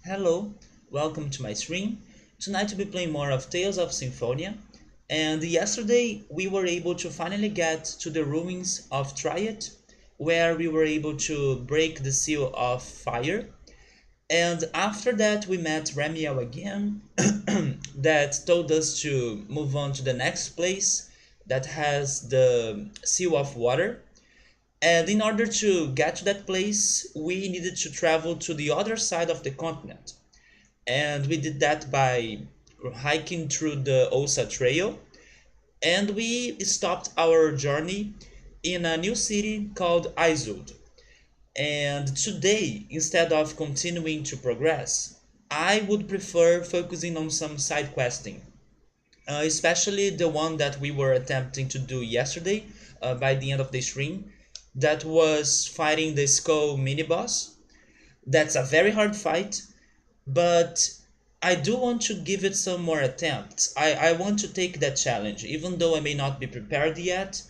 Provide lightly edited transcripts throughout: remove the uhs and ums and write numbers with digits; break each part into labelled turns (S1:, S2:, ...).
S1: Hello, welcome to my stream. Tonight we'll be playing more of Tales of Symphonia. And yesterday we were able to finally get to the ruins of Triad, where we were able to break the seal of fire. And after that we met Ramiel again, that told us to move on to the next place that has the seal of water. And in order to get to that place, we needed to travel to the other side of the continent, and we did that by hiking through the Osa Trail, and we stopped our journey in a new city called Izud. And today, instead of continuing to progress, I would prefer focusing on some side questing, especially the one that we were attempting to do yesterday by the end of the stream. That was fighting the Skull mini boss. That's a very hard fight, but I do want to give it some more attempts. I want to take that challenge, even though I may not be prepared yet.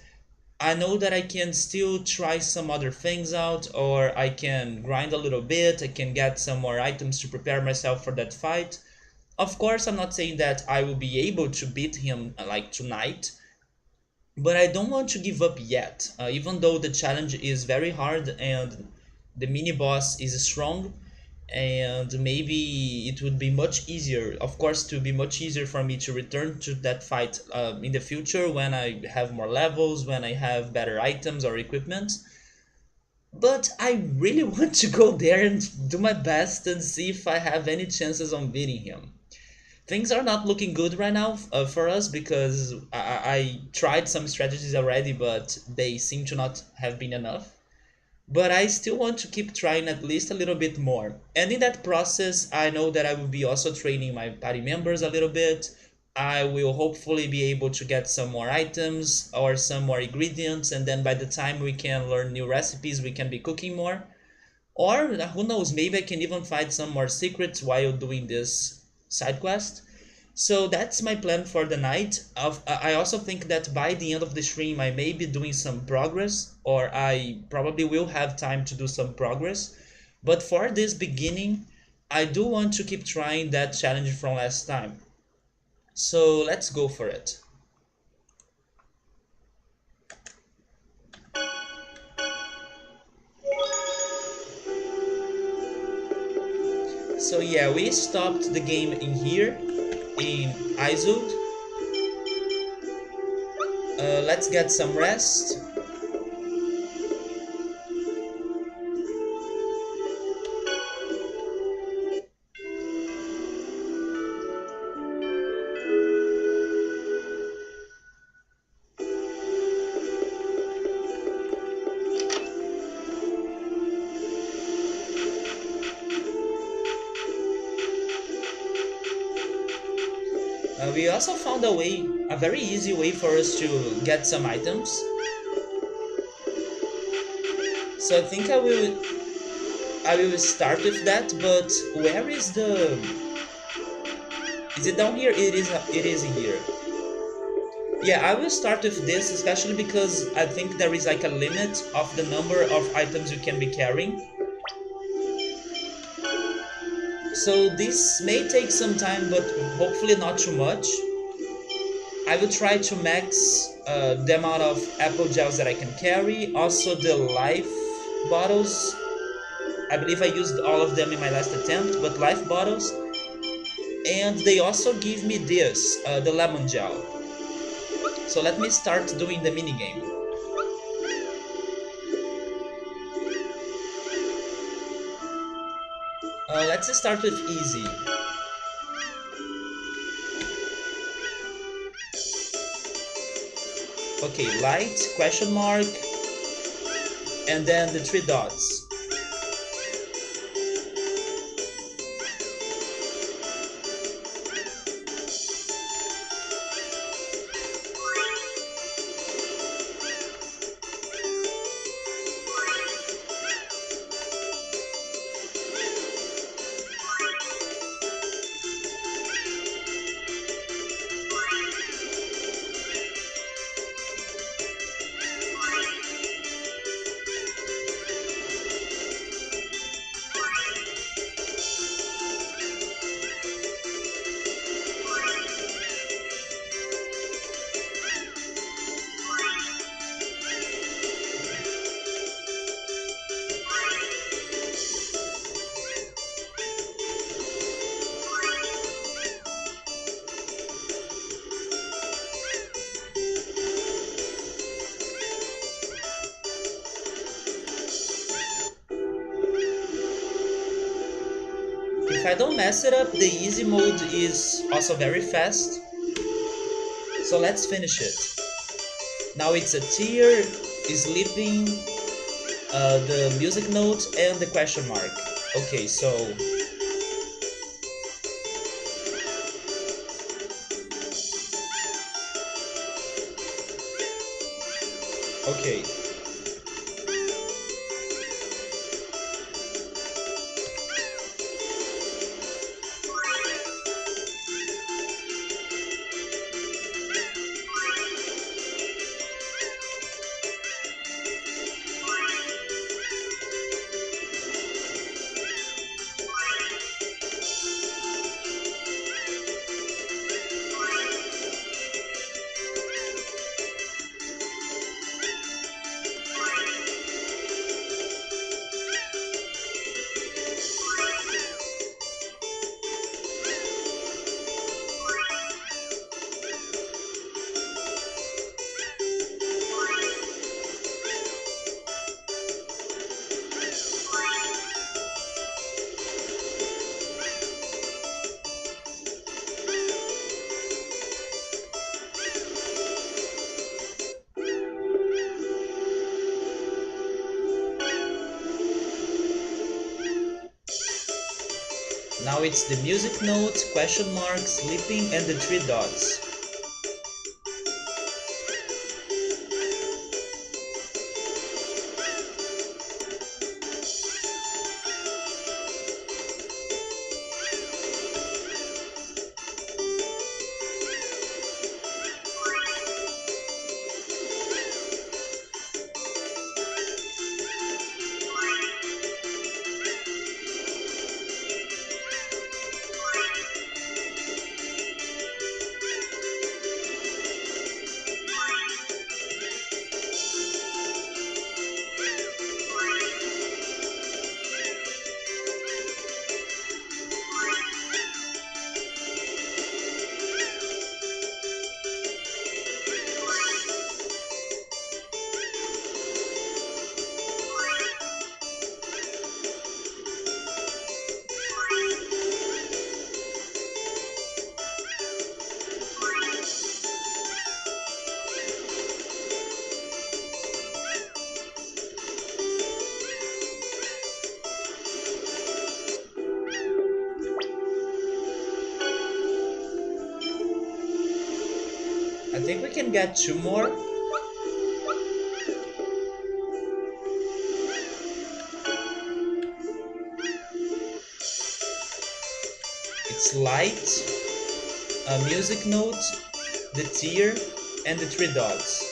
S1: I know that I can still try some other things out, or I can grind a little bit, I can get some more items to prepare myself for that fight. Of course, I'm not saying that I will be able to beat him like tonight, but I don't want to give up yet. Even though the challenge is very hard and the mini boss is strong, and maybe it would be much easier, of course, to be much easier for me to return to that fight in the future when I have more levels, when I have better items or equipment. But I really want to go there and do my best and see if I have any chances on beating him. Things are not looking good right now for us because I tried some strategies already, but they seem to not have been enough. But I still want to keep trying at least a little bit more. And in that process, I know that I will be also training my party members a little bit. I will hopefully be able to get some more items or some more ingredients, and then by the time we can learn new recipes, we can be cooking more. Or who knows, maybe I can even find some more secrets while doing this side quest. So that's my plan for the night. I also think that by the end of the stream, I may be doing some progress, or I probably will have time to do some progress. But for this beginning, I do want to keep trying that challenge from last time. So let's go for it. So yeah, we stopped the game in here, in Izud. Let's get some rest. We also found a very easy way for us to get some items. So I will start with that. But where is the? Is it down here? It is here. Yeah, I will start with this, especially because I think there is like a limit of the number of items you can be carrying. So this may take some time, but hopefully not too much. I will try to max the amount of apple gels that I can carry. Also the life bottles. I believe I used all of them in my last attempt, but life bottles. And they also give me this, the lemon gel. So let me start doing the minigame. Let's start with easy. Okay, light, question mark, and then the three dots. if I don't mess it up, the easy mode is also very fast. So let's finish it. Now it's a tear, sleeping, the music note, and the question mark. Okay, so okay. Now it's the music note, question mark, sleeping, and the three dots. I think we can get two more. It's light, a music note, the tear, and the three dots.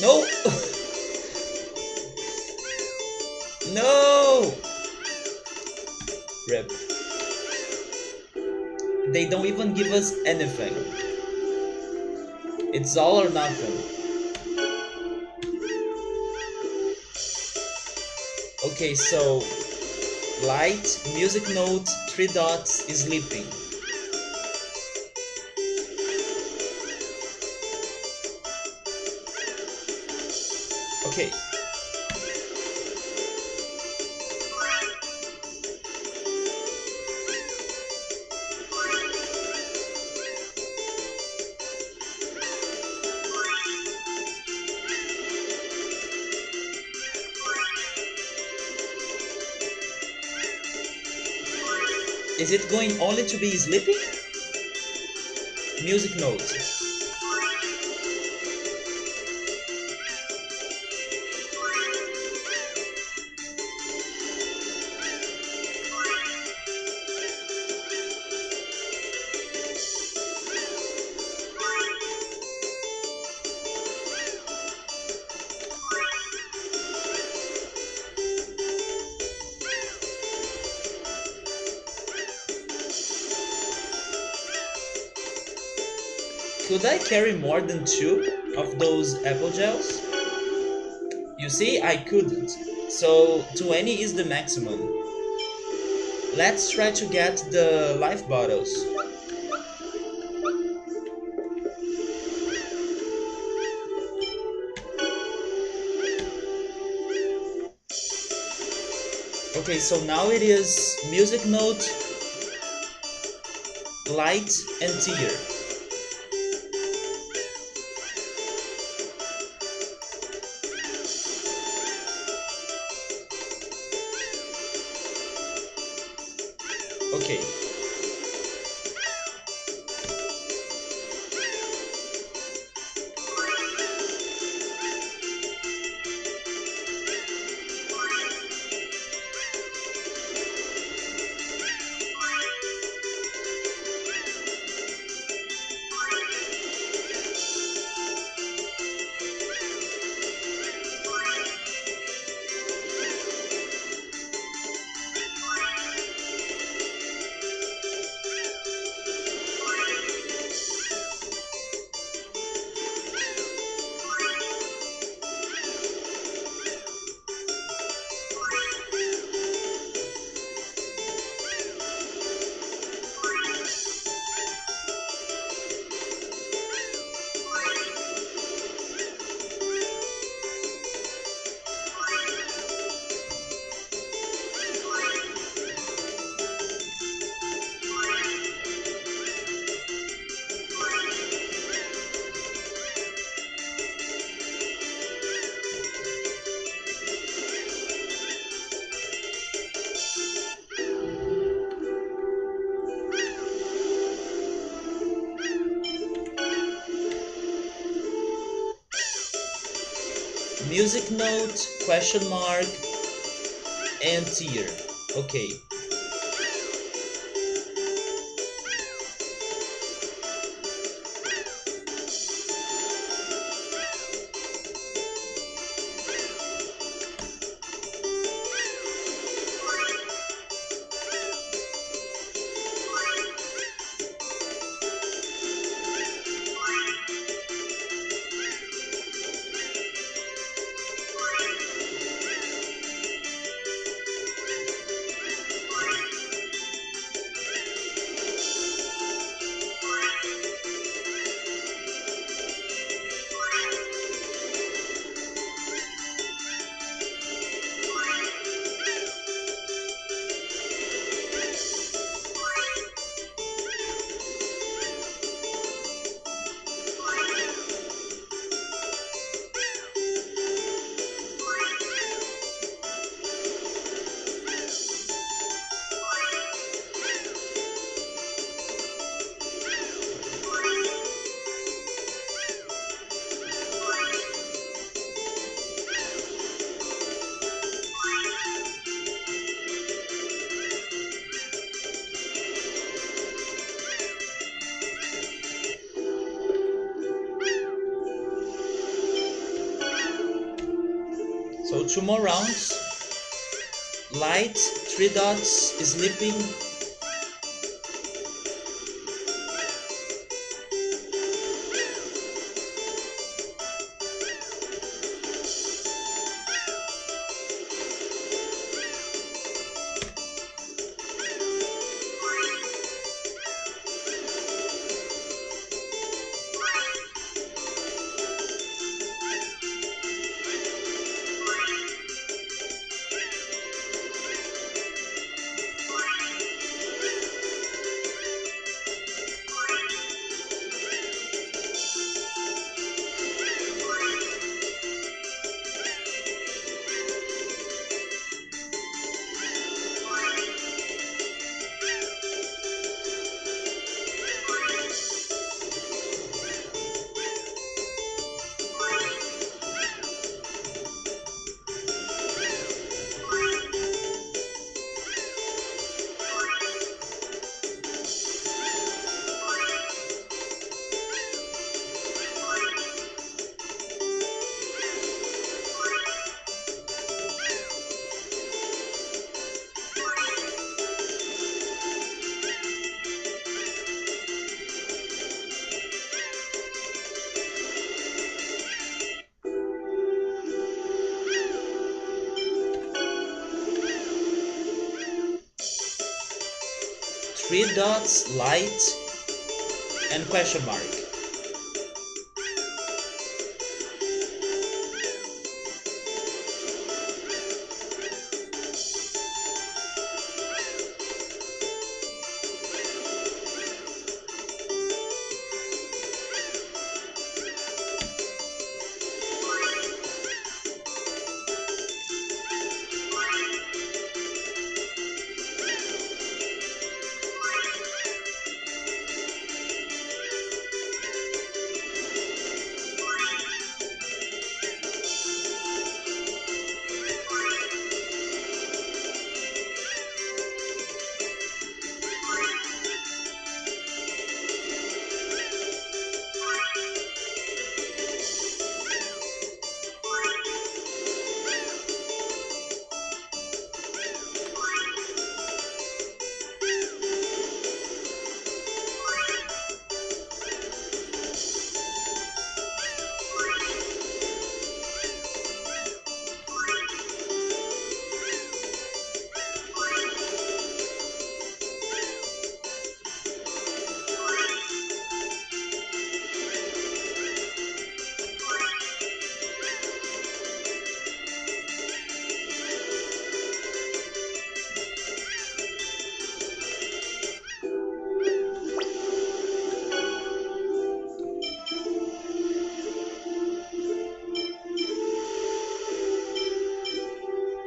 S1: No! No! Rip. They don't even give us anything. It's all or nothing. Okay, so light, music note, three dots, sleeping. Okay. Is it going only to be sleeping? Music note. Could I carry more than 2 of those apple gels? You see, I couldn't. So 20 is the maximum. Let's try to get the life bottles. Okay, so now it is music note, light, and tear. Okay. Music note, question mark, and tear. Okay. So 2 more rounds. Light, 3 dots, sleeping. three dots, light, and question mark.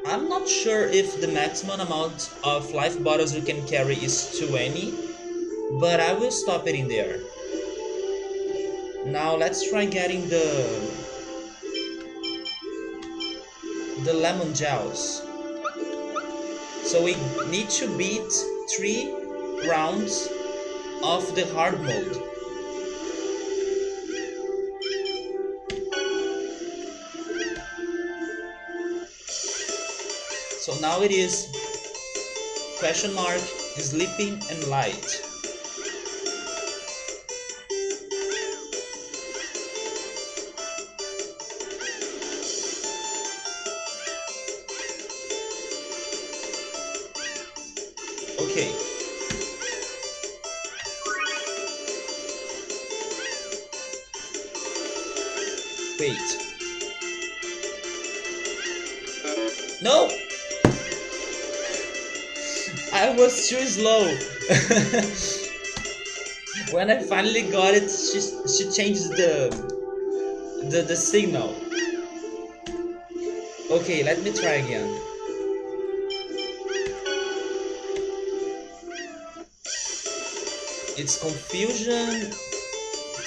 S1: I'm not sure if the maximum amount of life bottles you can carry is 20, but I will stop it in there. Now let's try getting the lemon gels. So we need to beat 3 rounds of the hard mode. So now it is question mark, sleeping, and light. Okay. Wait. No! I was too slow. When I finally got it, she changed the signal. Okay, let me try again. It's confusion,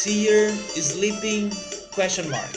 S1: tear, sleeping, question mark.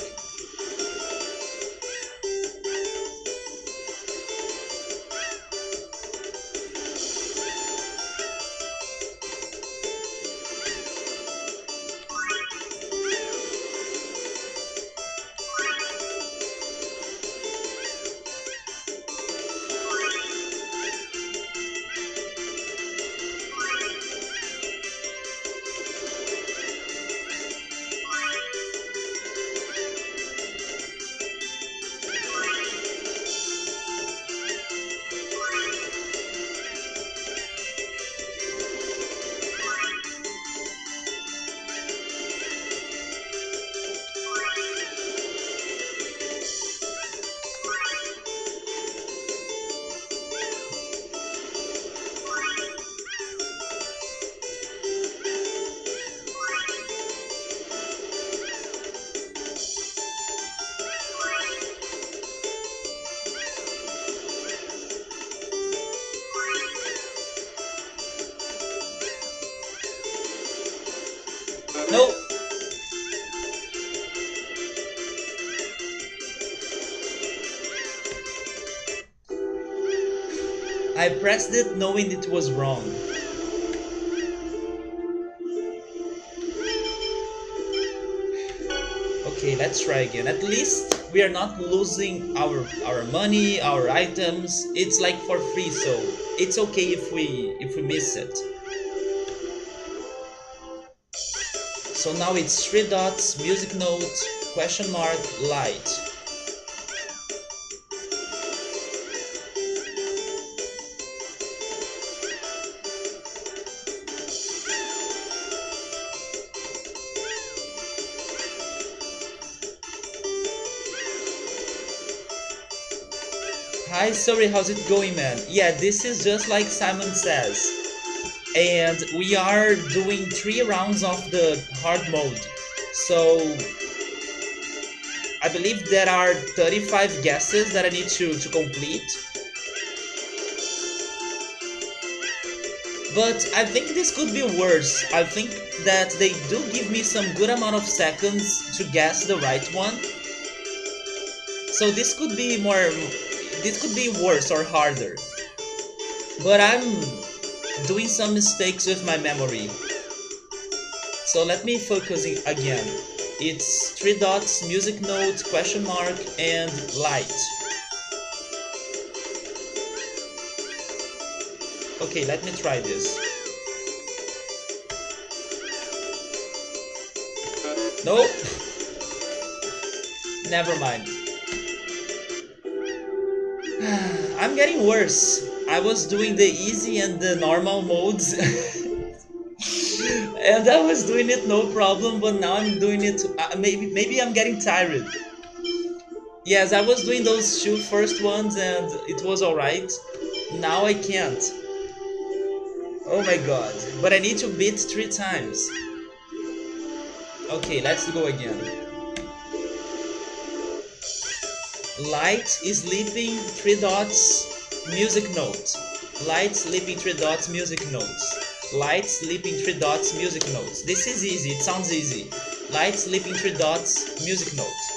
S1: No! I pressed it knowing it was wrong. Okay, let's try again. At least we are not losing our money, our items. It's like for free, so it's okay if we miss it. So now it's 3 dots, music note, question mark, light. Hi, sorry, how's it going, man? Yeah, this is just like Simon says. And we are doing 3 rounds of the hard mode. So I believe there are 35 guesses that I need to complete. But I think this could be worse. I think that they do give me some good amount of seconds to guess the right one. So this could be worse or harder. But I'm doing some mistakes with my memory. So let me focus again. It's 3 dots, music note, question mark, and light. Okay, let me try this. Nope. Never mind. I'm getting worse. I was doing the easy and the normal modes. And I was doing it no problem, but now I'm doing it. Maybe I'm getting tired. Yes, I was doing those 2 first ones and it was alright. Now I can't. Oh my god. But I need to beat 3 times. Okay, let's go again. Light, sleeping, 3 dots, music note. Light, sleeping, 3 dots, music notes. Light, sleeping, 3 dots, music notes. This is easy, it sounds easy. Light, sleeping, 3 dots, music notes.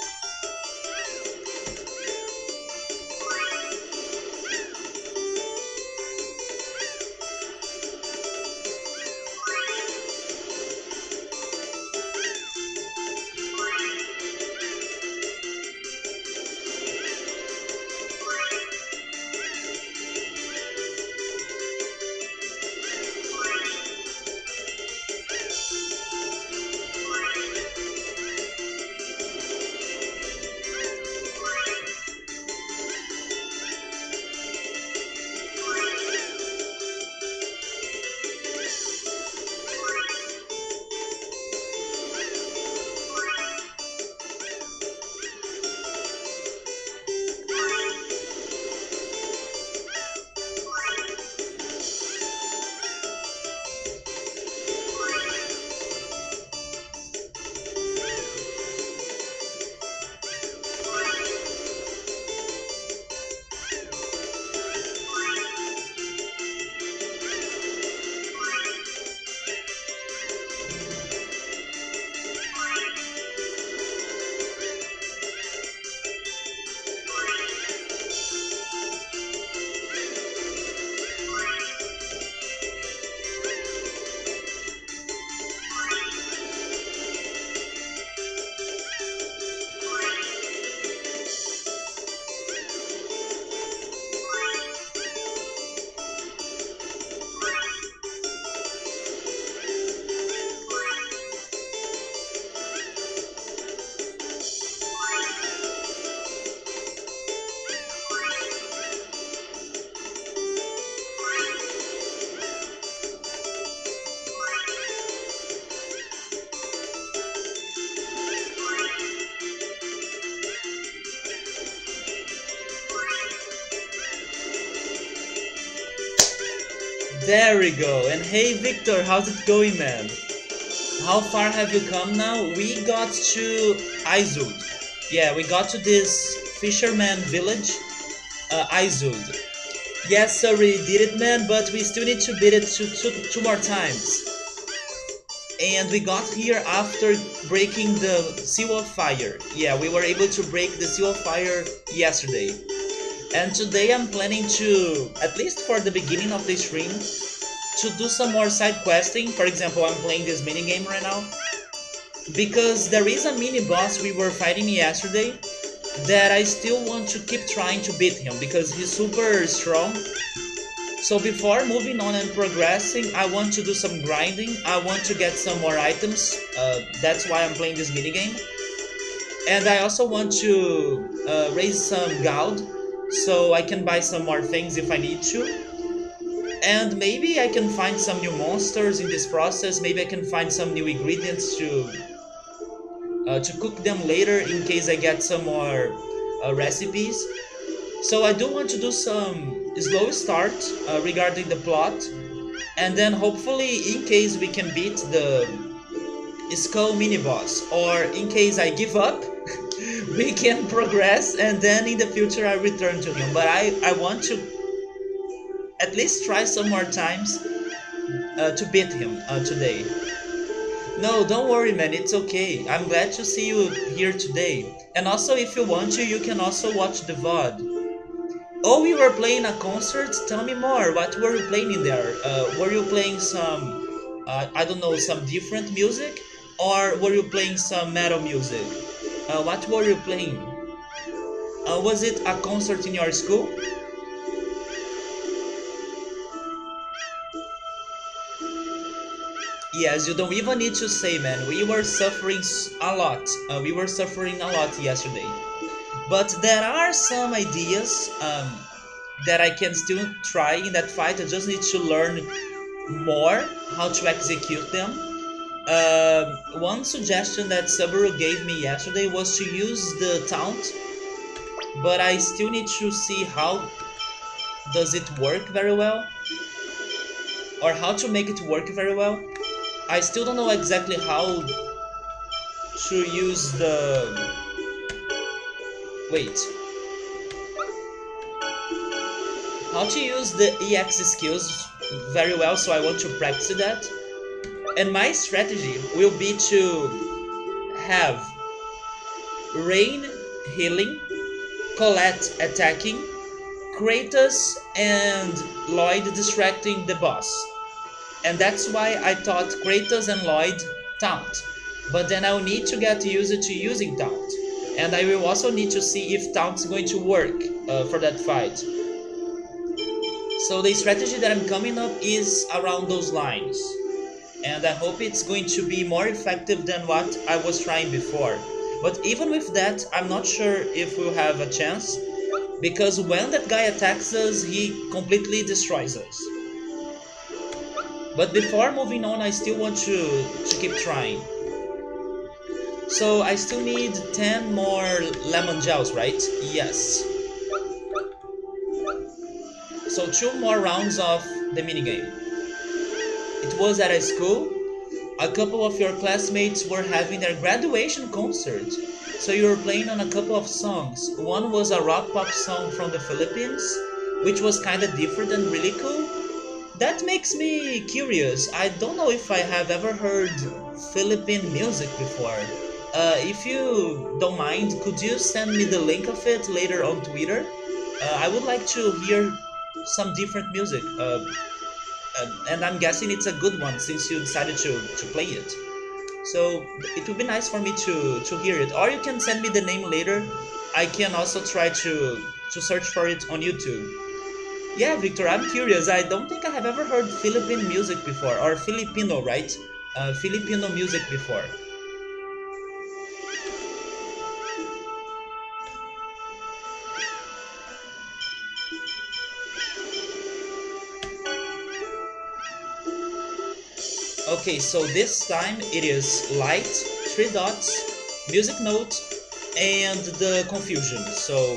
S1: There we go. And hey Victor, how's it going, man? How far have you come now? We got to Izud. Yeah, we got to this fisherman village, Izud. Yes, sir, we did it, man, but we still need to beat it two more times. And we got here after breaking the Seal of Fire. Yeah, we were able to break the Seal of Fire yesterday. And today I'm planning to, at least for the beginning of the stream, to do some more side questing. For example, I'm playing this minigame right now. Because there is a mini boss we were fighting yesterday that I still want to keep trying to beat him because he's super strong. So before moving on and progressing, I want to do some grinding. I want to get some more items. That's why I'm playing this minigame. And I also want to raise some gold so I can buy some more things if I need to. And maybe I can find some new monsters in this process. Maybe I can find some new ingredients to cook them later in case I get some more recipes. So I do want to do some slow start regarding the plot, and then hopefully, in case we can beat the skull mini boss, or in case I give up, we can progress, and then in the future I return to him. But I want to at least try some more times to beat him today. No, don't worry, man. It's okay. I'm glad to see you here today. And also, if you want to, you can also watch the VOD. Oh, you were playing a concert? Tell me more. What were you playing in there? Were you playing some, I don't know, some different music? Or were you playing some metal music? What were you playing? Was it a concert in your school? Yes, you don't even need to say, man. We were suffering a lot. We were suffering a lot yesterday. But there are some ideas that I can still try in that fight. I just need to learn more how to execute them. One suggestion that Subaru gave me yesterday was to use the taunt, but I still need to see how does it work very well, or how to make it work very well. I still don't know exactly how to use the... Wait. How to use the EX skills very well, so I want to practice that. And my strategy will be to have Rain healing, Colette attacking, Kratos and Lloyd distracting the boss. And that's why I thought Kratos and Lloyd taunt. But then I'll need to get used to using taunt. And I will also need to see if taunt's going to work for that fight. So the strategy that I'm coming up is around those lines. And I hope it's going to be more effective than what I was trying before. But even with that, I'm not sure if we'll have a chance, because when that guy attacks us, he completely destroys us. But before moving on, I still want to keep trying. So I still need 10 more lemon gels, right? Yes. So 2 more rounds of the minigame. It was at a school. A couple of your classmates were having their graduation concert. So you were playing on a couple of songs. One was a rock pop song from the Philippines, which was kinda different and really cool. That makes me curious. I don't know if I have ever heard Philippine music before. If you don't mind, could you send me the link of it later on Twitter? I would like to hear some different music. And I'm guessing it's a good one since you decided to play it. So it would be nice for me to hear it. Or you can send me the name later. I can also try to search for it on YouTube. Yeah, Victor, I'm curious. I don't think I have ever heard Philippine music before, or Filipino, right? Filipino music before. Okay, so this time it is light, 3 dots, music note, and the confusion. So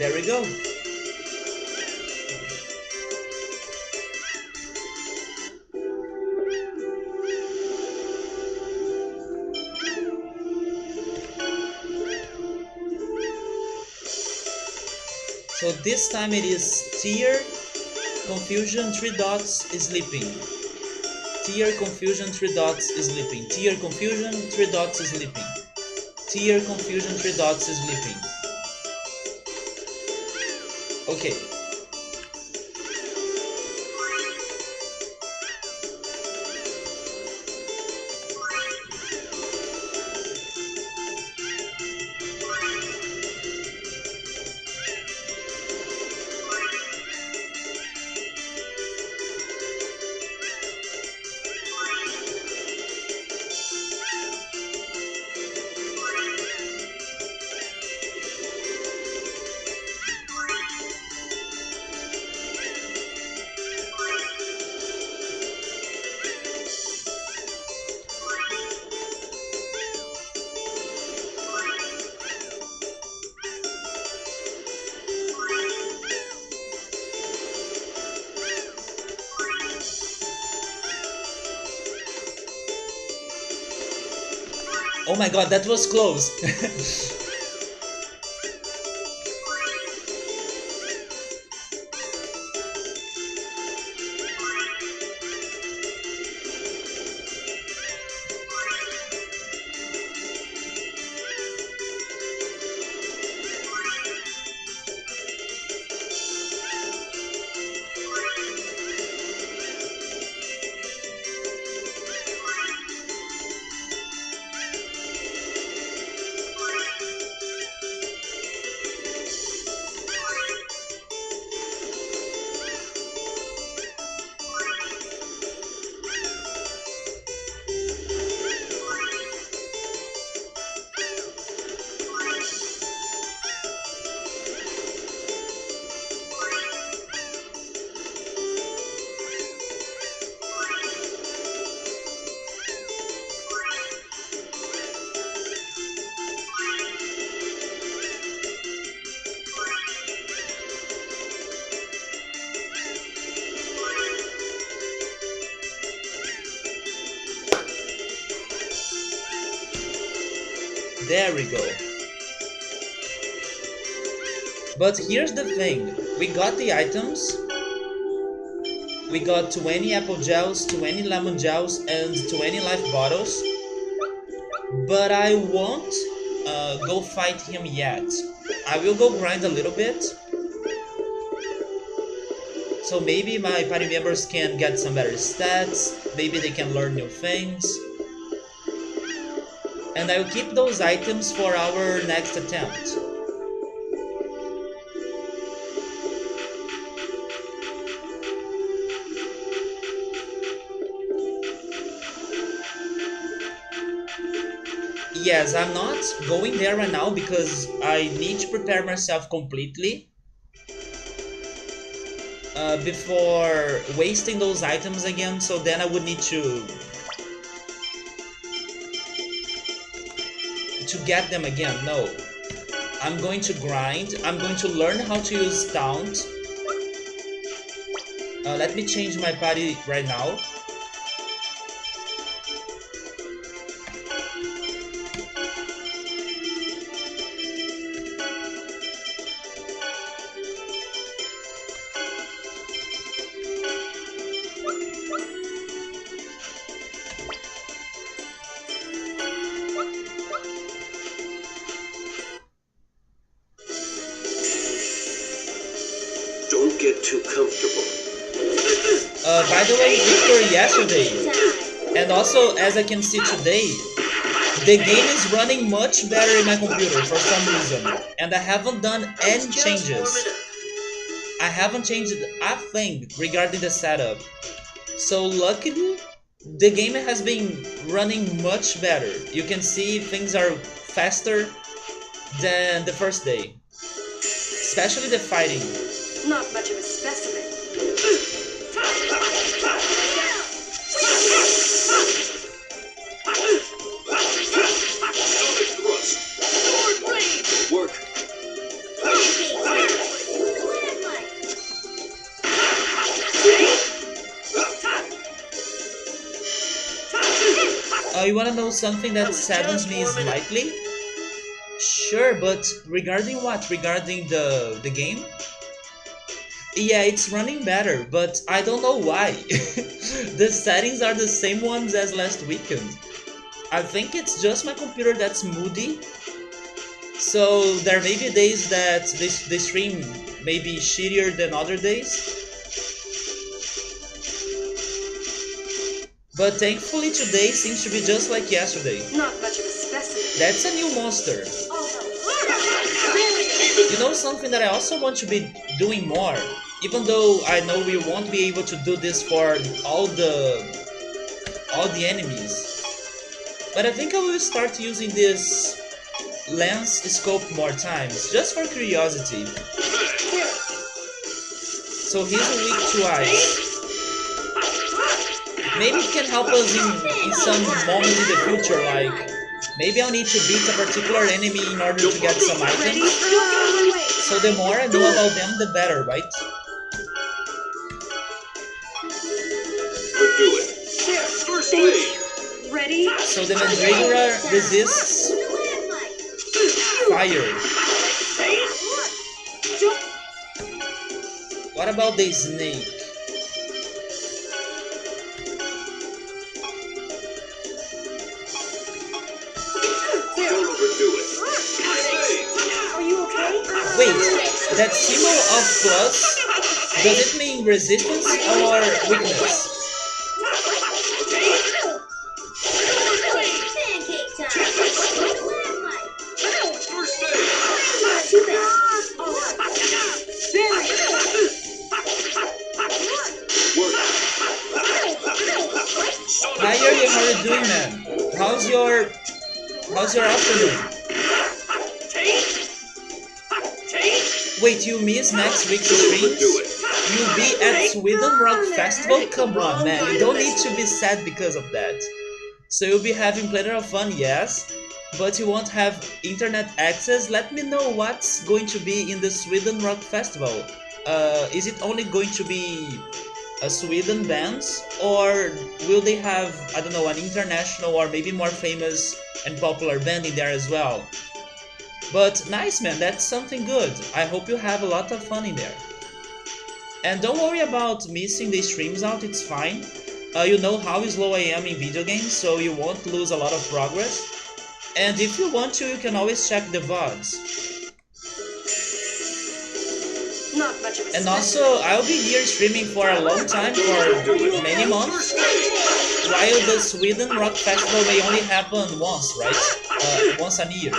S1: There we go. So this time it is tear, confusion, 3 dots, sleeping. Tear, confusion, 3 dots, sleeping. Tear, confusion, 3 dots, sleeping. Tear, confusion, 3 dots, sleeping. Okay. Oh my god, that was close. There we go. But here's the thing. We got the items. We got 20 apple gels, 20 lemon gels, and 20 life bottles. But I won't go fight him yet. I will go grind a little bit. So maybe my party members can get some better stats. Maybe they can learn new things. And I'll keep those items for our next attempt. Yes, I'm not going there right now because I need to prepare myself completely before wasting those items again, so then I would need to get them again. No, I'm going to grind. I'm going to learn how to use taunt. Let me change my party right now.
S2: Don't get too comfortable.
S1: By the way, Victor, yesterday, and also as I can see today, the game is running much better in my computer for some reason, and I haven't done any changes. I haven't changed a thing regarding the setup. So luckily, the game has been running much better. You can see things are faster than the first day, especially the fighting.
S3: Not much of a specimen.
S2: Work.
S1: You wanna know something that saddens me slightly? Sure, but regarding what? Regarding the game? Yeah, it's running better, but I don't know why. The settings are the same ones as last weekend. I think it's just my computer that's moody. So there may be days that the stream may be shittier than other days. But thankfully today seems to be just like yesterday.
S3: Not much of a specimen.
S1: That's a new monster. You know something that I also want to be doing more, even though I know we won't be able to do this for all the enemies. But I think I will start using this lens scope more times, just for curiosity. So he's weak to ice. Maybe it can help us in some moment in the future, like maybe I'll need to beat a particular enemy in order to get some items. So the more I know about them, the better, right?
S2: Do it. First blade.
S3: Ready?
S1: So the Mandragora resists fire. What about the snake?
S2: Don't overdo it.
S3: Are you okay?
S1: Wait, that symbol of plus, does it mean resistance or weakness? Hi, how are you doing, man? How's your afternoon? Wait, you miss next week's streams? You'll be at Sweden Rock Festival? Come on, man, you don't need to be sad because of that. So you'll be having plenty of fun, yes, but you won't have internet access. Let me know what's going to be in the Sweden Rock Festival. Is it only going to be Sweden bands, or will they have, I don't know, an international or maybe more famous and popular band in there as well? But nice, man, that's something good. I hope you have a lot of fun in there. And don't worry about missing the streams out, it's fine. You know how slow I am in video games, so you won't lose a lot of progress. And if you want to, you can always check the VODs.
S3: Not much of a
S1: And also, I'll be here streaming for a long time, for many months, while the Sweden Rock Festival may only happen once, right? Once a year.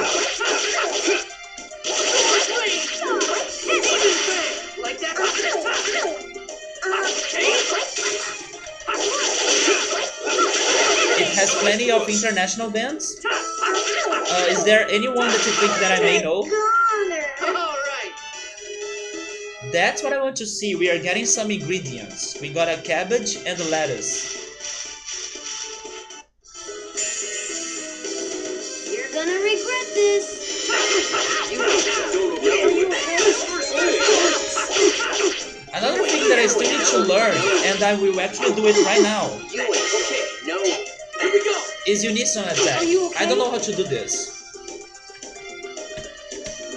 S1: It has plenty of international bands. Is there anyone that you think that I may know? That's what I want to see. We are getting some ingredients. We got a cabbage and a lettuce.
S3: You're gonna regret this.
S1: Another thing that I still need to learn, and I will actually do it right now, is Unison attack. I don't know how to do this.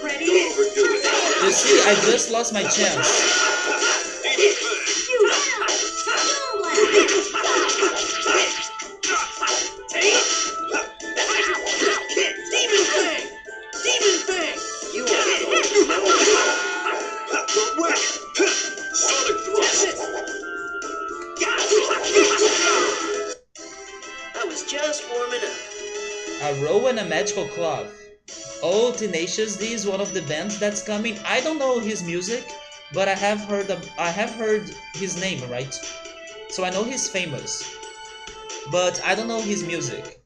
S3: Ready?
S1: You see, I just lost my chance.
S2: I was just warming up.
S1: A row and a magical cloth. Oh, Tenacious D is one of the bands that's coming. I don't know his music, but I have heard his name, right? So I know he's famous, but I don't know his music.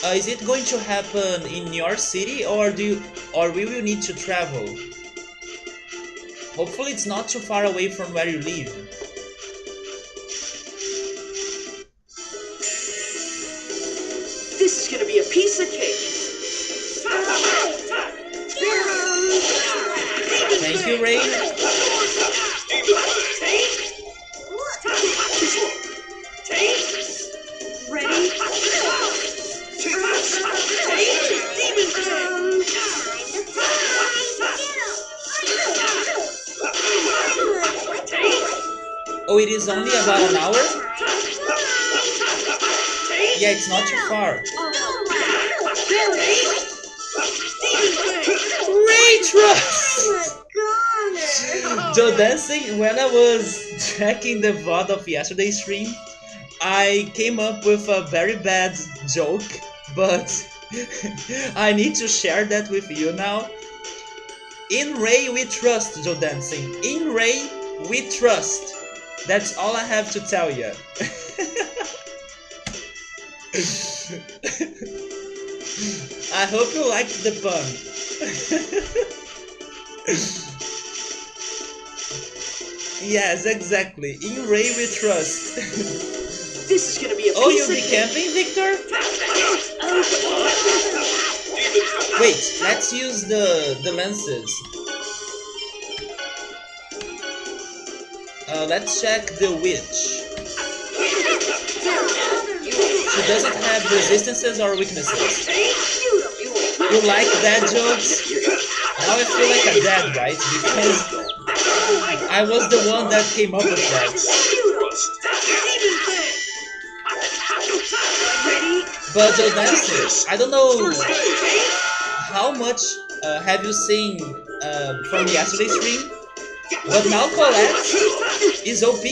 S1: Is it going to happen in your city, or will you need to travel? Hopefully it's not too far away from where you live.
S2: This is gonna be a piece of cake.
S1: Thank you, Ray. So it is only about an hour? Yeah, it's not too far. Ray Trust! Joe dancing, when I was checking the VOD of yesterday's stream, I came up with a very bad joke, but I need to share that with you now. In Ray we trust, Joe dancing. In Ray we trust. That's all I have to tell you. I hope you liked the pun. Yes, exactly. In Ray we trust.
S2: This is gonna be a
S1: Oh,
S2: piece
S1: you'll
S2: of
S1: be
S2: cake.
S1: camping, Victor? Wait, let's use the lenses. Let's check the witch. She doesn't have resistances or weaknesses. You like dad jokes? Now I feel like a dad, right? Because I was the one that came up with that. But dancers, I don't know how much have you seen from yesterday's stream, but now Colette is OP.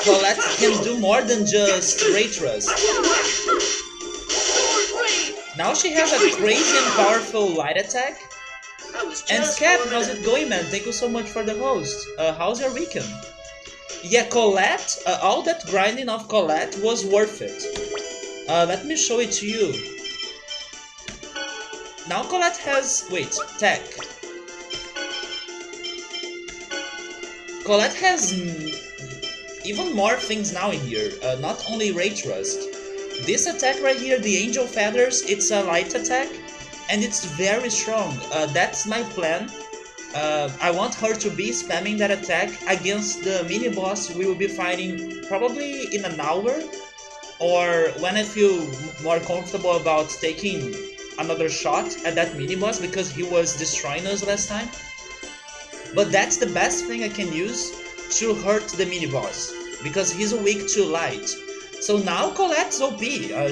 S1: Colette can do more than just Ray Trust. Now she has a crazy and powerful light attack. And Scat, how's it going, man? Thank you so much for the host. How's your weekend? Yeah, Colette, all that grinding of Colette was worth it. Let me show it to you. Now Colette has... wait, tech. Colette has even more things now in here, not only Ray Trust. This attack right here, the Angel Feathers, it's a light attack, and it's very strong. That's my plan. I want her to be spamming that attack against the mini-boss we will be fighting probably in an hour, or when I feel more comfortable about taking another shot at that mini-boss because he was destroying us last time. But that's the best thing I can use to hurt the mini-boss, because he's weak to light. So now Colette's OP.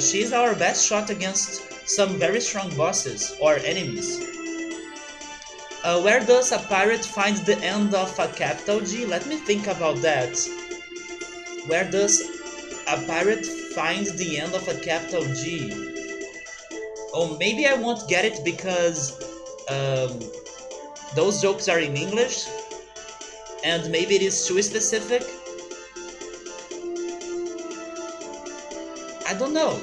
S1: She's our best shot against some very strong bosses or enemies. Where does a pirate find the end of a capital G? Let me think about that. Where does a pirate find the end of a capital G? Oh, maybe I won't get it because those jokes are in English, and maybe it is too specific. I don't know.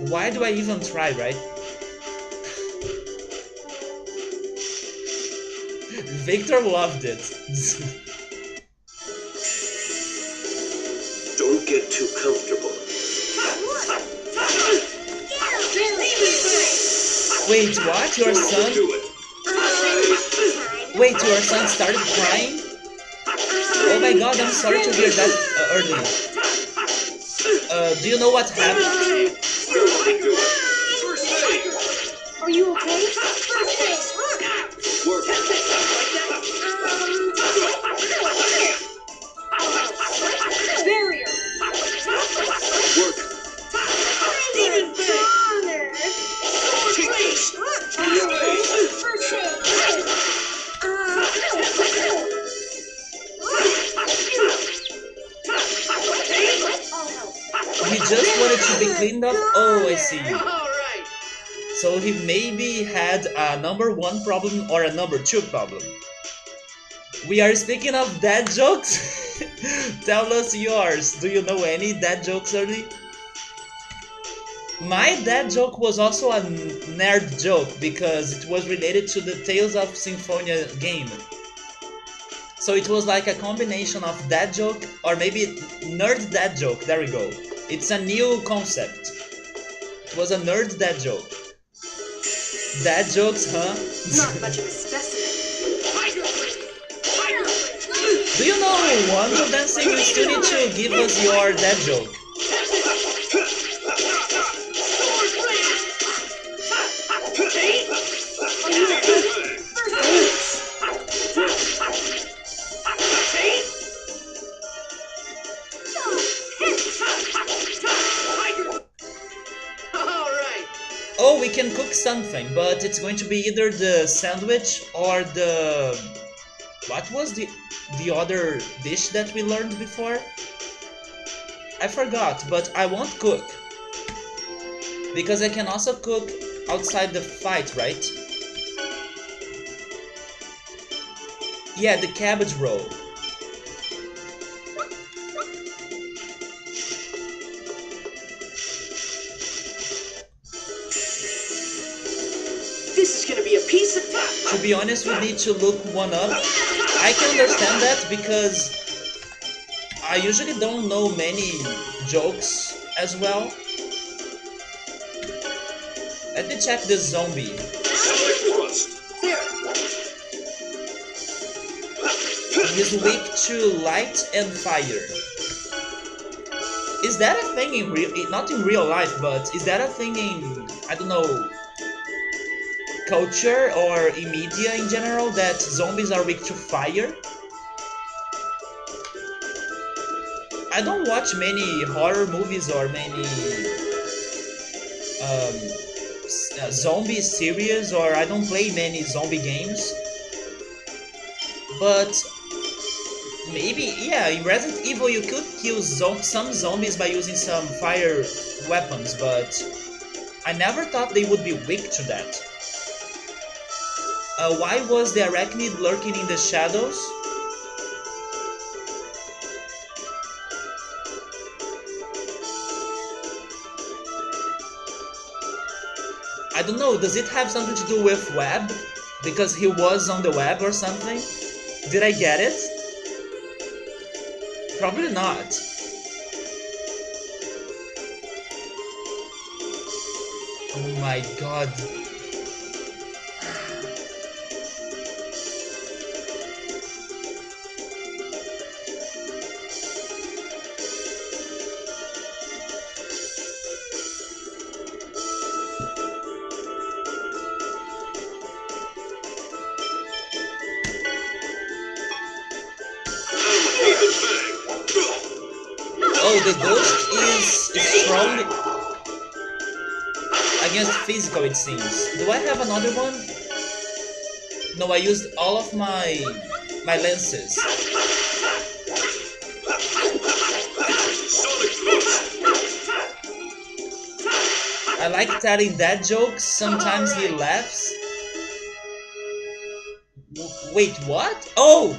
S1: Why do I even try, right? Victor loved it.
S4: Don't get too comfortable.
S1: Wait, what? Your son?
S4: Do it.
S1: Wait, your son started crying? Oh my god, I'm sorry to hear that early. Do you know what happened?
S3: Are you okay? First base.
S4: Work.
S3: Barrier.
S4: Work.
S3: Even stronger.
S4: Take this.
S3: Are you okay? First base.
S1: He just wanted to be cleaned up? Oh, I see.
S2: Alright.
S1: So he maybe had a number 1 problem or a number 2 problem. We are speaking of dad jokes? Tell us yours. Do you know any dad jokes, early? My dad joke was also a nerd joke because it was related to the Tales of Symphonia game. So it was like a combination of dad joke or maybe nerd dad joke. There we go. It's a new concept. It was a nerd dad joke. Dad jokes, huh?
S3: Not much of a specimen.
S1: Wonder Dancing, you still need to give us your dad joke. Oh, we can cook something, but it's going to be either the sandwich or the... What was the other dish that we learned before? I forgot, but I won't cook. Because I can also cook outside the fight, right? Yeah, the cabbage roll.
S2: This is gonna be a piece of pie.
S1: To be honest, we need to look one up. I can understand that because I usually don't know many jokes as well. Let me check this zombie. He's weak to light and fire. Is that a thing in real... Not in real life, but is that a thing in... I don't know... culture or in media in general, that zombies are weak to fire? I don't watch many horror movies or many zombie series, or I don't play many zombie games. But maybe, yeah, in Resident Evil you could kill some zombies by using some fire weapons, but I never thought they would be weak to that. Why was the arachnid lurking in the shadows? I don't know, does it have something to do with web? Because he was on the web or something? Did I get it? Probably not. Oh my god. Oh, the ghost is strong against physical, it seems. Do I have another one? No, I used all of my lenses. I like telling dad jokes. Sometimes he laughs. Wait, what? Oh!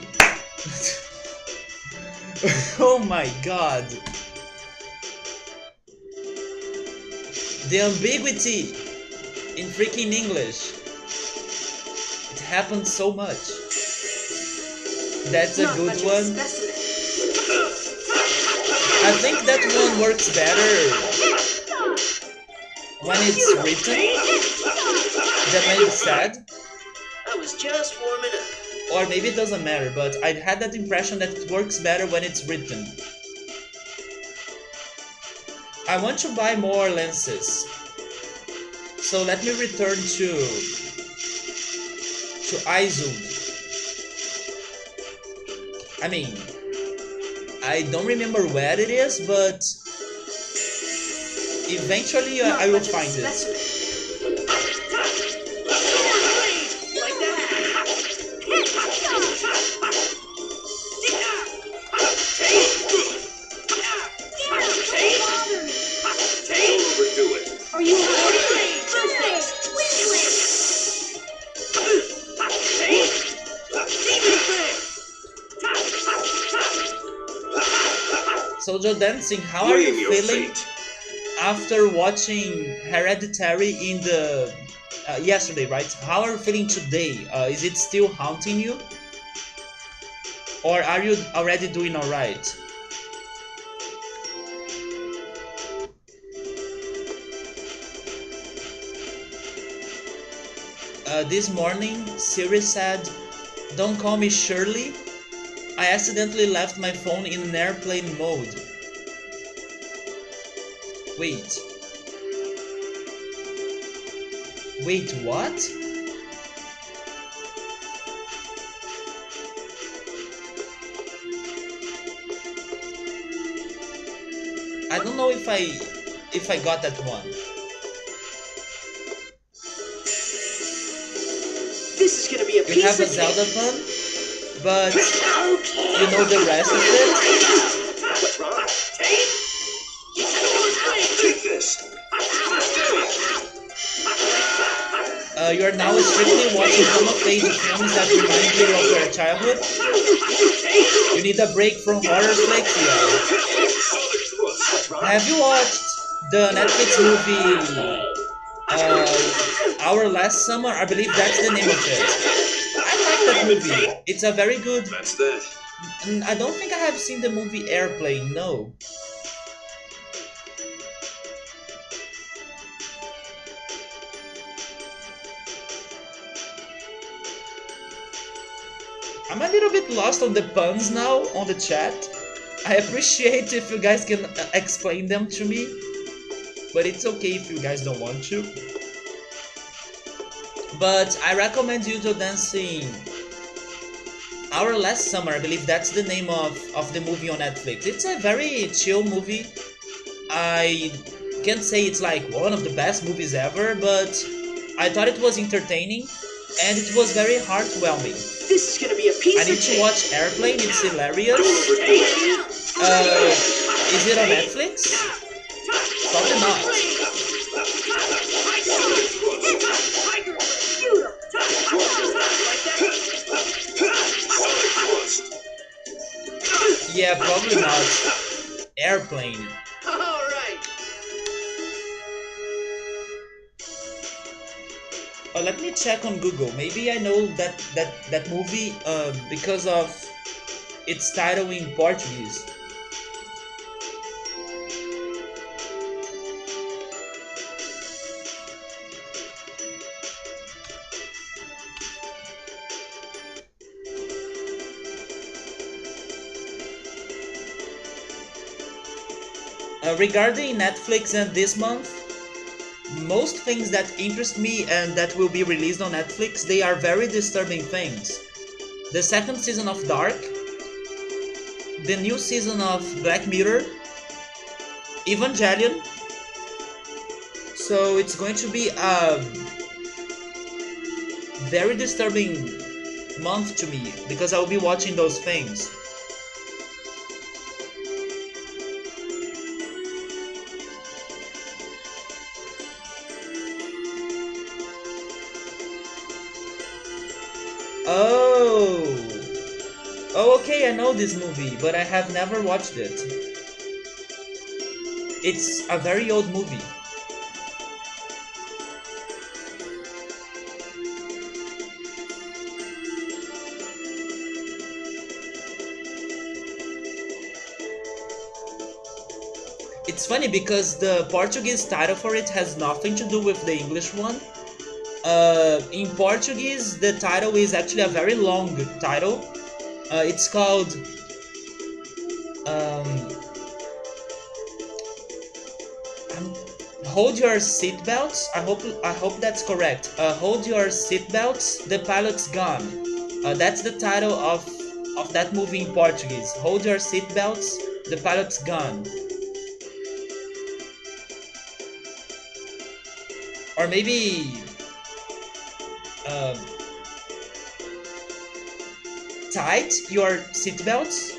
S1: Oh my god. The ambiguity in freaking English. It happens so much. That's a good one. I think that one works better when it's written than when it's said.
S2: I was just warming up.
S1: Or maybe it doesn't matter, but I had that impression that it works better when it's written. I want to buy more lenses. So let me return to iZoom. I mean, I don't remember where it is, but eventually I will find it.
S3: Are you okay? First aid.
S1: Soldier Dancing, how are you feeling after watching Hereditary in the yesterday, right? How are you feeling today? Is it still haunting you? Or are you already doing alright? This morning, Siri said, "Don't call me Shirley. I accidentally left my phone in airplane mode. Wait. Wait, what? I don't know if I got that one.
S2: This is gonna be a
S1: You
S2: piece
S1: have a
S2: of
S1: Zelda
S2: cake.
S1: pun, but you know the rest of it?
S4: What's wrong? Take this.
S1: You are now strictly watching coming-of-age films that remind you of your childhood. You need a break from horror flicks, yeah. Have you watched the Netflix movie Our Last Summer? I believe that's the name of it. I like that movie. It's a very good.
S4: That's that.
S1: I don't think I have seen the movie Airplane. No. I'm a little bit lost on the puns now on the chat. I appreciate if you guys can explain them to me, but it's okay if you guys don't want to. But I recommend you to dancing Our Last Summer. I believe that's the name of the movie on Netflix. It's a very chill movie. I can't say it's like one of the best movies ever, but I thought it was entertaining and it was very heartwarming.
S2: This is gonna be a piece
S1: I need
S2: of
S1: to
S2: cake.
S1: watch Airplane, it's hilarious. Is it on Netflix? Probably not. Yeah, probably not. Airplane.
S2: All right.
S1: Let me check on Google. Maybe I know that movie because of its title in Portuguese. Regarding Netflix and this month, most things that interest me and that will be released on Netflix, they are very disturbing things. The second season of Dark, the new season of Black Mirror, Evangelion. So it's going to be a very disturbing month to me because I'll be watching those things. Oh, okay, I know this movie, but I have never watched it. It's a very old movie. It's funny because the Portuguese title for it has nothing to do with the English one. In Portuguese, the title is actually a very long title. It's called Hold Your Seatbelts. I hope that's correct. Hold Your Seatbelts. The Pilot's Gone. That's the title of that movie in Portuguese. Hold Your Seatbelts. The Pilot's Gone. Or maybe tight your seatbelts.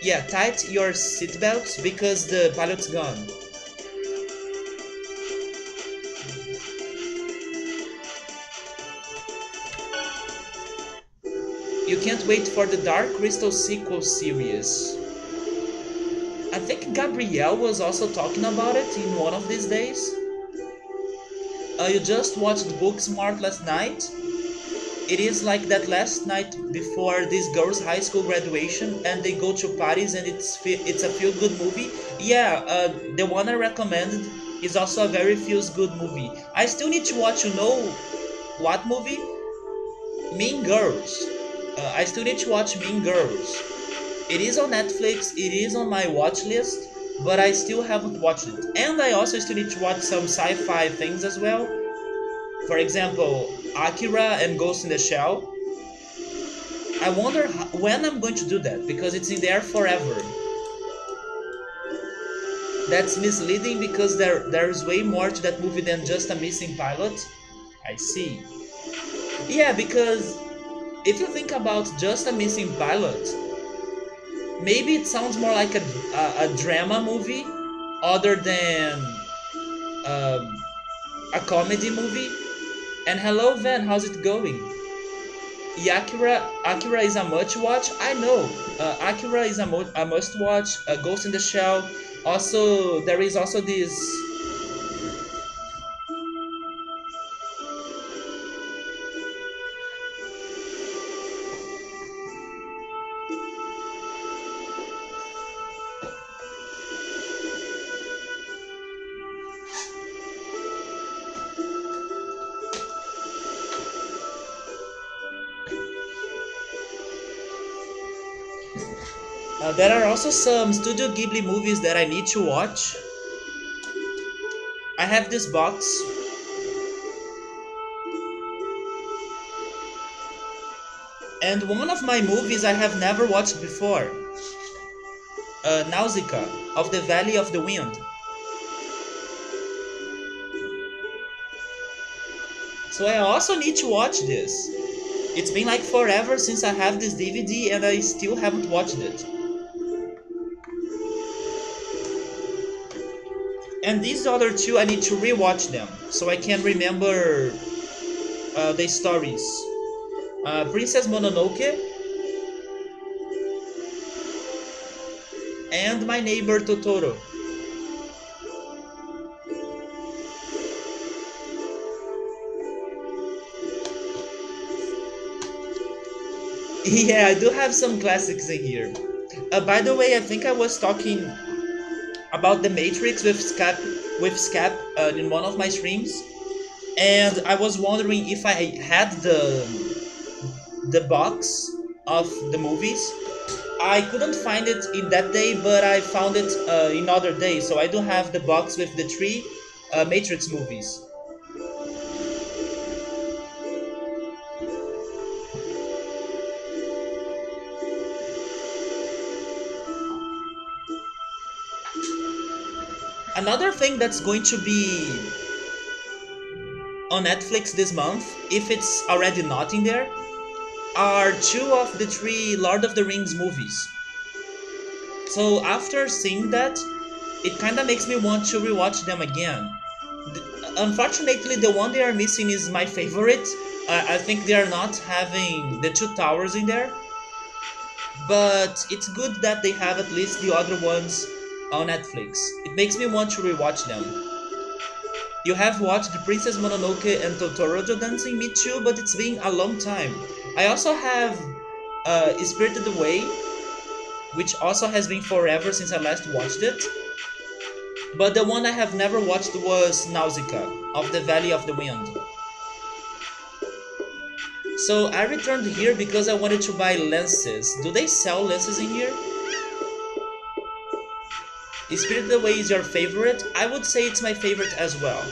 S1: Yeah, tight your seatbelts because the pilot's gone. You can't wait for the Dark Crystal sequel series. I think Gabrielle was also talking about it in one of these days. You just watched Booksmart last night. It is like that last night before this girl's high school graduation and they go to parties and it's a feel-good movie. Yeah, the one I recommended is also a very feels-good movie. I still need to watch, you know what movie? Mean Girls. I still need to watch Mean Girls. It is on Netflix, it is on my watch list, but I still haven't watched it. And I also still need to watch some sci-fi things as well. For example, Akira and Ghost in the Shell. I wonder when I'm going to do that, because it's in there forever. That's misleading because there's way more to that movie than just a missing pilot. I see. Yeah, because if you think about just a missing pilot, maybe it sounds more like a drama movie other than um, a comedy movie. And hello Van, how's it going? Akira is a must watch. I know. Akira is a must watch. Ghost in the Shell. Also, there is also this. There are also some Studio Ghibli movies that I need to watch. I have this box. And one of my movies I have never watched before. Nausicaa of the Valley of the Wind. So I also need to watch this. It's been like forever since I have this DVD and I still haven't watched it. And these other two, I need to rewatch them so I can remember the stories. Princess Mononoke and My Neighbor Totoro. Yeah, I do have some classics in here. By the way, I think I was talking about the Matrix with Scap in one of my streams, and I was wondering if I had the box of the movies. I couldn't find it in that day, but I found it in other days, so I do have the box with the three Matrix movies. Another thing that's going to be on Netflix this month, if it's already not in there, are two of the three Lord of the Rings movies. So after seeing that, it kinda makes me want to rewatch them again. Unfortunately, the one they are missing is my favorite. I think they are not having the Two Towers in there. But it's good that they have at least the other ones on Netflix. It makes me want to rewatch them. You have watched Princess Mononoke and Totoro Dancing? Me too, but it's been a long time. I also have Spirited Away, which also has been forever since I last watched it. But the one I have never watched was Nausicaa of the Valley of the Wind. So I returned here because I wanted to buy lenses. Do they sell lenses in here? Spirited Away is your favorite? I would say it's my favorite as well.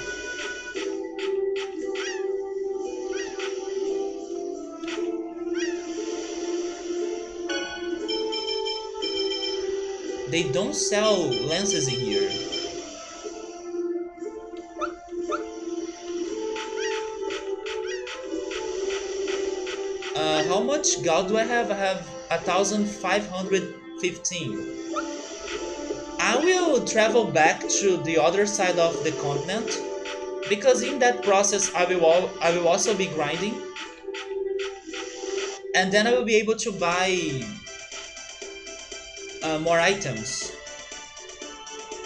S1: They don't sell lenses in here. How much gold do I have? I have 1,515. I will travel back to the other side of the continent because in that process I will also be grinding, and then I will be able to buy more items.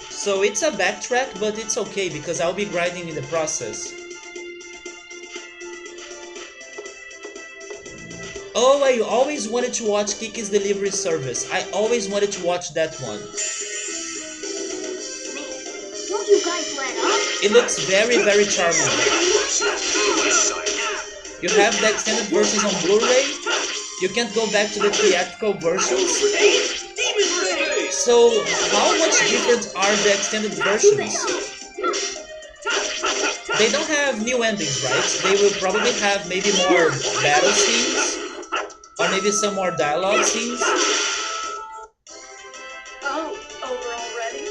S1: So it's a backtrack, but it's okay because I'll be grinding in the process. Oh, I always wanted to watch Kiki's Delivery Service. I always wanted to watch that one.
S3: Don't you guys let up?
S1: It looks very, very charming. You have the extended versions on Blu-ray. You can't go back to the theatrical versions. So how much different are the extended versions? They don't have new endings, right? They will probably have maybe more battle scenes, or maybe some more dialogue scenes.
S2: Oh, over already?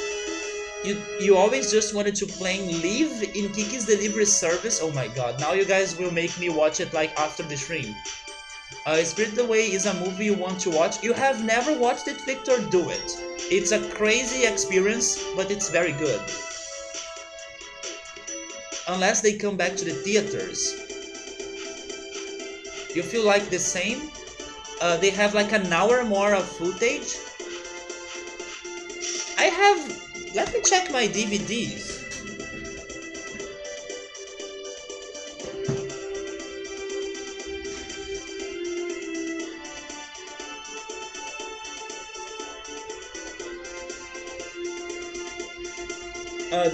S1: You always just wanted to play Live in Kiki's delivery service. Oh my god, now you guys will make me watch it like after the stream. Spirited Away is a movie you want to watch. You have never watched it, Victor? Do it. It's a crazy experience, but it's very good. Unless they come back to the theaters. You feel like the same? They have like an hour more of footage. I have... Let me check my DVDs.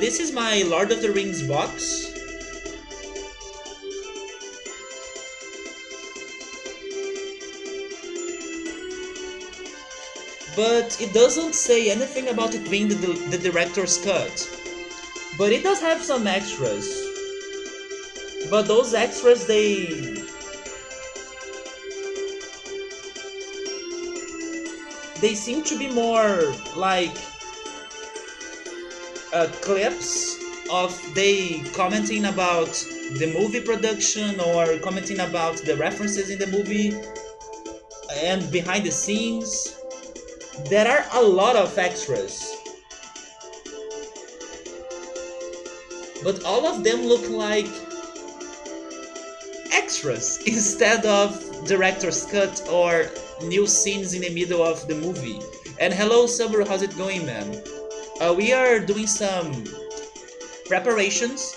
S1: This is my Lord of the Rings box. But it doesn't say anything about it being the director's cut. But it does have some extras. But those extras, they seem to be more like clips of they commenting about the movie production or commenting about the references in the movie and behind the scenes. There are a lot of extras, but all of them look like extras instead of director's cut or new scenes in the middle of the movie. And hello Subaru, how's it going, man? We are doing some preparations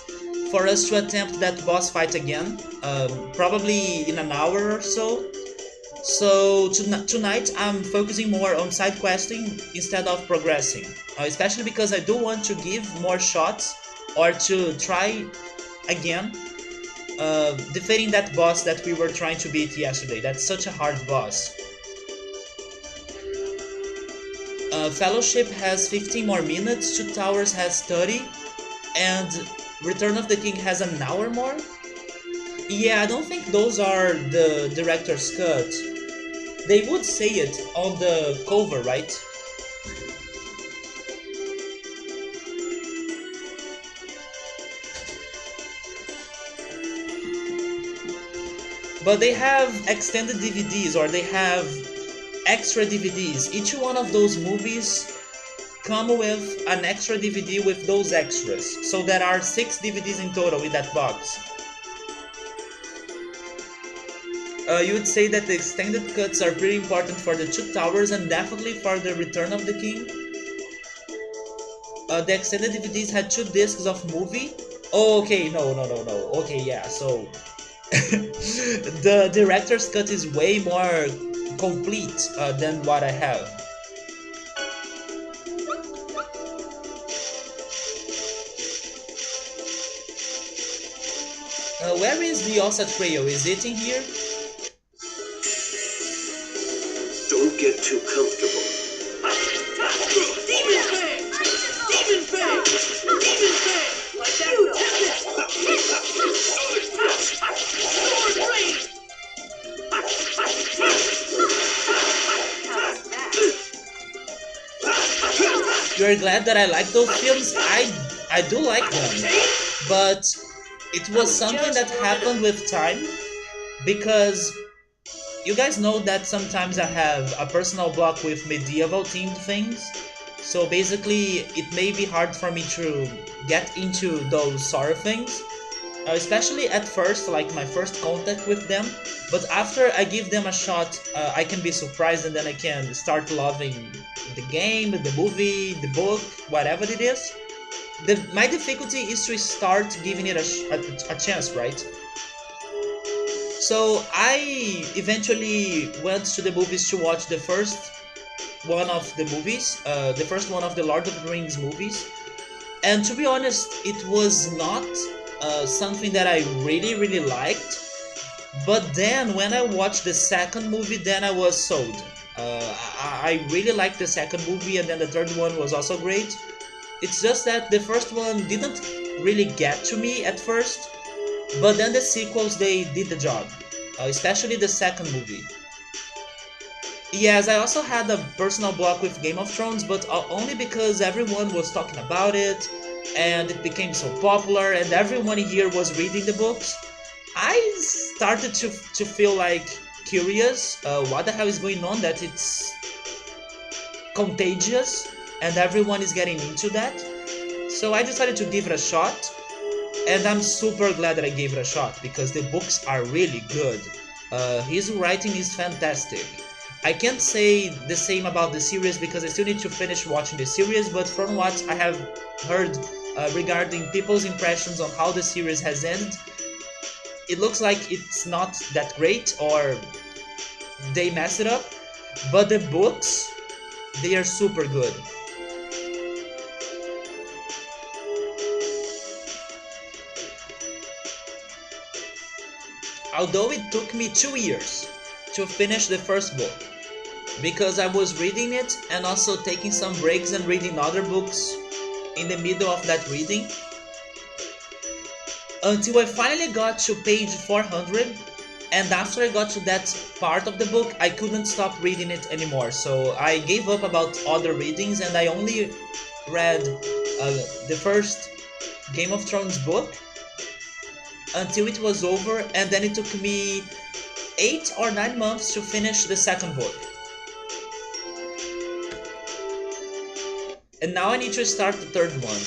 S1: for us to attempt that boss fight again, probably in an hour or so. So tonight I'm focusing more on side questing instead of progressing, especially because I do want to give more shots or to try again defeating that boss that we were trying to beat yesterday. That's such a hard boss. Fellowship has 15 more minutes, Two Towers has 30, and Return of the King has an hour more? Yeah, I don't think those are the director's cut. They would say it on the cover, right? But they have extended DVDs or they have extra DVDs. Each one of those movies come with an extra DVD with those extras. So there are 6 DVDs in total in that box. You would say that the extended cuts are pretty important for the Two Towers and definitely for the Return of the King. The extended DVDs had 2 discs of movie. Oh, okay, no. Okay, yeah, so the director's cut is way more complete than what I have. Where is the Ossa Trail? Is it in here?
S4: Don't get too comfortable.
S2: Demon Fang! Demon Fang! Demon Fang! Like that, Sword Rain!
S1: You're glad that I like those films? I do like them, but it was something that happened with time, because you guys know that sometimes I have a personal block with medieval themed things, so basically it may be hard for me to get into those sort of things, especially at first, like my first contact with them, but after I give them a shot, I can be surprised and then I can start loving the game, the movie, the book, whatever it is. My difficulty is to start giving it a chance, right? So I eventually went to the movies to watch the first one of the movies, the first one of the Lord of the Rings movies, and to be honest, it was not something that I really liked. But then when I watched the second movie, then I was sold. I really liked the second movie, and then the third one was also great. It's just that the first one didn't really get to me at first, but then the sequels they did the job, especially the second movie. Yes, I also had a personal block with Game of Thrones, but only because everyone was talking about it, and it became so popular, and everyone here was reading the books. I started to feel like curious, what the hell is going on, that it's contagious and everyone is getting into that. So I decided to give it a shot, and I'm super glad that I gave it a shot because the books are really good. His writing is fantastic. I can't say the same about the series because I still need to finish watching the series, but from what I have heard regarding people's impressions on how the series has ended, it looks like it's not that great or they mess it up, but the books, they are super good. Although it took me 2 years to finish the first book, because I was reading it and also taking some breaks and reading other books in the middle of that reading, until I finally got to page 400, and after I got to that part of the book, I couldn't stop reading it anymore, so I gave up about other readings and I only read the first Game of Thrones book until it was over, and then it took me 8 or 9 months to finish the second book. And now I need to start the third one.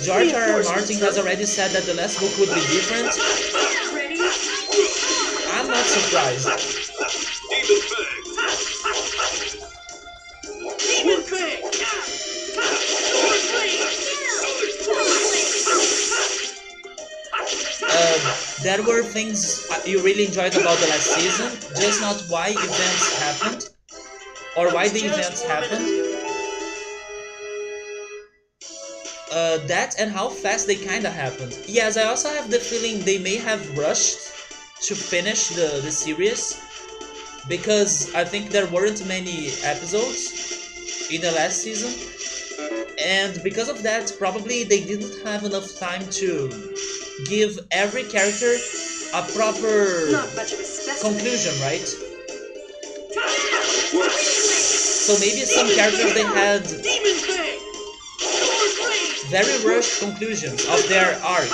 S1: George R. R. Martin has already said that the last book would be different.
S2: Ready?
S1: I'm not surprised.
S2: Demon Fang!
S1: There were things you really enjoyed about the last season, just not why events happened, or why the events happened. That and how fast they kinda happened. Yes, I also have the feeling they may have rushed to finish the series, because I think there weren't many episodes in the last season, and because of that, probably they didn't have enough time to give every character a proper
S2: Not much of a specimen.
S1: conclusion, right? So maybe some characters they had
S2: Demon Fang!
S1: very rushed conclusions of their arc.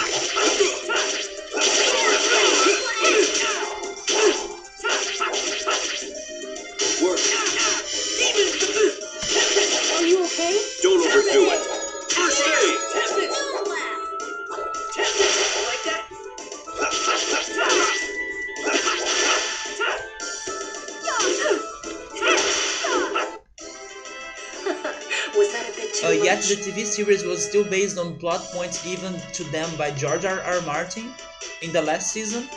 S3: Are you okay?
S4: Don't overdo it. First aid.
S2: Test it!
S3: Don't laugh.
S2: Test it! Like that? Was that a bit too
S1: Yet
S2: much?
S1: the TV series was still based on plot points given to them by George R. R. Martin in the last season.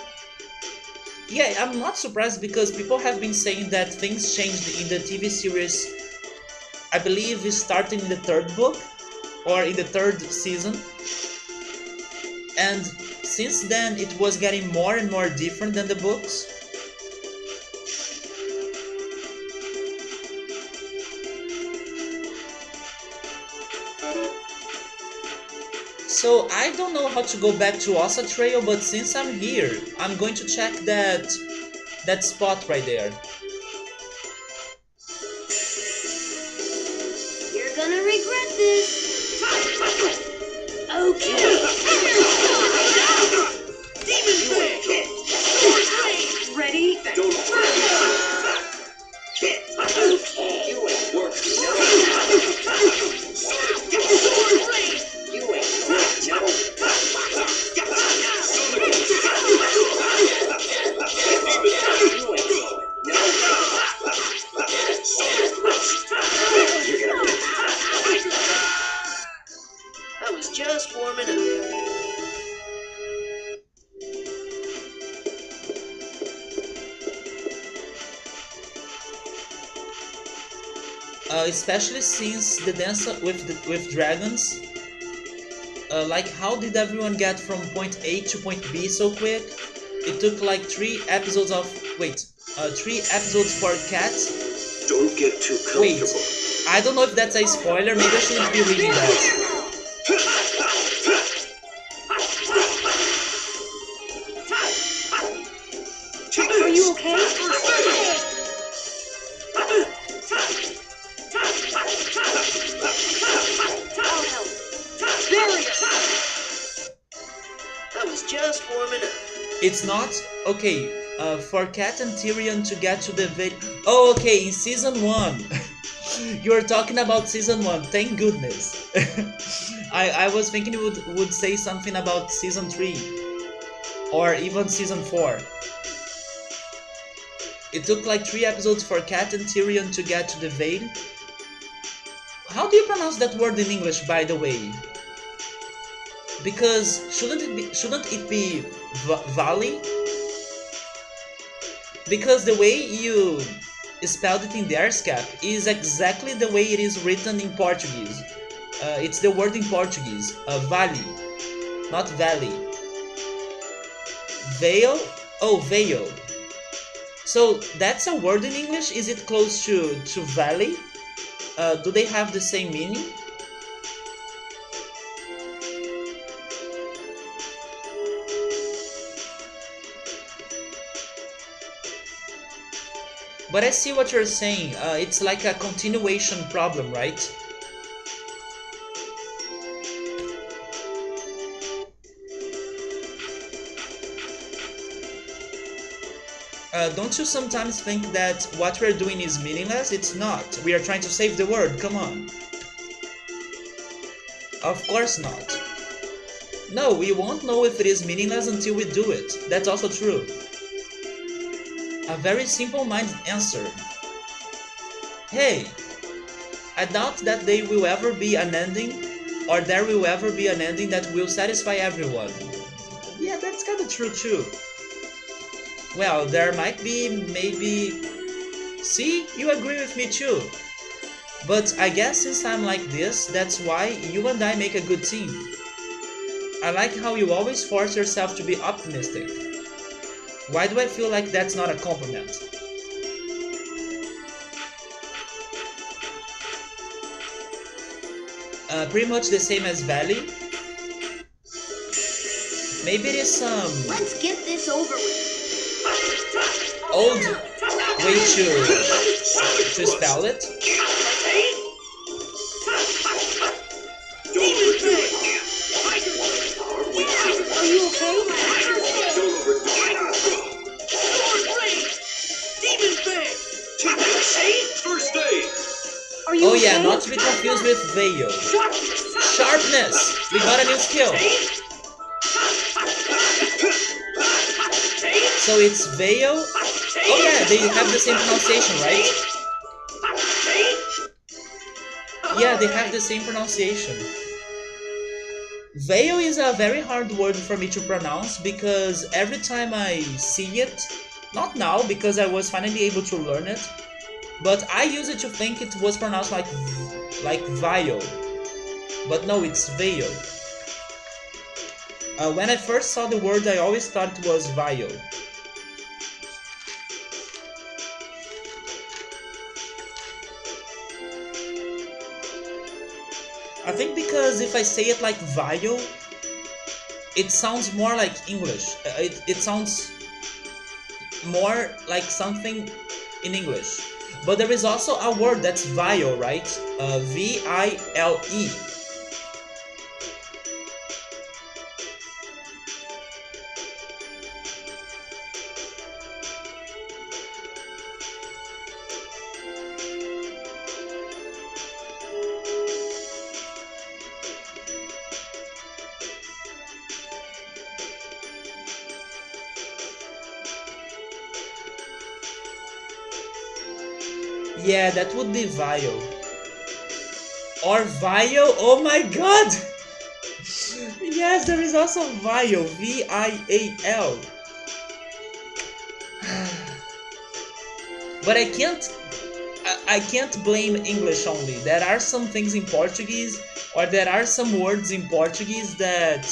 S1: Yeah, I'm not surprised because people have been saying that things changed in the TV series, I believe starting in the third book or in the third season. And since then it was getting more and more different than the books. So I don't know how to go back to Ossa Trail, but since I'm here, I'm going to check that spot right there.
S3: You're gonna regret this. Okay.
S2: Demon Fang! Ready?
S4: Don't overdo it.
S3: Okay.
S4: You ain't working.
S2: Sword Blade!
S4: You ain't working.
S2: I was just warming up.
S1: Especially since the Dance with Dragons like, how did everyone get from point A to point B so quick? It took like 3 episodes of... Wait, 3 episodes for Cat?
S4: Don't get too
S1: Wait,
S4: comfortable.
S1: I don't know if that's a spoiler, maybe I shouldn't be reading that.
S3: Are you okay?
S2: I was just warming up.
S1: It's not? Okay, for Cat and Tyrion to get to the Oh, okay, in season 1. You're talking about season 1, thank goodness. I was thinking you would say something about season 3. Or even season 4. It took like 3 episodes for Cat and Tyrion to get to the Vale. How do you pronounce that word in English, by the way? Because shouldn't it be valley? Because the way you spelled it in the AirScape is exactly the way it is written in Portuguese. It's the word in Portuguese, valley, not valley. Vale? Oh, veil. So that's a word in English? Is it close to valley? Do they have the same meaning? But I see what you're saying. It's like a continuation problem, right? Don't you sometimes think that what we're doing is meaningless? It's not. We are trying to save the world, come on. Of course not. No, we won't know if it is meaningless until we do it. That's also true. A very simple-minded answer. Hey, I doubt that there will ever be an ending, or there will ever be an ending that will satisfy everyone. Yeah, that's kinda true too. Well, there might be, maybe... See, you agree with me too. But I guess since I'm like this, that's why you and I make a good team. I like how you always force yourself to be optimistic. Why do I feel like that's not a compliment? Pretty much the same as Valley. Maybe it is some
S3: Let's get this over with.
S1: old way to spell it.
S3: Are you okay?
S4: First aid!
S3: Are you
S1: Oh yeah,
S3: okay?
S1: not to be confused with Veil. Sharpness! We got a new skill. So it's Veil. Oh yeah, they have the same pronunciation, right? Yeah, they have the same pronunciation. Veil is a very hard word for me to pronounce because every time I see it, not now because I was finally able to learn it, but I used it to think it was pronounced like vial. But no, it's veil. When I first saw the word, I always thought it was vial. I think because if I say it like vial, it sounds more like English. It sounds more like something in English. But there is also a word that's vial, right? V-I-L-E. Yeah, that would be vial. Or vial? Oh my god! Yes, there is also vial. V-I-A-L. But I can't blame English only. There are some things in Portuguese Or there are some words in Portuguese that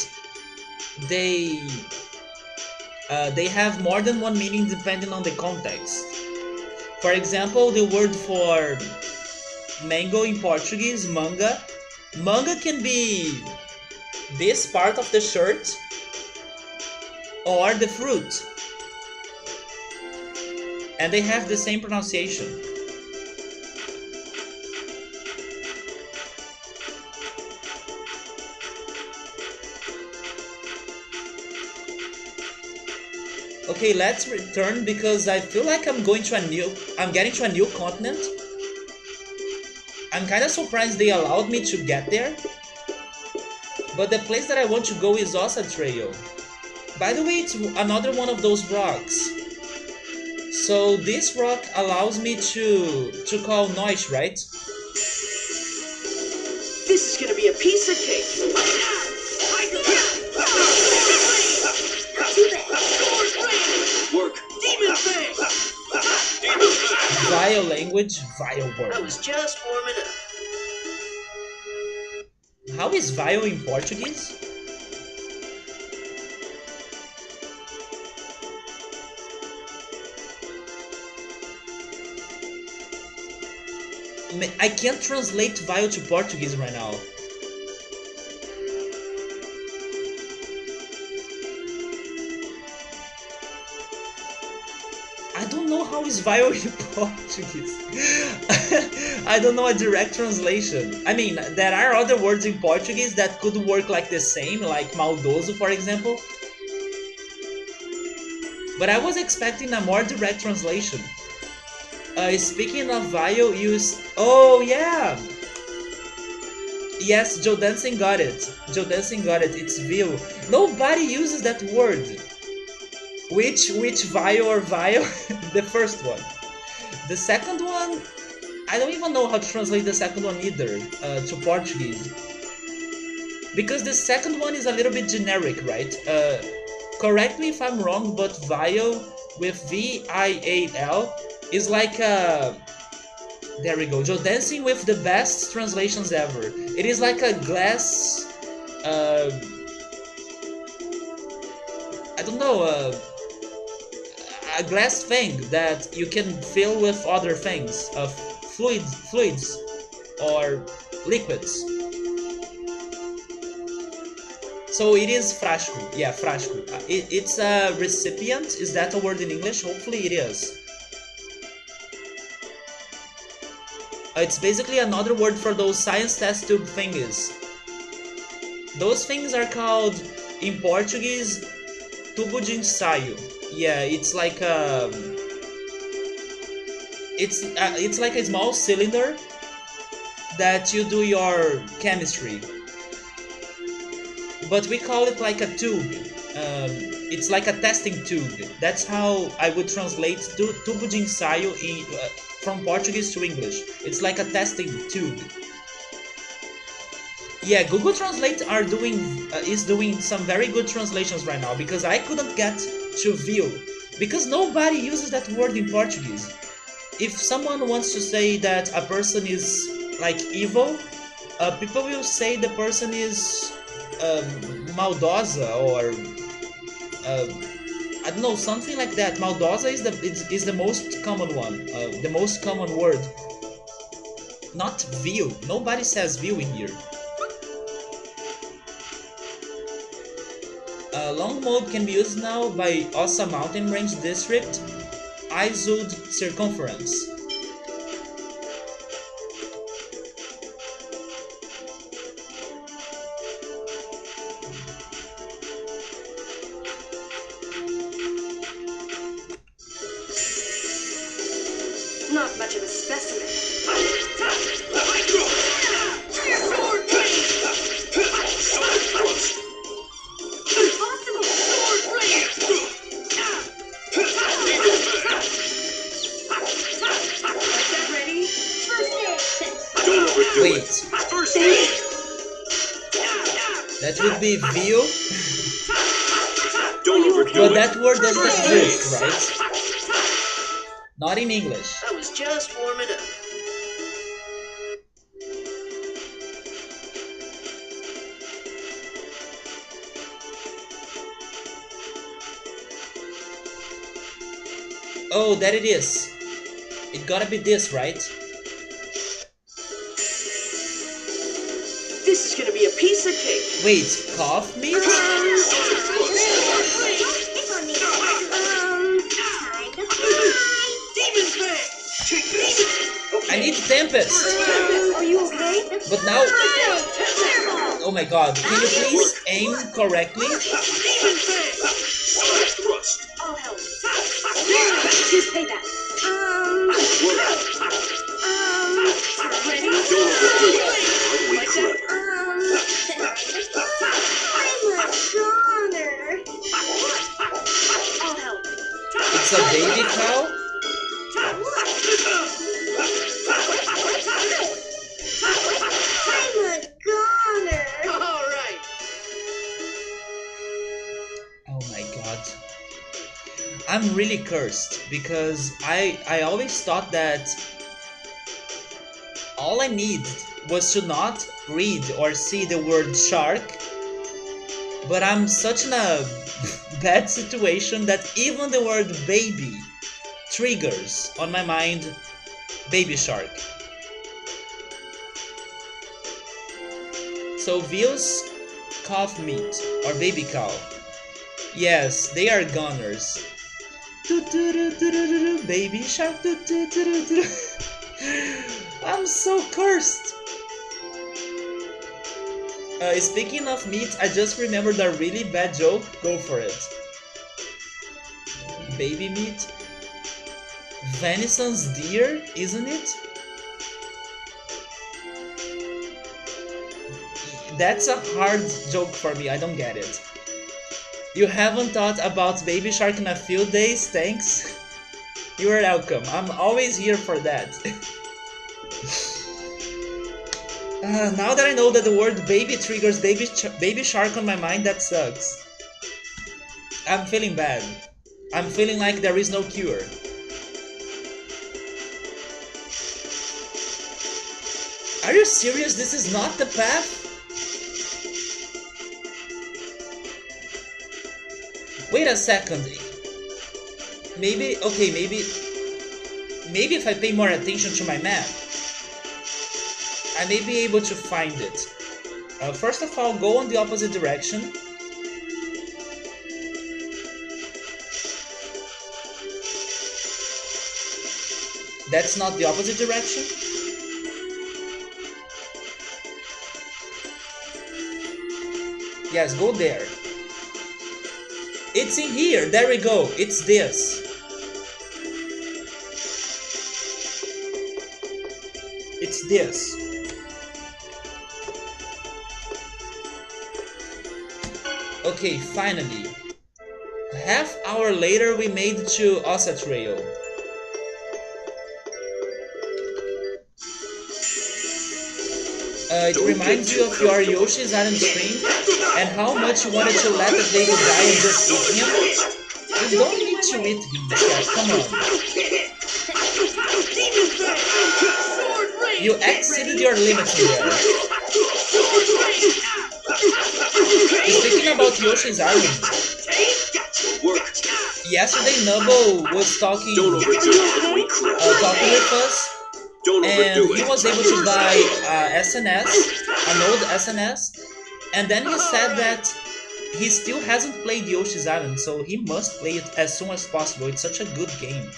S1: they they have more than one meaning depending on the context. For example, the word for mango in Portuguese, manga. Manga can be this part of the shirt or the fruit, and they have the same pronunciation. Okay, let's return because I feel like I'm getting to a new continent. I'm kind of surprised they allowed me to get there. But the place that I want to go is Ossa Trail. By the way, it's another one of those rocks. So this rock allows me to call noise, right?
S2: This is gonna be a piece of cake.
S4: Work.
S2: Demon Fang!
S1: Vile language, vile
S2: I
S1: word.
S2: was just warming up.
S1: How is vile in Portuguese? I can't translate vile to Portuguese right now. I don't know how is vile in Portuguese. I don't know a direct translation. I mean, there are other words in Portuguese that could work like the same, like maldoso, for example. But I was expecting a more direct translation. Speaking of vile, oh yeah! Yes, Joe Dancing got it. Joe Dancing got it. It's vile. Nobody uses that word. Which vile or vile? The first one. The second one, I don't even know how to translate the second one either to Portuguese. Because the second one is a little bit generic, right? Correct me if I'm wrong, but vile with V-I-A-L is like there we go. Joe Dancing with the best translations ever. It is like a glass I don't know, a glass thing that you can fill with other things, fluids or liquids. So it is frasco. Yeah, frasco. It's a recipient. Is that a word in English? Hopefully it is. It's basically another word for those science test tube thingies. Those things are called, in Portuguese, tubo de ensaio. Yeah, it's like it's like a small cylinder that you do your chemistry. But we call it like a tube. It's like a testing tube. That's how I would translate tubo de ensaio from Portuguese to English. It's like a testing tube. Yeah, Google Translate is doing some very good translations right now because I couldn't get to view because nobody uses that word in Portuguese. If someone wants to say that a person is like evil, people will say the person is maldosa or I don't know, something like that. Maldosa is the most common one, the most common word. Not view. Nobody says view in here. Long mode can be used now by Ossa Mountain Range District, Izud Circumference.
S2: Not much of a specimen.
S1: Wait, that would be view,
S4: Don't overdo
S1: but
S4: it.
S1: that word doesn't exist, right? Not in English.
S2: I was just warming up.
S1: Oh, that it is. It gotta be this, right?
S2: This is gonna be a piece of cake.
S1: Wait, cough meat?
S2: Demon Fang!
S4: Take this.
S1: I need Tempest!
S3: Are you okay?
S1: But now... Oh my god, can you please aim correctly?
S2: Demon Fang!
S4: Sonic thrust.
S3: I'll help. Here's payback.
S2: Ready?
S4: Don't overdo it. Hardly
S2: Like
S4: crud.
S3: I'm a goner. I'll help.
S1: It's a baby cow?
S3: I'm a goner.
S2: Alright.
S1: Oh my god. I'm really cursed because I always thought that all I need was to not read or see the word shark, but I'm such in a bad situation that even the word baby triggers on my mind baby shark. So views calf meat or baby cow. Yes, they are gunners. Baby shark. I'm so cursed. Speaking of meat, I just remembered a really bad joke. Go for it. Baby meat. Venison's deer, isn't it? That's a hard joke for me. I don't get it. You haven't thought about baby shark in a few days? Thanks. You are welcome. I'm always here for that. Now that I know that the word baby triggers baby shark on my mind, that sucks. I'm feeling bad. I'm feeling like there is no cure. Are you serious? This is not the path? Wait a second. Maybe if I pay more attention to my map, I may be able to find it. First of all, go on the opposite direction. That's not the opposite direction. Yes, go there. It's in here. There we go. It's this. It's this. Okay, finally. Half hour later we made it to Ossa Trail. It reminds you of your Yoshi's Island stream and how much you wanted to let the baby die and just eat him. You don't need to eat him, Scott. Come on. You exceeded your limit here. Speaking about Yoshi's Island, yesterday Nubble was talking with us. And he was able to buy an old SNS, and then he said that he still hasn't played Yoshi's Island, so he must play it as soon as possible. It's such a good game.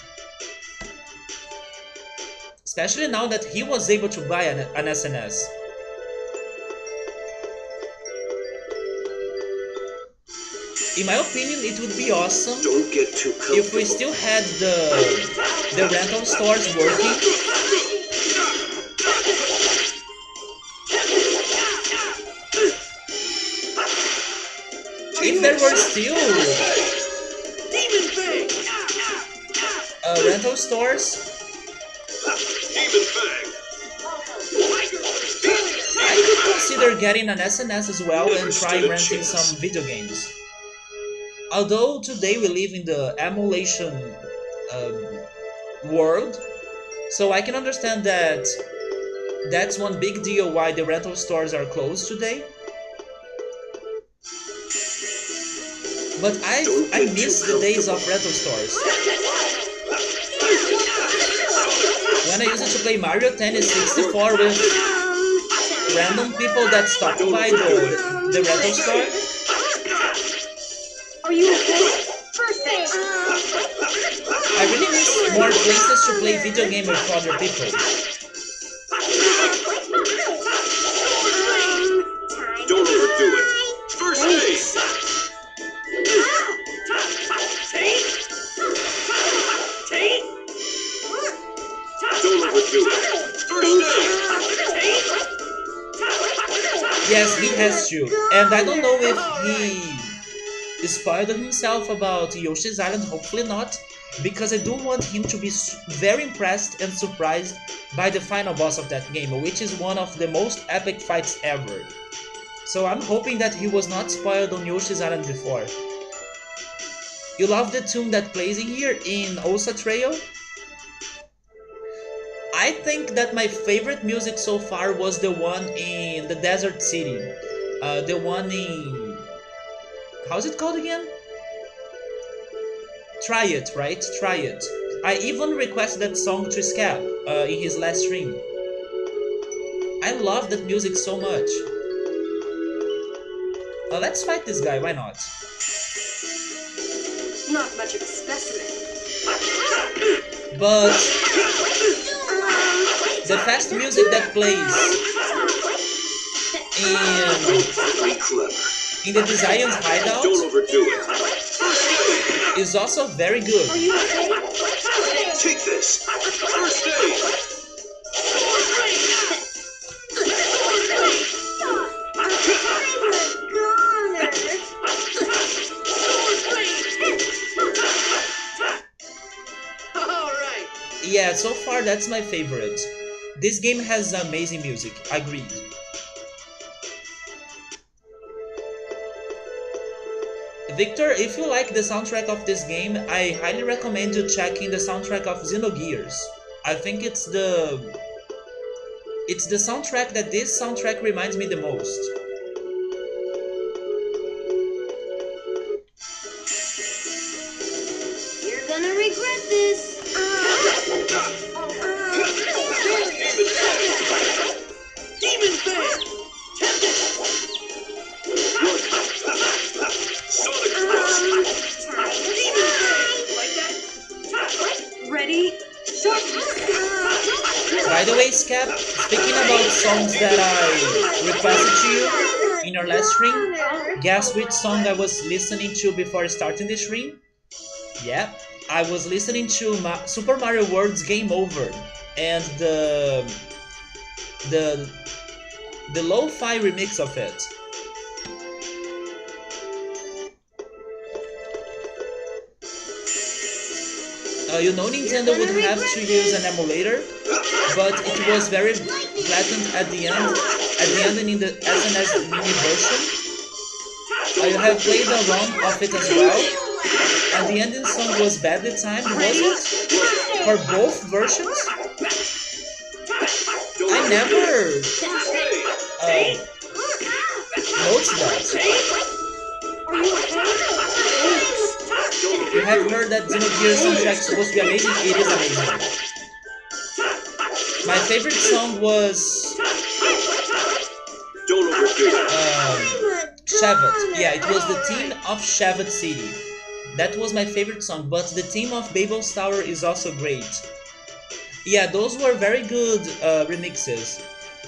S1: Especially now that he was able to buy an SNS. In my opinion, it would be awesome
S4: Don't get too comfortable.
S1: if we still had the rental stores working. If there were still rental stores, I could consider getting an SNS as well and try renting some video games. Although today we live in the emulation world, so I can understand that that's one big deal why the rental stores are closed today. But I miss the days of rental stores. When I used it to play Mario Tennis 64 with random people that stopped by the rental store.
S3: Are you okay? First base.
S1: I really miss more places to play video game with other people.
S4: Don't overdo it. First base. Don't overdo it. First base.
S1: Yes, he has to. And I don't know if he spoiled himself about Yoshi's Island, hopefully not, because I do want him to be very impressed and surprised by the final boss of that game, which is one of the most epic fights ever. So I'm hoping that he was not spoiled on Yoshi's Island before. You love the tune that plays in here in Osa Trail? I think that my favorite music so far was the one in the Desert City. The one in... how's it called again? Try It, right? Try It. I even requested that song to Scap in his last stream. I love that music so much. Let's fight this guy, why not?
S3: Not much of a specimen.
S1: But the fast music that plays in the Design's hideout
S4: Don't overdo it.
S1: is also very good.
S3: Are you okay?
S4: Take this. First base.
S1: Yeah, so far that's my favorite. This game has amazing music, agreed. Victor, if you like the soundtrack of this game, I highly recommend you checking the soundtrack of Xenogears. I think it's the soundtrack that this soundtrack reminds me the most.
S3: You're gonna regret this.
S4: Demon Fan! Sonic Thrust!
S3: Demon Fan! Like that? Ready? Shot!
S1: By the way, Scap, speaking about songs that I requested to you in your last stream, guess which song I was listening to before starting the stream? Yeah, I was listening to Super Mario World's Game Over and the lo-fi remix of it. You know Nintendo would have to use an emulator, but it was very blatant at the end and in the SNS mini version. I have played a ROM of it as well, and the ending song was badly timed, was it? For both versions? I never noticed that. You have heard that Xenogears soundtrack is supposed to be amazing? It is amazing. My favorite song was
S4: Don't overdo it.
S1: Shevet. Yeah, it was the theme of Shevet City. That was my favorite song, but the theme of Babel's Tower is also great. Yeah, those were very good remixes.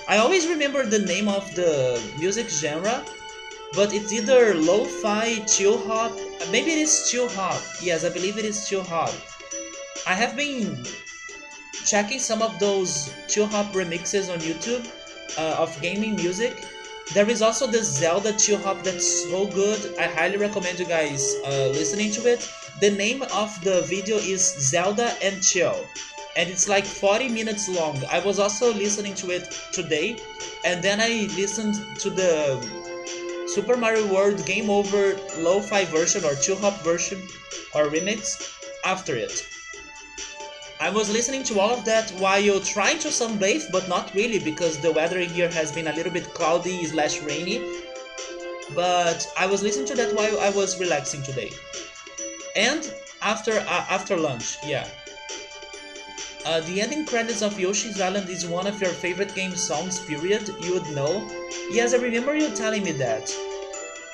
S1: I always remember the name of the music genre, but it's either lo-fi, chill hop, maybe it is chill hop. Yes, I believe it is chill hop. I have been checking some of those chill hop remixes on YouTube of gaming music. There is also the Zelda chill hop that's so good. I highly recommend you guys listening to it. The name of the video is Zelda and Chill, and it's like 40 minutes long. I was also listening to it today, and then I listened to the Super Mario World Game Over lo-fi version or chill hop version or remix after it. I was listening to all of that while trying to sunbathe, but not really because the weather here has been a little bit cloudy / rainy. But I was listening to that while I was relaxing today. And after lunch, yeah. The ending credits of Yoshi's Island is one of your favorite game songs, period. You would know. Yes, I remember you telling me that.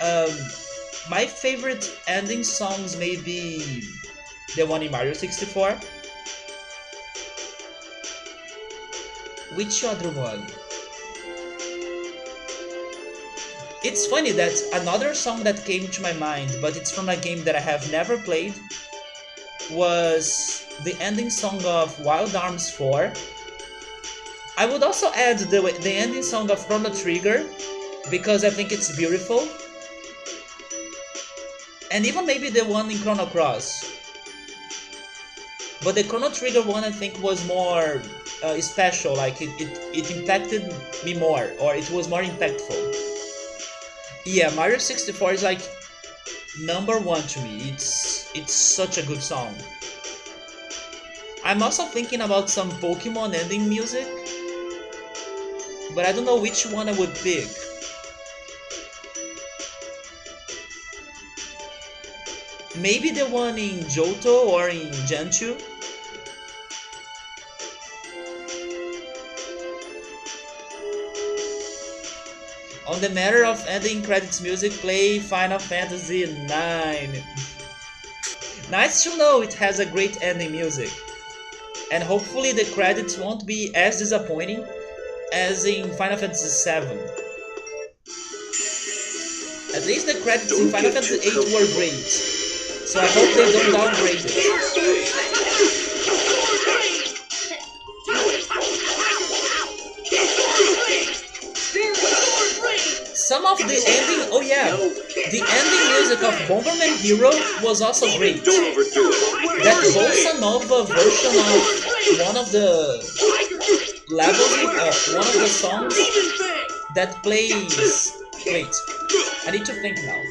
S1: Um, my favorite ending songs may be the one in Mario 64. Which other one? It's funny that another song that came to my mind, but it's from a game that I have never played, was the ending song of Wild Arms 4. I would also add the ending song of Chrono Trigger, because I think it's beautiful. And even maybe the one in Chrono Cross. But the Chrono Trigger one I think was more special, like it impacted me more, or it was more impactful. Yeah, Mario 64 is like #1 to me. It's such a good song. I'm also thinking about some Pokemon ending music, but I don't know which one I would pick. Maybe the one in Johto or in Gen 2. On the matter of ending credits music, play Final Fantasy IX. Nice to know it has a great ending music. And hopefully the credits won't be as disappointing as in Final Fantasy VII. At least the credits in Final Fantasy VIII were great. So I hope they don't downgrade it. Some of the ending, oh yeah, the ending music of Bomberman Hero was also great. That bossa nova version of one of the levels, one of the songs that plays. Wait, I need to think now.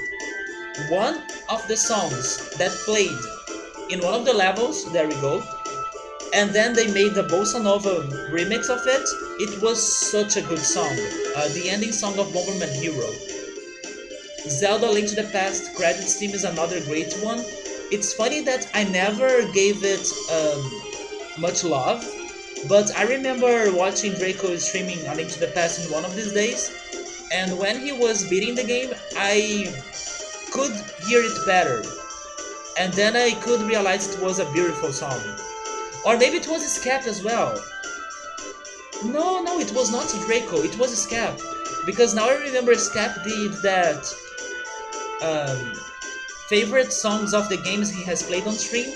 S1: One of the songs that played in one of the levels, there we go, and then they made the bossa nova remix of it. It was such a good song. The ending song of Bomberman Hero. Zelda Link to the Past credits theme is another great one. It's funny that I never gave it much love, but I remember watching Draco streaming A Link to the Past in one of these days, and when he was beating the game, I could hear it better, and then I could realize it was a beautiful song. Or maybe it was Scap as well. No, it was not Draco, it was Scap. Because now I remember Scap did that favorite songs of the games he has played on stream.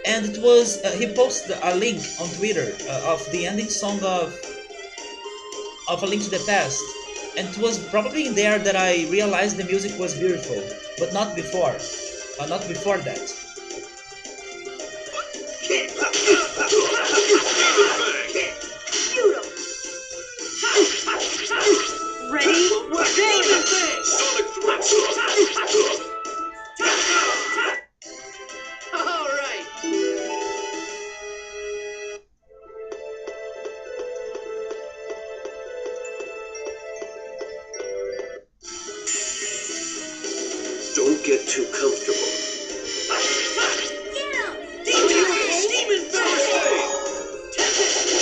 S1: And it was, he posted a link on Twitter of the ending song of A Link to the Past. And it was probably in there that I realized the music was beautiful. But not before. Not before that.
S3: Ready?
S2: All right.
S4: Don't get too comfortable.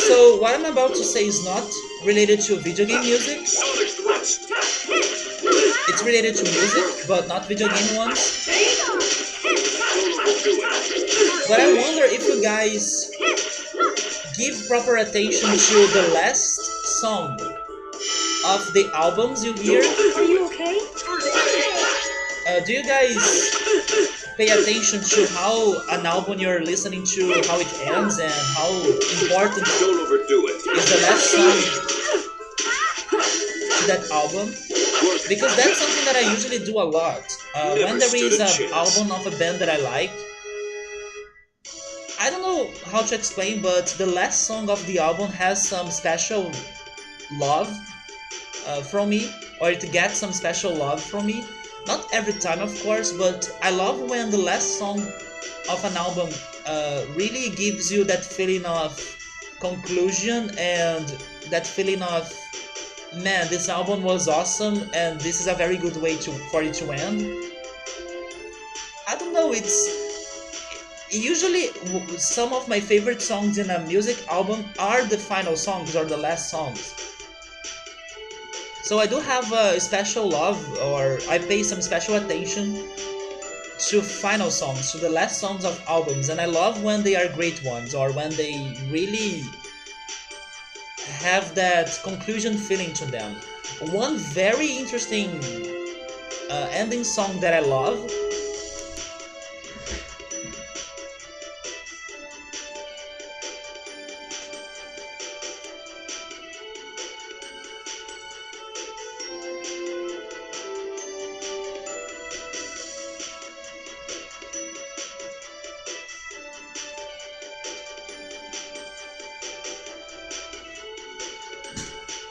S1: So what I'm about to say is not related to video game music. It's related to music, but not video game ones. But I wonder if you guys give proper attention to the last song of the albums you hear.
S3: Are you okay?
S1: Do you guys pay attention to how an album you're listening to, how it ends, and how important
S4: Don't overdo it.
S1: is the last song to that album? Because that's something that I usually do a lot. When there is an album of a band that I like, I don't know how to explain, but the last song of the album has some special love from me, or it gets some special love from me. Not every time, of course, but I love when the last song of an album really gives you that feeling of conclusion and that feeling of, man, this album was awesome and this is a very good way for it to end. I don't know, Usually, some of my favorite songs in a music album are the final songs or the last songs. So I do have a special love, or I pay some special attention to final songs, to the last songs of albums, and I love when they are great ones or when they really have that conclusion feeling to them. One very interesting ending song that I love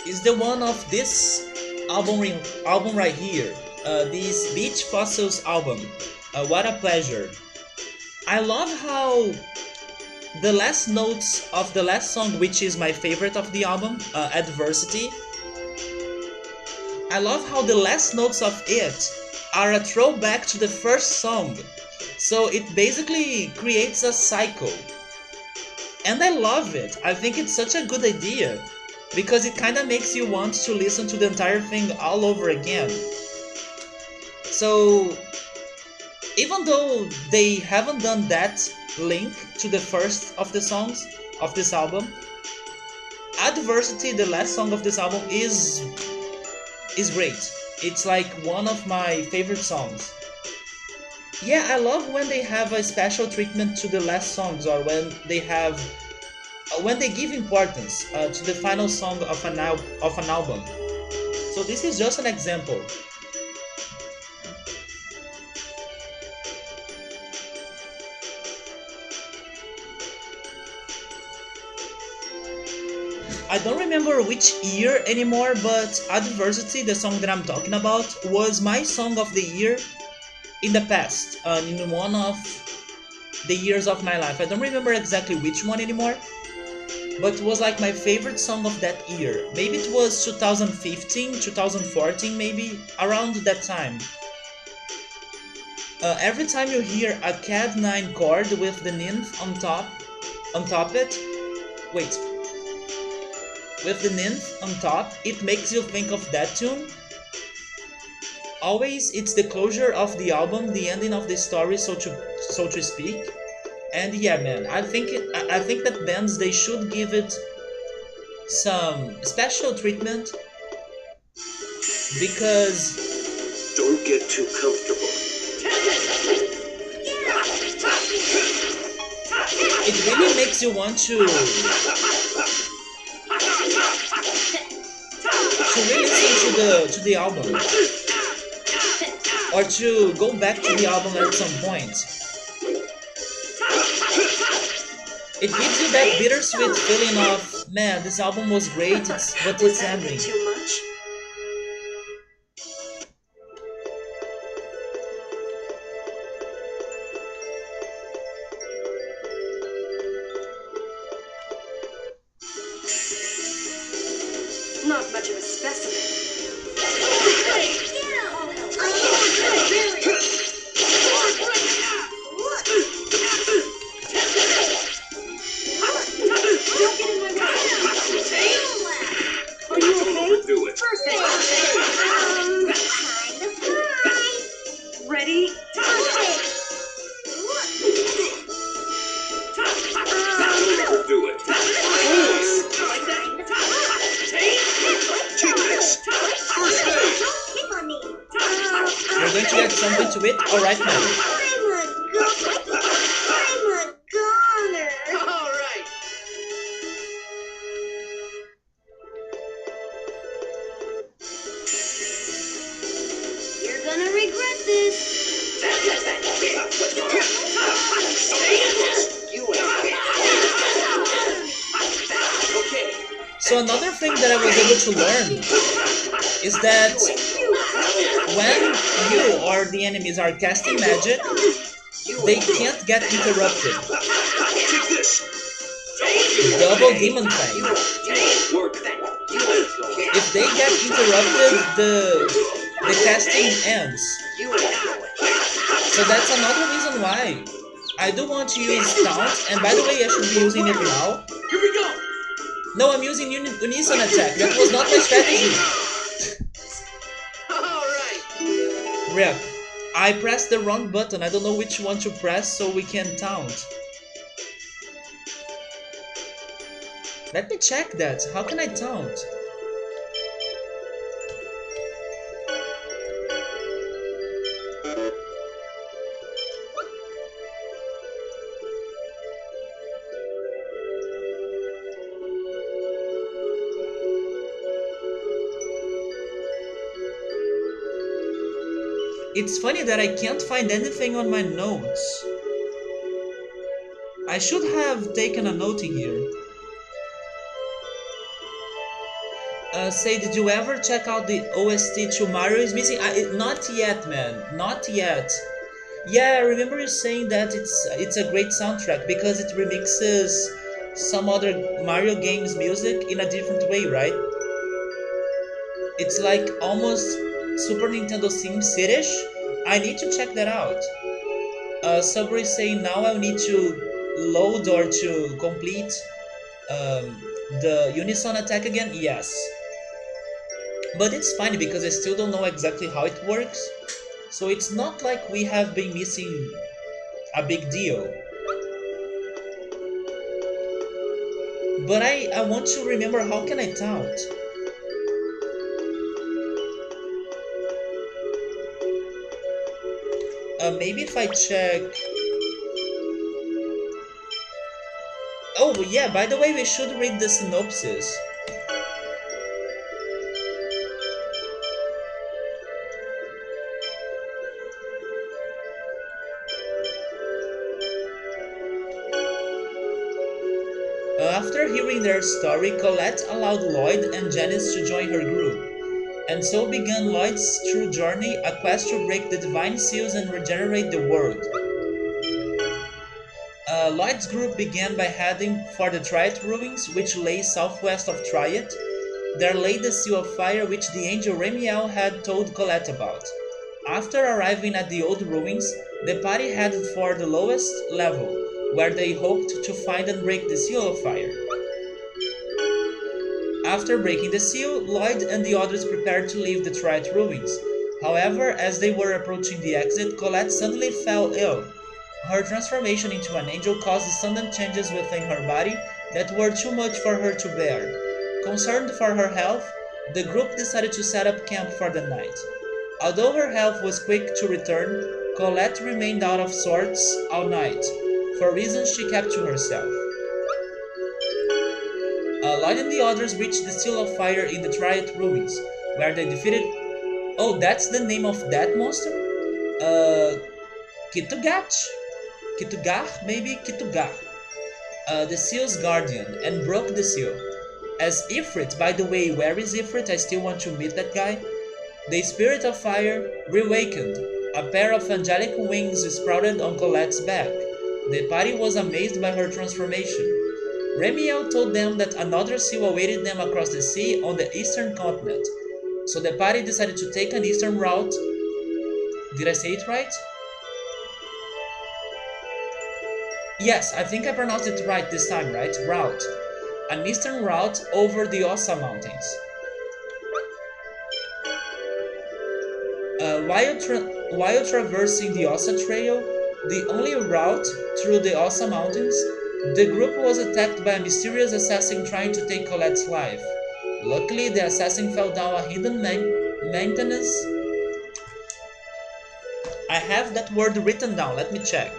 S1: is the one of this album right here, this Beach Fossils album. What a pleasure! I love how the last notes of the last song, which is my favorite of the album, Adversity. I love how the last notes of it are a throwback to the first song, so it basically creates a cycle. And I love it. I think it's such a good idea because it kind of makes you want to listen to the entire thing all over again. So even though they haven't done that link to the first of the songs of this album, Adversity, the last song of this album, is great. It's like one of my favorite songs. Yeah, I love when they have a special treatment to the last songs, or when they give importance to the final song of an album. So this is just an example. I don't remember which year anymore, but Adversity, the song that I'm talking about, was my song of the year in the past, in one of the years of my life. I don't remember exactly which one anymore, but it was like my favorite song of that year. Maybe it was 2015, 2014, maybe, around that time. Every time you hear a Cad 9 chord with the nymph on top it, wait, with the nymph on top, it makes you think of that tune. Always, it's the closure of the album, the ending of the story, so to speak. And yeah, man, I think that bands, they should give it some special treatment because
S4: Don't get too comfortable.
S1: it really makes you want to re-listen to the album, or to go back to the album at some point. It gives you that bittersweet feeling of, man, this album was great, but it's ending.
S2: Too much? Not much of a specimen. Are you
S4: Don't
S2: okay?
S4: overdo it.
S2: First aid. Ready?
S4: Don't overdo it. Take this. First aid.
S1: You're going to add something to it? Alright, man.
S3: I'm a goner.
S2: All right.
S3: You're gonna regret this.
S2: Okay.
S1: So another thing that I was able to learn is that when you or the enemies are casting magic, they can't get interrupted.
S4: Take this.
S1: Double demon thing.
S4: Work.
S1: If they get interrupted, the casting ends. So that's another reason why I do want to use taunt, and by the way, I should be using it now.
S4: Here we go.
S1: No, I'm using unison attack. That was not my strategy.
S4: All right.
S1: Rip. I pressed the wrong button. I don't know which one to press so we can taunt. Let me check that. How can I taunt? It's funny that I can't find anything on my notes. I should have taken a note in here. Say, did you ever check out the OST to Mario is Missing? Not yet, man. Not yet. Yeah, I remember you saying that it's a great soundtrack because it remixes some other Mario games music in a different way, right? It's like almost Super Nintendo SimCity-ish. I need to check that out. Subway is saying now I'll need to load or to complete the Unison attack again. Yes. But it's fine because I still don't know exactly how it works. So it's not like we have been missing a big deal. But I want to remember how can I taunt? Maybe if I check... Oh yeah, by the way, we should read the synopsis. After hearing their story, Colette allowed Lloyd and Janice to join her group, and so began Lloyd's true journey, a quest to break the divine seals and regenerate the world. Lloyd's group began by heading for the Triad ruins, which lay southwest of Triad. There lay the Seal of Fire, which the angel Remiel had told Colette about. After arriving at the old ruins, the party headed for the lowest level, where they hoped to find and break the Seal of Fire. After breaking the seal, Lloyd and the others prepared to leave the Triad ruins. However, as they were approaching the exit, Colette suddenly fell ill. Her transformation into an angel caused sudden changes within her body that were too much for her to bear. Concerned for her health, the group decided to set up camp for the night. Although her health was quick to return, Colette remained out of sorts all night, for reasons she kept to herself. Lloyd and the others reached the Seal of Fire in the Triad ruins, where they defeated... Oh, that's the name of that monster? Kitugach? Kitugah? Maybe? Kitugah. The seal's guardian, and broke the seal. As Ifrit, by the way, where is Ifrit? I still want to meet that guy. The Spirit of Fire reawakened. A pair of angelic wings sprouted on Colette's back. The party was amazed by her transformation. Remiel told them that another seal awaited them across the sea on the eastern continent, so the party decided to take an eastern route. Did I say it right? Yes, I think I pronounced it right this time, right? Route. An eastern route over the Ossa Mountains. While traversing the Ossa Trail, the only route through the Ossa Mountains, the group was attacked by a mysterious assassin trying to take Colette's life. Luckily, the assassin fell down a hidden maintenance. I have that word written down, let me check.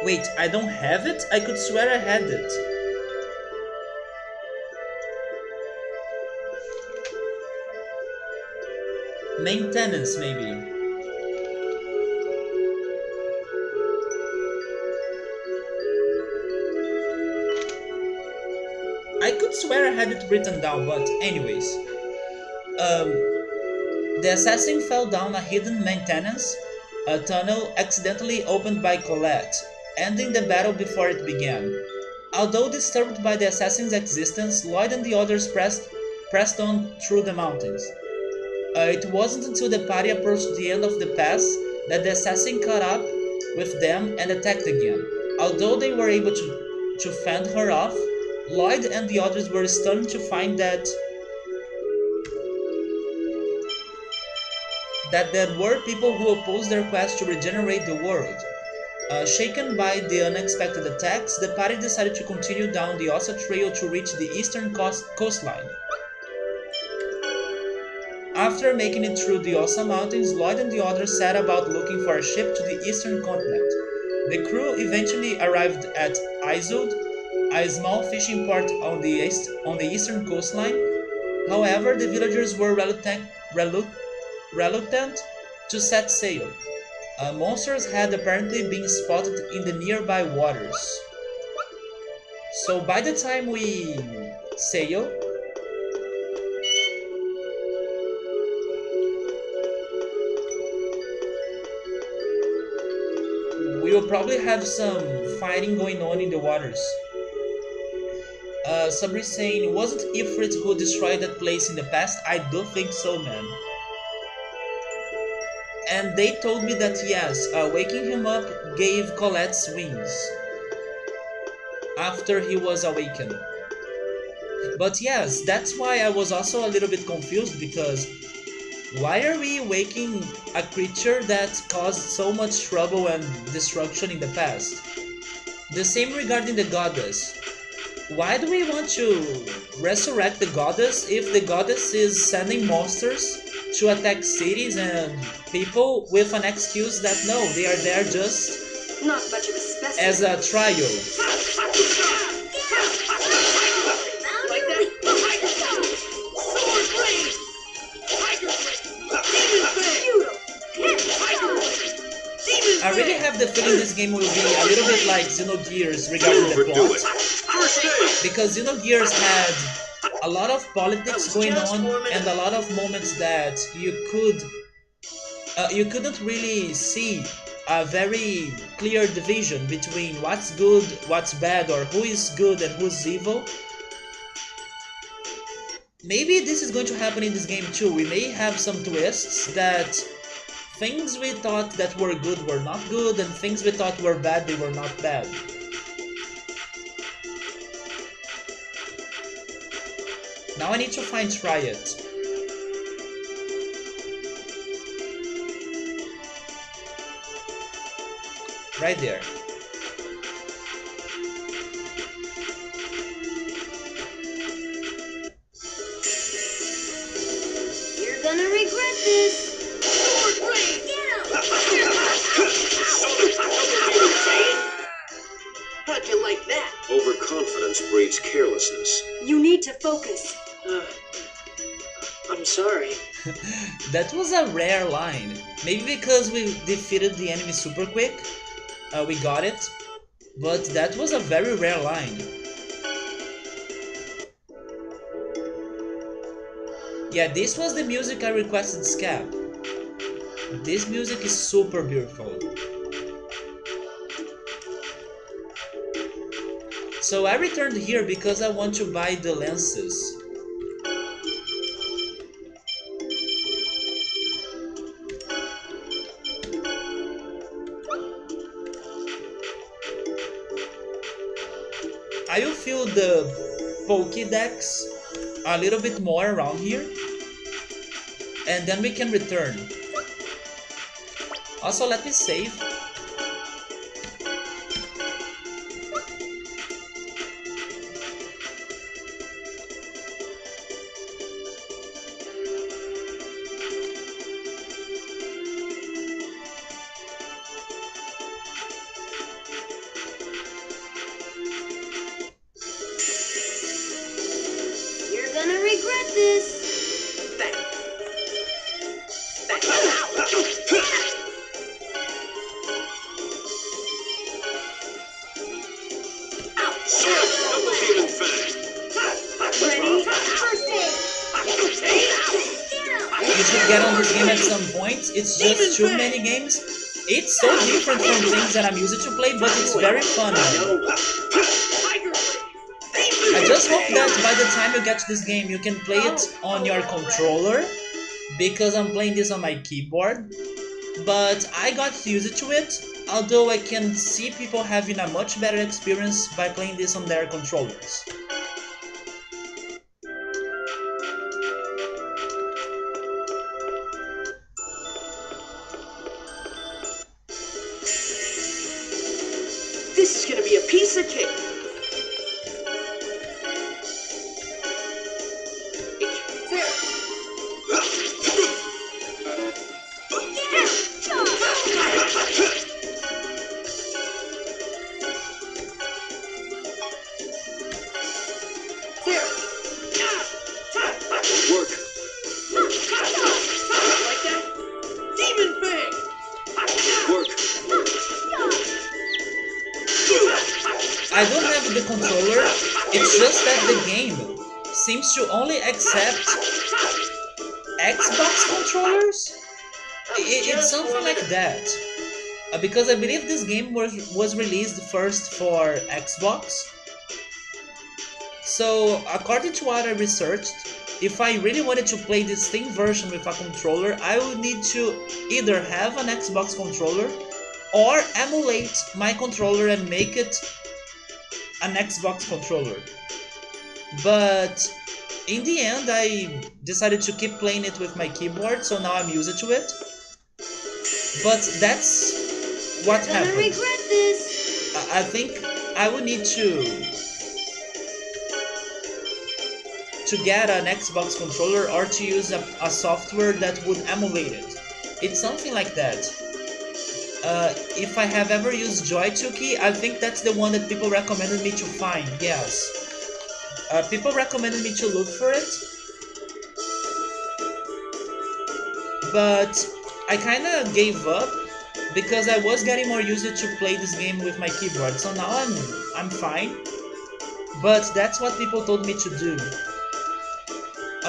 S1: Wait, I don't have it? I could swear I had it. Maintenance, maybe. had it written down, but anyways. Um, the assassin fell down a hidden maintenance a tunnel accidentally opened by Colette, ending the battle before it began. Although disturbed by the assassin's existence, Lloyd and the others pressed on through the mountains. It wasn't until the party approached the end of the pass that the assassin caught up with them and attacked again. Although they were able to fend her off, Lloyd and the others were stunned to find that there were people who opposed their quest to regenerate the world. Shaken by the unexpected attacks, the party decided to continue down the Ossa Trail to reach the eastern coastline. After making it through the Ossa Mountains, Lloyd and the others set about looking for a ship to the eastern continent. The crew eventually arrived at Izud, a small fishing port on the eastern coastline. However, the villagers were reluctant to set sail. Monsters had apparently been spotted in the nearby waters. So by the time we sail, we will probably have some fighting going on in the waters. Somebody saying, wasn't Ifrit who destroyed that place in the past? I do think so, man. And they told me that yes, waking him up gave Colette's wings after he was awakened. But yes, that's why I was also a little bit confused, because why are we waking a creature that caused so much trouble and destruction in the past? The same regarding the goddess. Why do we want to resurrect the goddess if the goddess is sending monsters to attack cities and people with an excuse that no, they are there just
S2: Not much of a specimen.
S1: as a trial?
S2: Like that. Tiger Sword! Sword Blade! Tiger Blade! Demon Blade! Tiger Blade! Demon
S1: I really have the feeling this game will be a little bit like Xenogears regarding the
S4: Overdo it.
S1: plot.
S4: First aid.
S1: Because Xenogears had a lot of politics going on and a lot of moments that you couldn't really see a very clear division between what's good, what's bad, or who is good and who's evil. Maybe this is going to happen in this game too. We may have some twists that things we thought that were good were not good, and things we thought were bad, they were not bad. Now I need to find Triad. Right there.
S3: You're gonna regret this.
S2: Sword Blade! How'd you like that?
S4: Overconfidence breeds carelessness.
S2: You need to focus. I'm sorry.
S1: That was a rare line. Maybe because we defeated the enemy super quick, we got it. But that was a very rare line. Yeah, this was the music I requested Scap. This music is super beautiful. So I returned here because I want to buy the lenses. I will fill the Pokédex a little bit more around here, and then we can return. Also, let me save.
S3: You're gonna regret this.
S4: Sword, double demon fang.
S2: Ready?
S1: should get on this game at some point. It's just too many games. It's so different from things that I'm used to play, but it's very fun. I just hope that by the time you get to this game, you can play it on your controller, because I'm playing this on my keyboard. But I got used to it, although I can see people having a much better experience by playing this on their controllers.
S2: This is gonna be a piece of cake. There. There.
S4: Work.
S2: Like that? Demon Fang!
S4: Work.
S1: I don't have the controller, it's just that the game seems to only accept Xbox controllers? It's something like that. Because I believe this game was released first for Xbox. So, according to what I researched, if I really wanted to play this Steam version with a controller, I would need to either have an Xbox controller or emulate my controller and make it an Xbox controller. But in the end, I decided to keep playing it with my keyboard, so now I'm used to it. But that's what
S3: You're gonna
S1: happened.
S3: regret this.
S1: I think I would need to get an Xbox controller or to use a software that would emulate it. It's something like that. If I have ever used Joy2Key, I think that's the one that people recommended me to find, yes. People recommended me to look for it, but I kinda gave up because I was getting more used to play this game with my keyboard, so now I'm fine. But that's what people told me to do.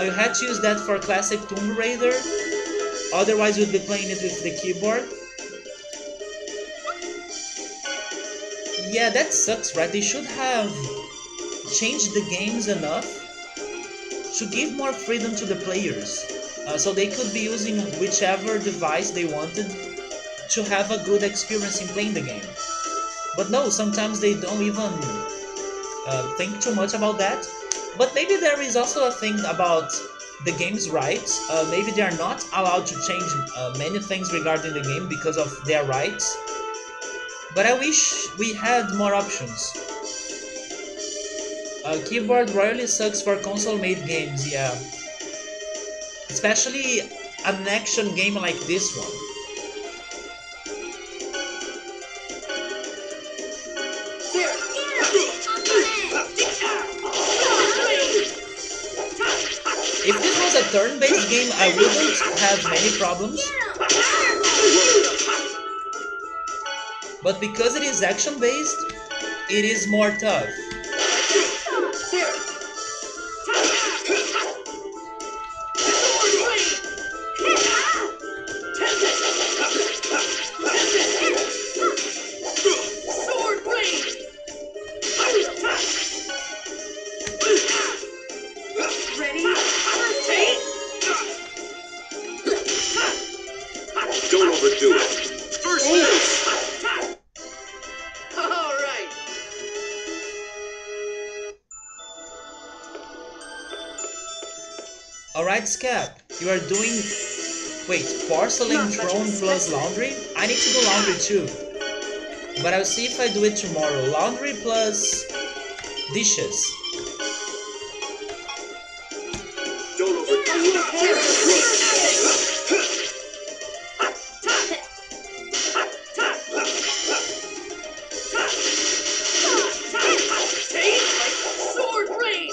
S1: You had to use that for classic Tomb Raider, otherwise you'd be playing it with the keyboard. Yeah, that sucks, right? They should have changed the games enough to give more freedom to the players, so they could be using whichever device they wanted to have a good experience in playing the game. But no, sometimes they don't even think too much about that. But maybe there is also a thing about the game's rights. Maybe they are not allowed to change many things regarding the game because of their rights. But I wish we had more options. Keyboard royally sucks for console-made games, yeah. Especially an action game like this one. If this was a turn-based game, I wouldn't have many problems. But because it is action-based, it is more tough.
S4: Don't overdo it. First base.
S2: All right.
S1: Alright, Scap, you are doing... Wait, porcelain throne plus laundry? I need to do laundry too. But I'll see if I do it tomorrow. Laundry plus dishes.
S4: Don't overdo it.
S2: Sword rain.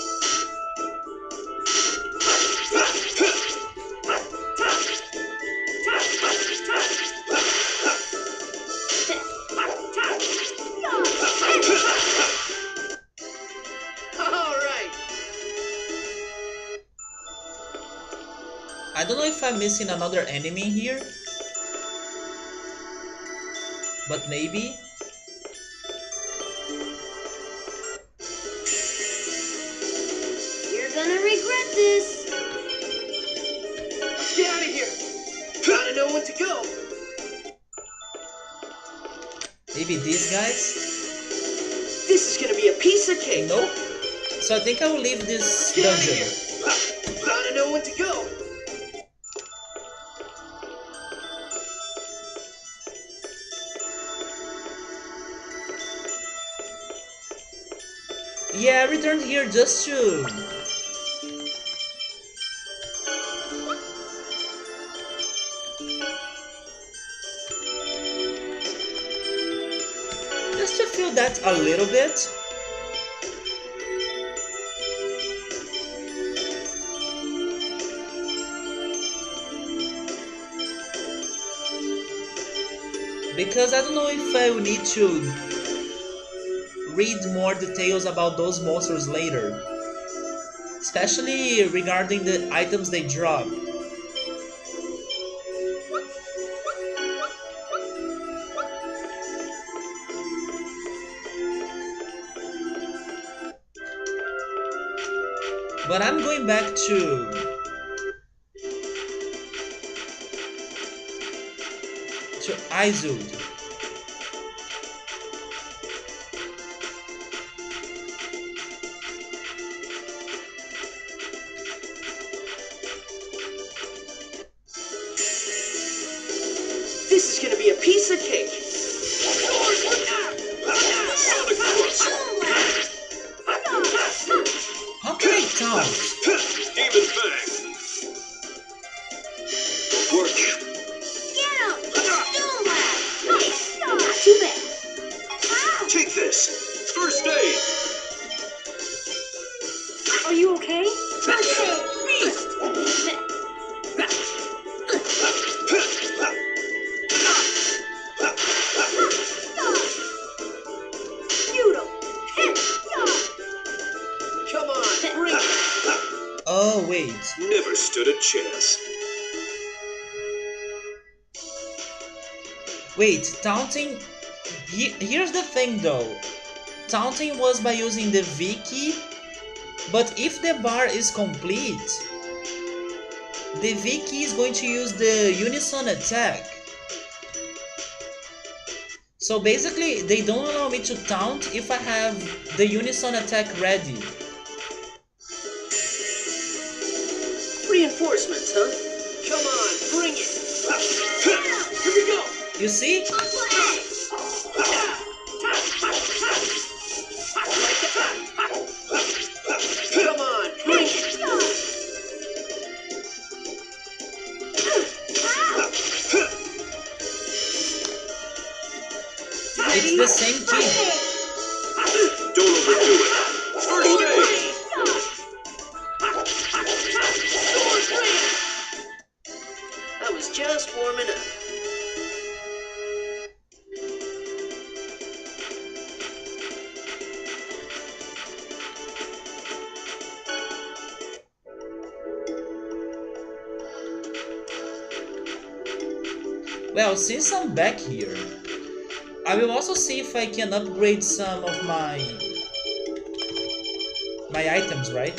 S2: All right.
S1: I don't know if I'm missing another enemy here, but maybe.
S3: You're gonna regret this.
S2: Let's get out of here. Gotta know when to go.
S1: Maybe these guys?
S2: This is gonna be a piece of cake.
S1: Nope. So I think I will leave this
S2: Get out of
S1: dungeon.
S2: here. Gotta know when to go.
S1: Yeah, I returned here just to... just to feel that a little bit. Because I don't know if I will need to read more details about those monsters later. Especially regarding the items they drop. But I'm going back to Izud.
S2: This is gonna be a piece of cake.
S4: Sonic Thrust.
S1: How can I taunt?
S4: Demon Fang. Work.
S3: Get him! Don't laugh! Not too bad. Ow!
S4: Take this. First aid.
S3: Are you okay? Beast!
S2: Come on, bring it.
S1: Oh wait.
S4: Never stood a chance.
S1: Wait, taunting... Here's the thing though. Taunting was by using the V key, but if the bar is complete, the V key is going to use the unison attack. So basically, they don't allow me to taunt if I have the unison attack ready.
S2: Reinforcements, huh? Come on, bring it. Here we go.
S1: You see?
S2: Come on, bring it.
S1: It's the same key.
S4: Don't overdo it. First aid.
S2: I was just warming up.
S1: Well, since I'm back here, I will also see if I can upgrade some of my items, right?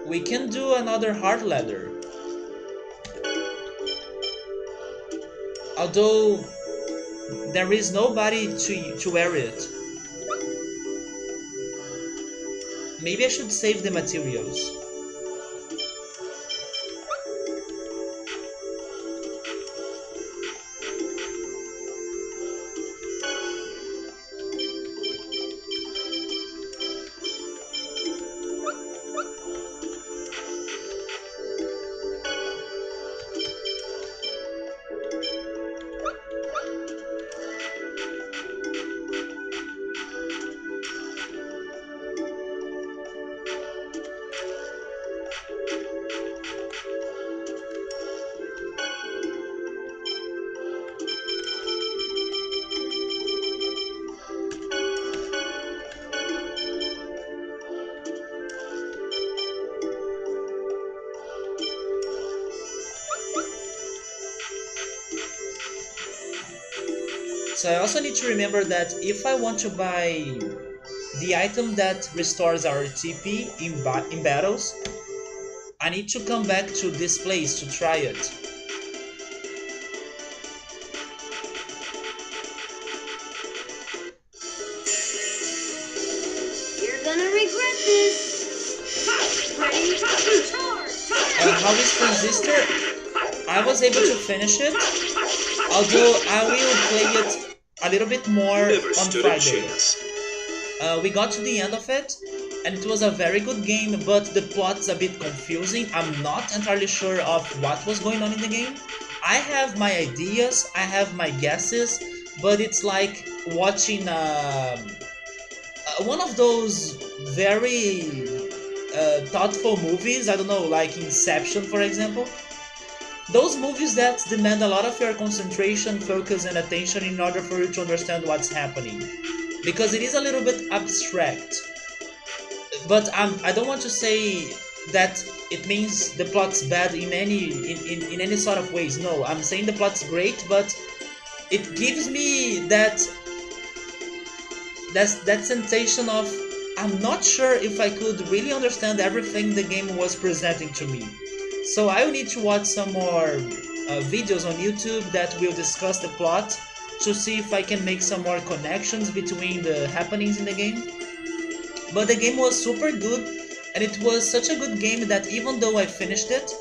S1: We can do another hard leather. Although there is nobody to wear it. Maybe I should save the materials. So I also need to remember that if I want to buy the item that restores our TP in battles, I need to come back to this place to try it.
S3: You're gonna regret this. Ready? Charge!
S1: How is Transistor? I was able to finish it, although I will play it a little bit more
S4: Never
S1: on
S4: stood a
S1: Friday.
S4: chance.
S1: We got to the end of it, and it was a very good game, but the plot's a bit confusing. I'm not entirely sure of what was going on in the game. I have my ideas, I have my guesses, but it's like watching one of those very thoughtful movies, I don't know, like Inception, for example. Those movies that demand a lot of your concentration, focus, and attention in order for you to understand what's happening. Because it is a little bit abstract. But I don't want to say that it means the plot's bad in any sort of ways. No, I'm saying the plot's great, but it gives me that sensation of I'm not sure if I could really understand everything the game was presenting to me. So I will need to watch some more videos on YouTube that will discuss the plot to see if I can make some more connections between the happenings in the game. But the game was super good, and it was such a good game that even though I finished it,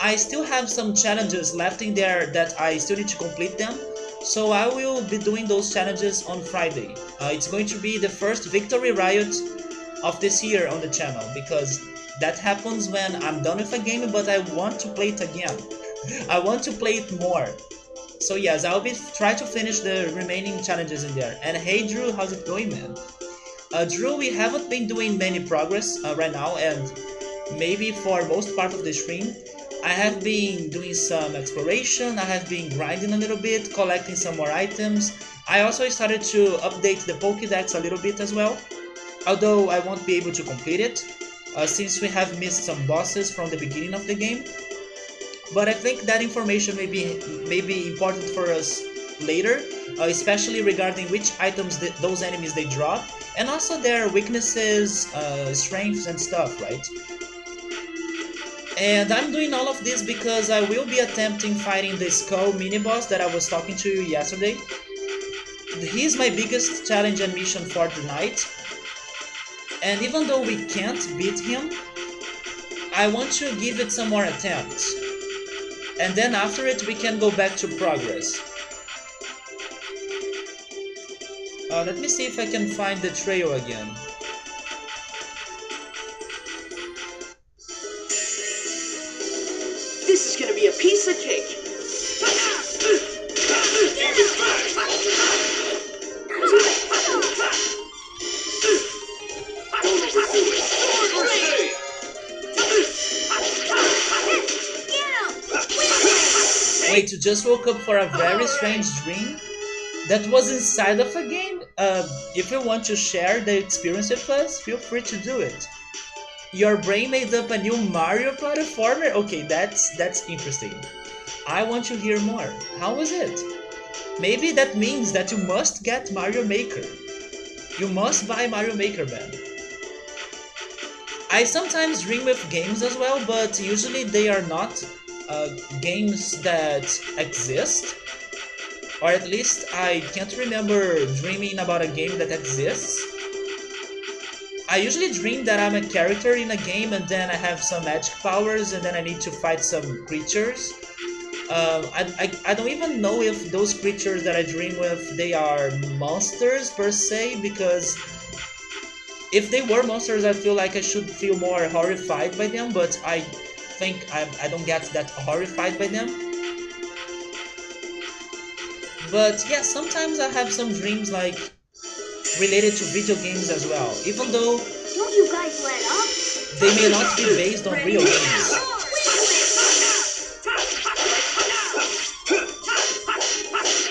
S1: I still have some challenges left in there that I still need to complete them. So I will be doing those challenges on Friday. It's going to be the first Victory Riot of this year on the channel, because that happens when I'm done with a game but I want to play it again. I want to play it more. So yes, I'll be try to finish the remaining challenges in there. And hey Drew, how's it going, man? Drew, we haven't been doing many progress right now, and maybe for most part of the stream I have been doing some exploration, I have been grinding a little bit, collecting some more items. I also started to update the Pokédex a little bit as well, although I won't be able to complete it, since we have missed some bosses from the beginning of the game. But I think that information may be important for us later, especially regarding which items those enemies they drop, and also their weaknesses, strengths and stuff, right? And I'm doing all of this because I will be attempting fighting the Skull mini-boss that I was talking to you yesterday. He's my biggest challenge and mission for the night. And even though we can't beat him, I want to give it some more attempts. And then after it we can go back to progress. Let me see if I can find the trail again.
S2: This is gonna be a piece of cake.
S1: Wait, you just woke up for a very strange dream? That was inside of a game? If you want to share the experience with us, feel free to do it. Your brain made up a new Mario platformer? Okay, that's interesting. I want to hear more. How was it? Maybe that means that you must get Mario Maker. You must buy Mario Maker, man. I sometimes dream with games as well, but usually they are not games that exist. Or at least I can't remember dreaming about a game that exists. I usually dream that I'm a character in a game and then I have some magic powers and then I need to fight some creatures. I don't even know if those creatures that I dream with, they are monsters per se, because if they were monsters I feel like I should feel more horrified by them, but I think I don't get that horrified by them. But yeah, sometimes I have some dreams like related to video games as well, even though
S3: Don't you guys let up?
S1: they may not be based on real games.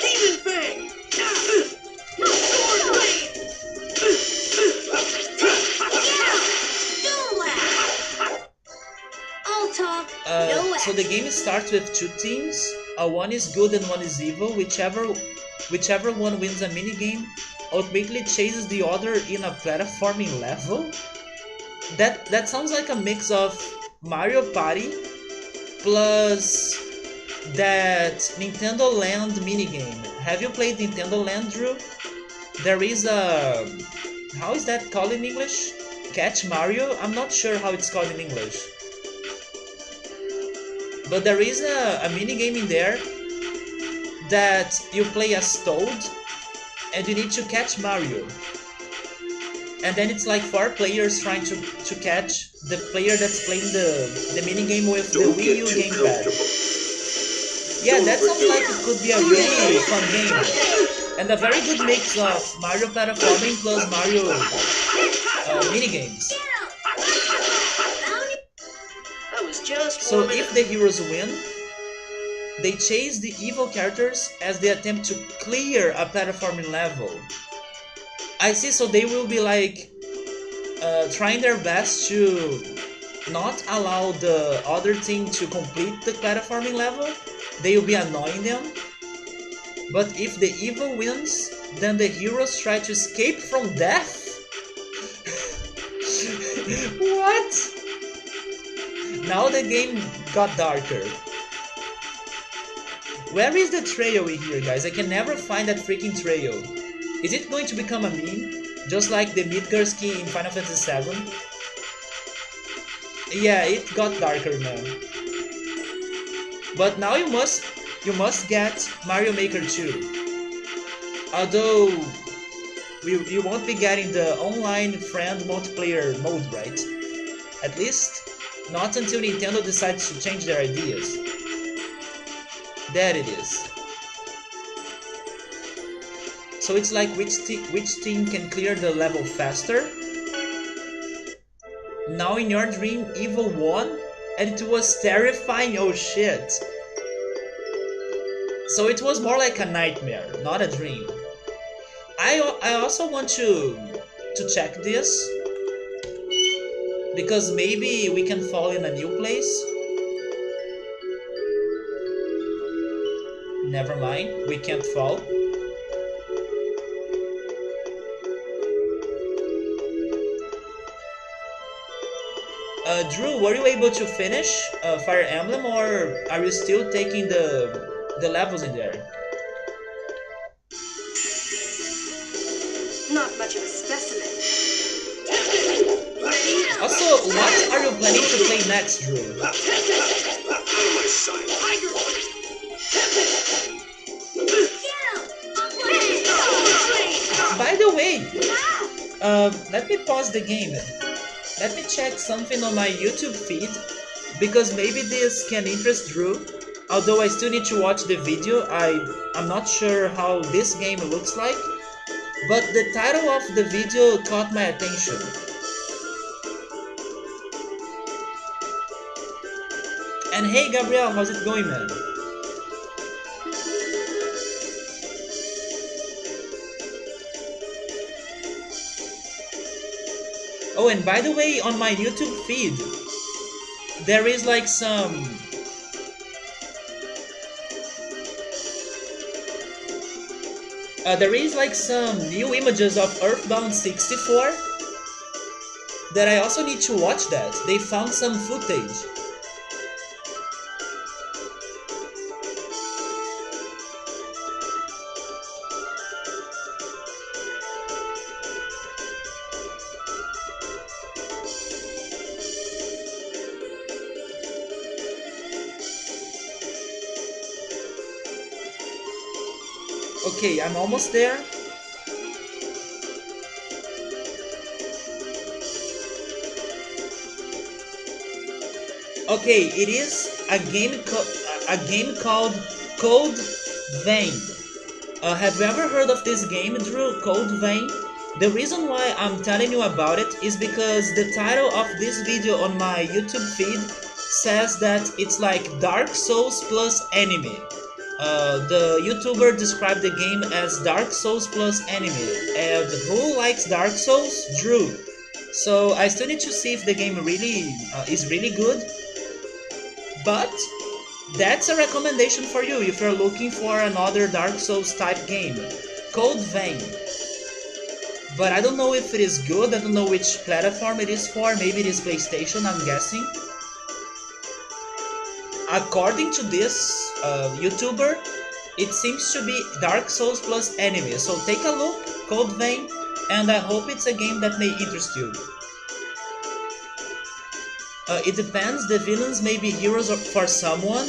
S2: Demon Fang!
S3: I'll talk. No
S1: So the game starts with two teams. One is good and one is evil. Whichever whichever one wins a minigame ultimately chases the other in a platforming level? That sounds like a mix of Mario Party plus that Nintendo Land minigame. Have you played Nintendo Land, Drew? There is a... how is that called in English? Catch Mario? I'm not sure how it's called in English. But there is a minigame in there that you play as Toad and you need to catch Mario. And then it's like 4 players trying to catch the player that's playing the minigame with the Wii U gamepad. Yeah, that sounds like it could be a really fun game. And a very good mix of Mario platforming plus Mario minigames.
S2: That was just
S1: So
S2: warming
S1: if
S2: up.
S1: the heroes win, they chase the evil characters as they attempt to clear a platforming level. I see, so they will be like trying their best to not allow the other team to complete the platforming level. They will be annoying them. But if the evil wins, then the heroes try to escape from death? What? Now the game got darker. Where is the trail in here, guys? I can never find that freaking trail. Is it going to become a meme? Just like the Midgarski in Final Fantasy VII? Yeah, it got darker now. But now you must get Mario Maker 2. Although you won't be getting the online friend multiplayer mode, right? At least not until Nintendo decides to change their ideas. There it is. So it's like which team can clear the level faster. Now in your dream, Evil won, and it was terrifying. Oh shit. So it was more like a nightmare, not a dream. I also want to check this, because maybe we can fall in a new place. Never mind, we can't fall. Drew, were you able to finish Fire Emblem, or are you still taking the levels in there?
S3: Not much of a specimen.
S1: Also, what are you planning to play next, Drew?
S4: Out of my sight.
S1: By the way, let me pause the game. Let me check something on my YouTube feed, because maybe this can interest Drew. Although I still need to watch the video, I'm not sure how this game looks like. But the title of the video caught my attention. And hey Gabriel, how's it going, man? Oh, and by the way, on my YouTube feed, there is like some... there is like some new images of Earthbound 64 that I also need to watch that. They found some footage. Okay, I'm almost there. Okay, it is a game called Code Vein. Have you ever heard of this game, Drew? Code Vein? The reason why I'm telling you about it is because the title of this video on my YouTube feed says that it's like Dark Souls plus anime. The YouTuber described the game as Dark Souls plus anime, and who likes Dark Souls? Drew. So I still need to see if the game really is really good. But That's a recommendation for you if you're looking for another Dark Souls type game. Code Vein. But I don't know if it is good, I don't know which platform it is for, maybe it is PlayStation, I'm guessing. According to this YouTuber, it seems to be Dark Souls plus anime, so take a look, Code Vein, and I hope it's a game that may interest you. It depends, the villains may be heroes for someone.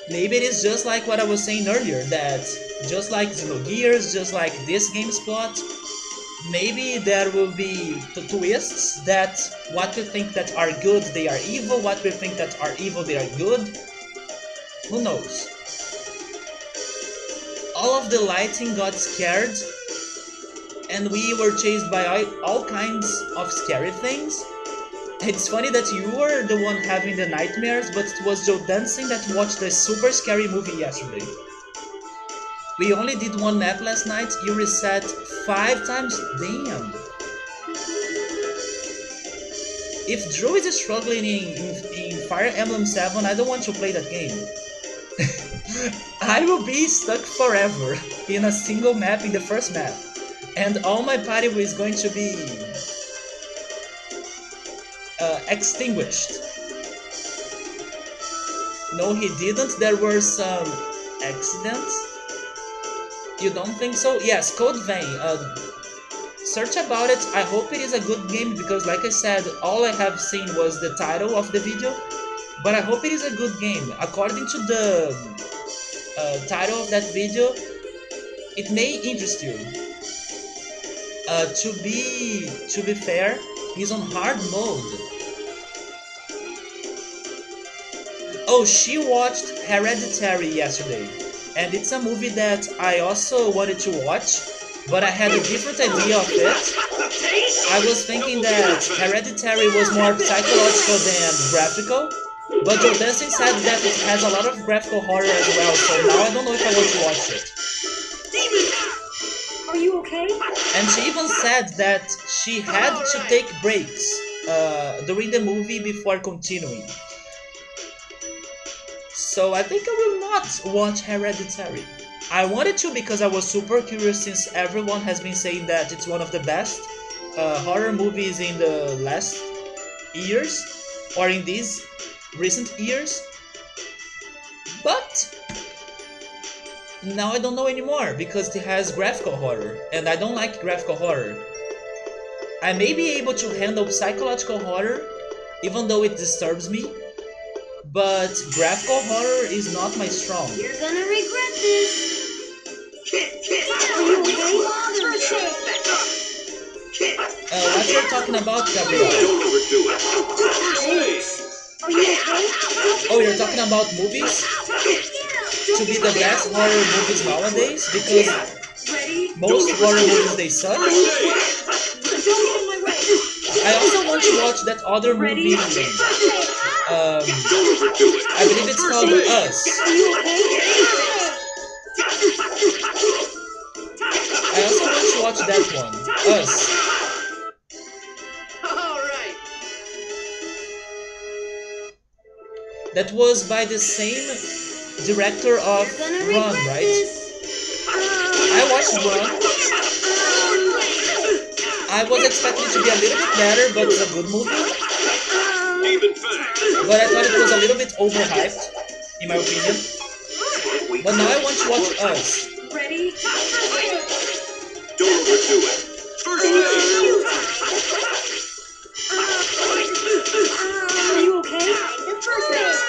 S1: Maybe it is just like what I was saying earlier, that just like Xenogears, just like this game's plot, maybe there will be twists that what we think that are good, they are evil, what we think that are evil, they are good. Who knows? All of the lighting got scared, and we were chased by all kinds of scary things. It's funny that you were the one having the nightmares, but it was Joe Dancing that watched a super scary movie yesterday. We only did one map last night, you reset 5 times? Damn! If Drew is struggling in Fire Emblem 7, I don't want to play that game. I will be stuck forever in a single map in the first map. And all my party is going to be extinguished. No, he didn't. There were some accidents. You don't think so? Yes, Code Vein. Search about it. I hope it is a good game because, like I said, all I have seen was the title of the video. But I hope it is a good game. According to the title of that video, it may interest you. To be fair, he's on hard mode. Oh, she watched Hereditary yesterday, and it's a movie that I also wanted to watch, but I had a different idea of it. I was thinking that Hereditary was more psychological than graphical, but Joe Dancing said that it has a lot of graphical horror as well, so now I don't know if I want to watch it.
S3: Are you okay?
S1: And she even said that she had to take breaks during the movie before continuing. So I think I will not watch Hereditary. I wanted to because I was super curious since everyone has been saying that it's one of the best horror movies in the last years, or in these recent years. But now I don't know anymore because it has graphical horror, and I don't like graphical horror. I may be able to handle psychological horror, even though it disturbs me, but graphical horror is not my strong.
S3: You're gonna regret this. Are you okay?
S1: What you're talking about, Gabriel?
S4: Don't overdo it.
S3: Are you okay?
S1: Oh, you're talking about movies? To be the best horror movies nowadays? Because most horror movies, they suck. I also want to watch that other movie.
S4: Don't overdo it.
S1: I believe it's called Us. I also want to watch that one. Us.
S2: Alright.
S1: That was by the same director of Run, right? I watched Run. I was expecting it to be a little bit better, but it's a good movie.
S4: Even facts.
S1: But I thought it was a little bit overhyped, in my opinion. But now I want to watch Us.
S3: Ready?
S4: Don't overdo it. First aid.
S3: Are you okay? The first base.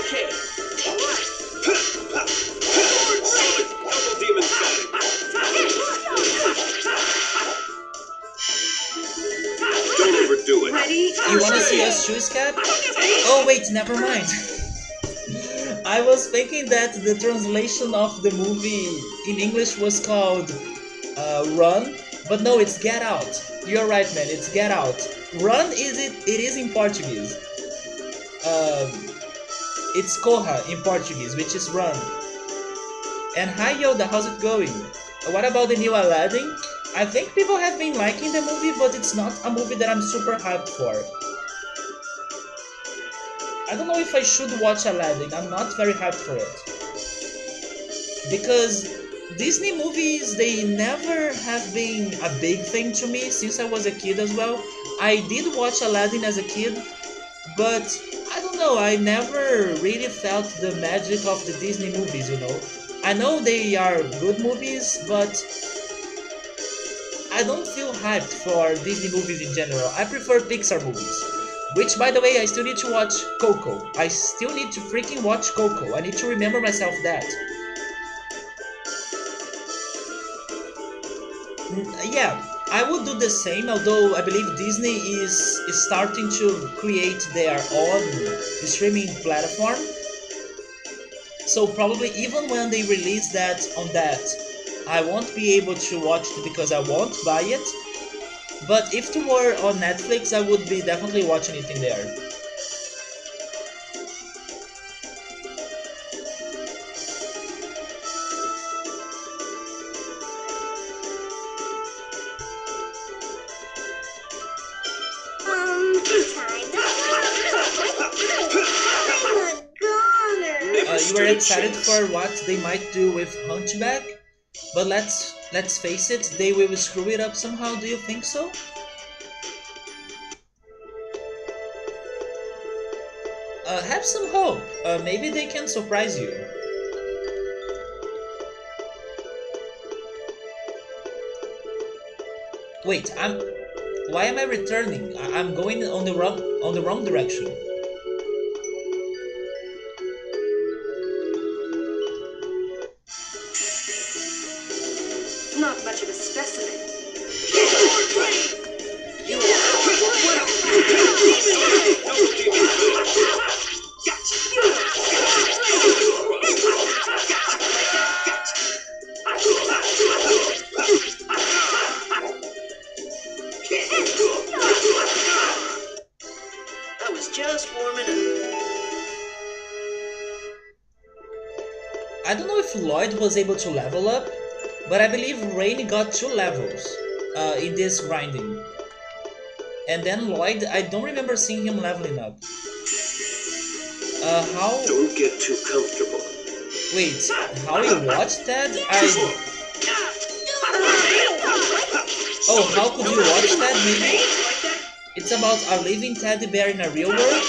S2: Okay.
S4: Sonic double demon static. Don't overdo it.
S3: Ready?
S1: You wanna see Us choose Cap? Oh wait, never mind. I was thinking that the translation of the movie in English was called Run, but no, it's Get Out. You're right, man, it's Get Out. Run it is in Portuguese. It's Corra in Portuguese, which is Run. And hi Yoda, how's it going? What about the new Aladdin? I think people have been liking the movie, but it's not a movie that I'm super hyped for. I don't know if I should watch Aladdin. I'm not very hyped for it. Because Disney movies, they never have been a big thing to me since I was a kid as well. I did watch Aladdin as a kid, but I don't know, I never really felt the magic of the Disney movies, you know. I know they are good movies, but I don't feel hyped for Disney movies in general. I prefer Pixar movies. Which, by the way, I still need to watch Coco. I still need to freaking watch Coco. I need to remember myself that. Yeah, I would do the same, although I believe Disney is starting to create their own streaming platform. So probably even when they release that on that, I won't be able to watch it because I won't buy it. But if it were on Netflix, I would be definitely watching it in there. You were excited for what they might do with Hunchback, but let's face it, they will screw it up somehow. Do you think so? Have some hope. Maybe they can surprise you. Wait, Why am I returning? I'm going on the wrong direction.
S3: Not much of a specimen.
S2: I was just warming up.
S1: I don't know if Lloyd was able to level up, but I believe Rain got 2 levels in this grinding. And then Lloyd, I don't remember seeing him leveling up. How?
S4: Don't get too comfortable.
S1: Wait, how you watched that? Oh, how could you watch that? Maybe it's about a living teddy bear in a real world.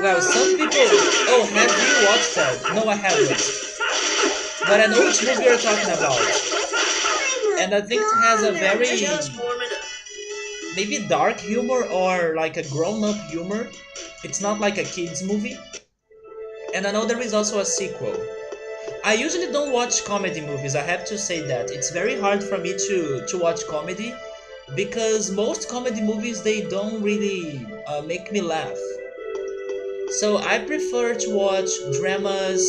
S1: Well, some people. Oh, have you watched that? No, I haven't. But I know which movie you're talking about. And I think it has a very
S2: Just warming up.
S1: maybe dark humor or like a grown-up humor. It's not like a kids movie. And I know there is also a sequel. I usually don't watch comedy movies, I have to say that. It's very hard for me to watch comedy because most comedy movies, they don't really make me laugh. So I prefer to watch dramas,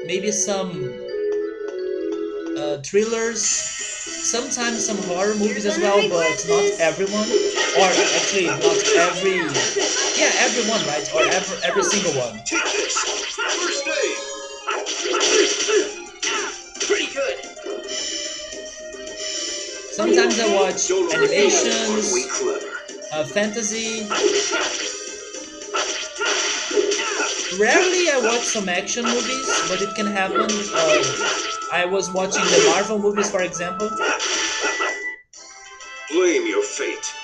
S1: maybe some thrillers, sometimes some horror movies as well, but not everyone. Or actually, not every. Yeah, everyone, right? Or every single one.
S4: Take this. First aid.
S2: Pretty good.
S1: Sometimes I watch
S4: Don't
S1: animations,
S4: we clever.
S1: fantasy. Rarely I watch some action movies, but it can happen. I was watching the Marvel movies, for example.
S4: Blame your fate.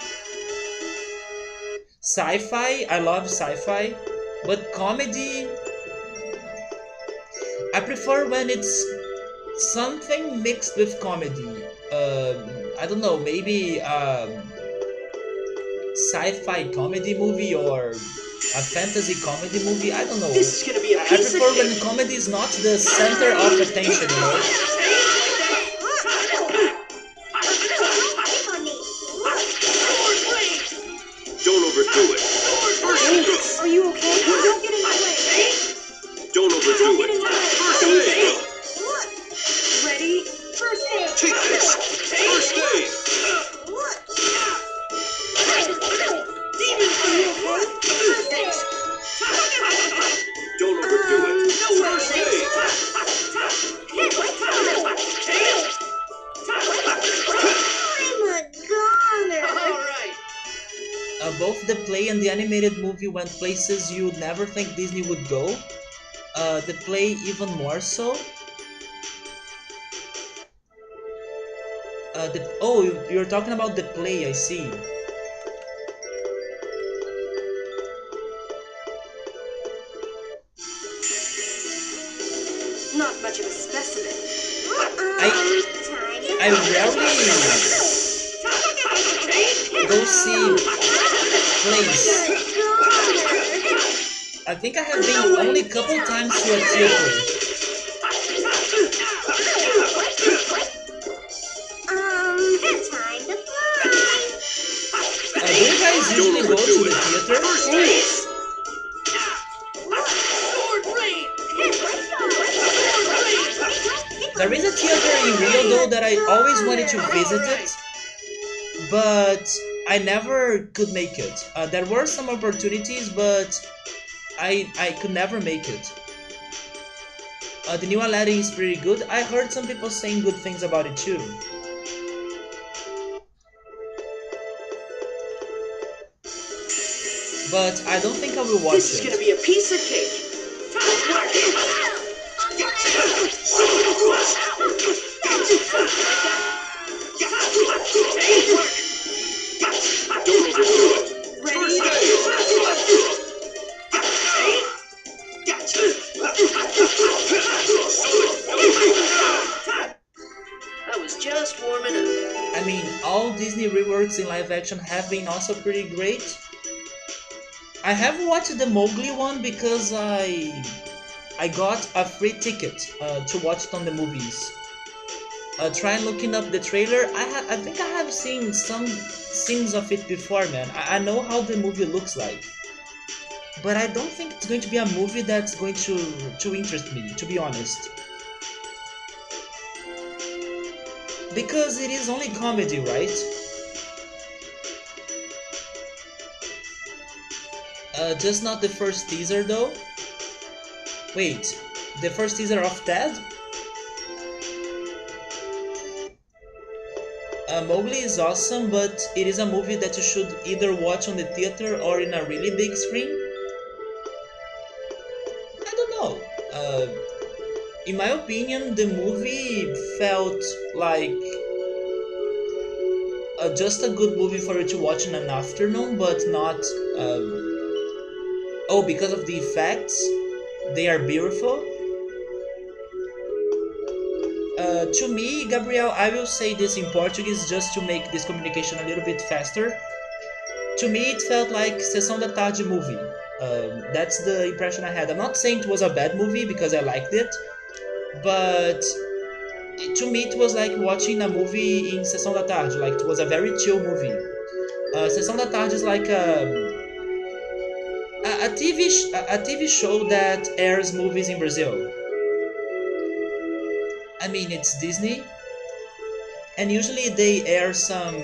S1: Sci-fi, I love sci-fi, but comedy, I prefer when it's something mixed with comedy. I don't know, maybe sci-fi comedy movie or a fantasy comedy movie. I don't know.
S2: This is gonna be a
S1: I
S2: piece of
S1: prefer when
S2: cake.
S1: comedy is not the center of attention, you know.
S4: Don't overdo it. First aid.
S3: Are you okay? Don't get in my way.
S4: Don't overdo
S3: Don't get in
S4: it.
S3: my way.
S4: First aid.
S3: Ready? First aid.
S4: Take this. First aid.
S3: Demons, are you okay? First aid.
S4: Don't overdo it.
S3: No
S4: First
S3: way.
S4: aid.
S1: play and the animated movie went places you would never think Disney would go. The play even more so. Oh, you're talking about the play, I see.
S3: Not much of a specimen.
S1: I rarely go see plays. I think I have been only a couple times to a theater.
S3: Time to fly.
S1: Do you guys usually go to the theater?
S2: Sword blade!
S1: There is a theater in Rio though that I always wanted to visit it, but I never could make it. There were some opportunities, but I could never make it. The new Aladdin is pretty good. I heard some people saying good things about it too. But I don't think I will watch
S2: This is
S1: it.
S2: gonna be a piece of cake.
S4: Don't overdo it.
S2: Ready? I was just warming up.
S1: I mean, all Disney reworks in live action have been also pretty great. I have watched the Mowgli one because I got a free ticket to watch it on the movies. Try looking up the trailer. I think I have seen some scenes of it before, man. I know how the movie looks like, but I don't think it's going to be a movie that's going to interest me, to be honest. Because it is only comedy, right? Just not the first teaser though. Wait, the first teaser of Ted? Mowgli is awesome, but it is a movie that you should either watch on the theater or in a really big screen. I don't know. In my opinion, the movie felt like just a good movie for you to watch in an afternoon, but not... Oh, because of the effects, they are beautiful. To me, Gabriel, I will say this in Portuguese just to make this communication a little bit faster. To me, it felt like Sessão da Tarde movie. That's the impression I had. I'm not saying it was a bad movie because I liked it, but to me it was like watching a movie in Sessão da Tarde. Like it was a very chill movie. Sessão da Tarde is like a TV show that airs movies in Brazil. I mean, it's Disney, and usually they air some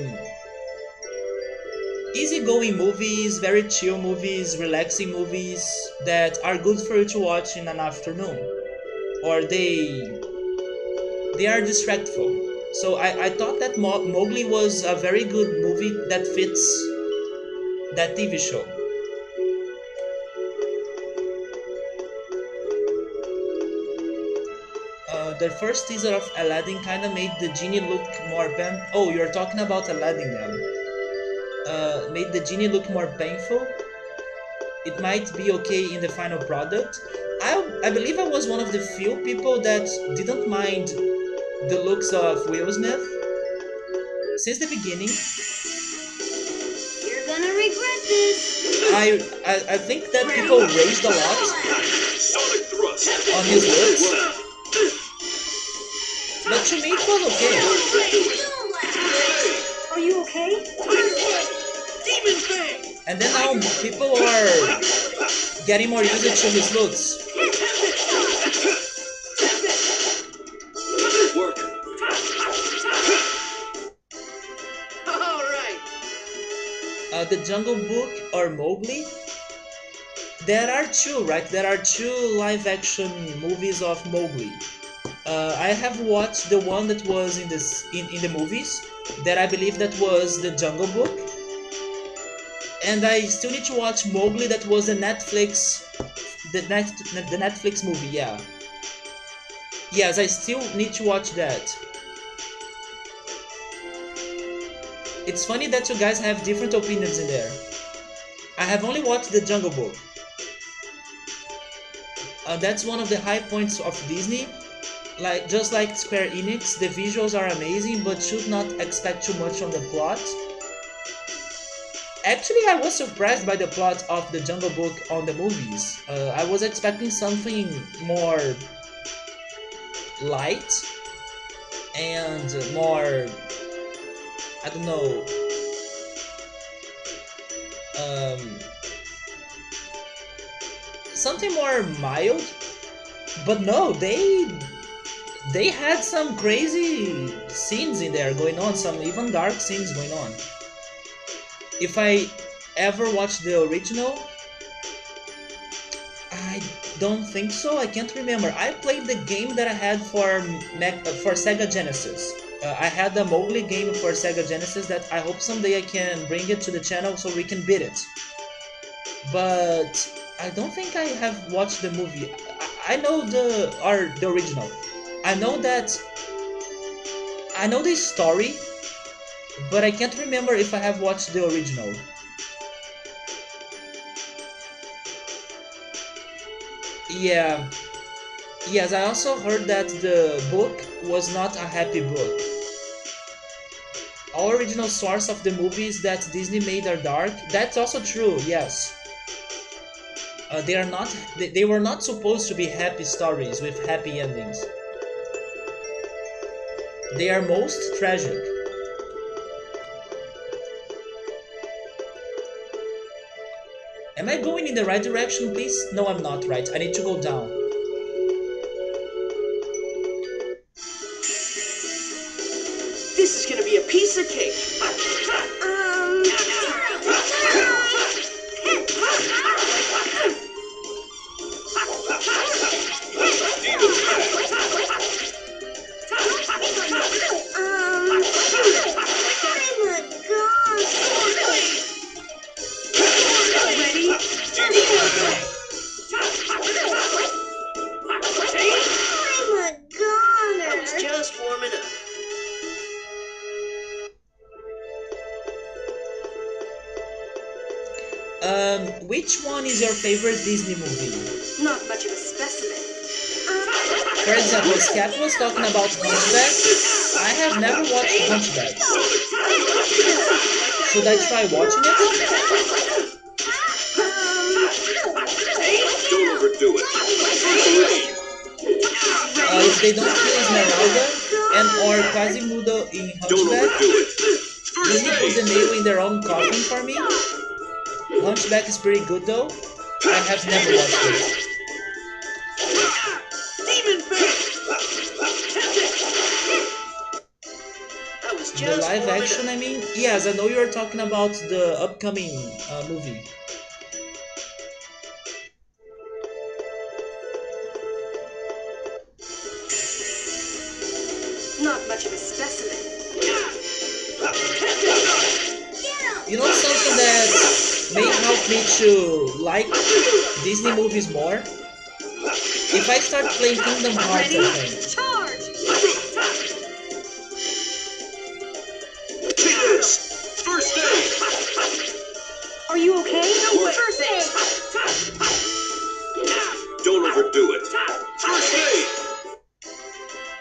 S1: easygoing movies, very chill movies, relaxing movies that are good for you to watch in an afternoon, or they are distractful. So I thought that Mowgli was a very good movie that fits that TV show. The first teaser of Aladdin kind of made the genie look more Oh, you're talking about Aladdin then. Made the genie look more painful. It might be okay in the final product. I believe I was one of the few people that didn't mind the looks of Will Smith since the beginning.
S3: You're gonna regret this.
S1: I think that people raged a lot
S4: Sonic thrust.
S1: on his looks, but to me it was okay.
S3: Are you okay?
S2: Demon Fang!
S1: And then now people are getting more used to his looks.
S4: Good work.
S2: Alright!
S1: The Jungle Book or Mowgli? There are two, right? There are two live-action movies of Mowgli. I have watched the one that was in the movies. That I believe that was the Jungle Book. And I still need to watch Mowgli. That was the Netflix movie. Yeah. Yes, I still need to watch that. It's funny that you guys have different opinions in there. I have only watched the Jungle Book. That's one of the high points of Disney. Like just like Square Enix, the visuals are amazing, but should not expect too much on the plot. Actually, I was surprised by the plot of the Jungle Book on the movies. I was expecting something more light and more, I don't know, something more mild. But no, they had some crazy scenes in there going on, some even dark scenes going on. If I ever watched the original, I don't think so. I can't remember. I played the game that I had for Sega Genesis. I had the Mowgli game for Sega Genesis that I hope someday I can bring it to the channel so we can beat it. But I don't think I have watched the movie. I know the original. I know the story, but I can't remember if I have watched the original. Yeah. Yes, I also heard that the book was not a happy book. All original source of the movies that Disney made are dark. That's also true, yes. They are not. They were not supposed to be happy stories with happy endings. They are most tragic. Am I going in the right direction, please? No, I'm not right. I need to go down.
S2: This is gonna be a piece of cake. Just warming up.
S1: Which one is your favorite Disney movie?
S3: Not much of a specimen.
S1: For example, Scat was talking about Hunchback. I have never watched Hunchback. Should I try watching it?
S4: Don't overdo it.
S1: If they don't kill Esmeralda and or Quasimodo in
S4: Don't
S1: Hunchback,
S4: overdo it.
S1: Disney put the nail in their own coffin for me. Hunchback is pretty good though. I have never watched it.
S2: Demon face. That was
S1: The
S2: just
S1: live
S2: warming
S1: action,
S2: up.
S1: I mean? Yes, I know you're talking about the upcoming movie.
S3: Not much of a specimen.
S1: You know something that may help me to like Disney movies more? If I start playing Kingdom Hearts, I think.
S3: Charge!
S4: Take this. First aid.
S3: Are you okay?
S2: No way.
S3: First aid!
S4: Don't overdo it. First aid.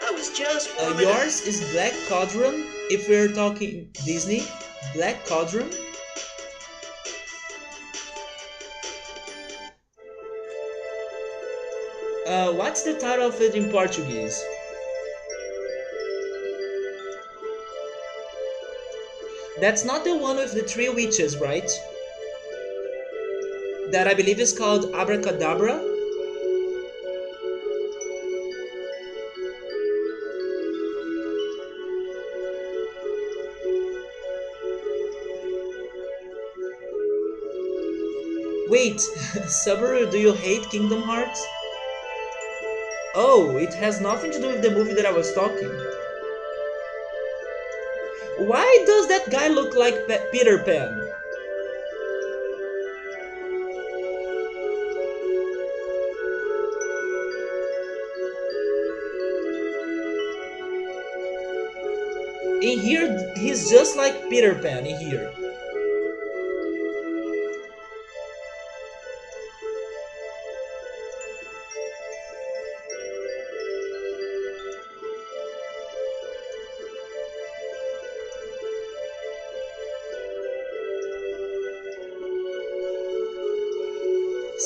S2: That was just warming up.
S1: Yours is Black Cauldron, if we're talking Disney. Black Cauldron. What's the title of it in Portuguese? That's not the one with the three witches, right? That I believe is called Abracadabra. Wait, Subaru, do you hate Kingdom Hearts? Oh, it has nothing to do with the movie that I was talking. Why does that guy look like Peter Pan? In here, he's just like Peter Pan in here.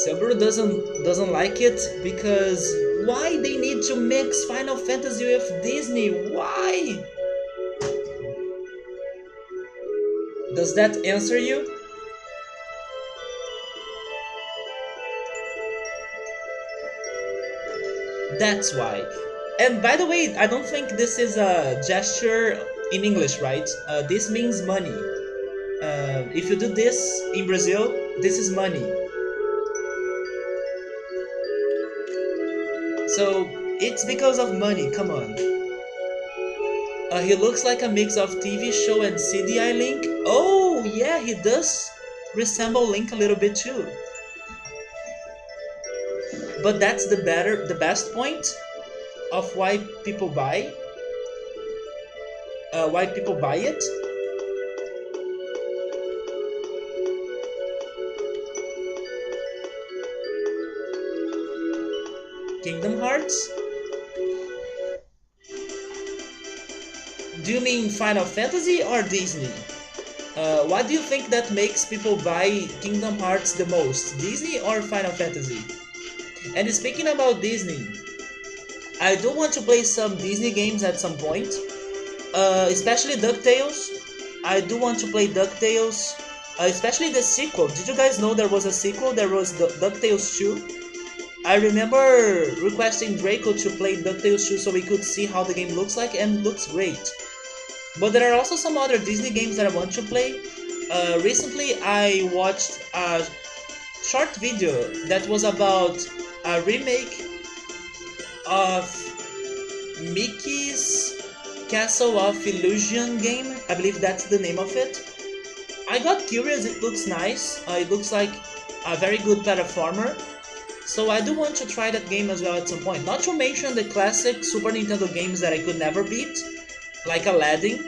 S1: Subaru doesn't like it because why they need to mix Final Fantasy with Disney? Why? Does that answer you? That's why. And by the way, I don't think this is a gesture in English, right? This means money. If you do this in Brazil, this is money. So it's because of money, come on. He looks like a mix of TV show and CDI Link. Oh, yeah, he does resemble Link a little bit too. But that's the best point of why people buy. Why people buy it. Kingdom Hearts? Do you mean Final Fantasy or Disney? What do you think that makes people buy Kingdom Hearts the most? Disney or Final Fantasy? And speaking about Disney, I do want to play some Disney games at some point, especially DuckTales. I do want to play DuckTales, especially the sequel. Did you guys know there was a sequel? There was DuckTales 2. I remember requesting Draco to play DuckTales 2 so we could see how the game looks like, and it looks great. But there are also some other Disney games that I want to play. Recently I watched a short video that was about a remake of Mickey's Castle of Illusion game. I believe that's the name of it. I got curious, it looks nice. It looks like a very good platformer. So I do want to try that game as well at some point. Not to mention the classic Super Nintendo games that I could never beat, like Aladdin,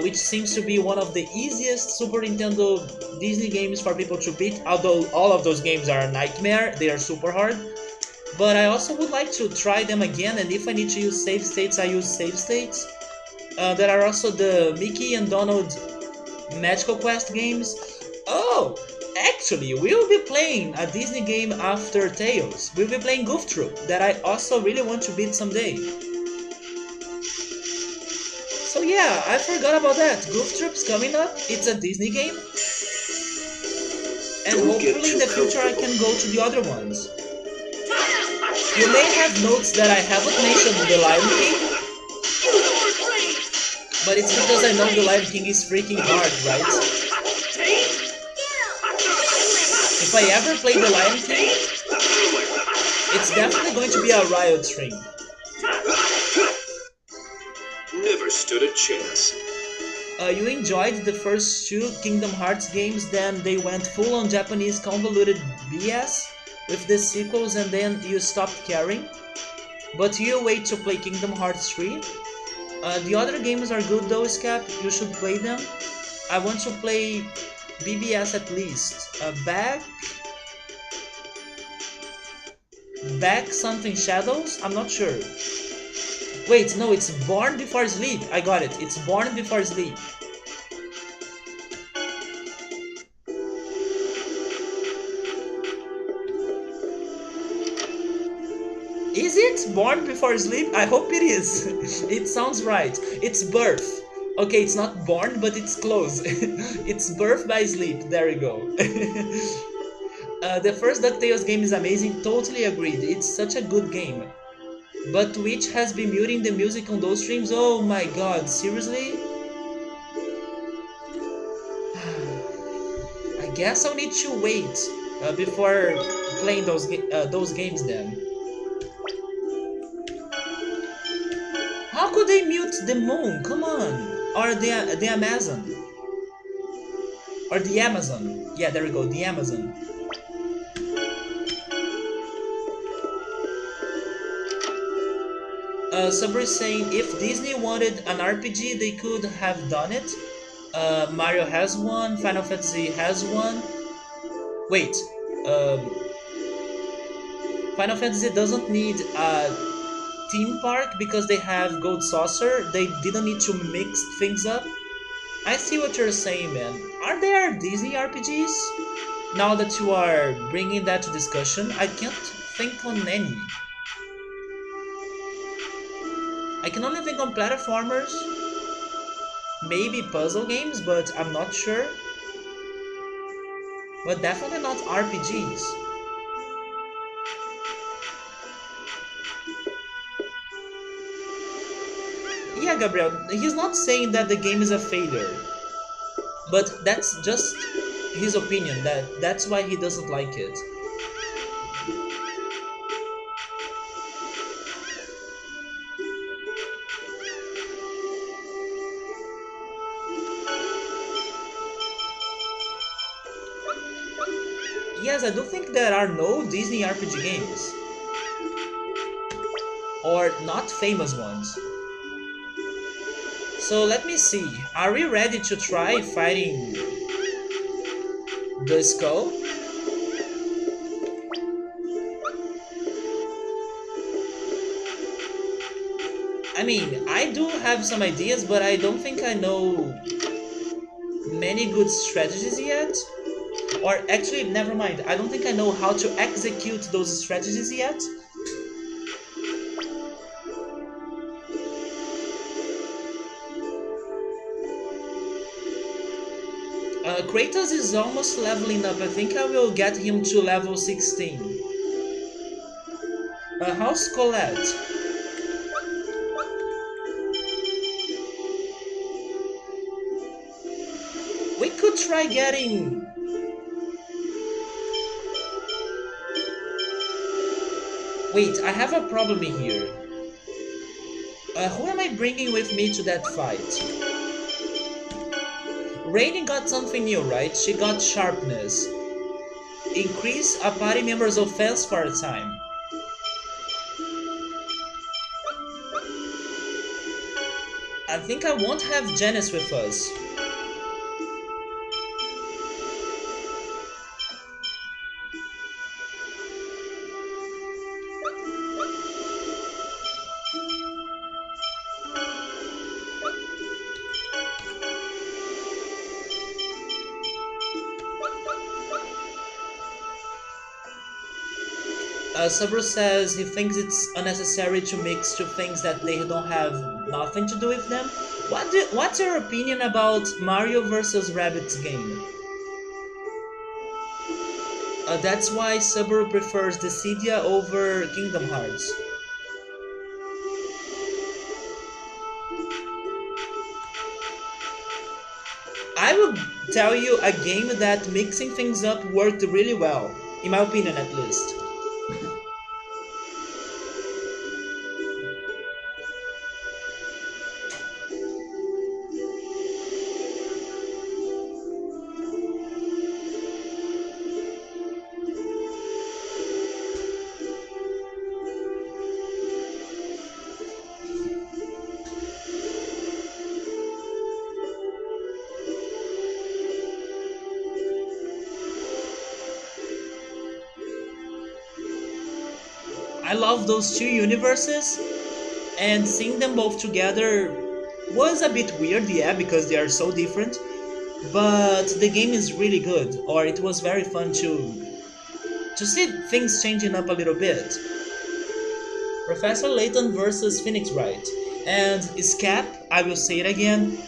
S1: which seems to be one of the easiest Super Nintendo Disney games for people to beat, although all of those games are a nightmare, they are super hard. But I also would like to try them again, and if I need to use save states, I use save states. There are also the Mickey and Donald Magical Quest games. Oh! Actually, we'll be playing a Disney game after Tales. We'll be playing Goof Troop, that I also really want to beat someday. So yeah, I forgot about that. Goof Troop's coming up. It's a Disney game. And hopefully in the future I can go to the other ones. You may have notes that I haven't mentioned The Lion King. But it's because I know The Lion King is freaking hard, right? If I ever play The Lion King, it's definitely going to be a Riot stream.
S4: Never stood a chance.
S1: You enjoyed the first two Kingdom Hearts games, then they went full on Japanese convoluted BS with the sequels, and then you stopped caring. But you wait to play Kingdom Hearts 3. The other games are good though, Scap, you should play them. I want to play BBS at least. Back something Shadows? I'm not sure. Wait, no, it's Born Before Sleep. I got it. It's Born Before Sleep. Is it Born Before Sleep? I hope it is. It sounds right. It's Birth. Okay, it's not Born, but it's close. It's Birth by Sleep. There we go. The first DuckTales game is amazing. Totally agreed. It's such a good game. But Twitch has been muting the music on those streams. Oh my god, seriously? I guess I'll need to wait before playing those games then. How could they mute the moon? Come on! Or the Amazon. Or the Amazon. Yeah, there we go, the Amazon. Sabri is saying if Disney wanted an RPG, they could have done it. Mario has one, Final Fantasy has one. Wait, um, Final Fantasy doesn't need a theme park because they have Gold Saucer. They didn't need to mix things up. I see what you're saying, man. Are there Disney RPGs? Now that you are bringing that to discussion, I can't think on any. I can only think on platformers, maybe puzzle games, but I'm not sure. But definitely not RPGs. Yeah, Gabriel, he's not saying that the game is a failure, but that's just his opinion. That's why he doesn't like it. Yes, I do think there are no Disney RPG games, or not famous ones. So let me see. Are we ready to try fighting the skull? I mean, I do have some ideas, but I don't think I know many good strategies yet. Or actually, never mind. I don't think I know how to execute those strategies yet. Kratos is almost leveling up. I think I will get him to level 16. How's Colette? We could try getting... Wait, I have a problem here. Who am I bringing with me to that fight? Rainy got something new, right? She got sharpness. Increase a party member's offense for a time. I think I won't have Janice with us. Sabro says he thinks it's unnecessary to mix two things that they don't have nothing to do with them. What's your opinion about Mario vs. Rabbids game? That's why Sabro prefers Dissidia over Kingdom Hearts. I would tell you a game that mixing things up worked really well, in my opinion at least. I love those two universes, and seeing them both together was a bit weird, yeah, because they are so different. But the game is really good, or it was very fun to see things changing up a little bit. Professor Layton versus Phoenix Wright. And Scap, I will say it again,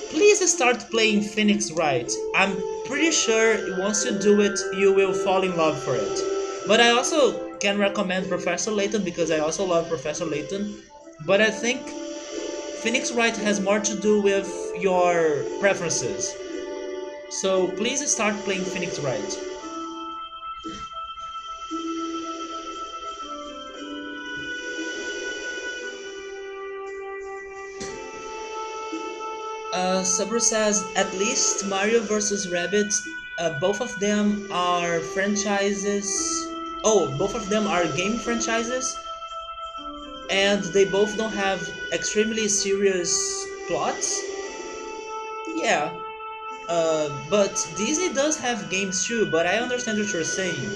S1: please start playing Phoenix Wright. I'm pretty sure once you do it, you will fall in love for it. But I also can recommend Professor Layton because I also love Professor Layton. But I think Phoenix Wright has more to do with your preferences. So please start playing Phoenix Wright. Sabru says at least Mario vs. Rabbids, both of them are franchises. Oh, both of them are game franchises. and they both don't have extremely serious plots. Yeah, but Disney does have games too, but I understand what you're saying.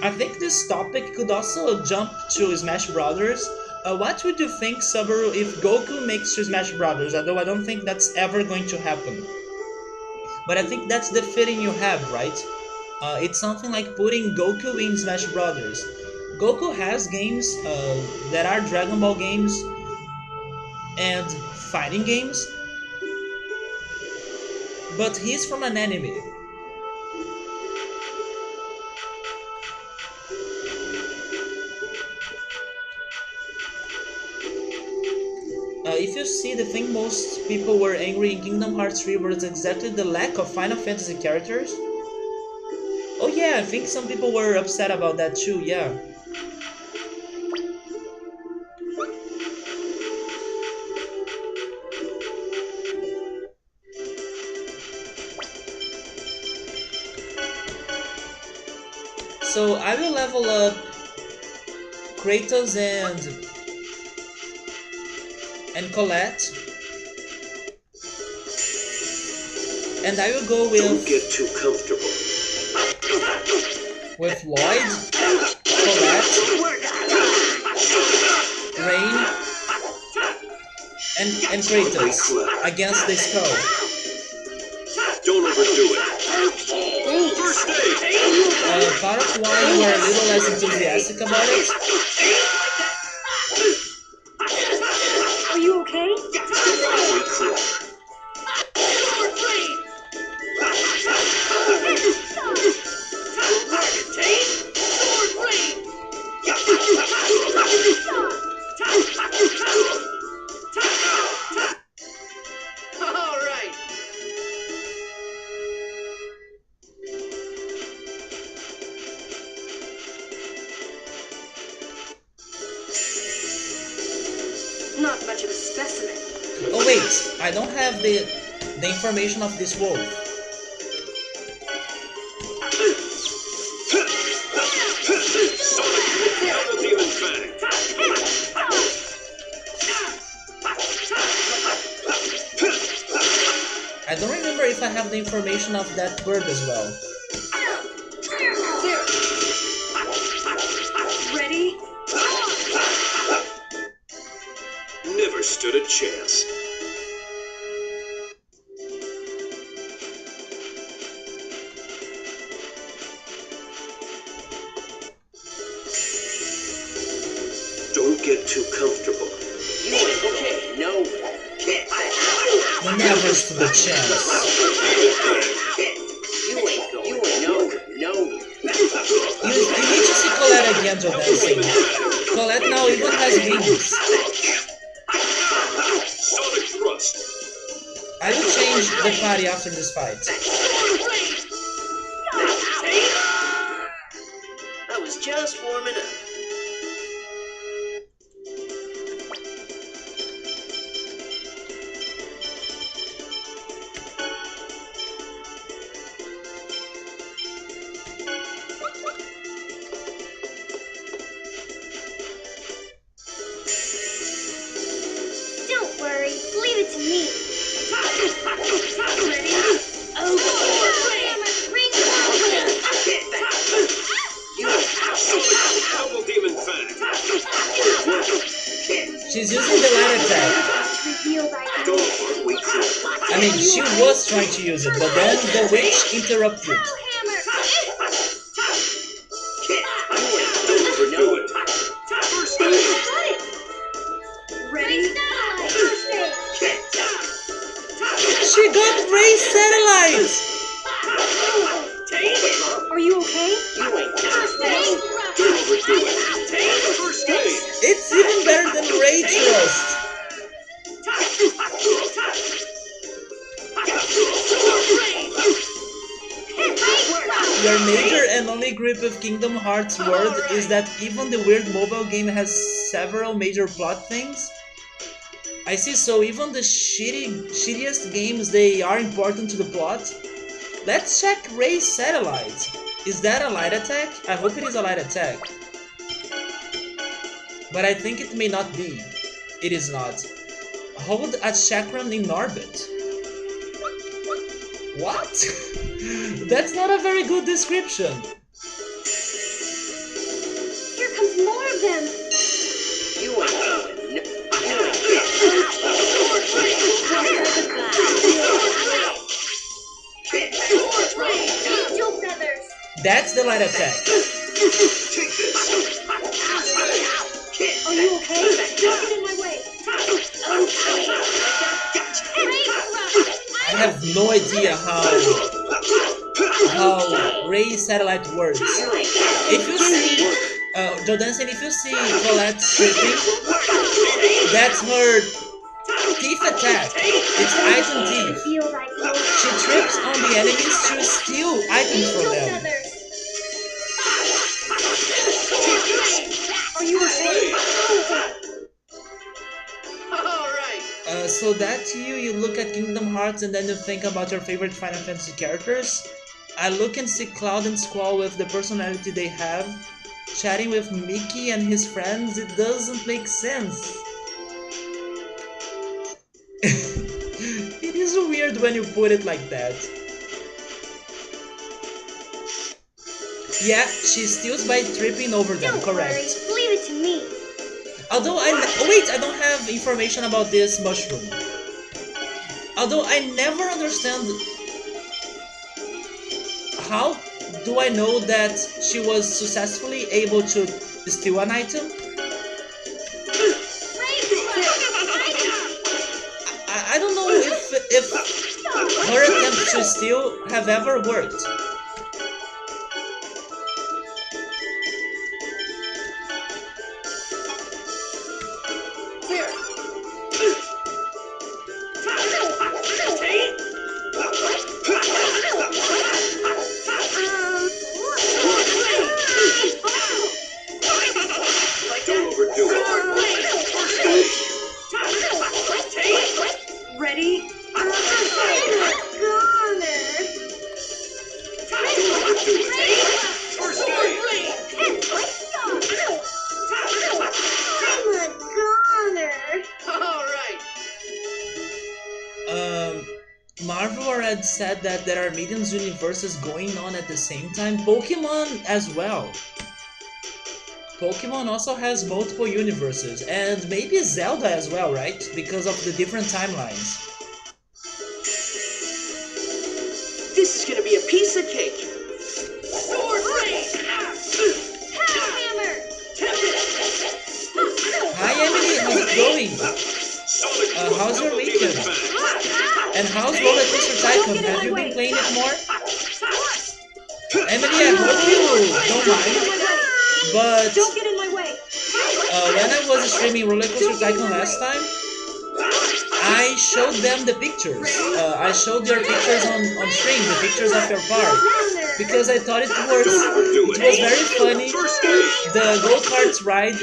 S1: I think this topic could also jump to Smash Brothers. What would you think, Subaru, if Goku makes to Smash Brothers? Although I don't think that's ever going to happen. But I think that's the feeling you have, right? It's something like putting Goku in Smash Brothers. Goku has games that are Dragon Ball games and fighting games, but he's from an anime. If you see, the thing most people were angry in Kingdom Hearts 3 was exactly the lack of Final Fantasy characters. Oh yeah, I think some people were upset about that too, yeah. So I will level up Kratos and Colette, and I will go
S4: Don't get too comfortable.
S1: with Lloyd, Colette, Rain, and Kratos against the Skull.
S4: Don't overdo it. First stage.
S1: Part of why you were a little less enthusiastic about it.
S3: Are you okay?
S2: All right.
S3: Not much of a specimen.
S1: Oh wait, I don't have the information of this wolf.
S4: Double Demon Fang.
S1: I don't remember if I have the information of that bird as well.
S3: Ready?
S4: Never stood a chance. Don't get too comfortable.
S2: You ain't okay. No.
S1: Never stood a chance.
S2: You ain't going. You ain't. No.
S1: You need to see Colette again to dancing. Colette now even has wings.
S4: Sonic Thrust.
S1: I will change the party after this fight.
S2: I was just warming up.
S3: Don't worry. Leave it to me. Ready?
S4: Double Demon Fang.
S1: She's using the light attack.
S3: Reveal thy
S4: Don't worry, we cool.
S1: I mean, she was trying to use it, but then the witch interrupted.
S4: Don't overdo it. First stage.
S3: Ready?
S1: She got Ray's satellite!
S3: Are you okay?
S2: You ain't.
S4: Don't overdo it. First stage.
S1: It's even better than Ray Trust. Your major and only grip of Kingdom Hearts world is that even the weird mobile game has several major plot things. I see, so even the shittiest games, they are important to the plot. Let's check Ray's satellite. Is that a light attack? I hope it is a light attack. but I think it may not be. It is not. Hold a chakram in orbit. What? That's not a very good description.
S3: Here comes more of them.
S2: You ain't going.
S3: Angel feathers.
S1: That's the light attack.
S4: Take this.
S3: Are you okay? Don't get in my way.
S1: I have no idea how Ray satellite works. If you see Jodansen, if you see Colette tripping, that's her thief attack. It's item thief.
S3: Feel like
S1: She trips on the enemies to steal items from
S3: angel
S1: them.
S3: feathers. Are you okay?
S2: Alright.
S1: So that's you look at Kingdom Hearts and then you think about your favorite Final Fantasy characters. I look and see Cloud and Squall with the personality they have, chatting with Mickey and his friends. It doesn't make sense. It is weird when you put it like that. Yeah, she steals by tripping over them,
S3: Don't
S1: correct.
S3: worry. Leave it to me.
S1: Although I don't have information about this mushroom. Although I never understand how do I know that she was successfully able to steal an item? I don't know if her attempts to steal have ever worked.
S4: Don't overdo it.
S3: Ready? Goner.
S4: First aid.
S3: I'm a goner.
S2: Alright.
S1: Marvel already said that there are millions of universes going on at the same time. Pokemon as well. Pokemon also has multiple universes, and maybe Zelda as well, right? Because of the different timelines.
S2: This is gonna be a piece of cake. Sword rain!
S3: Hammer.
S1: Hi Emily, how's it going?
S4: Sonic
S1: How's your
S4: Double
S1: weekend?
S4: Demon Fang.
S1: And how's Roller Coaster Tycoon? Have you been playing it more? Emily, I hope you don't mind, but
S3: Don't get in my way.
S1: when I was streaming Roller Coaster Tycoon last time, I showed them the pictures. I showed your pictures on stream, the pictures of your park, because I thought it was very funny.
S4: First aid.
S1: The go-karts ride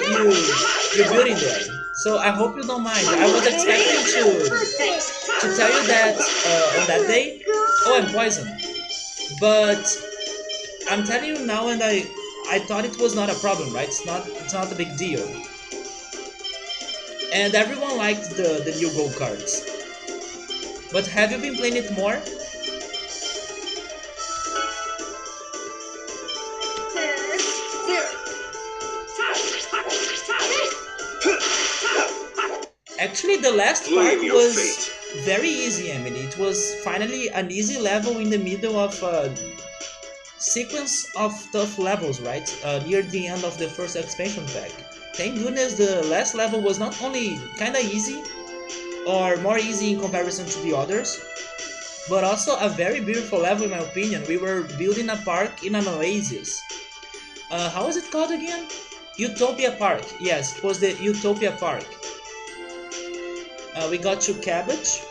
S1: you're building there. So I hope you don't mind. I was expecting to tell you that on that day. Oh, I'm poisoned. But I'm telling you now, and I thought it was not a problem, right? It's not a big deal. And everyone liked the new go-karts. But have you been playing it more? Actually, the last part was very easy, Emily. It was finally an easy level in the middle of a sequence of tough levels, right? Near the end of the first expansion pack. Thank goodness the last level was not only kinda easy, or more easy in comparison to the others, but also a very beautiful level in my opinion. We were building a park in an oasis. How was it called again? Utopia Park. Yes, it was the Utopia Park. We got to Cabbage.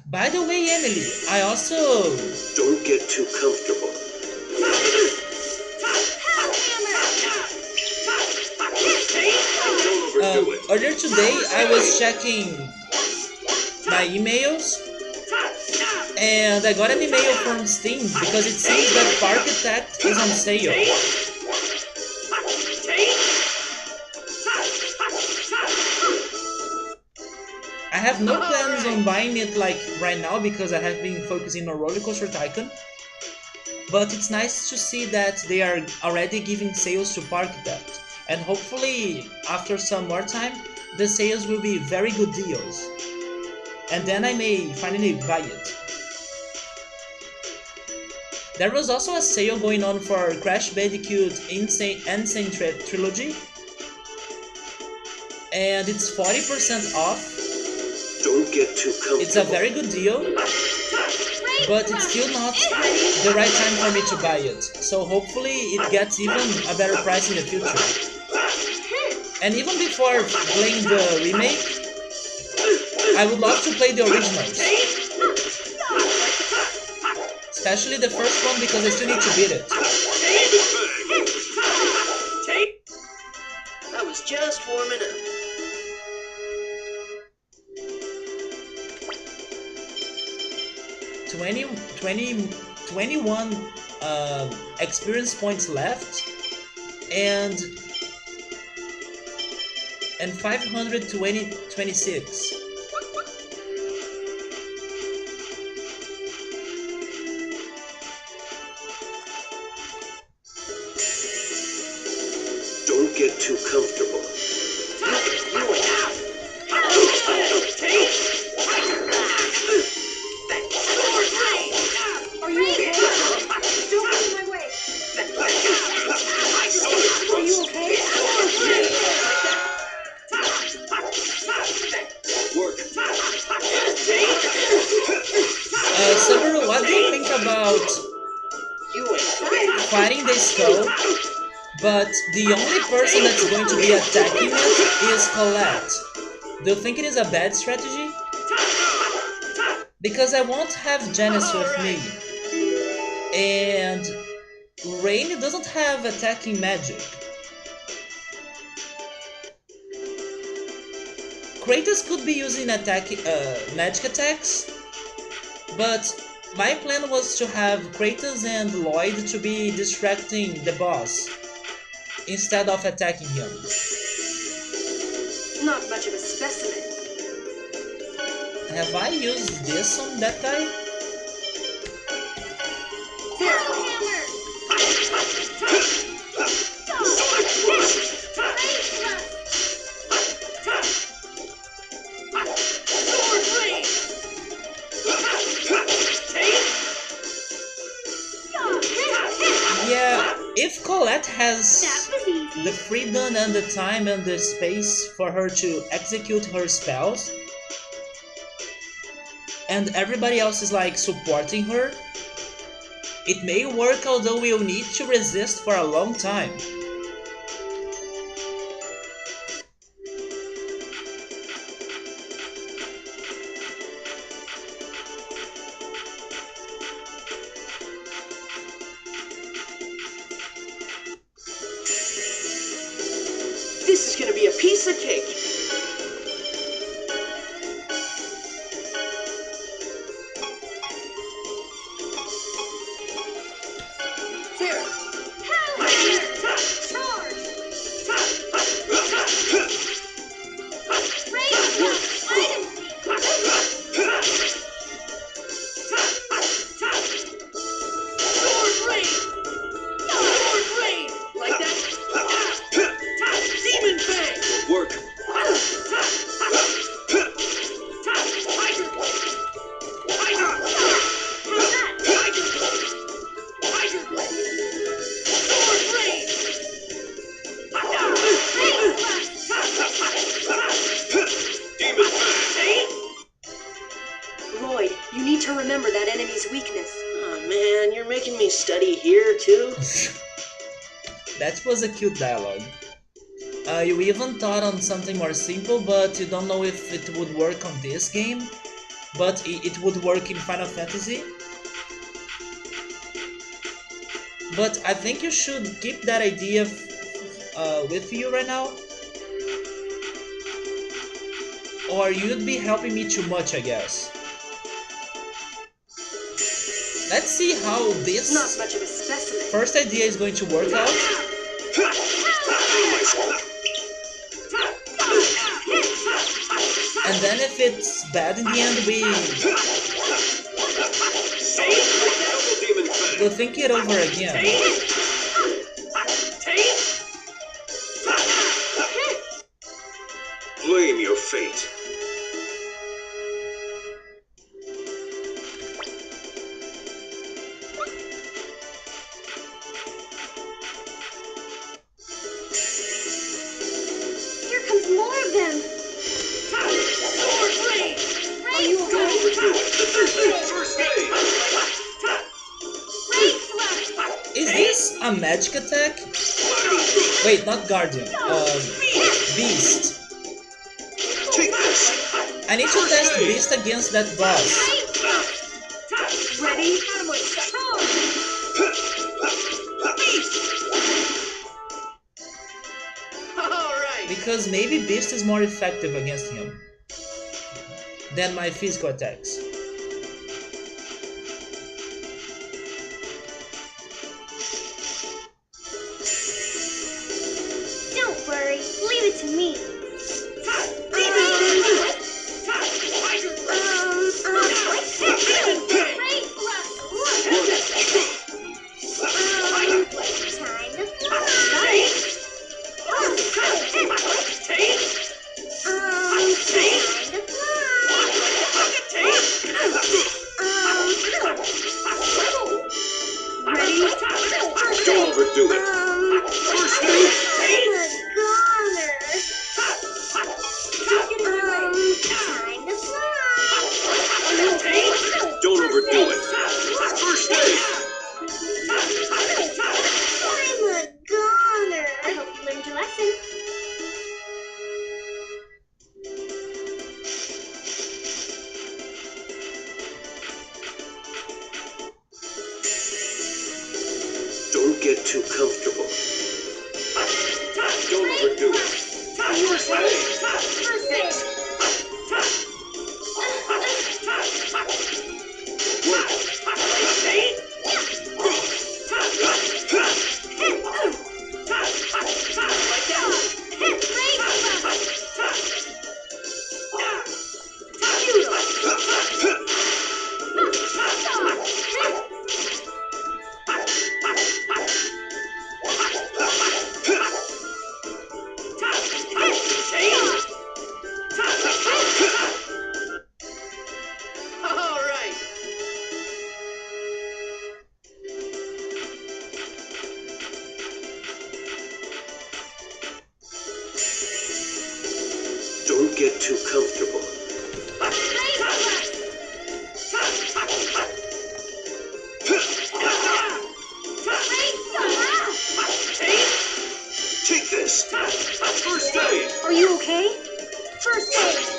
S1: By the way, Emily, I also...
S4: Don't get too comfortable. Don't overdo it.
S1: Earlier today, I was checking my emails, And I got an email from Steam because it seems that Parkitect is on sale. I have no plans on buying it like right now because I have been focusing on Roller Coaster Tycoon. But it's nice to see that they are already giving sales to Parkitect. And hopefully, after some more time, the sales will be very good deals. And then I may finally buy it. There was also a sale going on for Crash Bandicoot Insane Trilogy. And it's 40% off.
S4: Don't get too comfortable.
S1: It's a very good deal, but it's still not the right time for me to buy it. So hopefully it gets even a better price in the future. And even before playing the remake, I would love to play the originals. Especially the first one because I still need to beat it.
S2: I was just warming up.
S1: 21 experience points left, and 526.
S4: Don't get too comfortable.
S3: Are you okay? Don't get in my way. Are you okay?
S4: Work.
S1: Subaru, what do you think about fighting the skull, but the only person that's going to be attacking it is Colette? Do you think it is a bad strategy? Because I won't have Janice with me, and Rain doesn't have attacking magic. Kratos could be using magic attacks, but my plan was to have Kratos and Lloyd to be distracting the boss instead of attacking him.
S3: Not much of a specimen.
S1: Have I used this on that guy? Yeah, if Colette has the freedom and the time and the space for her to execute her spells, and everybody else is like supporting her, it may work, although we'll need to resist for a long time.
S2: This is gonna be a piece of cake.
S4: Work.
S3: Lloyd, you need to remember that enemy's weakness.
S2: Oh man, you're making me study here too?
S1: That was a cute dialogue. You even thought on something more simple, but you don't know if it would work on this game, but it would work in Final Fantasy. But I think you should keep that idea with you right now, or you'd be helping me too much, I guess. Let's see how this
S3: Not much of a specimen.
S1: first idea is going to work out. And then if it's bad in the end, we'll think it over again.
S4: Blame your fate.
S3: Here comes more of them. Are you
S4: Don't
S3: okay?
S4: overdo it. First aid.
S1: Is this a magic attack? Wait, not Guardian. Beast.
S4: Take this.
S1: I need to test Beast against that boss.
S3: Ready?
S1: Because maybe Beast is more effective against him than my physical attacks.
S3: Don't worry. Leave it to me.
S4: Don't overdo it. First aid. Don't overdo it. First aid.
S3: I'm a goner. I hope you learned your lesson.
S4: Don't get too comfortable. Don't overdo it. First aid. Don't get too comfortable. Take this. First aid.
S3: Are you okay? First aid.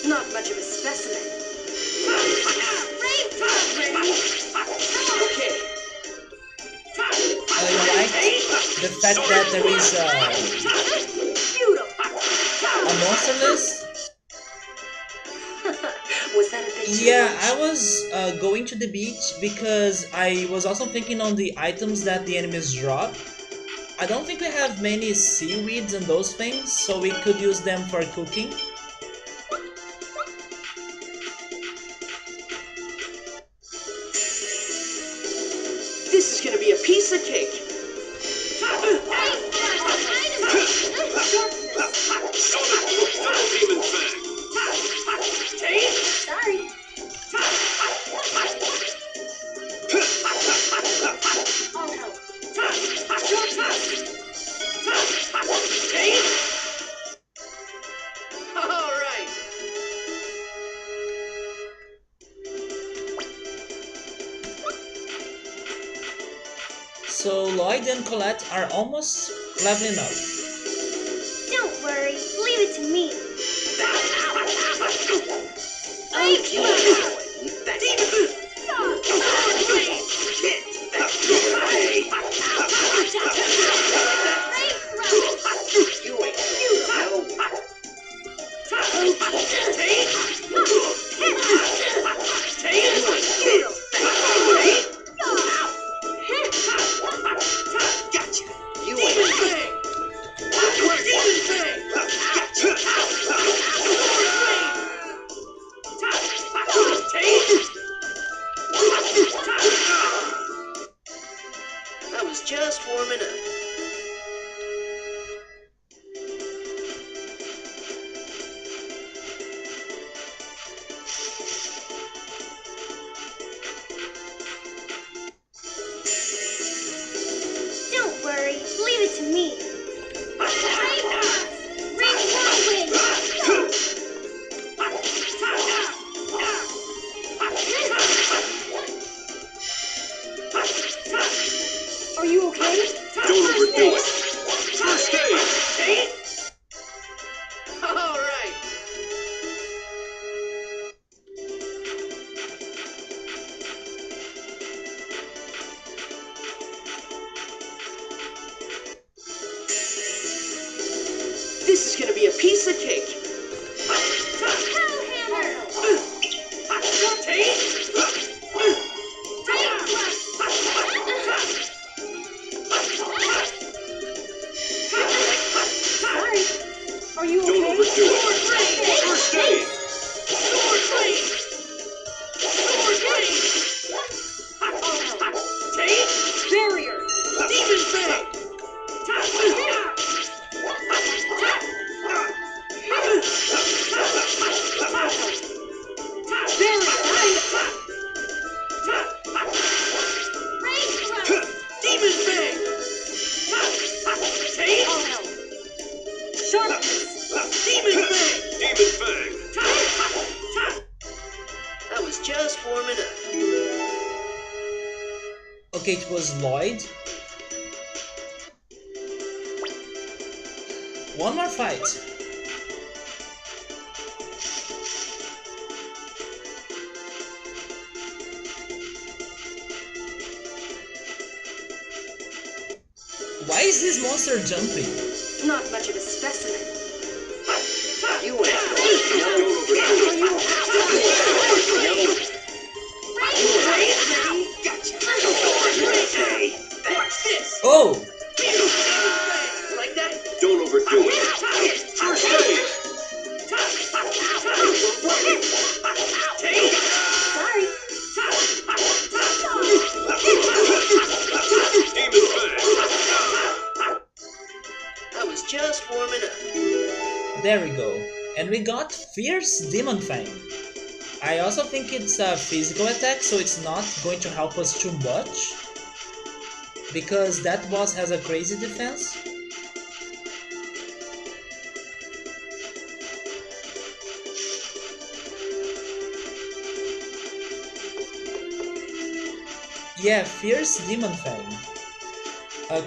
S3: Not much of a specimen. Okay.
S1: I like the fact that there is a monster list.
S3: Was that a bit too
S1: Yeah,
S3: much?
S1: I was going to the beach because I was also thinking on the items that the enemies drop. I don't think we have many seaweeds and those things, so we could use them for cooking.
S2: This is gonna be a piece of cake.
S4: Double demon fang.
S3: Sorry. I'll help.
S1: So Lloyd and Colette are almost leveling up.
S3: Don't worry. Leave it to me.
S2: I was just warming up.
S3: Don't worry, leave it to me. Ring whirlwind. Are you okay?
S4: Don't overdo it. First aid.
S2: All right. This is gonna be a piece of cake.
S3: Are you
S4: Don't
S3: okay?
S4: overdo it. First aid.
S2: Sword blade. Sword blade. Take
S3: Barrier.
S2: demon fang. Demon fang. Take
S3: Sharpness.
S2: demon fang.
S4: Demon Fang.
S2: I was just warming up.
S1: Okay, it was Lloyd. One more fight. Why is this monster jumping?
S3: Not much of a specimen.
S2: You went.
S4: Don't overdo it.
S2: Gotcha. Sword blade. Watch this.
S1: Oh!
S2: Like that?
S4: Don't overdo it. First aid.
S2: Take
S3: Sorry.
S4: Demon Fang.
S2: I was just warming up.
S1: There we go. And we got Fierce Demon Fang. I also think it's a physical attack, so it's not going to help us too much, because that boss has a crazy defense. Yeah, Fierce Demon Fang.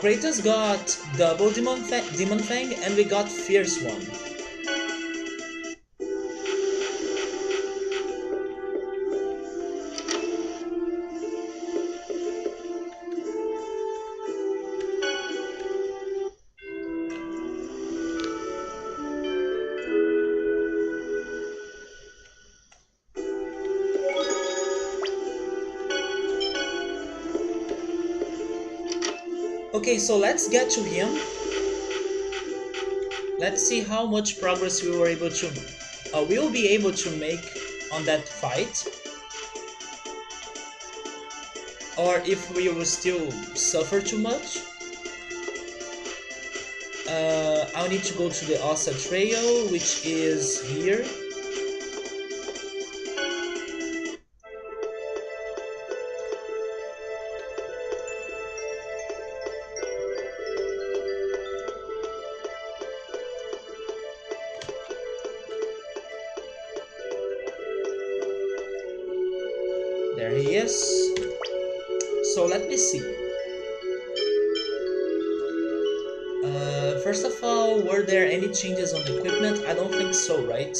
S1: Kratos got double Demon Fang, and we got Fierce one. Okay, so let's get to him. Let's see how much progress we were able to will be able to make on that fight, or if we will still suffer too much. I'll need to go to the Ossa Trail, which is here. There he is. So let me see. First of all, were there any changes on the equipment? I don't think so, right?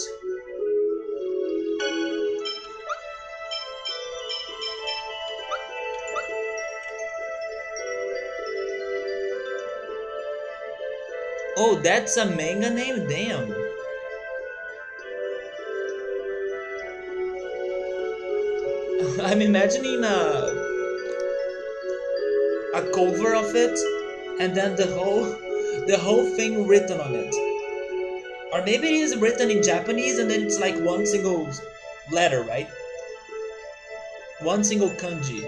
S1: Oh, that's a manga name? Damn. I'm imagining a cover of it, and then the whole thing written on it. Or maybe it is written in Japanese and then it's like one single letter, right? One single kanji.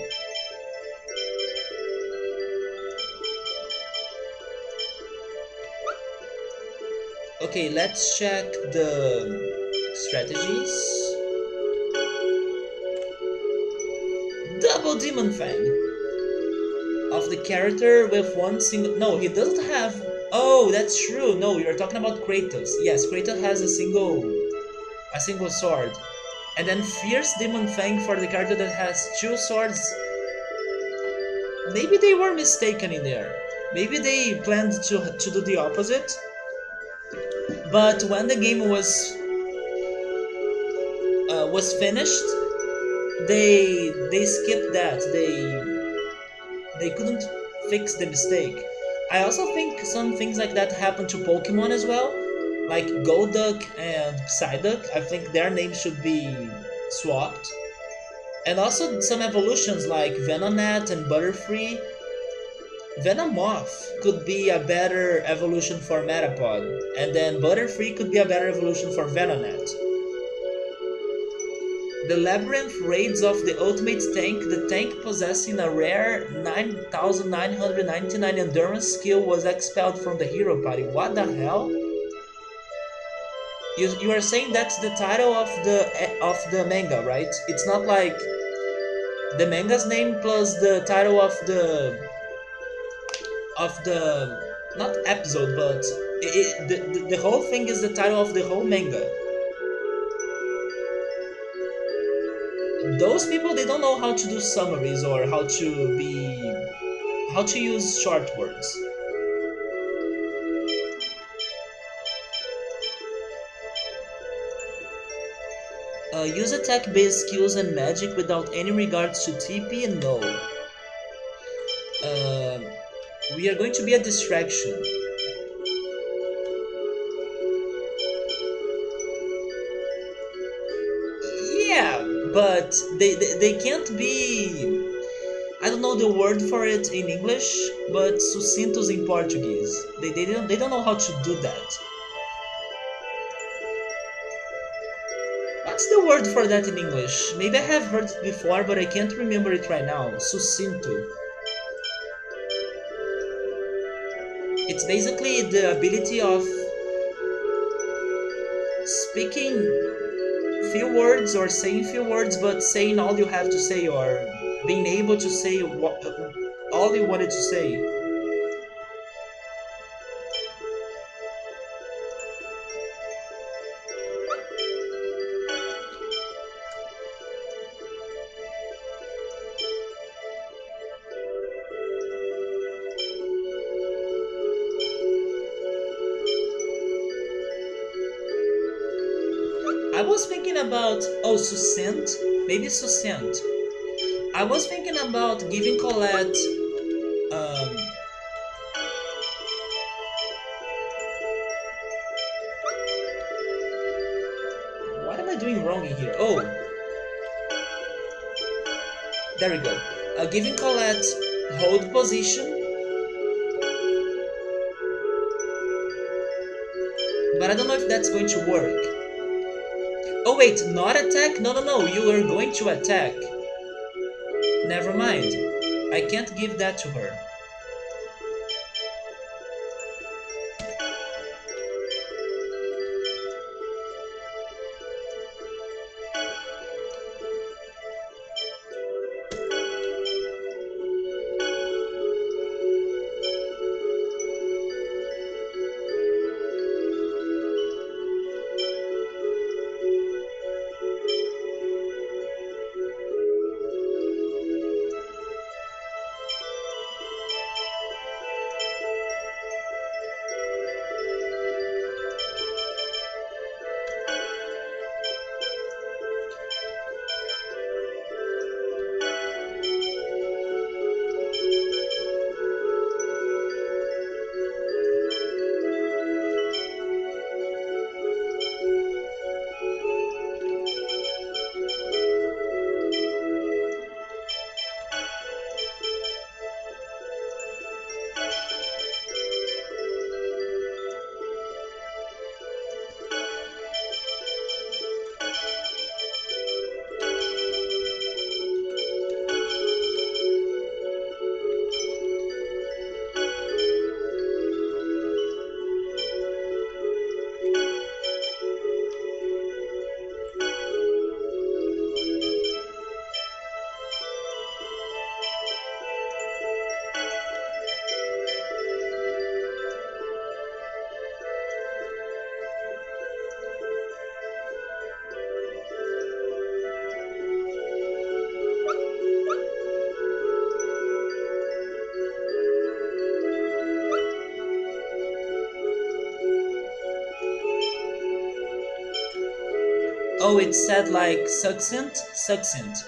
S1: Okay, let's check the strategies. Double Demon Fang of the character with one single. No, he doesn't have. Oh, that's true. No, you're talking about Kratos. Yes, Kratos has a single sword, and then Fierce Demon Fang for the character that has two swords. Maybe they were mistaken in there. Maybe they planned to do the opposite. But when the game was finished, they skipped that. They couldn't fix the mistake. I also think some things like that happen to Pokemon as well, like Golduck and Psyduck. I think their names should be swapped. And also some evolutions like Venonat and Butterfree. Venomoth could be a better evolution for Metapod, and then Butterfree could be a better evolution for Venonat. The Labyrinth raids of the Ultimate Tank, the tank possessing a rare 9999 endurance skill was expelled from the hero party. What the hell? You are saying that's the title of the manga, right? It's not like the manga's name plus the title of the not episode, but the whole thing is the title of the whole manga. Those people, they don't know how to do summaries or how to use short words. Use attack based skills and magic without any regards to TP. No. uh, we are going to be a distraction. Yeah, but they can't be. I don't know the word for it in English, but sucintos in Portuguese. They don't know how to do that. What's the word for that in English? Maybe I have heard it before, but I can't remember it right now. Sucinto. It's basically the ability of speaking few words or saying few words, but saying all you have to say, or being able to say all you wanted to say. I was thinking about succinct, maybe succinct. I was thinking about giving Colette um, what am I doing wrong in here? Oh, there we go. Giving Colette hold position, but I don't know if that's going to work. Oh wait, not attack? No, no, no, you are going to attack. Never mind. I can't give that to her. Oh, it said like succinct? Succinct.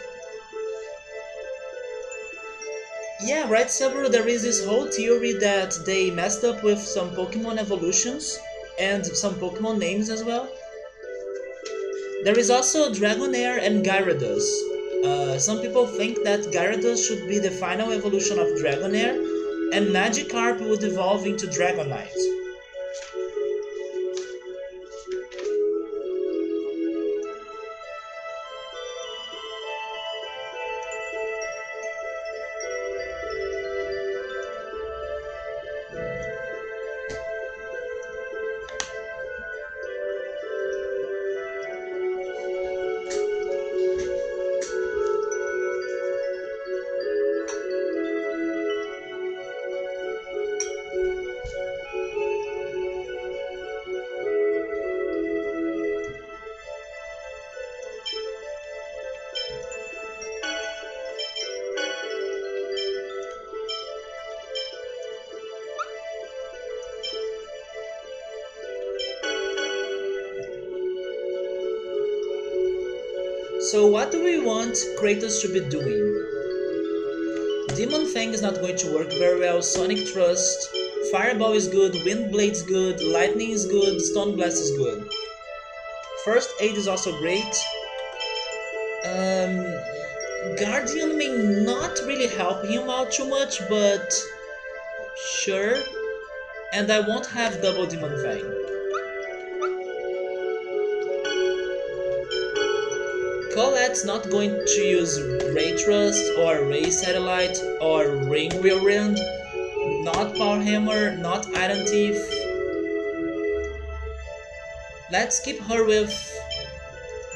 S1: Yeah, right, Subaru, there is this whole theory that they messed up with some Pokemon evolutions and some Pokemon names as well. There is also Dragonair and Gyarados. Some people think that Gyarados should be the final evolution of Dragonair, and Magikarp would evolve into Dragonite. So what do we want Kratos to be doing? Demon Fang is not going to work very well, Sonic Thrust, Fireball is good, Wind Blade's good, Lightning is good, Stone Blast is good. First Aid is also great. Guardian may not really help him out too much, but sure. And I won't have double Demon Fang. Colette's not going to use Ray Trust or Ray Satellite or Ring Whirlwind, not Power Hammer, not Iron Thief. Let's keep her with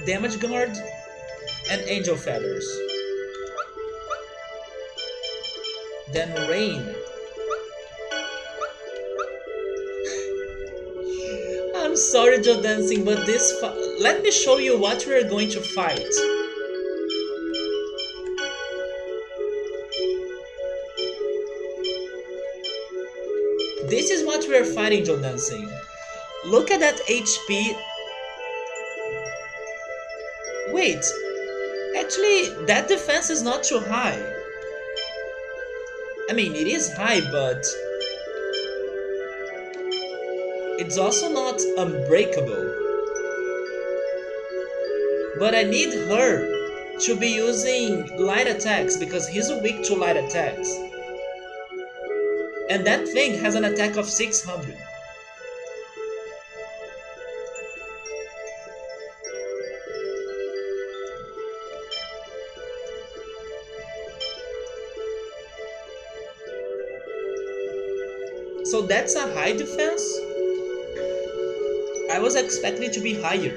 S1: Damage Guard and Angel Feathers. Then Rain. I'm sorry, Joe Dancing, but let me show you what we're going to fight. This is what we're fighting, Joe Dancing. Look at that HP. Wait, actually, that defense is not too high. I mean, it is high, but it's also not unbreakable. But I need her to be using light attacks because he's weak to light attacks. And that thing has an attack of 600. So that's a high defense. I was expecting it to be higher.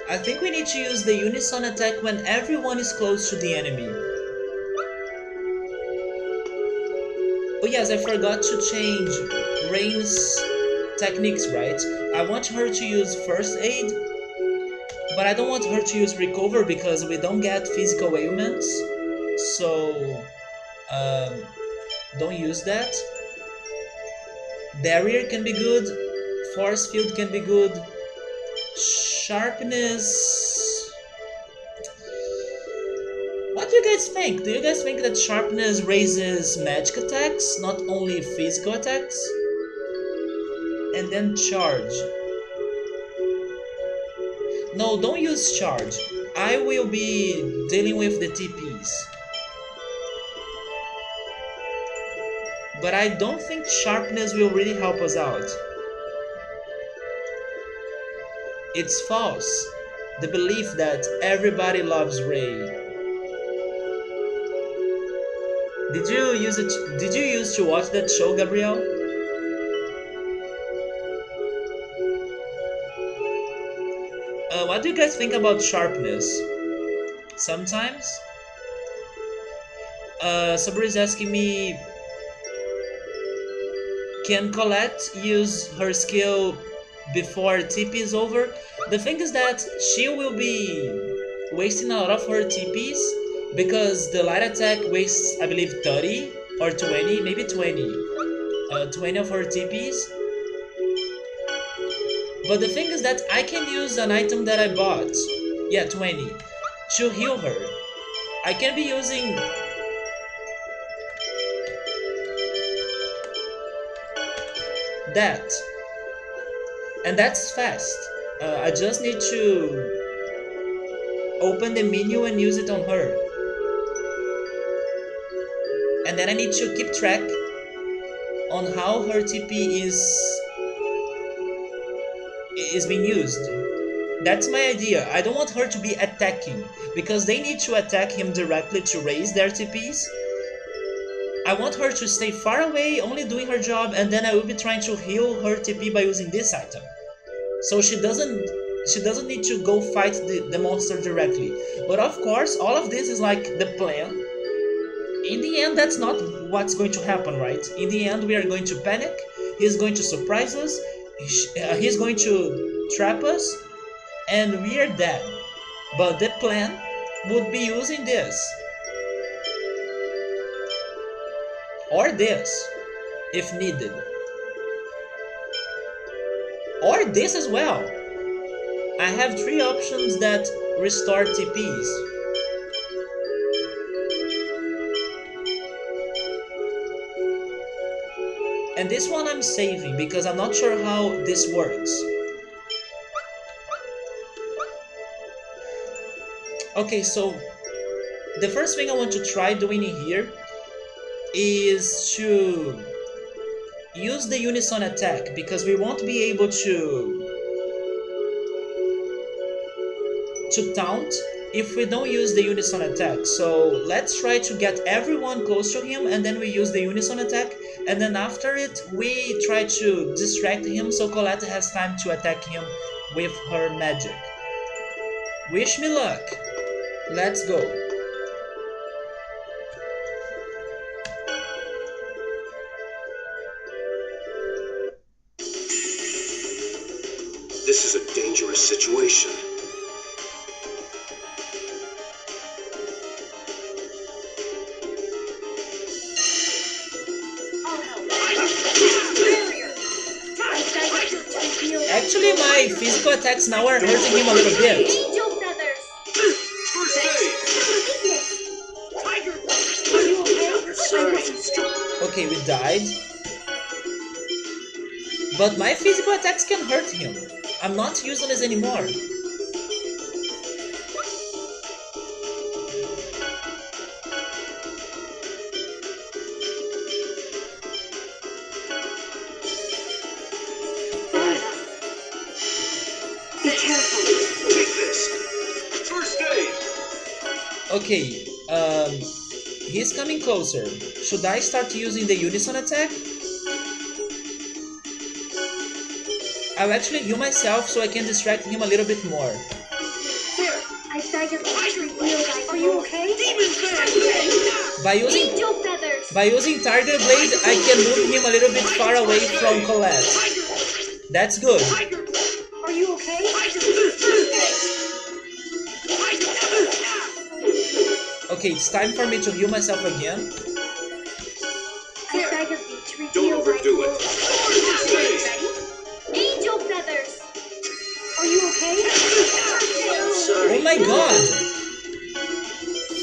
S1: I think we need to use the Unison attack when everyone is close to the enemy. Oh yes, I forgot to change Rain's techniques, right? I want her to use First Aid, but I don't want her to use Recover because we don't get physical ailments. So, don't use that. Barrier can be good, Force Field can be good, Sharpness... What do you guys think? Do you guys think that Sharpness raises magic attacks, not only physical attacks? And then Charge. No, don't use Charge. I will be dealing with the TPs. But I don't think Sharpness will really help us out. It's false. The belief that everybody loves Ray. Did you used to watch that show, Gabrielle? What do you guys think about Sharpness? Sometimes? Sabri is asking me, can Colette use her skill before TP is over. The thing is that she will be wasting a lot of her TPs because the light attack wastes, I believe, 30 or 20, maybe 20. 20 of her TPs. But the thing is that I can use an item that I bought, yeah, 20, to heal her. I can be using that, and that's fast. I just need to open the menu and use it on her, and then I need to keep track on how her TP is being used. That's my idea. I don't want her to be attacking, because they need to attack him directly to raise their TPs. I want her to stay far away, only doing her job, and then I will be trying to heal her TP by using this item. So she doesn't need to go fight the monster directly. But of course, all of this is like the plan. In the end, that's not what's going to happen, right? In the end, we are going to panic. He's going to surprise us. He's going to trap us, and we are dead. But the plan would be using this. Or this, if needed. Or this as well. I have 3 options that restore TPs. And this one I'm saving because I'm not sure how this works. Okay, so the first thing I want to try doing in here is to use the unison attack, because we won't be able to taunt if we don't use the unison attack. So let's try to get everyone close to him, and then we use the unison attack, and then after it we try to distract him so Colette has time to attack him with her magic. Wish me luck. Let's go.
S4: This is a dangerous situation.
S1: Actually, my physical attacks now are hurting him a little bit.
S3: Angel feathers.
S4: First aid!
S3: Tiger. Are you okay?
S4: Sorry.
S1: Okay, we died. But my physical attacks can hurt him. I'm not useless anymore.
S3: Be careful.
S4: Take this. First aid!
S1: Okay, he's coming closer. Should I start using the unison attack? I'll actually heal myself so I can distract him a little bit more.
S3: Here, I beg of you. Are you okay?
S2: Demon Fang!
S3: Angel feathers.
S1: By using Target Blade, I can move him a little bit far away from Colette. That's good.
S2: Tiger!
S3: Are you okay?
S1: Okay, it's time for me to heal myself again.
S3: I beg of you to
S4: Don't
S3: reveal thy
S4: overdo it.
S3: glory. Ready? Angel feathers. Are you okay?
S1: Oh my god!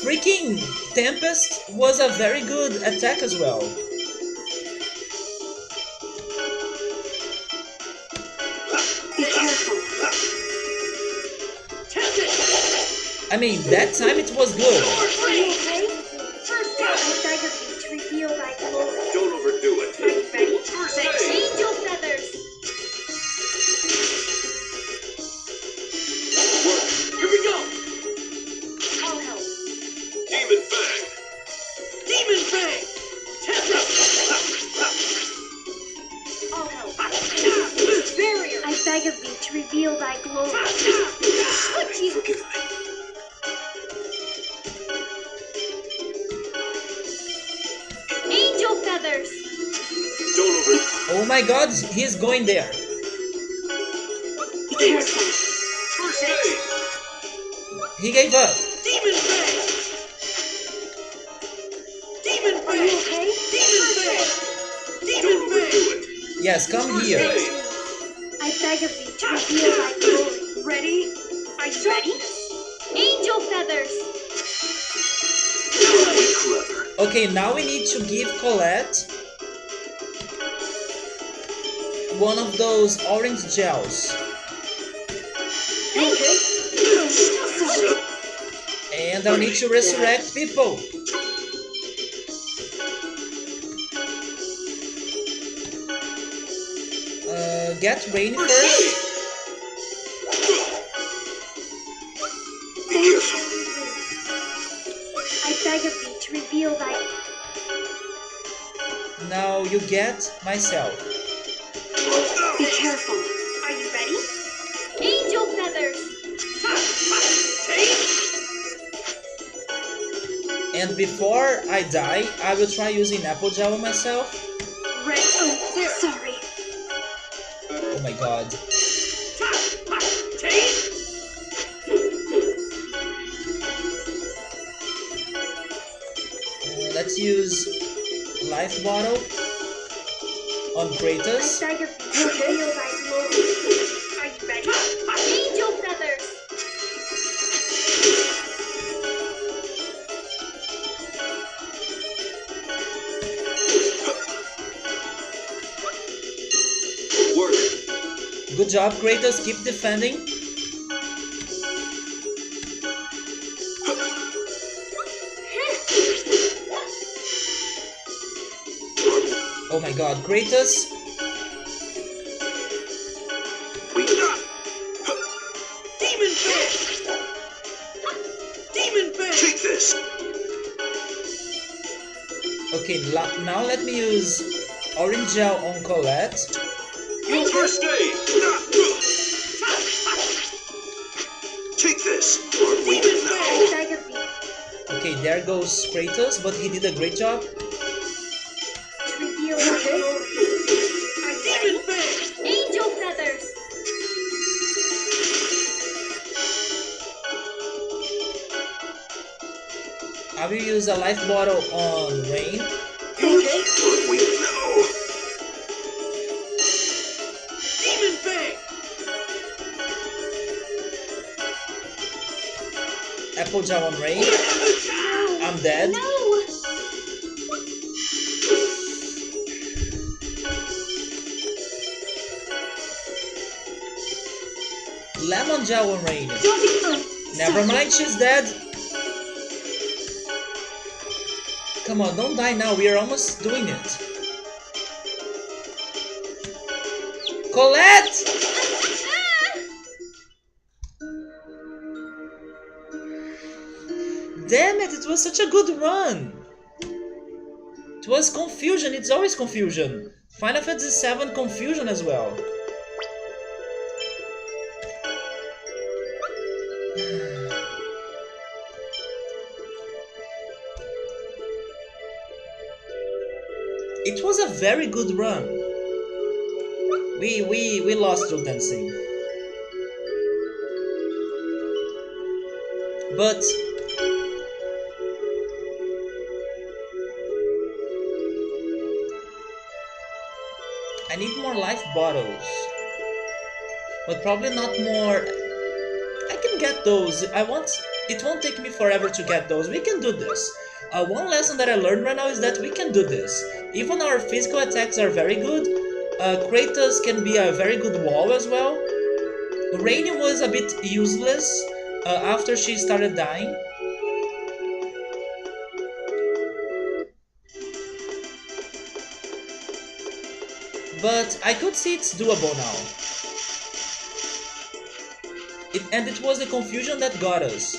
S1: Freaking Tempest was a very good attack as well.
S3: Be careful.
S1: I mean, that time it was good.
S3: Are you okay? I beg of you to reveal thy glory.
S4: Don't overdo it.
S3: Are you ready?
S4: First aid!
S3: Angel feathers.
S2: Here we go!
S3: I'll help.
S4: Demon Fang!
S2: Demon Fang!
S3: I'll help. Barrier. I beg of thee to reveal thy glory.
S4: Sorry, forgive me.
S3: Angel feathers.
S4: Don't overdo
S1: Oh my god, he's going there.
S4: please. First aid.
S1: He gave up.
S2: Demon Fang! Demon
S3: Are you
S2: Fang!
S3: okay?
S2: Demon Fang!
S4: Don't
S2: Demon
S4: overdo
S2: Fang!
S4: it.
S1: Yes, come
S4: First
S1: here.
S4: aid.
S3: I beg of thee to reveal thy glory.
S2: Ready? Are you ready?
S3: Angel feathers!
S4: Very clever.
S1: Okay, now we need to give Colette one of those orange gels.
S3: Okay.
S1: And I need to resurrect people. Get Rain
S4: First
S1: first.
S4: aid. Be careful.
S3: I beg of thee to reveal thy...
S1: Now you get myself.
S3: Be careful.
S2: Are you ready?
S3: Angel feathers!
S2: Take!
S1: And before I die, I will try using apple gel on myself.
S2: Ready?
S3: Oh,
S2: There.
S3: sorry.
S1: Oh my god.
S2: Take!
S1: Let's use life bottle on
S3: I
S1: Kratos.
S3: beg of thee to reveal thy glory.
S2: Are you ready?
S3: Angel feathers!
S4: Work.
S1: Good job, Kratos. Keep defending. Oh my god, Kratos.
S4: We
S2: Demon Fang! Demon Fang!
S4: take this.
S1: Okay, now let me use orange gel on Colette.
S4: First aid. Take this. Aren't we
S2: Demon
S4: now?
S3: I beg of thee
S1: Okay, there goes Kratos, but he did a great job.
S3: to reveal thy glory.
S2: Are you Demon Fang!
S3: Angel feathers!
S1: I will use a life bottle on Rain.
S4: Aren't we now?
S2: Demon Fang!
S1: Apple gel on Rain. I'm dead.
S3: No!
S1: Lemon gel on Rain.
S3: Oh,
S1: Never mind, she's dead. Come on, don't die now. We are almost doing it. Colette! Damn it, it was such a good run. It was confusion, it's always confusion. Final Fantasy VII confusion as well. It was a very good run. We lost through dancing. But I need more life bottles. But probably not more. I can get those. It won't take me forever to get those. We can do this. One lesson that I learned right now is that we can do this. Even our physical attacks are very good. Kratos can be a very good wall as well. Rainy was a bit useless after she started dying. But I could see it's doable now. And it was the confusion that got us.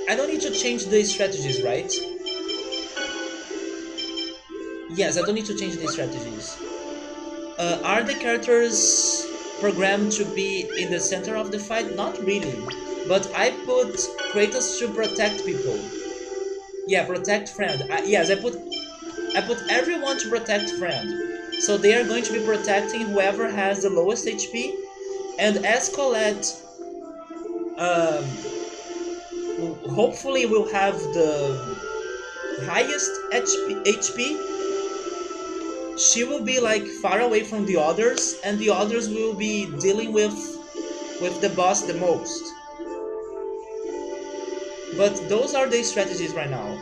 S1: I don't need to change the strategies, right? Yes, I don't need to change the strategies. Are the characters programmed to be in the center of the fight? Not really, but I put Kratos to protect people. Yeah, protect friend. Yes, I put everyone to protect friend. So they are going to be protecting whoever has the lowest HP, and as Colette, um, hopefully will have the highest HP. She will be like far away from the others, and the others will be dealing with the boss the most. But those are the strategies right now.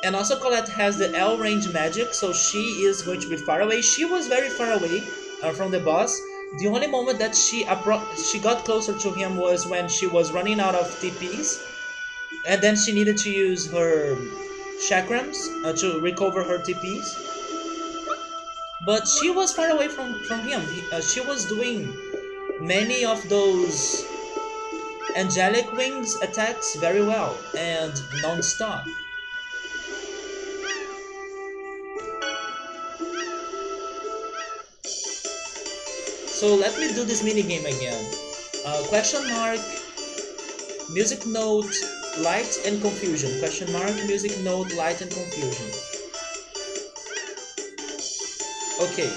S1: And also Colette has the L range magic, so she is going to be far away. She was very far away from the boss. The only moment that she got closer to him was when she was running out of TPs, and then she needed to use her chakrams to recover her TPs. But she was far away from him. She was doing many of those angelic wings attacks very well and non-stop. So let me do this mini game again. Question mark, music note, light and confusion. Question mark, music note, light and confusion. Okay.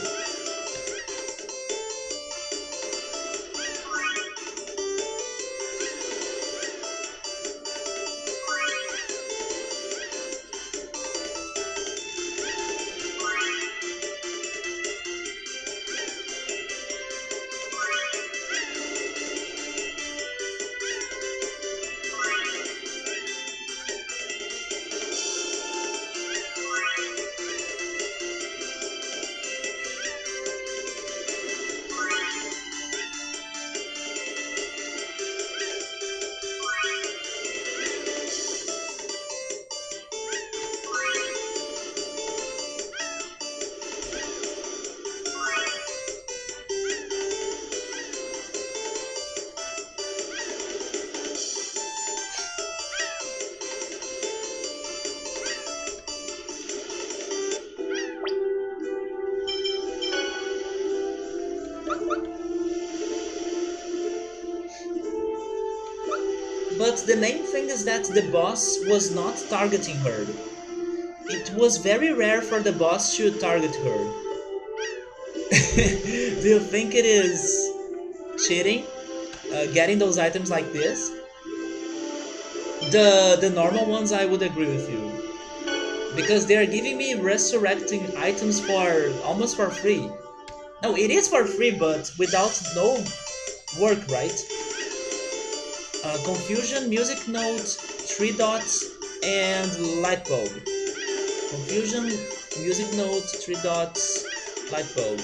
S1: But the main thing is that the boss was not targeting her. It was very rare for the boss to target her. Do you think it is cheating? Getting those items like this? The normal ones, I would agree with you. Because they are giving me resurrecting items for almost for free. No, it is for free, but without no work, right? Confusion, music note, three dots, and light bulb. Confusion, music note, three dots, light bulb.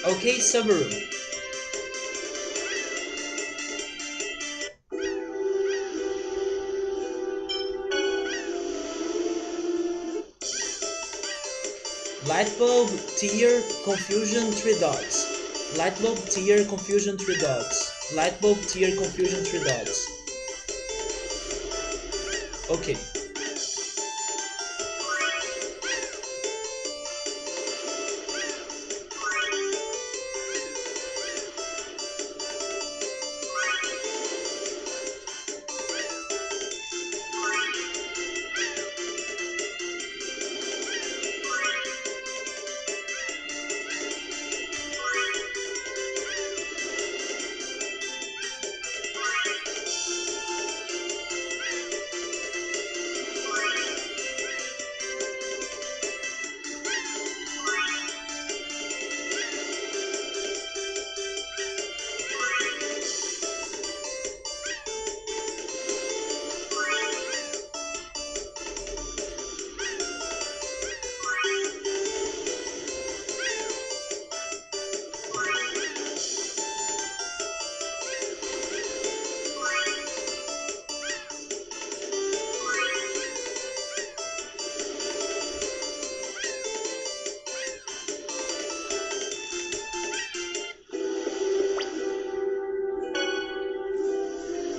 S1: Okay, Subaru. Lightbulb, tier, confusion, three dots. Lightbulb, tier, confusion, three dots. Lightbulb, tier, confusion, three dots. Okay.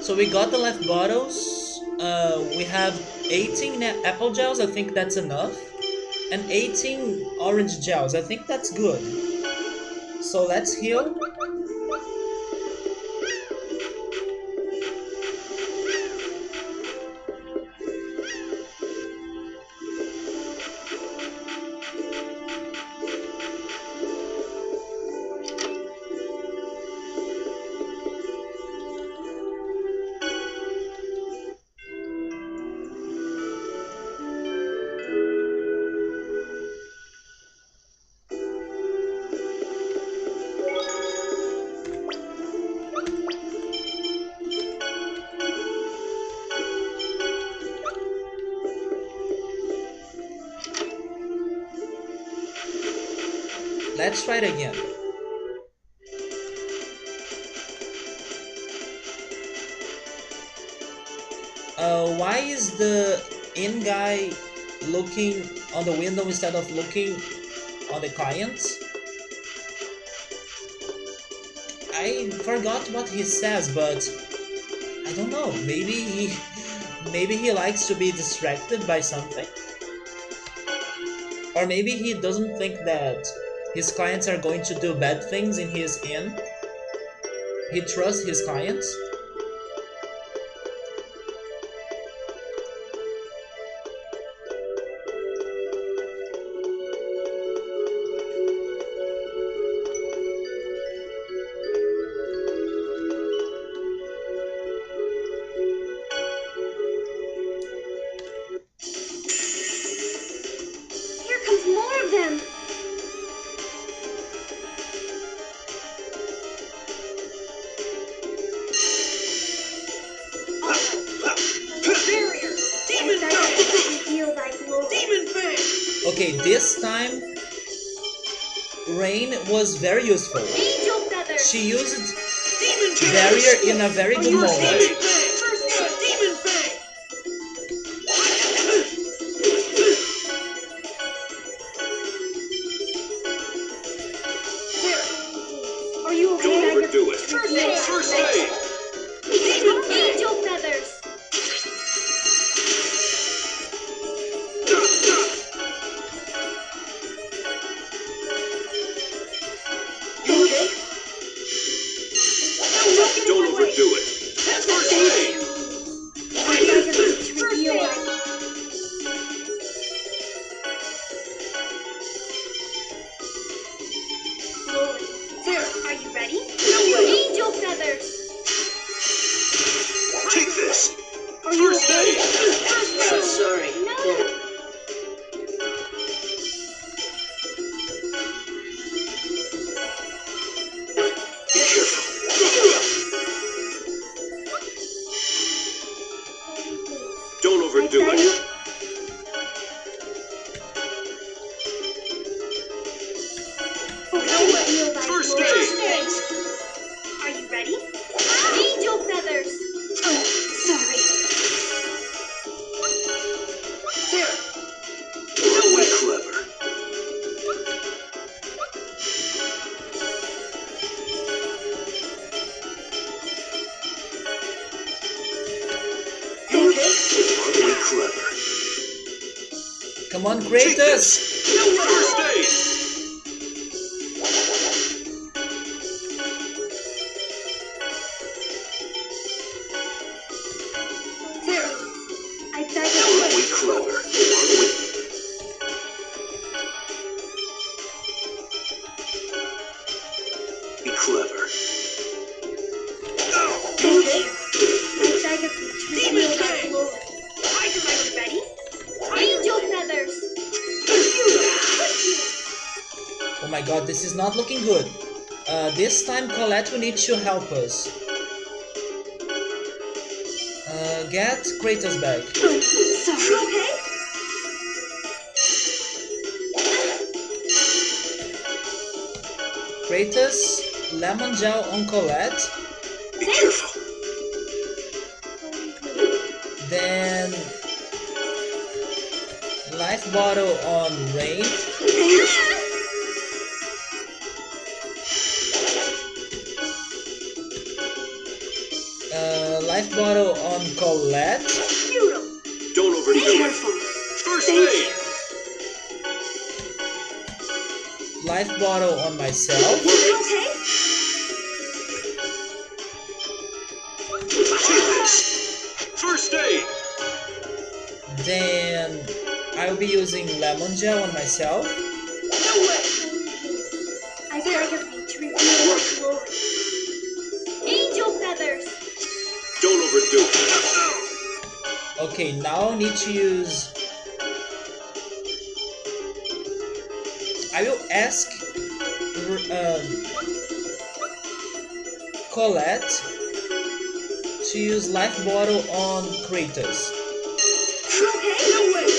S1: So we got the life bottles. We have 18 apple gels. I think that's enough. And 18 orange gels. I think that's good. So let's heal. Let's try it again. Why is the in guy looking on the window instead of looking on the client? I forgot what he says, but I don't know. Maybe he likes to be distracted by something, or maybe he doesn't think that his clients are going to do bad things in his inn. He trusts his clients.
S3: Here comes more of them.
S2: Barrier! Demon
S3: I
S2: Fang!
S3: reveal thy glory.
S2: Demon Fang!
S1: Okay, this time Rain was very useful.
S3: Angel feathers.
S1: She used
S2: Demon Fang!
S1: Barrier in a very good
S2: Demon
S1: moment.
S2: Fang! Demon Fang! There!
S3: Are you okay?
S4: Don't overdo it.
S2: First aid! First aid!
S3: Demon angel feathers.
S2: You okay?
S4: Don't overdo it.
S2: First aid!
S3: Reveal thy glory.
S2: There!
S3: Are you ready?
S2: No way!
S3: Angel feathers.
S4: Take this.
S3: Are you
S4: First
S3: okay?
S4: aid.
S2: So sorry.
S3: No.
S4: Be careful. Don't overdo it.
S3: Reveal thy
S4: First
S3: glory.
S4: aid.
S3: Are you ready? Angel feathers. Oh, sorry.
S2: There!
S4: Really clever.
S2: You okay?
S4: Really clever.
S1: Come on,
S4: Take
S1: Kratos!
S4: this. First aid.
S3: There. I beg of
S4: Really clever. Be clever.
S3: you. I beg of you to reveal thy glory. Are you ready? Angel feathers.
S1: Oh my god, this is not looking good. This time Colette will need to help us. Get Kratos back.
S3: Sorry. Okay.
S1: Kratos, lemon gel on Colette,
S4: Be careful.
S1: then life bottle on Rain, life bottle Colette.
S3: Noodle.
S4: Don't
S3: Be
S4: overdo it.
S3: careful.
S4: First
S3: Thank
S4: aid.
S1: Life bottle on myself.
S3: Okay.
S4: Take this. First aid.
S1: Then I'll be using lemon gel on myself.
S3: No way. I beg of you to reveal my glory. Angel feathers.
S4: Don't overdo it.
S1: Okay, now I need to use. I will ask Colette to use life bottle on Kratos.
S3: Okay. No way.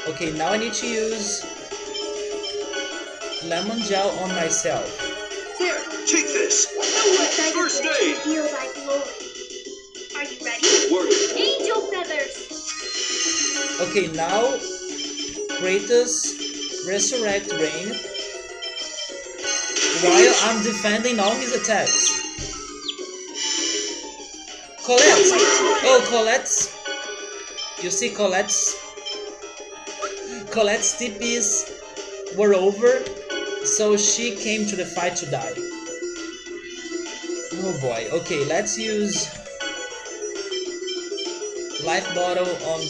S1: Okay, now I need to use lemon gel on myself.
S3: Here.
S4: Take this.
S3: No way. I beg of
S4: First
S3: you to
S4: aid.
S3: reveal thy glory. Are you ready?
S4: Work.
S3: Angel feathers.
S1: Okay, now Kratos resurrect Rain while I'm defending all his attacks. Colette! Oh, Colette's... You see Colette's TPs were over, so she came to the fight to die. Oh boy. Okay, let's use life bottle on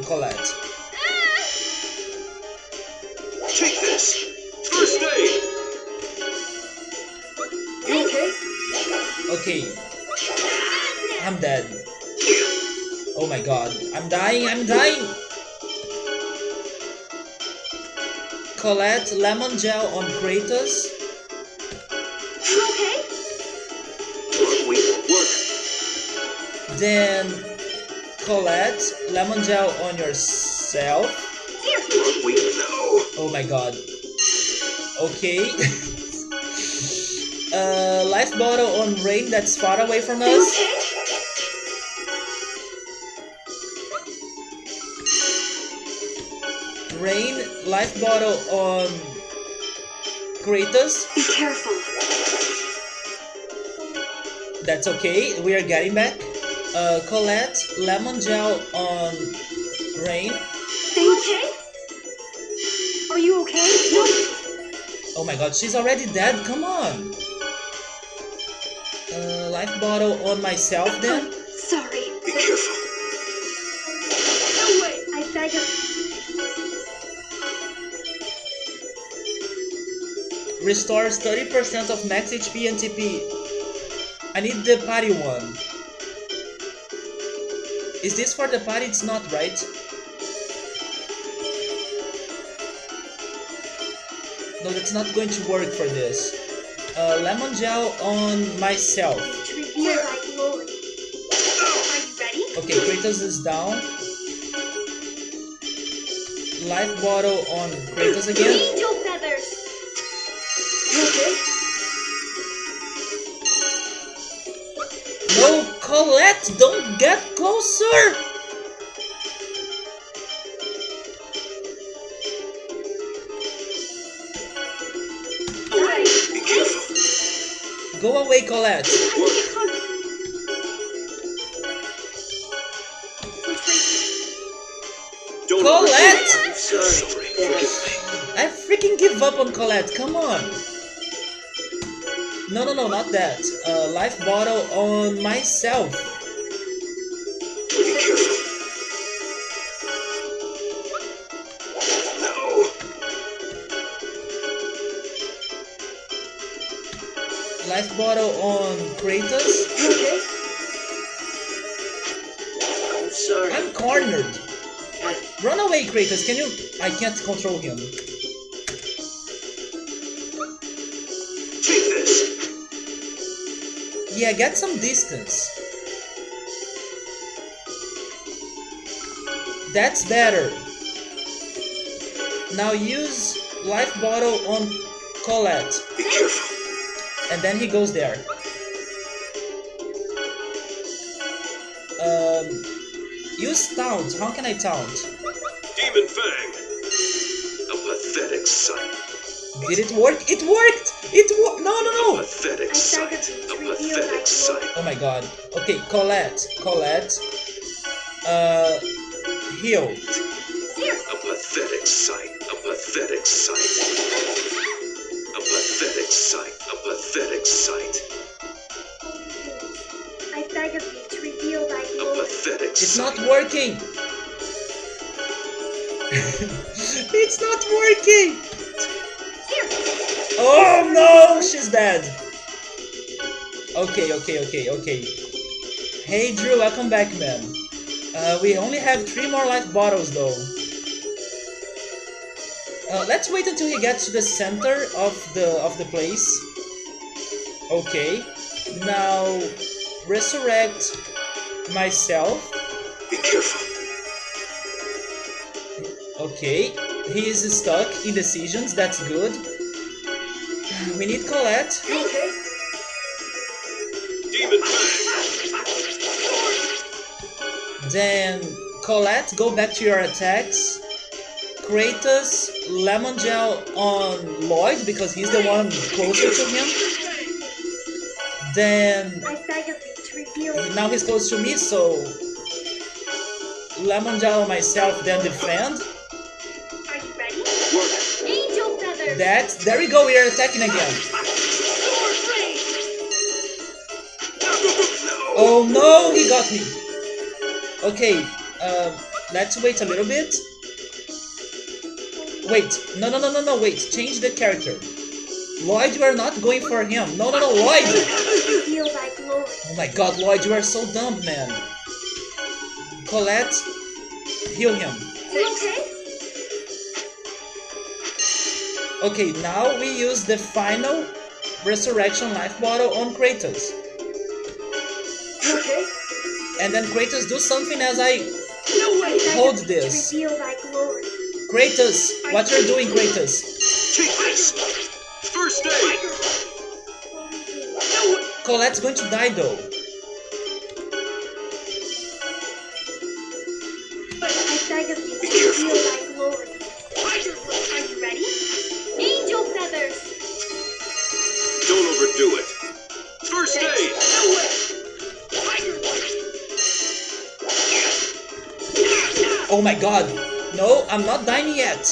S1: Colette.
S4: Take this. First aid.
S3: You okay?
S1: Okay, I'm dead. Oh my god, I'm dying, I'm dying! Colette, lemon gel on Kratos.
S3: You okay?
S4: Work.
S1: Then Colette, lemon gel on yourself.
S3: Here.
S4: No.
S1: Oh my god. Okay. Life bottle on Rain that's far away from
S3: You
S1: us.
S3: okay?
S1: Rain, life bottle on Kratos.
S3: Be careful.
S1: That's okay, we are getting back. Colette, lemon gel on Rain.
S3: Thank you. Are you okay? No.
S1: Oh my god, she's already dead, come on! Life bottle on myself then.
S3: Sorry.
S4: Be careful.
S3: No way. I beg of you.
S1: Restores 30% of max HP and TP. I need the party one. Is this for the party? It's not, right? No, that's not going to work for this. Lemon gel on myself.
S3: To reveal thy glory. Are you ready?
S1: Okay, Kratos is down. Life bottle on Kratos again.
S3: Angel feathers. You okay?
S1: No, Colette, don't get closer!
S3: Alright.
S4: Be careful.
S1: Go away, Colette.
S4: Don't
S1: Colette!
S4: overdo it. Sorry. Forgive me.
S1: I freaking give up on Colette, come on! No, not that. Life bottle on myself.
S4: Be careful. No.
S1: Life bottle on Kratos.
S3: You okay?
S4: I'm sorry.
S1: I'm cornered. Run away, Kratos, can you... I can't control him.
S4: Take this.
S1: Yeah, get some distance. That's better. Now use life bottle on Colette.
S4: Be careful.
S1: And then he goes there. Use taunt. How can I taunt?
S4: Demon Fang. A pathetic sight.
S1: Did it work? It worked! It worked! No, no, no!
S4: Pathetic
S3: I beg
S4: sight.
S3: of you
S4: A
S3: to reveal thy
S4: pathetic sight.
S3: glory.
S1: Oh my god. Okay, Colette. Heal.
S3: Here.
S4: A pathetic sight. A pathetic sight. A pathetic sight. A pathetic sight.
S3: I beg of you to reveal thy
S4: A
S3: glory.
S4: pathetic
S1: It's
S4: sight.
S1: not working! It's not working!
S3: Here.
S1: Oh no! She's dead! Okay. Hey Drew, welcome back, man. We only have 3 more life bottles though. Let's wait until he gets to the center of the place. Okay. Now resurrect myself.
S4: Be careful.
S1: Okay. He is stuck in decisions, that's good. We need Colette.
S2: You okay?
S4: Demon bag.
S1: Then Colette, go back to your attacks. Kratos, lemon gel on Lloyd because he's the one closer to him. Then
S3: I beg of you to reveal.
S1: now he's close to me, so lemon gel on myself, then defend.
S3: Are you ready?
S4: Work.
S3: Angel feathers.
S1: There we go, we are attacking again. Oh no, he got me. Okay, let's wait a little bit. Wait, no, wait, change the character. Lloyd, you are not going for him. No, Lloyd!
S3: Reveal thy glory.
S1: Oh my god, Lloyd, you are so dumb, man. Colette, heal him.
S3: You okay?
S1: Okay, now we use the final resurrection life bottle on Kratos.
S2: You okay?
S1: And then Kratos do something as I
S2: No way!
S3: Beg
S1: hold
S3: of you
S1: this.
S3: to reveal thy glory.
S1: Kratos, what you're doing, Kratos?
S4: Take this. First aid.
S2: No!
S1: Colette's going to die though.
S3: I beg of you to reveal thy glory. Are you ready? Angel feathers.
S4: Don't overdo it. First aid.
S2: No way!
S1: Oh my god. No, I'm not dying yet.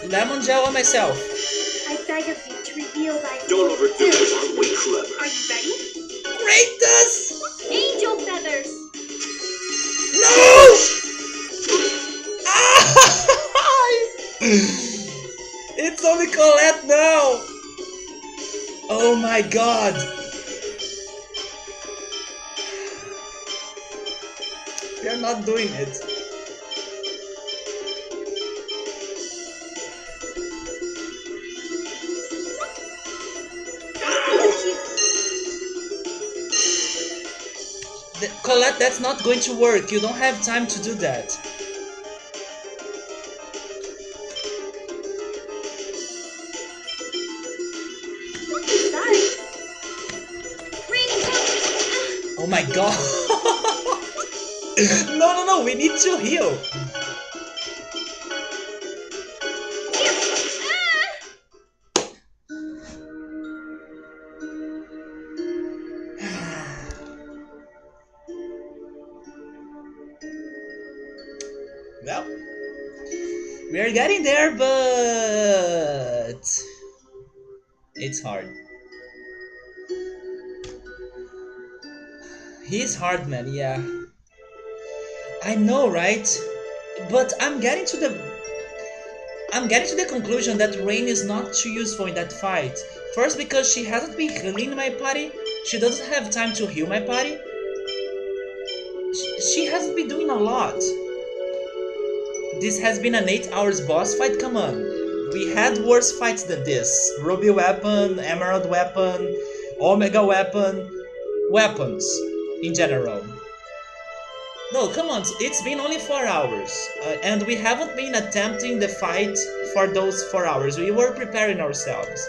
S1: Lemon gel on myself.
S3: I beg of you to reveal thy
S4: Don't
S3: glory.
S4: overdo it. Aren't we clever?
S3: Are you ready?
S1: Kratos!
S3: Angel feathers.
S1: No! It's only Colette now! Oh my god! We are not doing it. Colette, that's not going to work. You don't have time to do that.
S3: Sorry. Raining bullets.
S1: Oh my god! No, we need to heal. Well, we are getting there, but it's hard. He's hard, man, yeah. I know, right? But I'm getting to the conclusion that Rain is not too useful in that fight. First, because she hasn't been healing my party. She doesn't have time to heal my party. She hasn't been doing a lot. This has been an 8 hours boss fight, come on. We had worse fights than this. Ruby weapon, emerald weapon, omega weapon, weapons in general. No, come on, it's been only 4 hours. And we haven't been attempting the fight for those 4 hours. We were preparing ourselves.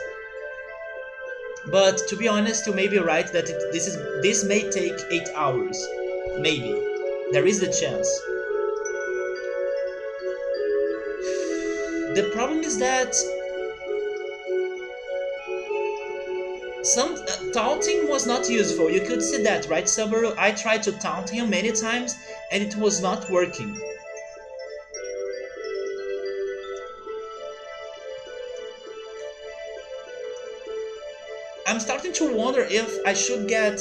S1: But to be honest, you may be right that this may take 8 hours. Maybe. There is the chance. The problem is that Some taunting was not useful. You could see that, right, Subaru? I tried to taunt him many times and it was not working. I'm starting to wonder if I should get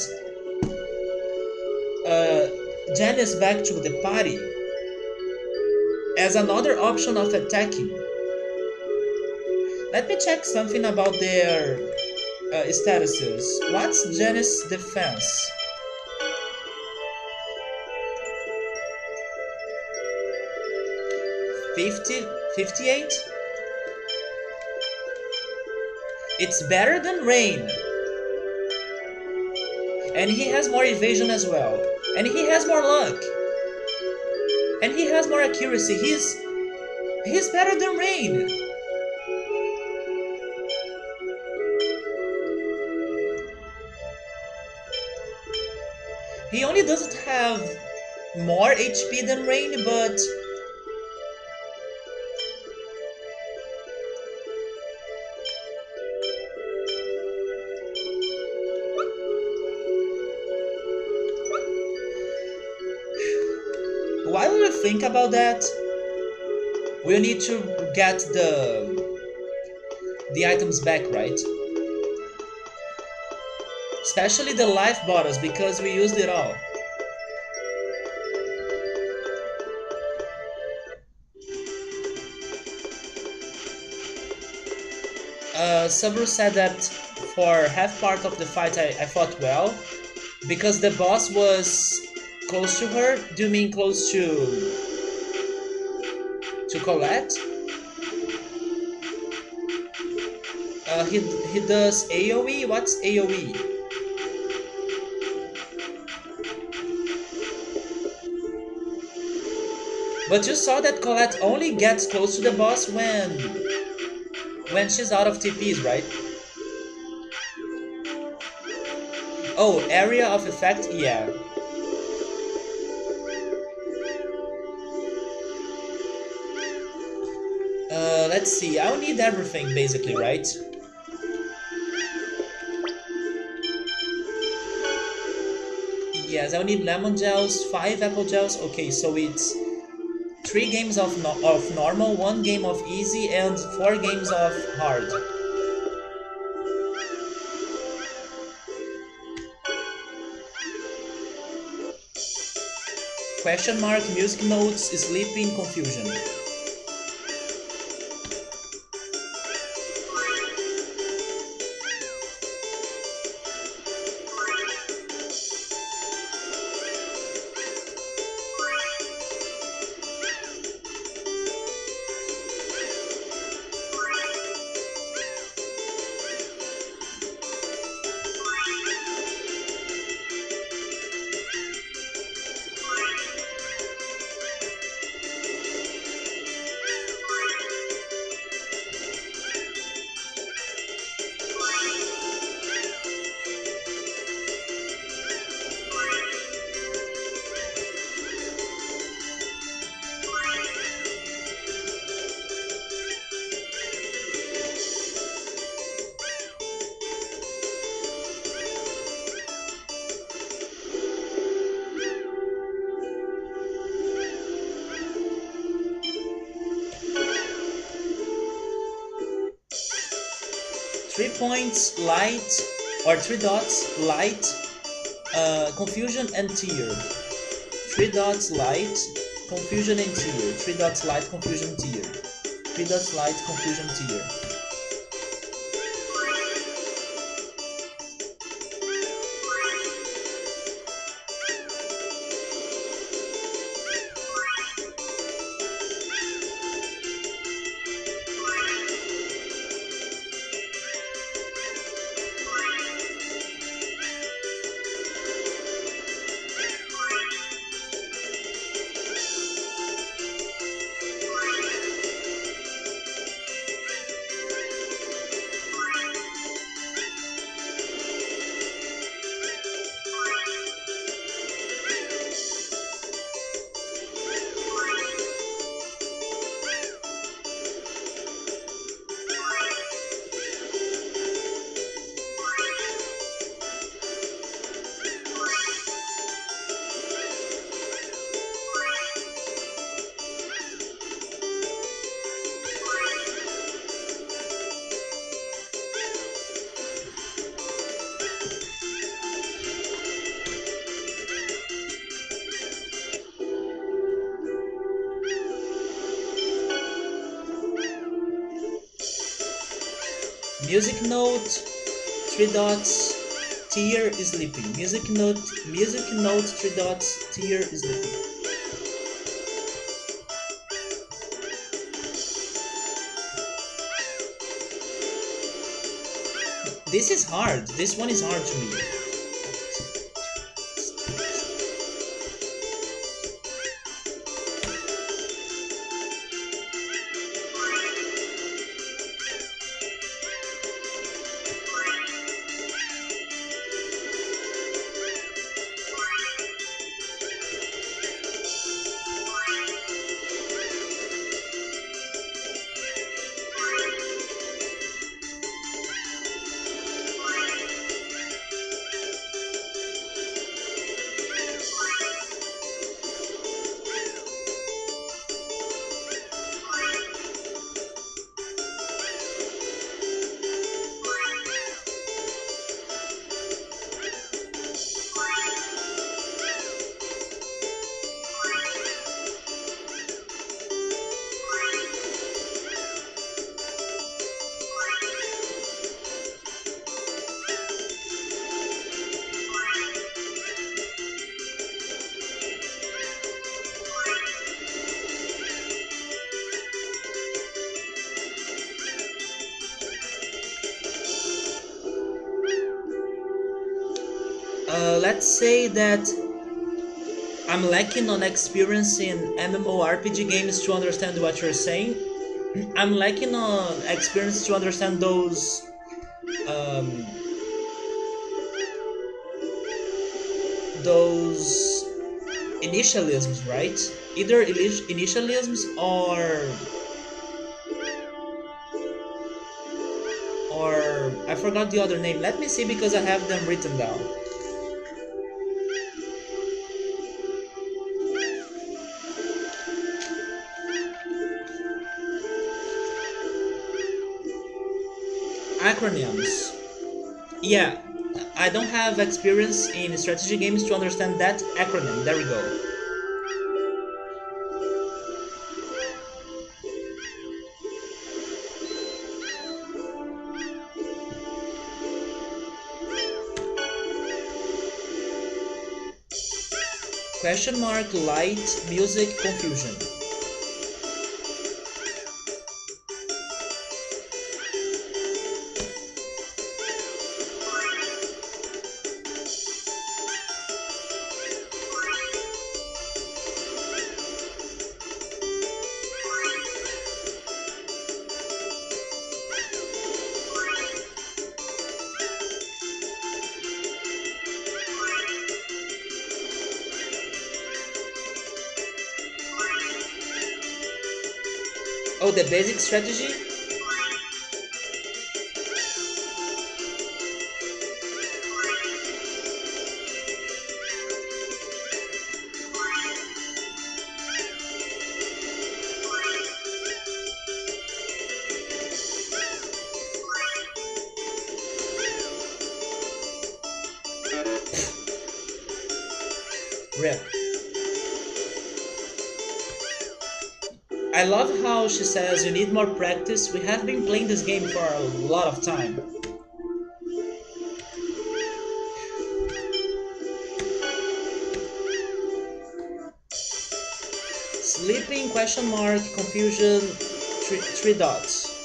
S1: Janice back to the party as another option of attacking. Let me check something about their statuses. What's Janice's defense? 50, 58? It's better than Rain. And he has more evasion as well. And he has more luck. And he has more accuracy. He's better than Rain. He only doesn't have more HP than Rain, but while we think about that, we'll need to get the items back, right? Especially the life bottles, because we used it all. Sabru said that for half part of the fight I fought well, because the boss was close to her. Do you mean close to Colette? He does AoE? What's AoE? But you saw that Colette only gets close to the boss when she's out of TPs, right? Oh, area of effect? Yeah. Let's see. I'll need everything basically, right? Yes, I'll need lemon gels, 5 apple gels. Okay, so it's 3 games of normal, 1 game of easy, and 4 games of hard. Question mark, music notes, sleeping, confusion. Three points, light, or 3 dots, light, confusion and tear. 3 dots, light, confusion and tear. 3 dots, light, confusion, tear. 3 dots, light, confusion, tear. Music note, three dots, tear is sleeping. Music note, three dots, tear is sleeping. This is hard. This one is hard to me. Let's say that I'm lacking on experience in MMORPG games to understand what you're saying. I'm lacking on experience to understand um, those initialisms, right? Either initialisms or I forgot the other name. Let me see because I have them written down. Acronyms. Yeah, I don't have experience in strategy games to understand that acronym. There we go. Question mark, light, music, confusion. Oh, the basic strategy? Rip. I love how she says you need more practice. We have been playing this game for a lot of time. Sleeping, question mark, confusion, three dots.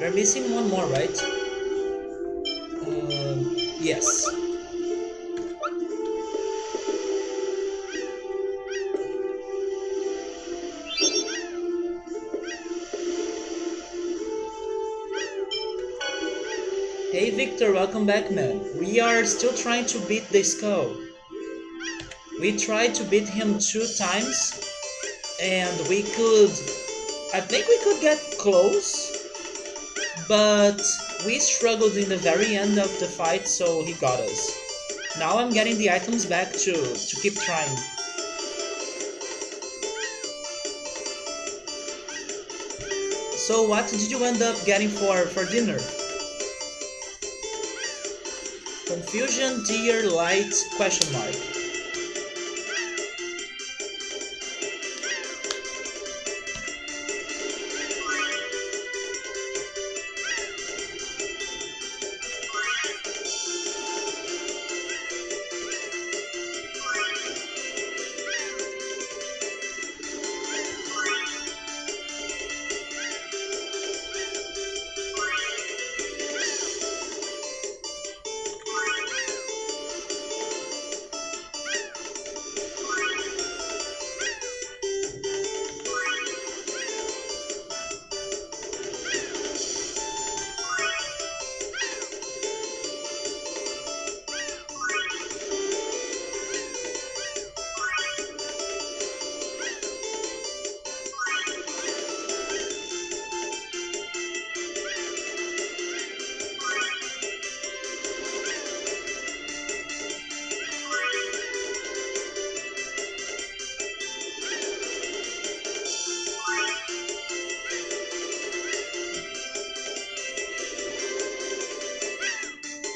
S1: We're missing one more, right? Yes. Hey Victor, welcome back, man. We are still trying to beat the skull. We tried to beat him 2 times, and I think we could get close, but we struggled in the very end of the fight, so he got us. Now I'm getting the items back to keep trying. So what did you end up getting for dinner? Confusion tier light question mark.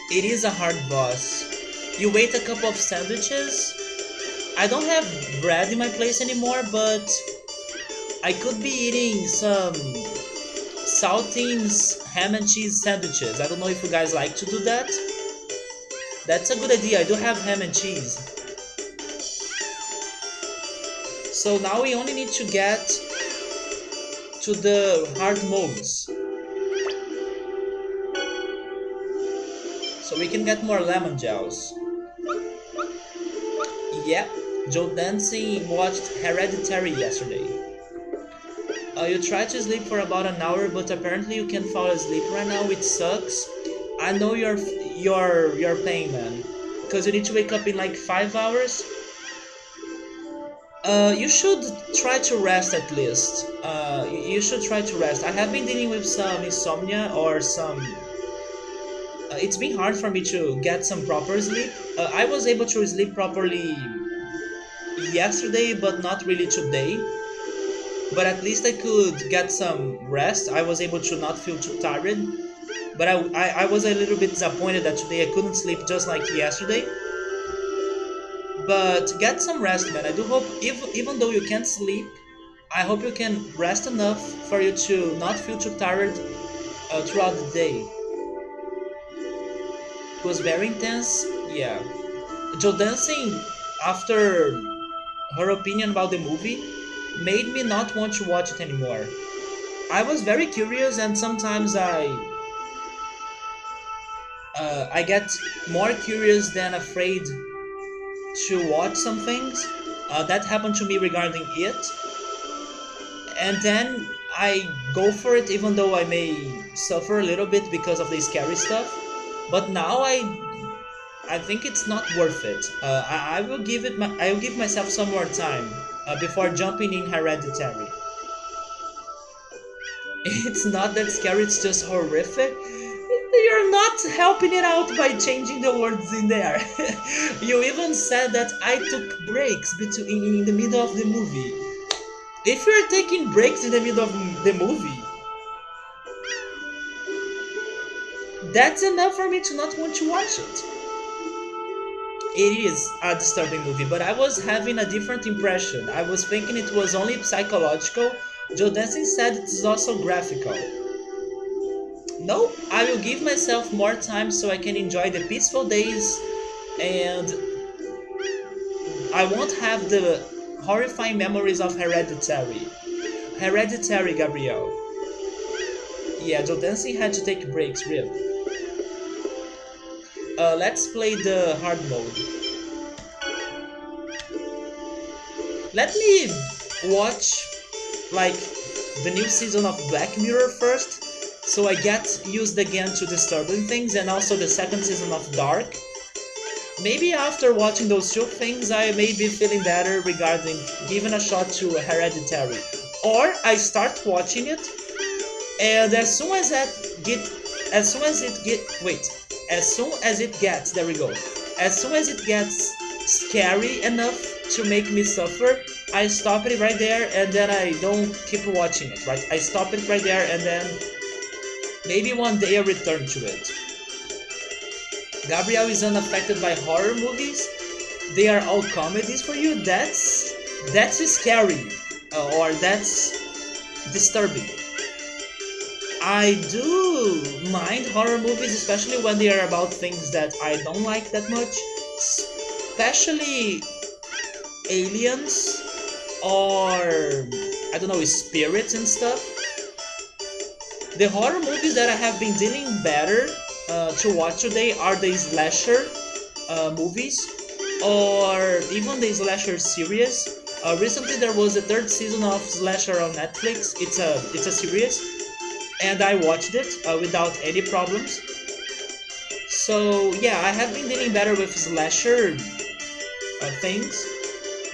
S1: It is a hard boss. You wait a couple of sandwiches. I don't have bread in my place anymore, but I could be eating some saltines ham and cheese sandwiches. I don't know if you guys like to do that. That's a good idea. I do have ham and cheese. So now we only need to get to the hard modes, so we can get more lemon gels. Yep, Joe Dancing watched Hereditary yesterday. You tried to sleep for about an hour, but apparently you can't fall asleep right now. It sucks. I know your pain, man, because you need to wake up in like 5 hours. You should try to rest at least. You should try to rest. I have been dealing with some insomnia or some. It's been hard for me to get some proper sleep. I was able to sleep properly yesterday, but not really today. But at least I could get some rest. I was able to not feel too tired. But I was a little bit disappointed that today I couldn't sleep just like yesterday. But get some rest, man. I do hope, even though you can't sleep, I hope you can rest enough for you to not feel too tired throughout the day. It was very intense, yeah. Joe Dancing, after her opinion about the movie, made me not want to watch it anymore. I was very curious, and sometimes I get more curious than afraid to watch some things. That happened to me regarding it, and then I go for it even though I may suffer a little bit because of the scary stuff. But now I think it's not worth it. I will give myself some more time before jumping in Hereditary. It's not that scary, it's just horrific. You're not helping it out by changing the words in there. You even said that I took breaks in the middle of the movie. If you're taking breaks in the middle of the movie, that's enough for me to not want to watch it. It is a disturbing movie, but I was having a different impression. I was thinking it was only psychological. Joe Dancing said it's also graphical. No, I will give myself more time so I can enjoy the peaceful days, and I won't have the horrifying memories of Hereditary. Hereditary, Gabriel. Yeah, Joe Dancing had to take breaks, rip. Let's play the hard mode. Let me watch like the new season of Black Mirror first, so I get used again to disturbing things, and also the second season of Dark. Maybe after watching those two things, I may be feeling better regarding giving a shot to Hereditary. Or I start watching it, and as soon as it gets, there we go. As soon as it gets scary enough to make me suffer, I stop it right there, and then I don't keep watching it, right? I stop it right there, and then maybe one day I return to it. Gabriel is unaffected by horror movies. They are all comedies for you. That's scary, or that's disturbing. I do mind horror movies, especially when they are about things that I don't like that much, especially aliens or I don't know, spirits and stuff. The horror movies that I have been dealing better to watch today are the slasher movies or even the slasher series. Recently, there was a third season of Slasher on Netflix. It's a series, and I watched it without any problems. So yeah, I have been dealing better with slasher things,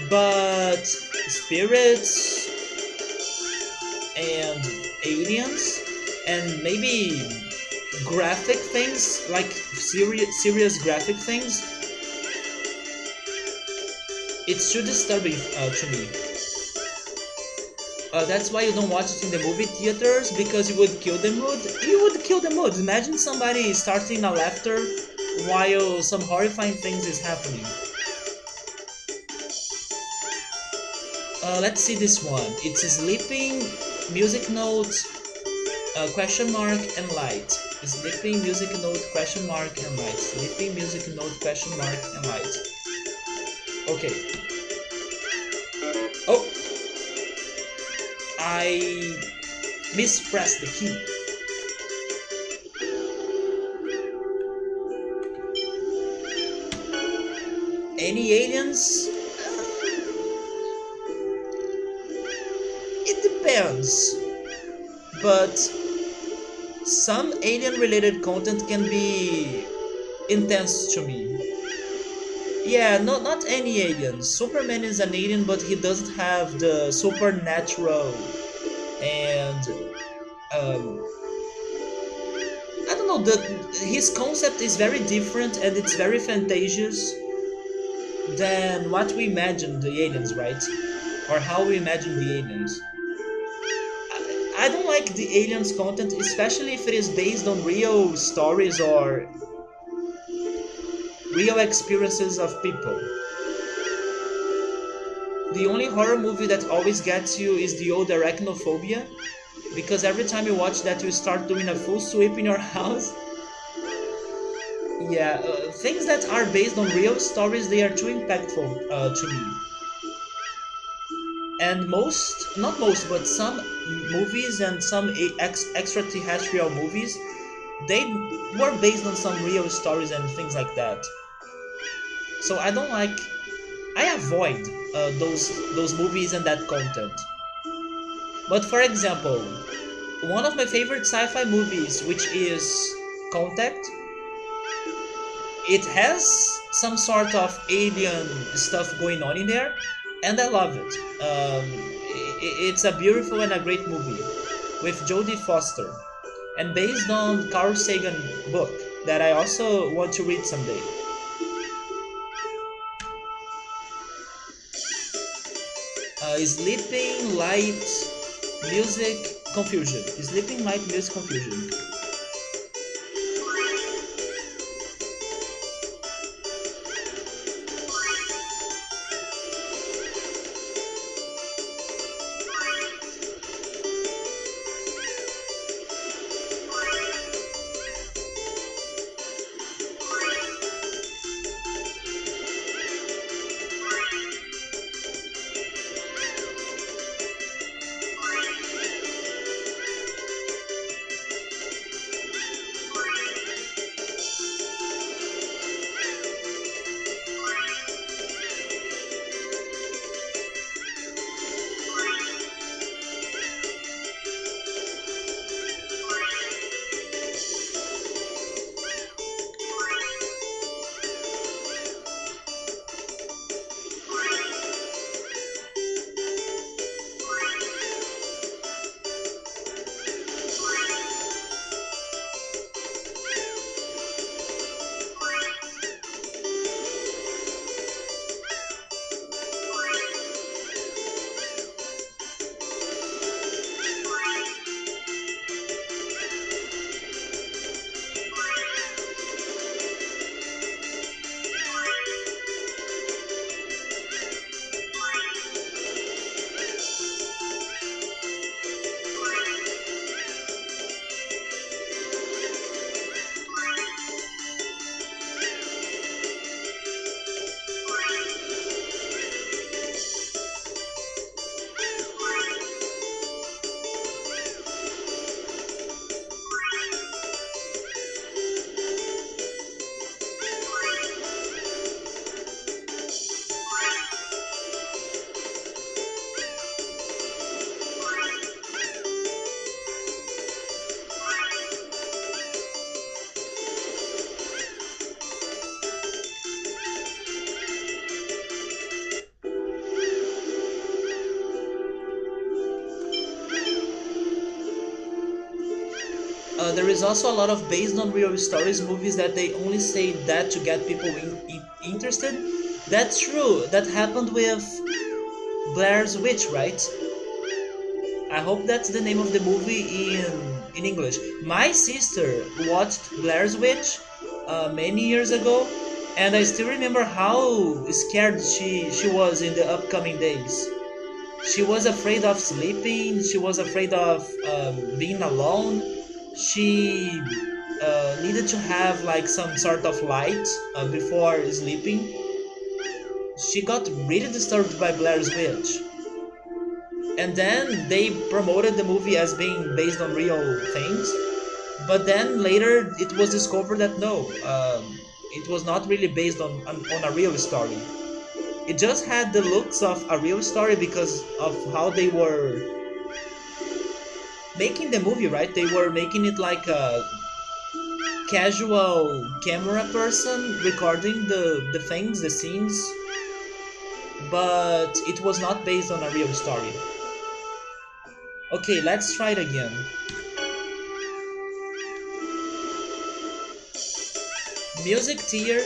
S1: but spirits and aliens and maybe graphic things like serious graphic things, it's too disturbing to me. That's why you don't watch it in the movie theaters, because you would kill the mood. You would kill the mood. Imagine somebody starting a laughter while some horrifying things is happening. Let's see this one. It's sleeping, music note, question mark, and light. Sleeping, music note, question mark, and light. Sleeping, music note, question mark, and light. Okay. Oh! I mispressed the key. Any aliens? It depends. But some alien related content can be intense to me. Yeah, not any alien. Superman is an alien, but he doesn't have the supernatural and I don't know. His concept is very different and it's very fantasious than what we imagine the aliens, right? Or how we imagine the aliens. I don't like the aliens content, especially if it is based on real stories or real experiences of people. The only horror movie that always gets you is the old Arachnophobia, because every time you watch that you start doing a full sweep in your house. Yeah, things that are based on real stories, they are too impactful to me. And not most, but some movies and some extraterrestrial movies, they were based on some real stories and things like that. So I avoid those movies and that content. But for example, one of my favorite sci-fi movies, which is Contact, it has some sort of alien stuff going on in there, and I love it. It's a beautiful and a great movie with Jodie Foster, and based on Carl Sagan book that I also want to read someday. Sleeping, light, music, confusion. Sleeping, light, music, confusion. There is also a lot of based on real stories movies that they only say that to get people interested. That's true. That happened with Blair's Witch, right? I hope that's the name of the movie in English. My sister watched Blair's Witch many years ago, and I still remember how scared she was in the upcoming days. She was afraid of sleeping. She was afraid of being alone. She needed to have like some sort of light before sleeping. She got really disturbed by Blair's Witch. And then they promoted the movie as being based on real things. But then later it was discovered that no, it was not really based on a real story. It just had the looks of a real story because of how they were making the movie, right? They were making it like a casual camera person recording the things, the scenes, but it was not based on a real story. Okay, let's try it again. Music tier,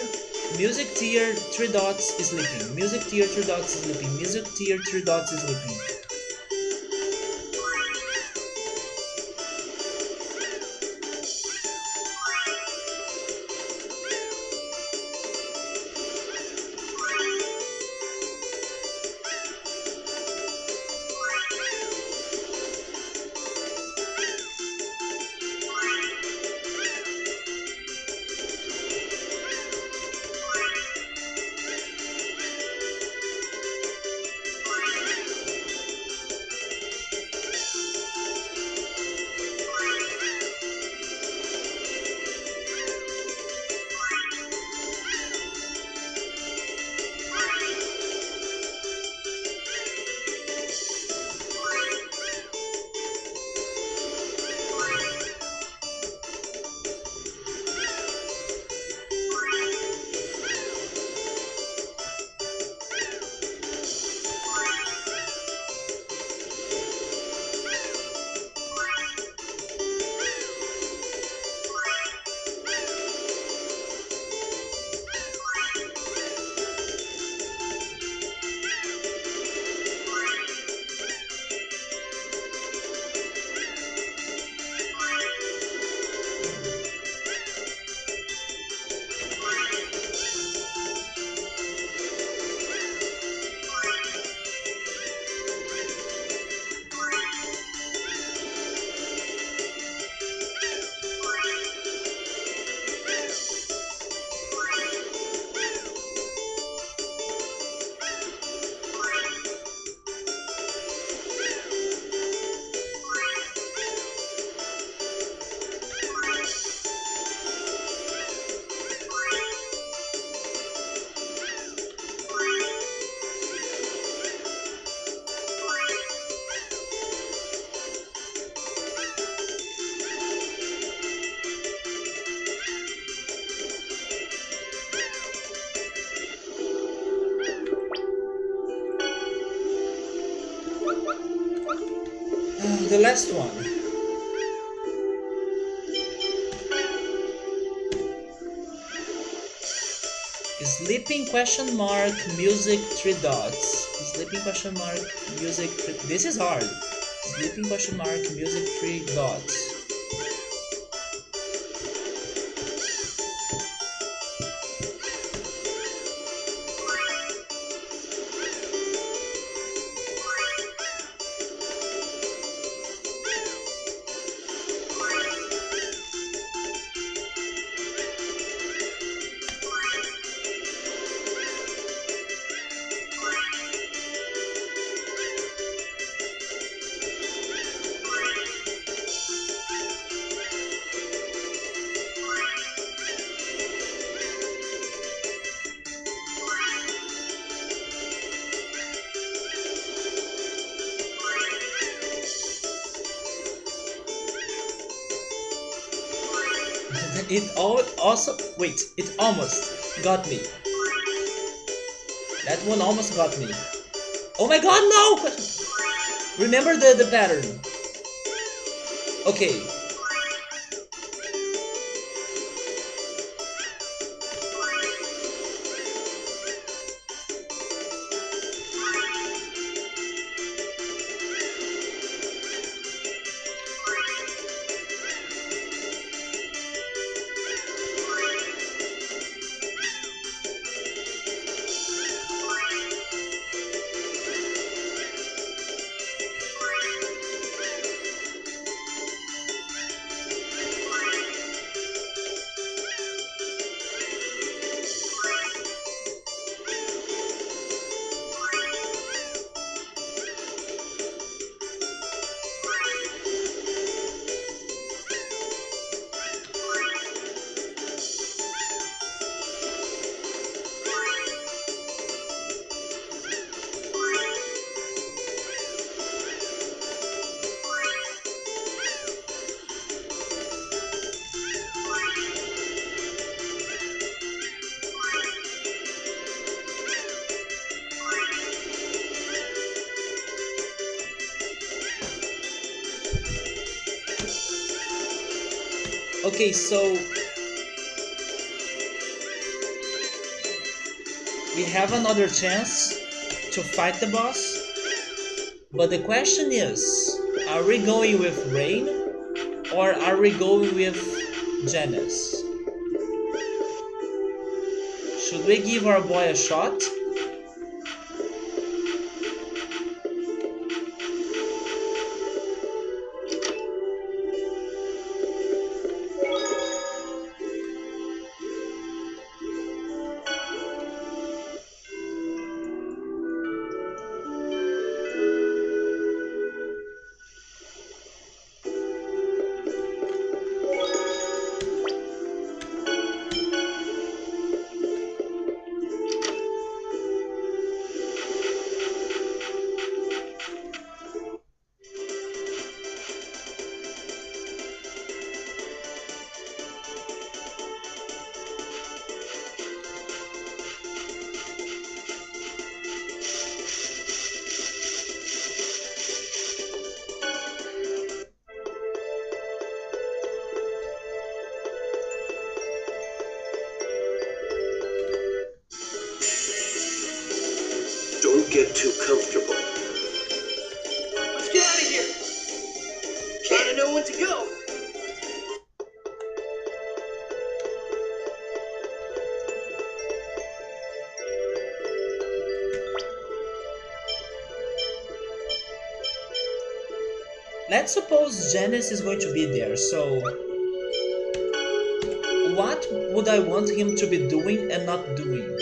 S1: music tier, three dots is sleeping. Music tier, three dots is sleeping. Music tier, three dots is sleeping. The last one. Sleeping question mark music three dots. Sleeping question mark music three. This is hard. Sleeping question mark music three dots. Also wait, it almost got me. That one almost got me. Oh my god, no! Remember the pattern. Okay. Okay, so we have another chance to fight the boss, but the question is, are we going with Rain or are we going with Janice? Should we give our boy a shot?
S4: Don't get too comfortable.
S2: Let's get out of here. Gotta know when to go.
S1: Let's suppose Janice is going to be there, so what would I want him to be doing and not doing?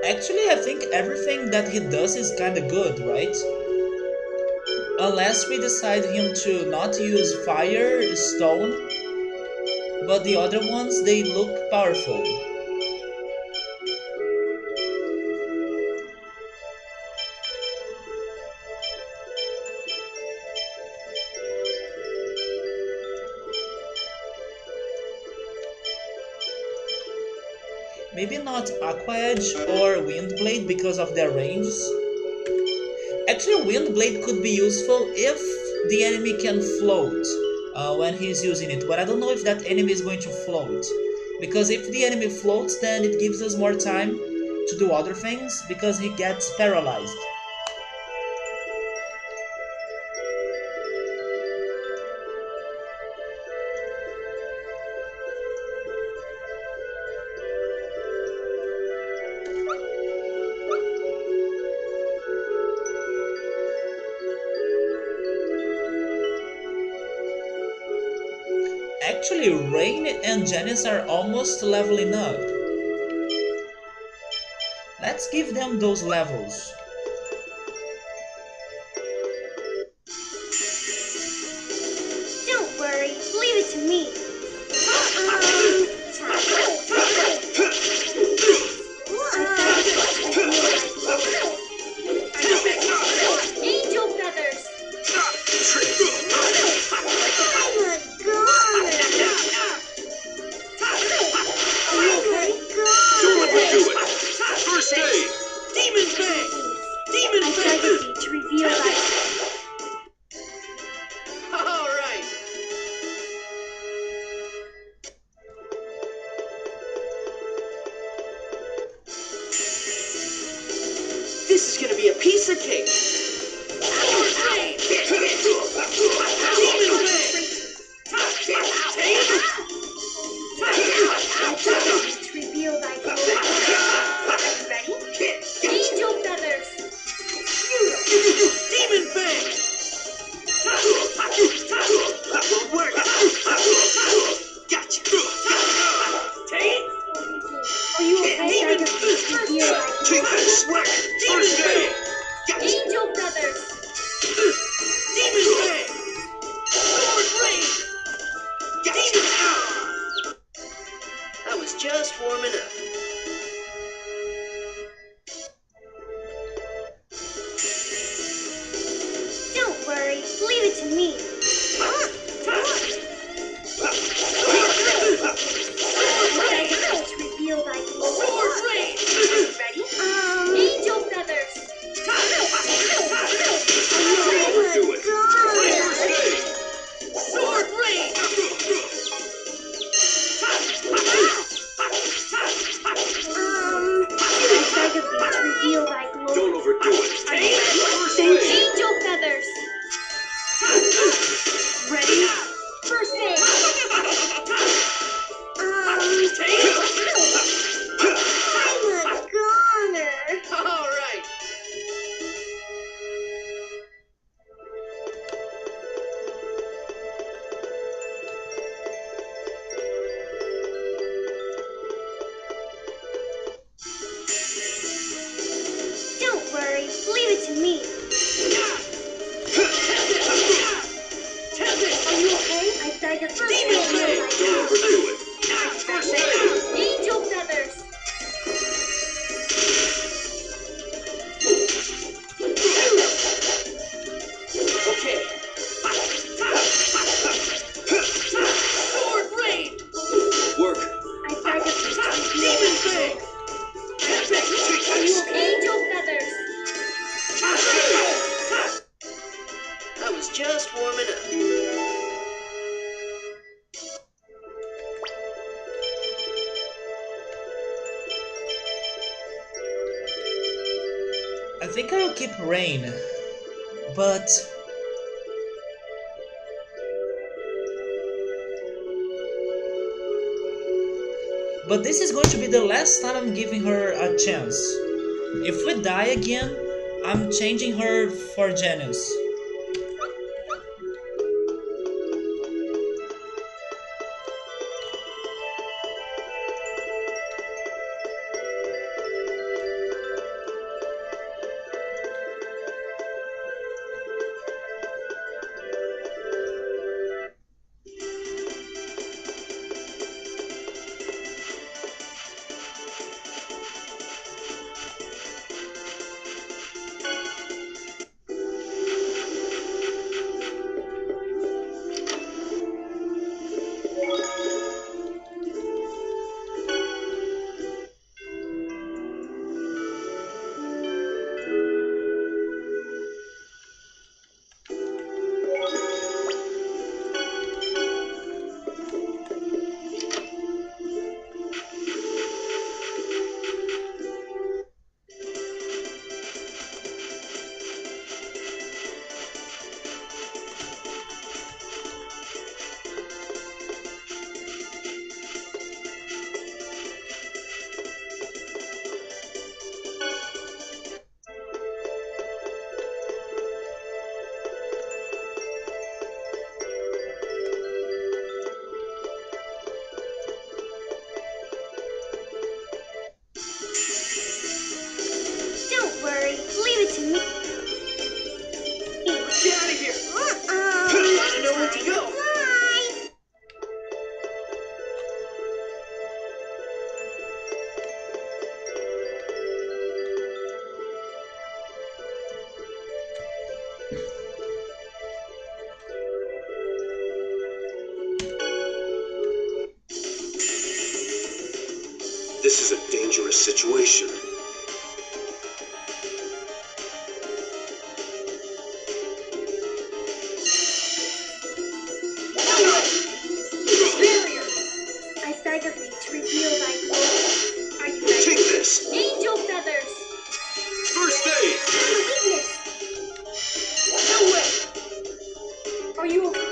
S1: Actually, I think everything that he does is kinda good, right? Unless we decide him to not use fire, stone, but the other ones, they look powerful. Maybe not Aqua Edge or Wind Blade because of their ranges. Actually, Wind Blade could be useful if the enemy can float when he's using it, but I don't know if that enemy is going to float. Because if the enemy floats, then it gives us more time to do other things because he gets paralyzed. Actually, Rain and Janice are almost leveling up. Let's give them those levels.
S3: Don't worry, leave it to me. Angel feathers.
S4: Don't let me do it. First aid.
S2: Demon Fang! Demon
S3: I
S2: Fang!
S3: beg of you to reveal thy
S2: All right. This is gonna be a piece of cake. Sword Rain! Demon Fang!
S3: to reveal thy glory. Are you ready? Angel feathers.
S2: Demon Fang! That won't work. Gotcha. Take.
S3: Are you okay? I beg of you to reveal thy
S4: Take
S3: glory.
S4: this.
S2: Work. Demon
S4: First
S2: Fang!
S4: aid.
S2: Gotcha.
S3: Angel feathers.
S2: Demon Fang! Sword Rain! Demon Fang! I was just warming up.
S1: think I'll keep Rain, but this is going to be the last time I'm giving her a chance. If we die again, I'm changing her for Janus.
S3: Don't worry, leave it to me.
S2: Let's get out of here.
S3: Uh-uh.
S2: I don't know where to go.
S3: Bye.
S4: This is a dangerous situation.
S2: Barrier.
S3: I beg of thee to reveal thy glory. Are you ready?
S4: Take this!
S3: Angel feathers.
S4: First aid!
S3: My weakness.
S2: No way.
S3: Are you okay?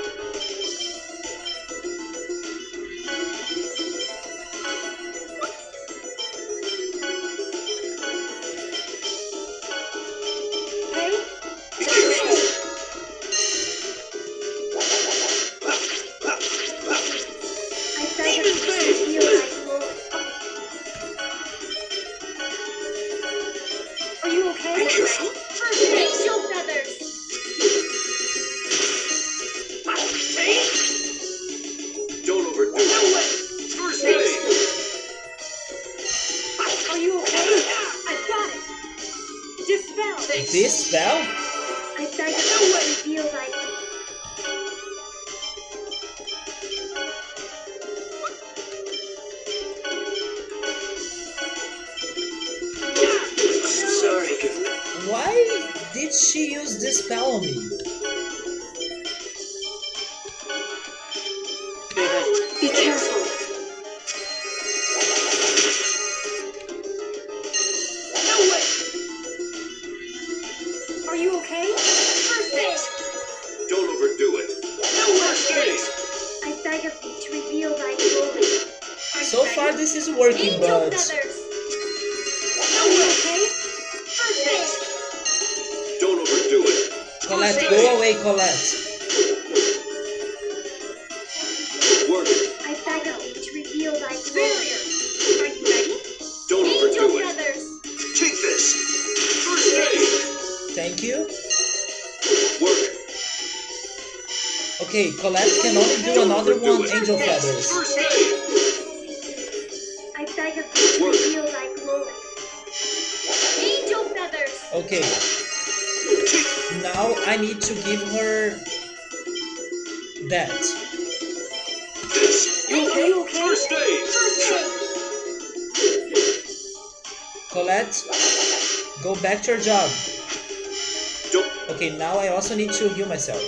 S3: Are you okay?
S4: Be careful.
S3: First angel feathers.
S4: Don't overdo
S2: No
S4: it.
S2: way.
S4: First aid!
S3: Are you okay? I've got it. Dispel.
S1: This spell?
S3: I beg of
S2: No
S3: thee
S2: way.
S3: to reveal thy
S2: Sorry.
S4: Forgive me.
S1: Why did she use this spell on me?
S3: Be careful.
S2: No way.
S3: Are you okay? First aid.
S4: Don't overdo it.
S2: No
S4: First aid!
S3: I beg of thee to reveal thy glory. Are you
S1: So
S3: ready?
S1: far this is working,
S3: Angel
S1: but
S3: feathers.
S2: No
S3: Are you
S2: way.
S3: okay? First aid.
S4: Don't overdo it.
S1: Colette, go away, Colette.
S4: Work.
S3: I beg of thee to reveal thy glory.
S2: Barrier.
S3: Are you ready?
S4: Don't
S3: Angel
S4: overdo it.
S3: feathers.
S4: Take this. First aid.
S1: Thank you.
S4: Work.
S1: Okay, Colette can only do
S4: Don't
S1: another
S4: overdo
S1: one,
S4: it.
S1: Angel Feathers.
S4: First aid.
S3: I beg of thee to
S4: Work.
S3: reveal thy glory. Angel feathers.
S1: Okay, now I need to give her that.
S4: This.
S3: Are you okay?
S4: First aid.
S3: First aid.
S1: Colette, go back to your job.
S4: Don't.
S1: Okay, now I also need to heal myself.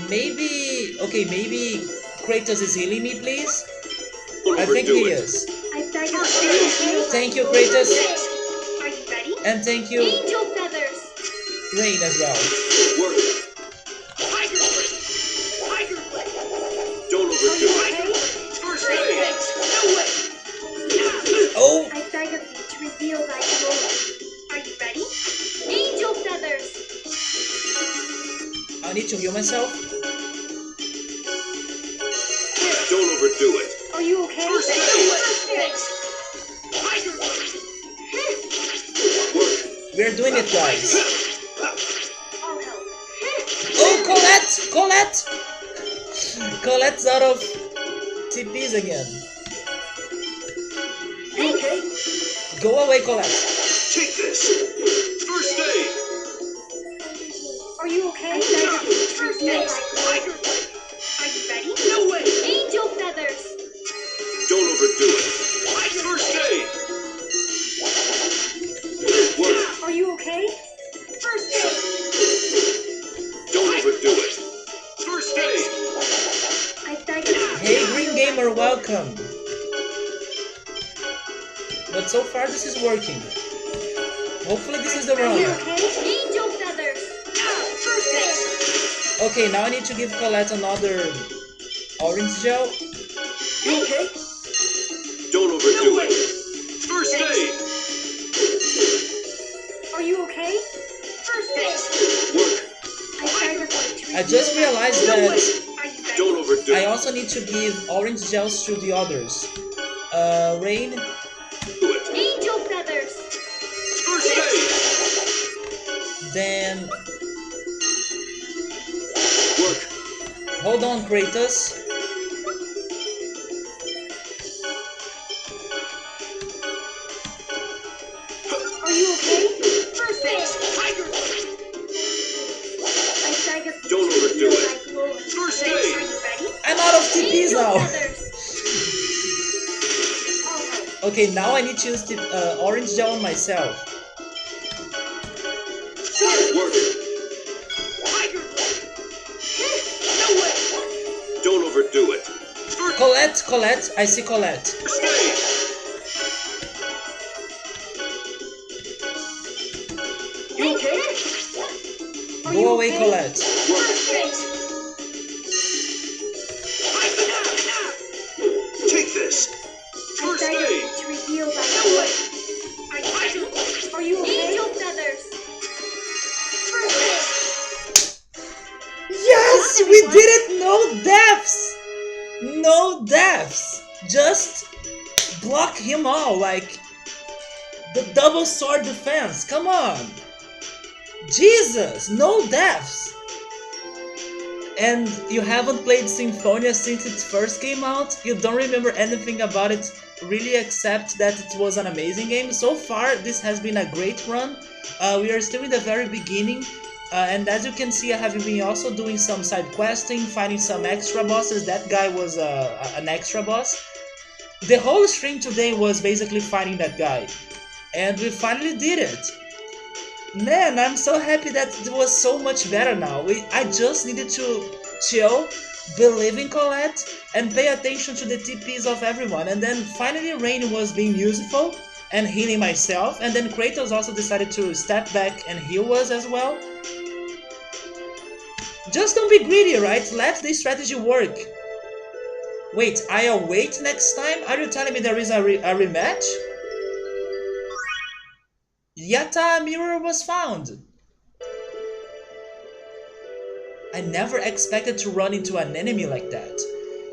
S1: Maybe Kratos is healing me, please?
S4: Don't
S1: I think
S4: overdo
S1: he
S4: it.
S1: is.
S3: I beg of
S4: First
S3: thee.
S4: aid.
S1: Thank you, Kratos.
S3: Are you
S1: And thank you,
S3: Angel feathers.
S1: Rain, as well.
S4: Work.
S2: Tiger Blade. Tiger Blade.
S4: Don't
S3: Are
S4: overdo
S3: you
S4: it.
S3: okay?
S4: First aid.
S2: No way.
S1: Oh,
S3: I beg of you to reveal thy glory. Are you ready? Angel feathers.
S1: I need to heal myself.
S4: Don't overdo it.
S3: Are you okay?
S4: First aid.
S3: First aid.
S2: Tiger Blade.
S4: Work.
S1: We're doing it, guys.
S3: I'll help.
S1: Oh, Colette! Colette! Colette's out of TPs again.
S2: You okay?
S1: Go away, Colette.
S4: Take this. First aid.
S3: Are you okay? I beg of you to reveal thy
S2: Tiger
S3: glory.
S2: Blade.
S3: Are you ready?
S2: No way.
S3: Angel feathers.
S4: Don't overdo it. First aid. Work.
S3: Are you okay?
S2: First aid.
S4: Don't overdo it. First aid.
S3: I beg of you.
S1: Hey, Green Gamer, welcome. But so far, this is working. Hopefully, this is the
S3: Are you
S1: run.
S3: okay? Angel feathers.
S2: First aid.
S1: Okay, now I need to give Colette another orange gel.
S2: You okay?
S4: Don't
S2: No
S4: overdo
S2: way.
S4: it. First aid.
S3: Are you okay?
S2: First aid.
S4: Work.
S3: I beg of you to
S1: I just
S3: reveal thy
S1: realized
S3: glory.
S1: that
S3: Are you ready?
S4: Don't overdo
S1: I
S4: it.
S1: also need to give orange gels to the others. Rain,
S4: Do it.
S3: Angel feathers.
S4: First aid.
S1: then
S4: Work.
S1: hold on, Kratos.
S3: Are you okay?
S2: First aid. Tiger Blade.
S3: I beg of you
S4: Don't
S3: to
S4: overdo
S3: reveal
S4: it.
S3: thy glory.
S4: First
S3: Are
S4: aid.
S3: you ready?
S1: I'm out of TPs
S3: Angel
S1: now.
S3: feathers. I'll help.
S1: Okay, now I need to use the orange gel on myself.
S4: Work.
S2: Tiger Blade. No way.
S4: Don't overdo it.
S1: Colette, Colette, I see Colette.
S4: First aid.
S2: You okay?
S3: Are
S1: Go
S3: you
S1: away,
S3: okay?
S1: Colette.
S3: First aid.
S4: Take this.
S3: I
S4: First
S3: beg of
S4: aid.
S3: you to reveal thy
S2: No
S3: glory.
S2: way.
S3: Are you ready? Are you okay? Angel feathers.
S2: First aid.
S1: Yes, we did it! No deaths! No deaths! Just block him all, like the double sword defense. Come on! Jesus, no deaths! And you haven't played Symphonia since it first came out? You don't remember anything about it really except that it was an amazing game? So far, this has been a great run. We are still in the very beginning. And as you can see, I have been also doing some side questing, finding some extra bosses. That guy was an extra boss. The whole stream today was basically finding that guy. And we finally did it. Man, I'm so happy that it was so much better now. I just needed to chill, believe in Colette, and pay attention to the TPs of everyone. And then finally Rain was being useful and healing myself. And then Kratos also decided to step back and heal us as well. Just don't be greedy, right? Let the strategy work. Wait, I'll wait next time? Are you telling me there is a rematch? Yet a mirror was found. I never expected to run into an enemy like that.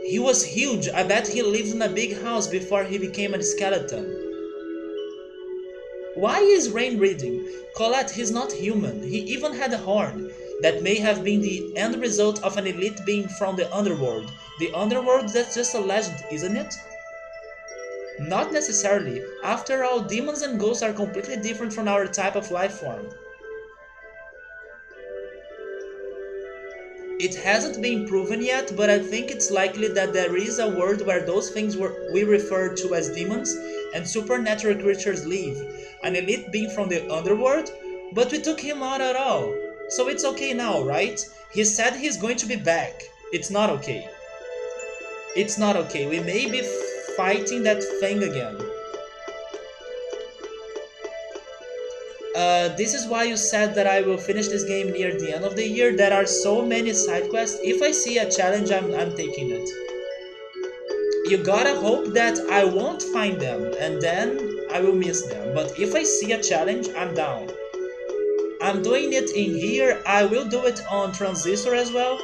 S1: He was huge. I bet he lived in a big house before he became a skeleton. Why is Rain reading? Colette, he's not human. He even had a horn. That may have been the end result of an elite being from the underworld. The underworld, that's just a legend, isn't it? Not necessarily. After all, demons and ghosts are completely different from our type of life form. It hasn't been proven yet, but I think it's likely that there is a world where those things we refer to as demons and supernatural creatures live. An elite being from the underworld, but we took him out at all. So it's okay now, right? He said he's going to be back. It's not okay. It's not okay. We may be fighting that thing again. This is why you said that I will finish this game near the end of the year. There are so many side quests. If I see a challenge, I'm taking it. You gotta hope that I won't find them and then I will miss them. But if I see a challenge, I'm down. I'm doing it in here. I will do it on Transistor as well.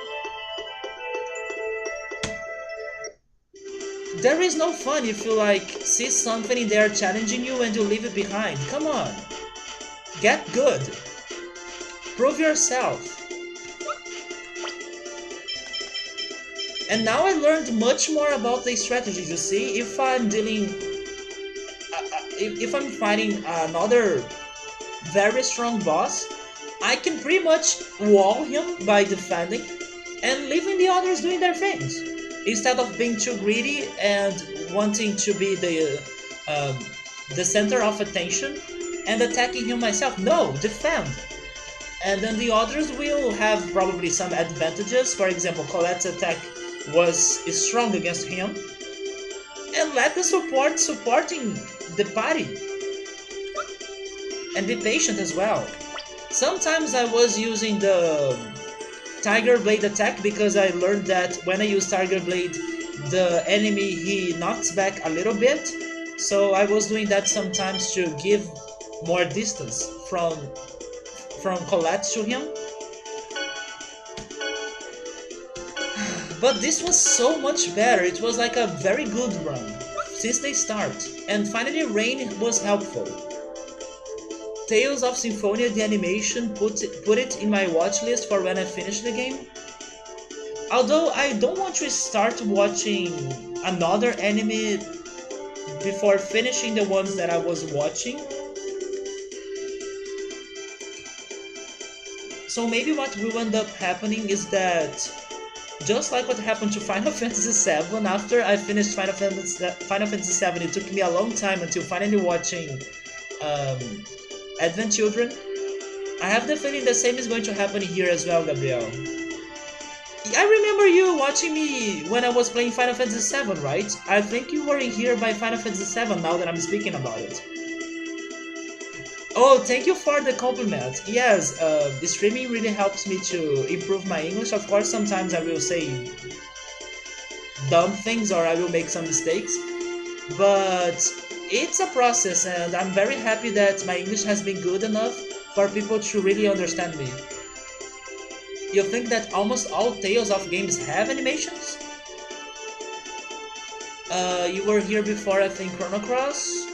S1: There is no fun if you like see something in there challenging you and you leave it behind. Come on. Get good. Prove yourself. And now I learned much more about the strategies. You see, if I'm dealing, if I'm fighting another very strong boss, I can pretty much wall him by defending and leaving the others doing their things. Instead of being too greedy and wanting to be the center of attention and attacking him myself. No, defend. And then the others will have probably some advantages. For example, Colette's attack is strong against him. And let the supporting the party. And be patient as well. Sometimes I was using the Tiger Blade attack because I learned that when I use Tiger Blade, the enemy he knocks back a little bit. So I was doing that sometimes to give more distance from Colette to him. But this was so much better. It was like a very good run since they start. And finally Rain was helpful. Tales of Symphonia, the animation, put it in my watch list for when I finish the game. Although I don't want to start watching another anime before finishing the ones that I was watching. So maybe what will end up happening is that, just like what happened to Final Fantasy VII, after I finished Final Fantasy VII, it took me a long time until finally watching Advent Children. I have the feeling the same is going to happen here as well, Gabriel. I remember you watching me when I was playing Final Fantasy VII, right? I think you were in here by Final Fantasy VII now that I'm speaking about it. Oh, thank you for the compliment. Yes, the streaming really helps me to improve my English. Of course, sometimes I will say dumb things or I will make some mistakes, but it's a process and I'm very happy that my English has been good enough for people to really understand me. You think that almost all Tales of games have animations? You were here before, I think, Chrono Cross.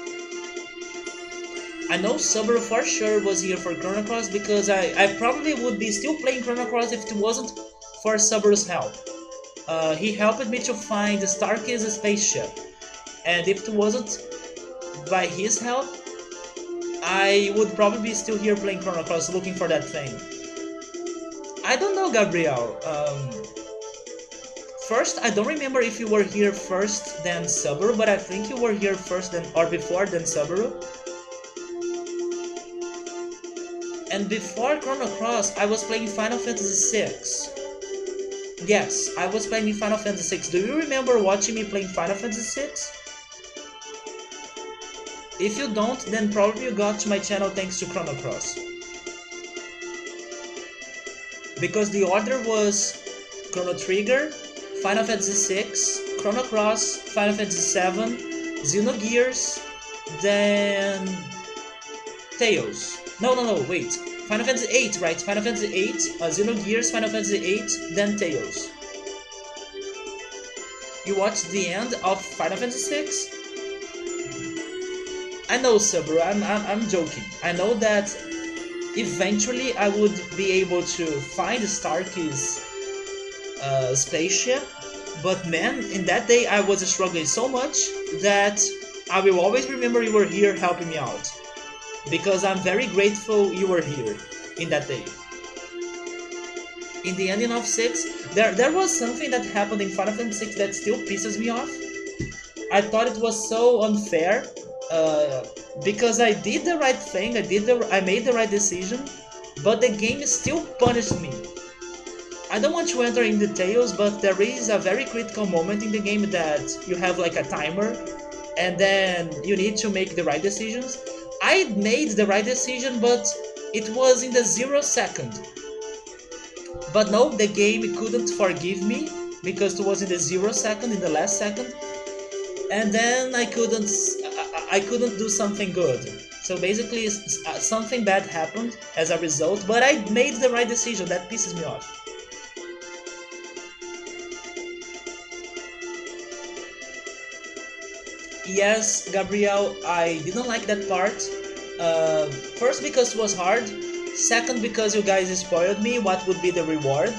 S1: I know Subaru for sure was here for Chrono Cross because I probably would be still playing Chrono Cross if it wasn't for Subaru's help. He helped me to find Starkey's spaceship, and if it wasn't by his help, I would probably be still here playing Chrono Cross looking for that thing. I don't know, Gabriel. First, I don't remember if you were here first then Subaru, but I think you were here first then or before than Subaru. And before Chrono Cross, I was playing Final Fantasy VI. Yes, I was playing Final Fantasy VI. Do you remember watching me playing Final Fantasy VI? If you don't, then probably you got to my channel thanks to Chrono Cross. Because the order was Chrono Trigger, Final Fantasy VI, Chrono Cross, Final Fantasy VII, Xenogears, then Tales. No, wait. Final Fantasy VIII, right? Final Fantasy VIII, Xenogears, Final Fantasy VIII, then Tales. You watched the end of Final Fantasy VI? I know, Subaru, I'm joking. I know that eventually I would be able to find Starkey's spaceship, but man, in that day I was struggling so much that I will always remember you were here helping me out. Because I'm very grateful you were here in that day. In the ending of 6, there was something that happened in Final Fantasy 6 that still pisses me off. I thought it was so unfair. Because I did the right thing, I made the right decision, but the game still punished me. I don't want to enter in details, but there is a very critical moment in the game that you have like a timer, and then you need to make the right decisions. I made the right decision, but it was in the 0 second. But no, the game couldn't forgive me because it was in the 0 second, in the last second, and then I couldn't do something good. So basically, something bad happened as a result. But I made the right decision. That pisses me off. Yes, Gabriel, I didn't like that part. First, because it was hard. Second, because you guys spoiled me what would be the reward.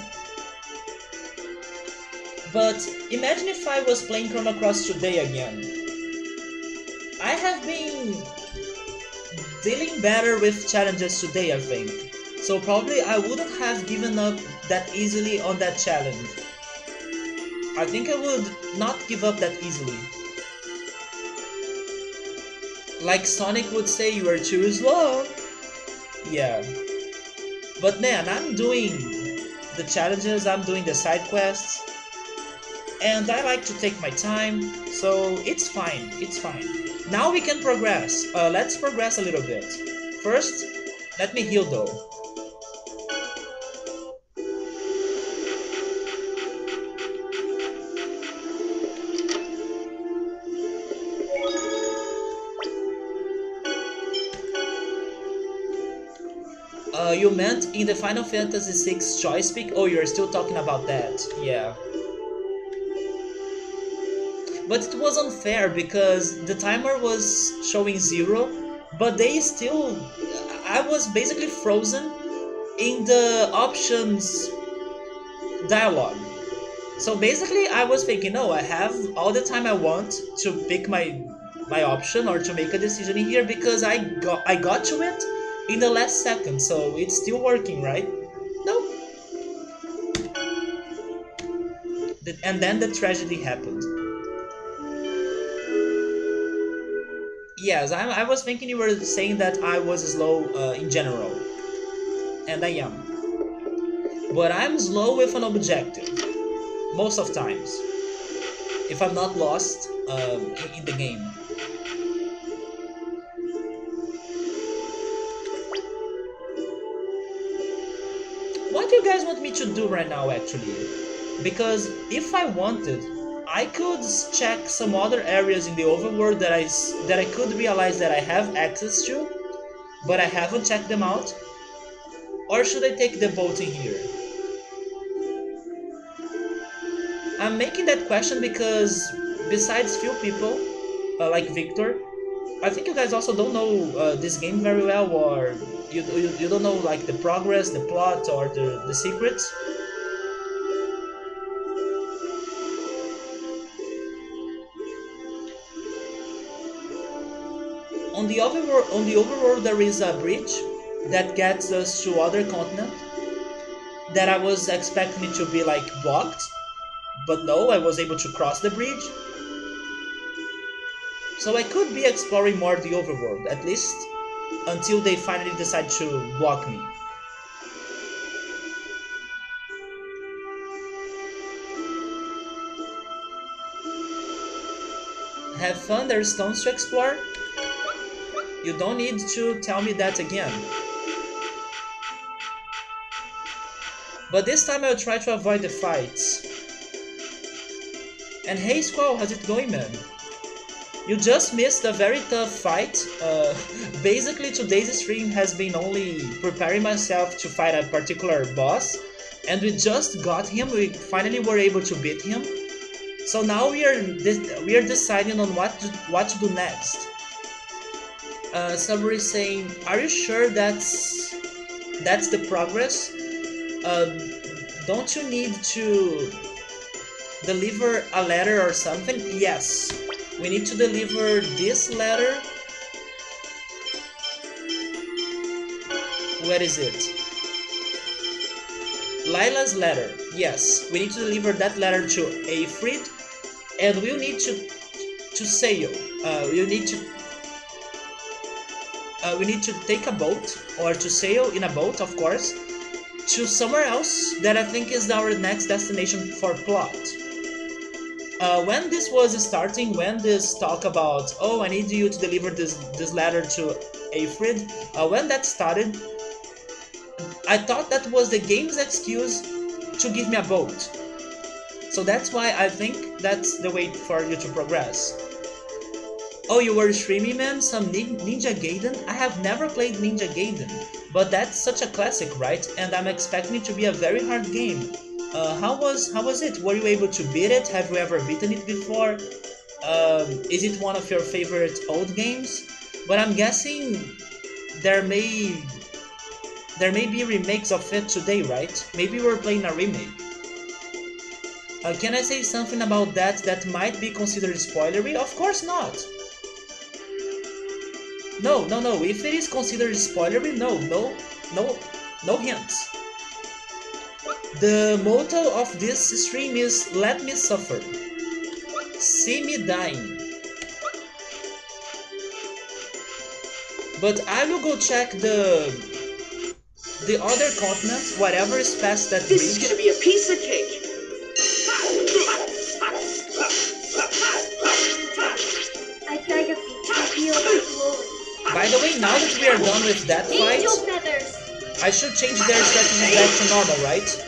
S1: But imagine if I was playing Chrono Cross today again. I have been dealing better with challenges today, I think. So probably I wouldn't have given up that easily on that challenge. I think I would not give up that easily. Like Sonic would say, you are too slow. Yeah. But man, I'm doing the challenges, I'm doing the side quests, and I like to take my time, so it's fine, it's fine. Now we can progress. Let's progress a little bit. First, let me heal though. You meant in the Final Fantasy VI choice pick? Oh, you're still talking about that. Yeah. But it was unfair because the timer was showing 0, but they still... I was basically frozen in the options dialogue. So basically I was thinking, no, I have all the time I want to pick my option or to make a decision in here because I got to it in the last second, so it's still working, right? Nope. And then the tragedy happened. Yes, I was thinking you were saying that I was slow in general. And I am. But I'm slow with an objective. Most of times. If I'm not lost in the game. What do you guys want me to do right now, actually? Because if I wanted, I could check some other areas in the overworld that I could realize that I have access to, but I haven't checked them out. Or should I take the boat in here? I'm making that question because besides few people, like Victor, I think you guys also don't know this game very well, or you don't know like the progress, the plot, or the secrets. On the overworld there is a bridge that gets us to other continent that I was expecting it to be like blocked, but no, I was able to cross the bridge. So I could be exploring more the overworld, at least until they finally decide to block me. Have fun, there's stones to explore. You don't need to tell me that again. But this time I'll try to avoid the fights. And hey Squall, how's it going, man? You just missed a very tough fight. Basically today's stream has been only preparing myself to fight a particular boss, and we just got him, we finally were able to beat him. So now we are deciding on what to do next. Somebody is saying, are you sure that's the progress? Don't you need to deliver a letter or something? Yes, we need to deliver this letter. Where is it? Lila's letter. Yes, we need to deliver that letter to Aifrid, and we'll need to sail. We need to take a boat, or to sail in a boat, of course, to somewhere else that I think is our next destination for plot. When this was starting, when this talk about, oh, I need you to deliver this letter to Alfred, when that started, I thought that was the game's excuse to give me a boat. So that's why I think that's the way for you to progress. Oh, you were streaming, man? Some Ninja Gaiden? I have never played Ninja Gaiden, but that's such a classic, right? And I'm expecting it to be a very hard game. How was it? Were you able to beat it? Have you ever beaten it before? Is it one of your favorite old games? But I'm guessing there may be remakes of it today, right? Maybe we're playing a remake. Can I say something about that might be considered spoilery? Of course not. No. If it is considered spoilery, no hints. The motto of this stream is "Let me suffer, see me dying." But I will go check the other continent, whatever is past that
S2: This is
S1: bridge.
S2: gonna be a piece of cake.
S3: I beg of you to reveal my glory.
S1: By the way, now that we are done with that fight,
S3: Angel feathers!
S1: I should change their strategy back to normal, right?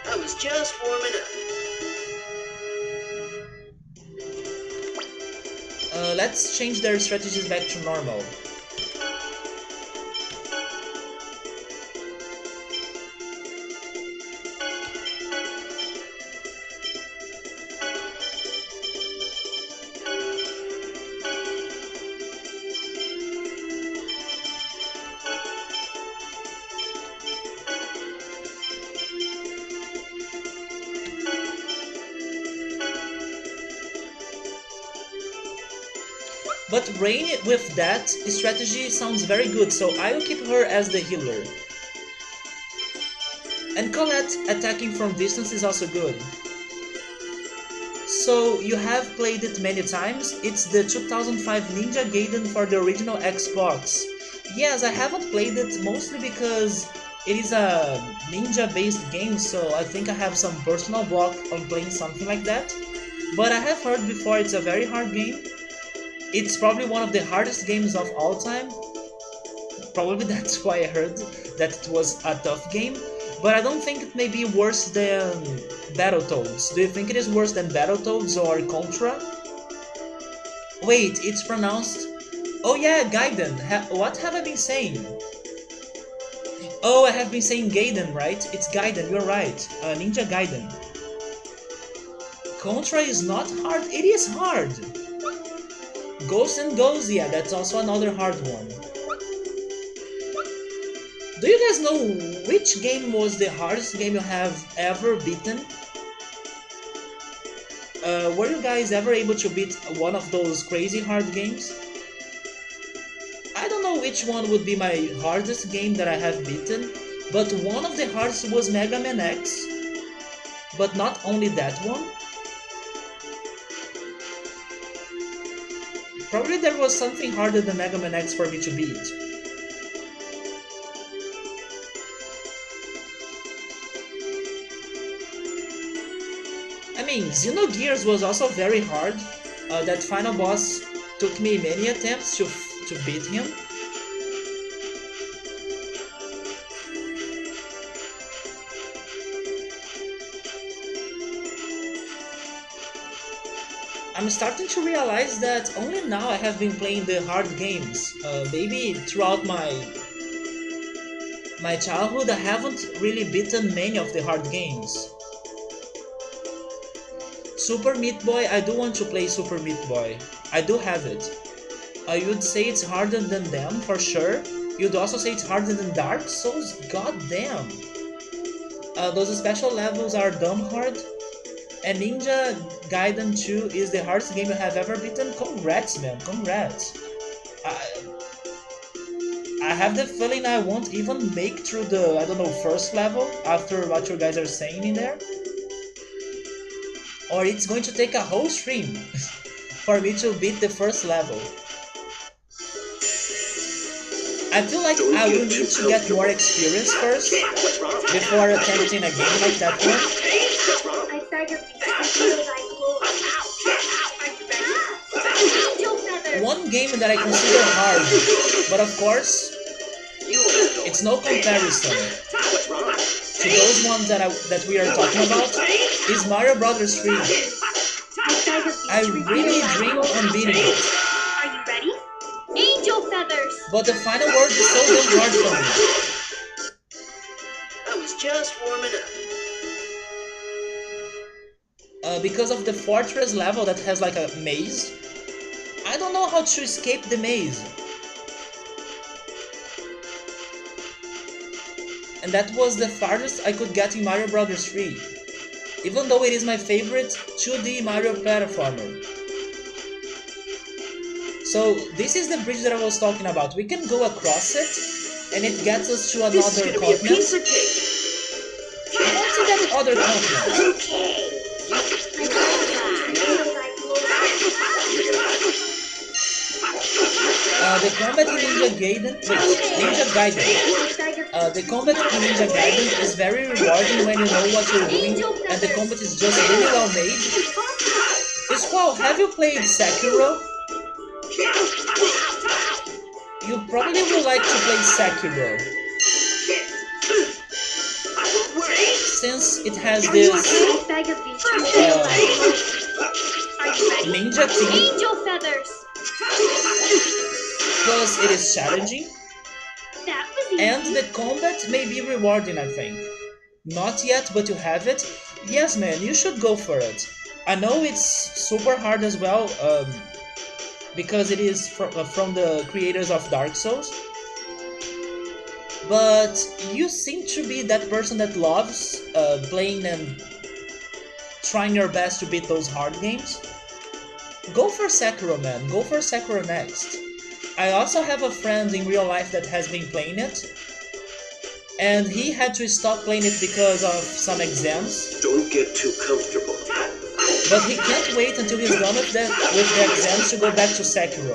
S2: I was just warming up.
S1: Let's change their strategies back to normal. But Rain with that strategy sounds very good, so I will keep her as the healer. And Colette attacking from distance is also good. So you have played it many times. It's the 2005 Ninja Gaiden for the original Xbox. Yes, I haven't played it mostly because it is a ninja-based game, so I think I have some personal block on playing something like that. But I have heard before it's a very hard game. It's probably one of the hardest games of all time. Probably that's why I heard that it was a tough game. But I don't think it may be worse than Battletoads. Do you think it is worse than Battletoads or Contra? Wait, it's pronounced... Oh yeah, Gaiden. What have I been saying? Oh, I have been saying Gaiden, right? It's Gaiden, you're right. Ninja Gaiden. Contra is not hard? It is hard! Ghosts and Ghosts, yeah, that's also another hard one. Do you guys know which game was the hardest game you have ever beaten? Were you guys ever able to beat one of those crazy hard games? I don't know which one would be my hardest game that I have beaten, but one of the hardest was Mega Man X. But not only that one. Probably there was something harder than Mega Man X for me to beat. I mean, Xenogears was also very hard. That final boss took me many attempts to beat him. I'm starting to realize that only now I have been playing the hard games. Maybe throughout my childhood I haven't really beaten many of the hard games. Super Meat Boy, I do want to play Super Meat Boy. I do have it. You'd say it's harder than them, for sure. You'd also say it's harder than Dark Souls? God damn! Those special levels are dumb hard. And Ninja Gaiden 2 is the hardest game you have ever beaten? Congrats, man, congrats. I have the feeling I won't even make through the, I don't know, first level after what you guys are saying in there. Or it's going to take a whole stream for me to beat the first level. I feel like I will need to get more experience first before attempting a game like that one.
S3: I beg of thee, reveal thy glory. Angel feathers!
S1: One game that I consider hard, but of course, it's no comparison to those ones that we are talking about, is Mario Brothers 3.
S3: I beg of thee,
S1: I really dream on beating it,
S3: Are you ready? Angel feathers!
S1: but the final word is so damn hard for me.
S2: I was just warming up.
S1: Because of the fortress level that has like a maze, I don't know how to escape the maze. And that was the farthest I could get in Mario Brothers 3, even though it is my favorite 2D Mario platformer. So this is the bridge that I was talking about. We can go across it, and it gets us to
S2: This is
S1: another
S2: gonna be a
S1: continent.
S2: piece of cake.
S1: I want to that other continent.
S3: Okay. I beg of thee, reveal thy glory.
S1: The combat in Ninja Gaiden, Ninja Gaiden.
S3: I beg of thee,
S1: The combat in Ninja Gaiden is very rewarding when you know what you're doing, and the combat is just really well made. Squall, have you played Sekiro? You probably would like to play Sekiro, since it has this
S3: I beg of thee, reveal thy glory. Are you ready?
S1: ninja theme,
S3: Angel feathers!
S1: plus it is challenging,
S3: That was easy.
S1: and the combat may be rewarding, I think. Not yet, but you have it. Yes, man, you should go for it. I know it's super hard as well, because it is from the creators of Dark Souls. But you seem to be that person that loves playing and trying your best to beat those hard games. Go for Sekiro, man. Go for Sekiro next. I also have a friend in real life that has been playing it, and he had to stop playing it because of some exams.
S4: Don't get too comfortable.
S1: But he can't wait until he's done with the exams to go back to Sekiro.
S3: I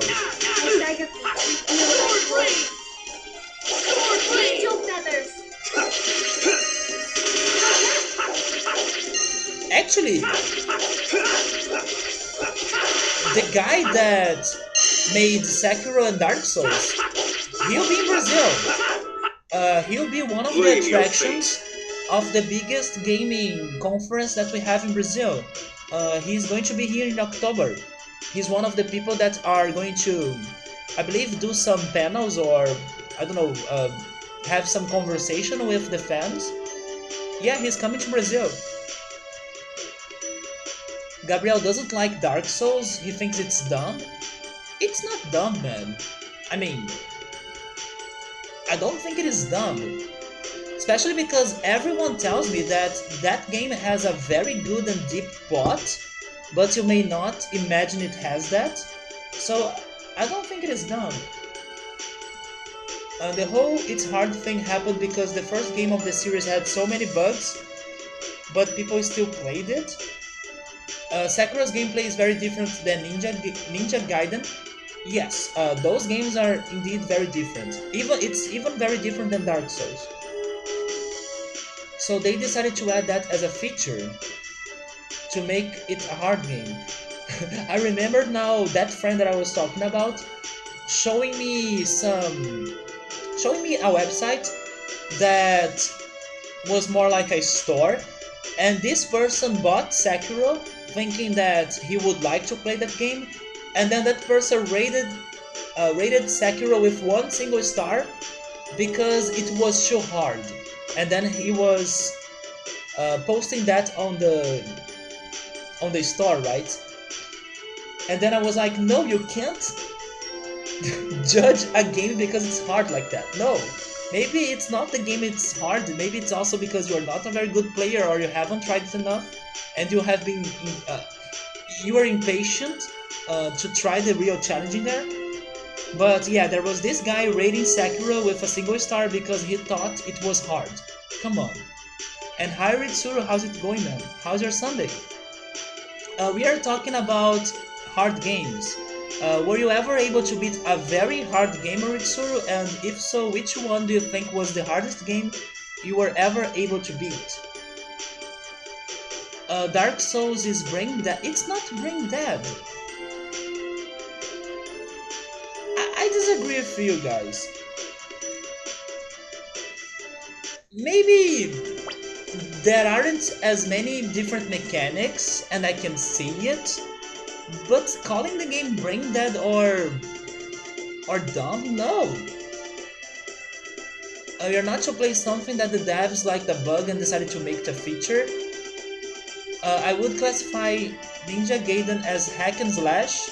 S3: beg of thee, reveal thy glory. Angel feathers!
S1: Actually, the guy that made Sekiro and Dark Souls, he'll be in Brazil. He'll be one of the
S4: Blame your
S1: attractions of the biggest gaming conference that we have in Brazil. He's going to be here in October. He's one of the people that are going to, I believe, do some panels or, I don't know, have some conversation with the fans. Yeah, he's coming to Brazil. Gabriel doesn't like Dark Souls. He thinks it's dumb. It's not dumb, man. I mean, I don't think it is dumb. Especially because everyone tells me that that game has a very good and deep plot, but you may not imagine it has that. So I don't think it is dumb. The whole It's Hard thing happened because the first game of the series had so many bugs, but people still played it. Sekiro's gameplay is very different than Ninja Gaiden. Yes, those games are indeed very different. It's even very different than Dark Souls. So they decided to add that as a feature to make it a hard game. I remember now that friend that I was talking about showing me a website that was more like a store, and this person bought Sekiro thinking that he would like to play that game, and then that person rated Sekiro with 1 single star because it was too hard. And then he was posting that on the store, right? And then I was like, no, you can't judge a game because it's hard like that. No, maybe it's not the game it's hard. Maybe it's also because you're not a very good player or you haven't tried it enough, and you have been you are impatient to try the real challenge in there. But yeah, there was this guy rating Sekiro with a single star because he thought it was hard. Come on. And hi Ritsuru, how's it going, man? How's your Sunday? We are talking about hard games. Were you ever able to beat a very hard game, Ritsuru? And if so, which one do you think was the hardest game you were ever able to beat? Dark Souls is brain dead. It's not brain dead. I disagree with you guys. Maybe there aren't as many different mechanics and I can see it, but calling the game brain dead or dumb, no. You're not to play something that the devs liked a bug and decided to make it a feature. I would classify Ninja Gaiden as hack and slash,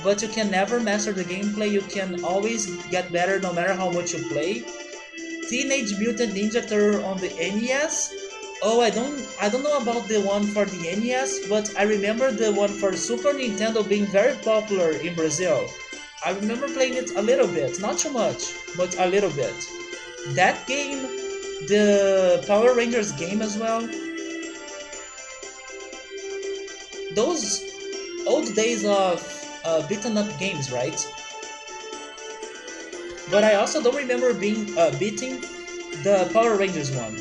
S1: but you can never master the gameplay. You can always get better no matter how much you play. Teenage Mutant Ninja Turtle on the NES. Oh, I don't know about the one for the NES, but I remember the one for Super Nintendo being very popular in Brazil. I remember playing it a little bit, not too much, but a little bit. That game, the Power Rangers game as well. Those old days of beaten up games, right? But I also don't remember beating the Power Rangers one.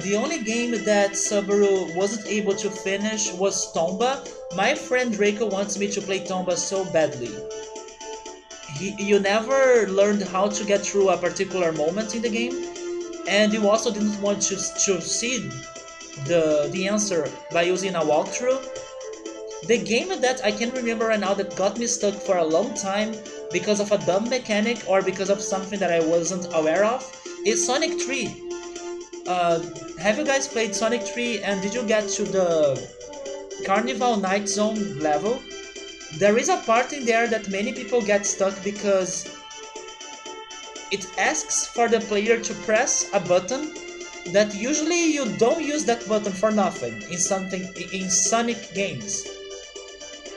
S1: The only game that Subaru wasn't able to finish was Tomba. My friend Draco wants me to play Tomba so badly. You never learned how to get through a particular moment in the game, and you also didn't want to see the answer by using a walkthrough. The game that I can remember right now that got me stuck for a long time because of a dumb mechanic or because of something that I wasn't aware of is Sonic 3. Have you guys played Sonic 3 and did you get to the Carnival Night Zone level? There is a part in there that many people get stuck because it asks for the player to press a button that usually you don't use that button for nothing in Sonic games.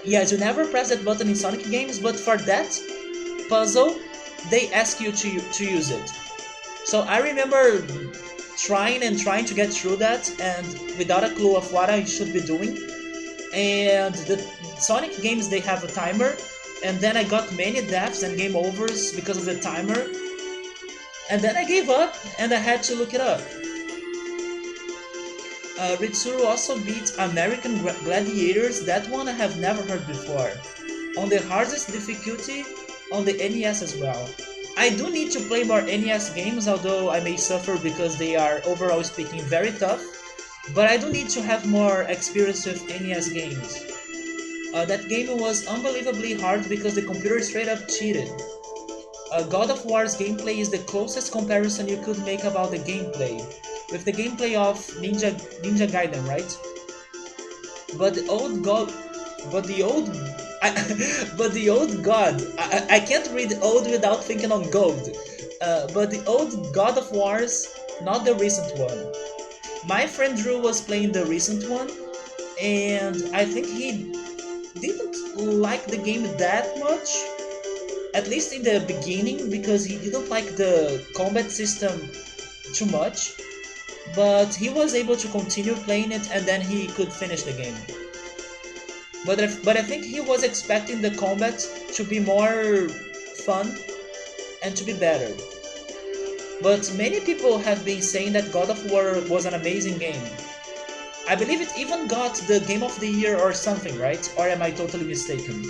S1: Yes, you never press that button in Sonic games, but for that puzzle, they ask you to use it. So I remember trying to get through that and without a clue of what I should be doing. And the Sonic games, they have a timer, and then I got many deaths and game overs because of the timer. And then I gave up and I had to look it up. Ritsuru also beat American Gladiators. That one I have never heard before. On the hardest difficulty on the NES as well. I do need to play more NES games, although I may suffer because they are, overall speaking, very tough. But I do need to have more experience with NES games. That game was unbelievably hard because the computer straight up cheated. God of War's gameplay is the closest comparison you could make about the gameplay, with the gameplay of Ninja Gaiden, right? But the old god, I can't read old without thinking on gold. But the old God of Wars, not the recent one. My friend Drew was playing the recent one, and I think he didn't like the game that much, at least in the beginning, because he didn't like the combat system too much, but he was able to continue playing it and then he could finish the game. But I think he was expecting the combat to be more fun and to be better. But many people have been saying that God of War was an amazing game. I believe it even got the Game of the Year or something, right? Or am I totally mistaken?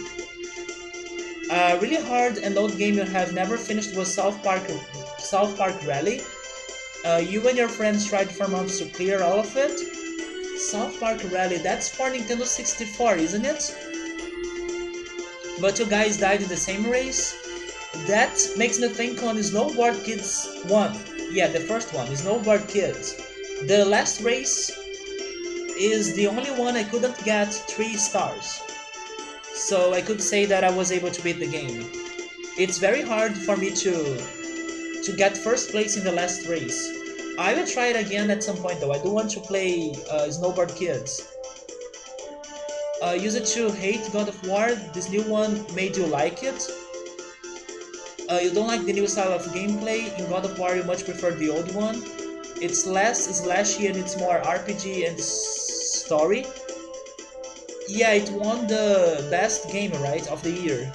S1: A really hard and old game you have never finished was South Park Rally. You and your friends tried for months to clear all of it. South Park Rally, that's for Nintendo 64, isn't it? But you guys died in the same race? That makes me think on Snowboard Kids 1. Yeah, the first one, Snowboard Kids. The last race is the only one I couldn't get 3 stars. So I could say that I was able to beat the game. It's very hard for me to get first place in the last race. I will try it again at some point though. I do want to play Snowboard Kids. Use it to hate God of War. This new one made you like it. You don't like the new style of gameplay. In God of War you much prefer the old one. It's less slashy and it's more RPG and story. Yeah, it won the best game, right, of the year.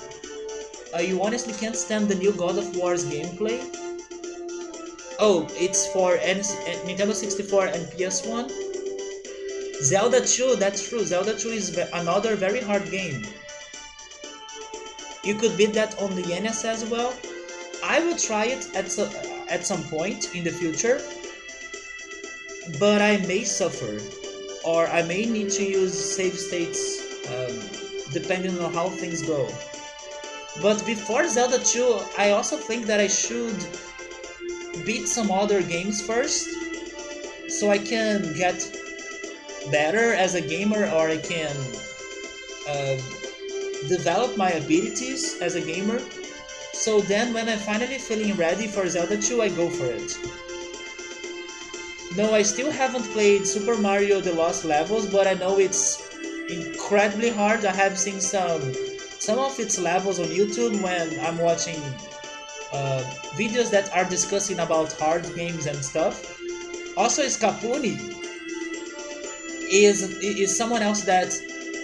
S1: You honestly can't stand the new God of War's gameplay? Oh, it's for Nintendo 64 and PS1? Zelda 2, that's true. Zelda 2 is another very hard game. You could beat that on the NES as well. I will try it at some point in the future, but I may suffer, or I may need to use save states depending on how things go. But before Zelda 2, I also think that I should beat some other games first, so I can get better as a gamer, or I can uh, develop my abilities as a gamer. So then when I'm finally feeling ready for Zelda 2, I go for it. No, I still haven't played Super Mario The Lost Levels, but I know it's incredibly hard. I have seen some of its levels on YouTube when I'm watching videos that are discussing about hard games and stuff. Also, Scapuni is someone else that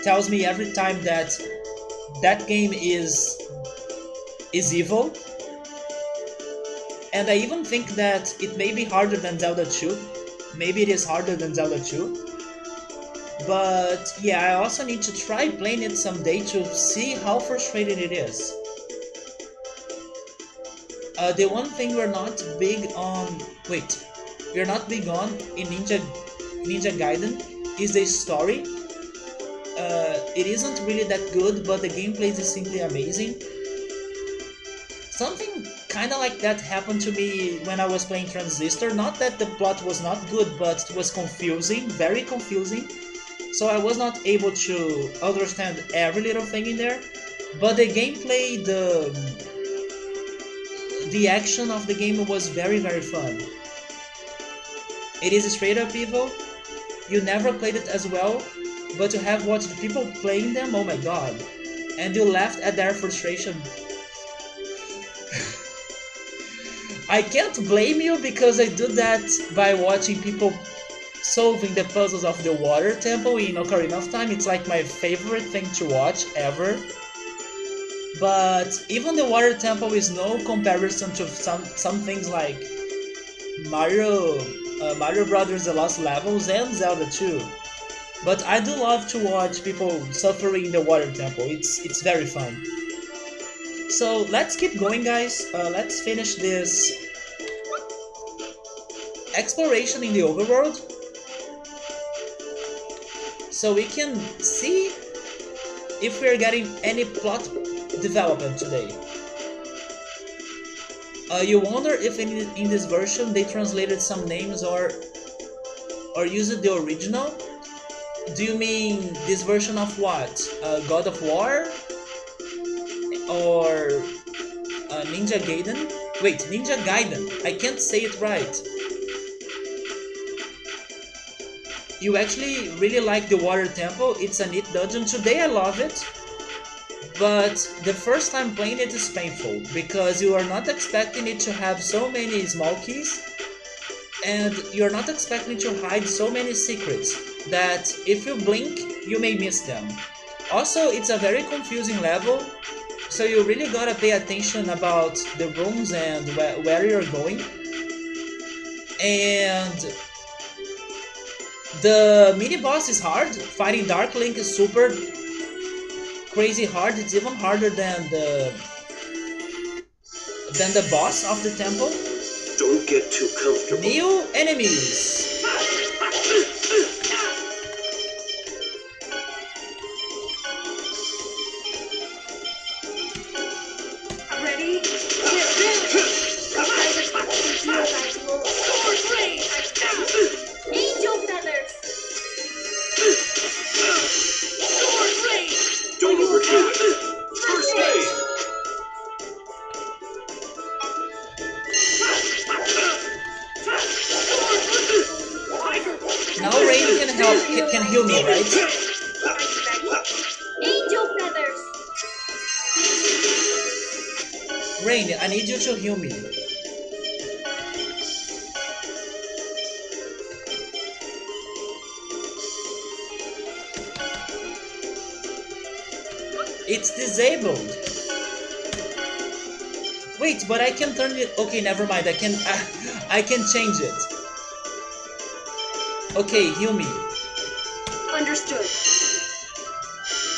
S1: tells me every time that that game is evil, and I even think that it may be harder than Zelda 2. Maybe it is harder than Zelda 2. But yeah, I also need to try playing it someday to see how frustrating it is. The one thing we're not big on, wait, we're not big on in Ninja Gaiden is the story. It isn't really that good, but the gameplay is simply amazing. Something kind of like that happened to me when I was playing Transistor. Not that the plot was not good, but it was confusing, very confusing. So I was not able to understand every little thing in there. But the gameplay, the action of the game was very fun. It is straight up evil. You never played it as well, but to have watched people playing them, oh my god. And you laughed at their frustration. I can't blame you because I do that by watching people solving the puzzles of the water temple in Ocarina of Time. It's like my favorite thing to watch ever. But even the water temple is no comparison to some things like Mario Brothers: The Lost Levels and Zelda 2. But I do love to watch people suffering in the water temple. It's very fun. So let's keep going, guys. Let's finish this exploration in the overworld, so we can see if we're getting any plot development today. You wonder if in this version they translated some names or used the original. Do you mean this version of what? God of War? Or Ninja Gaiden? Wait, Ninja Gaiden. I can't say it right. You actually really like the water temple. It's a neat dungeon. Today I love it. But the first time playing it is painful because you are not expecting it to have so many small keys, and you're not expecting to hide so many secrets that if you blink, you may miss them. Also, it's a very confusing level, so you really gotta pay attention about the rooms and where you're going. And the mini boss is hard. Fighting Dark Link is super crazy hard. It's even harder than the boss of the temple.
S4: Don't get too comfortable.
S1: New enemies.
S3: Ready? Get ready! Sword rain! Angel feathers!
S2: Sword rain!
S4: Don't overdo it. First aid.
S1: Now Rain can heal me, right?
S3: Angel feathers!
S1: Rain, I need you to heal me. It's disabled. Wait, but I can turn it. Okay, never mind. I can change it. Okay, heal me.
S3: Understood.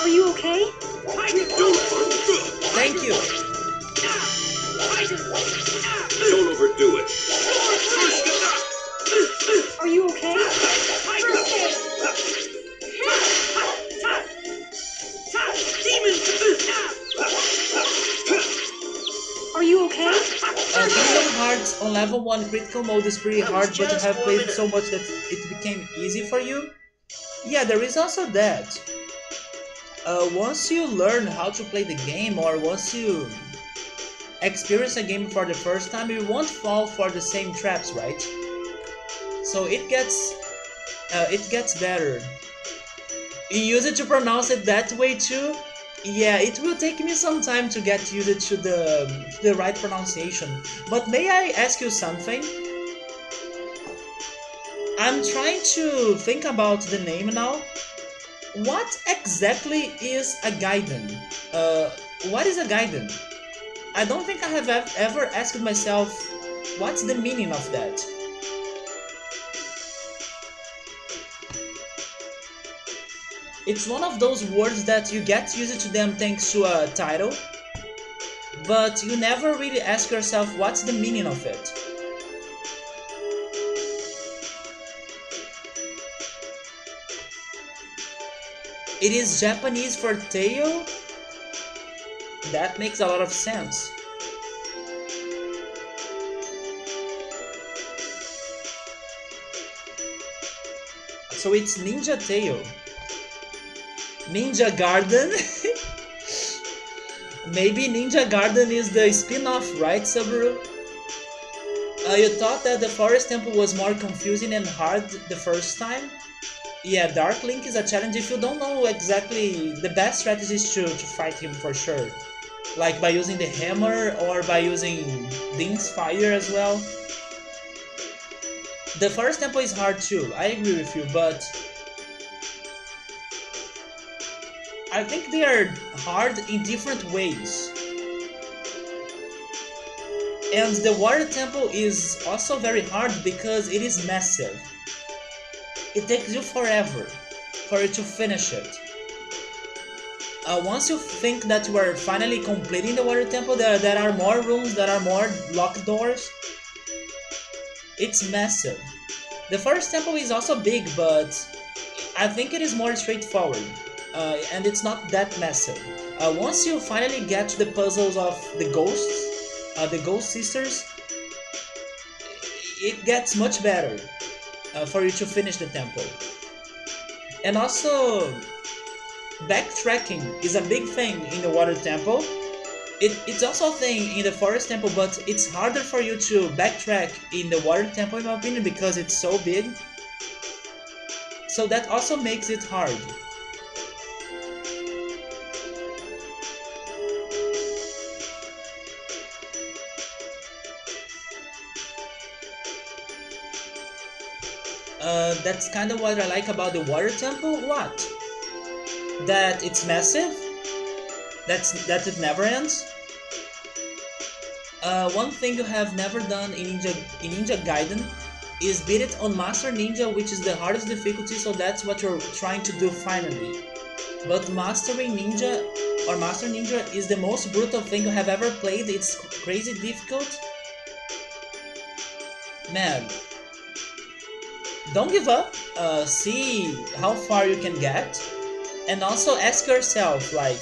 S3: Are you okay?
S1: Thank you.
S4: Don't overdo it.
S3: Are you okay? Are you okay?
S1: Critical Hearts on level 1 critical mode is pretty hard, but you have played so much that it became easy for you. Yeah, there is also that. Once you learn how to play the game, or once you experience a game for the first time, you won't fall for the same traps, right? So it gets better. You use it to pronounce it that way too? Yeah, it will take me some time to get used to the right pronunciation. But may I ask you something? I'm trying to think about the name now. What exactly is a Gaiden? What is a Gaiden? I don't think I have ever asked myself what's the meaning of that. It's one of those words that you get used to them thanks to a title, but you never really ask yourself what's the meaning of it. It is Japanese for tail? That makes a lot of sense. So it's Ninja Tail. Ninja Garden? Maybe Ninja Garden is the spin-off, right, Subaru? You thought that the Forest Temple was more confusing and hard the first time? Yeah, Dark Link is a challenge if you don't know exactly the best strategies to fight him for sure. Like by using the hammer or by using Link's fire as well. The Forest Temple is hard too, I agree with you, but I think they are hard in different ways. And the Water Temple is also very hard because it is massive. It takes you forever for you to finish it. Once you think that you are finally completing the Water Temple, there are more rooms, there are more locked doors. It's massive. The Forest Temple is also big, but I think it is more straightforward. And it's not that massive. Once you finally get to the puzzles of the ghosts, the Ghost Sisters, it gets much better for you to finish the temple. And also, backtracking is a big thing in the Water Temple. It's also a thing in the Forest Temple, but it's harder for you to backtrack in the Water Temple in my opinion because it's so big. So that also makes it hard. That's kind of what I like about the Water Temple. What? That it's massive? That it never ends? One thing you have never done in Ninja Gaiden is beat it on Master Ninja, which is the hardest difficulty, so that's what you're trying to do finally. But Mastering Ninja or Master Ninja is the most brutal thing you have ever played. It's crazy difficult. Man, don't give up. See how far you can get, and also ask yourself, like,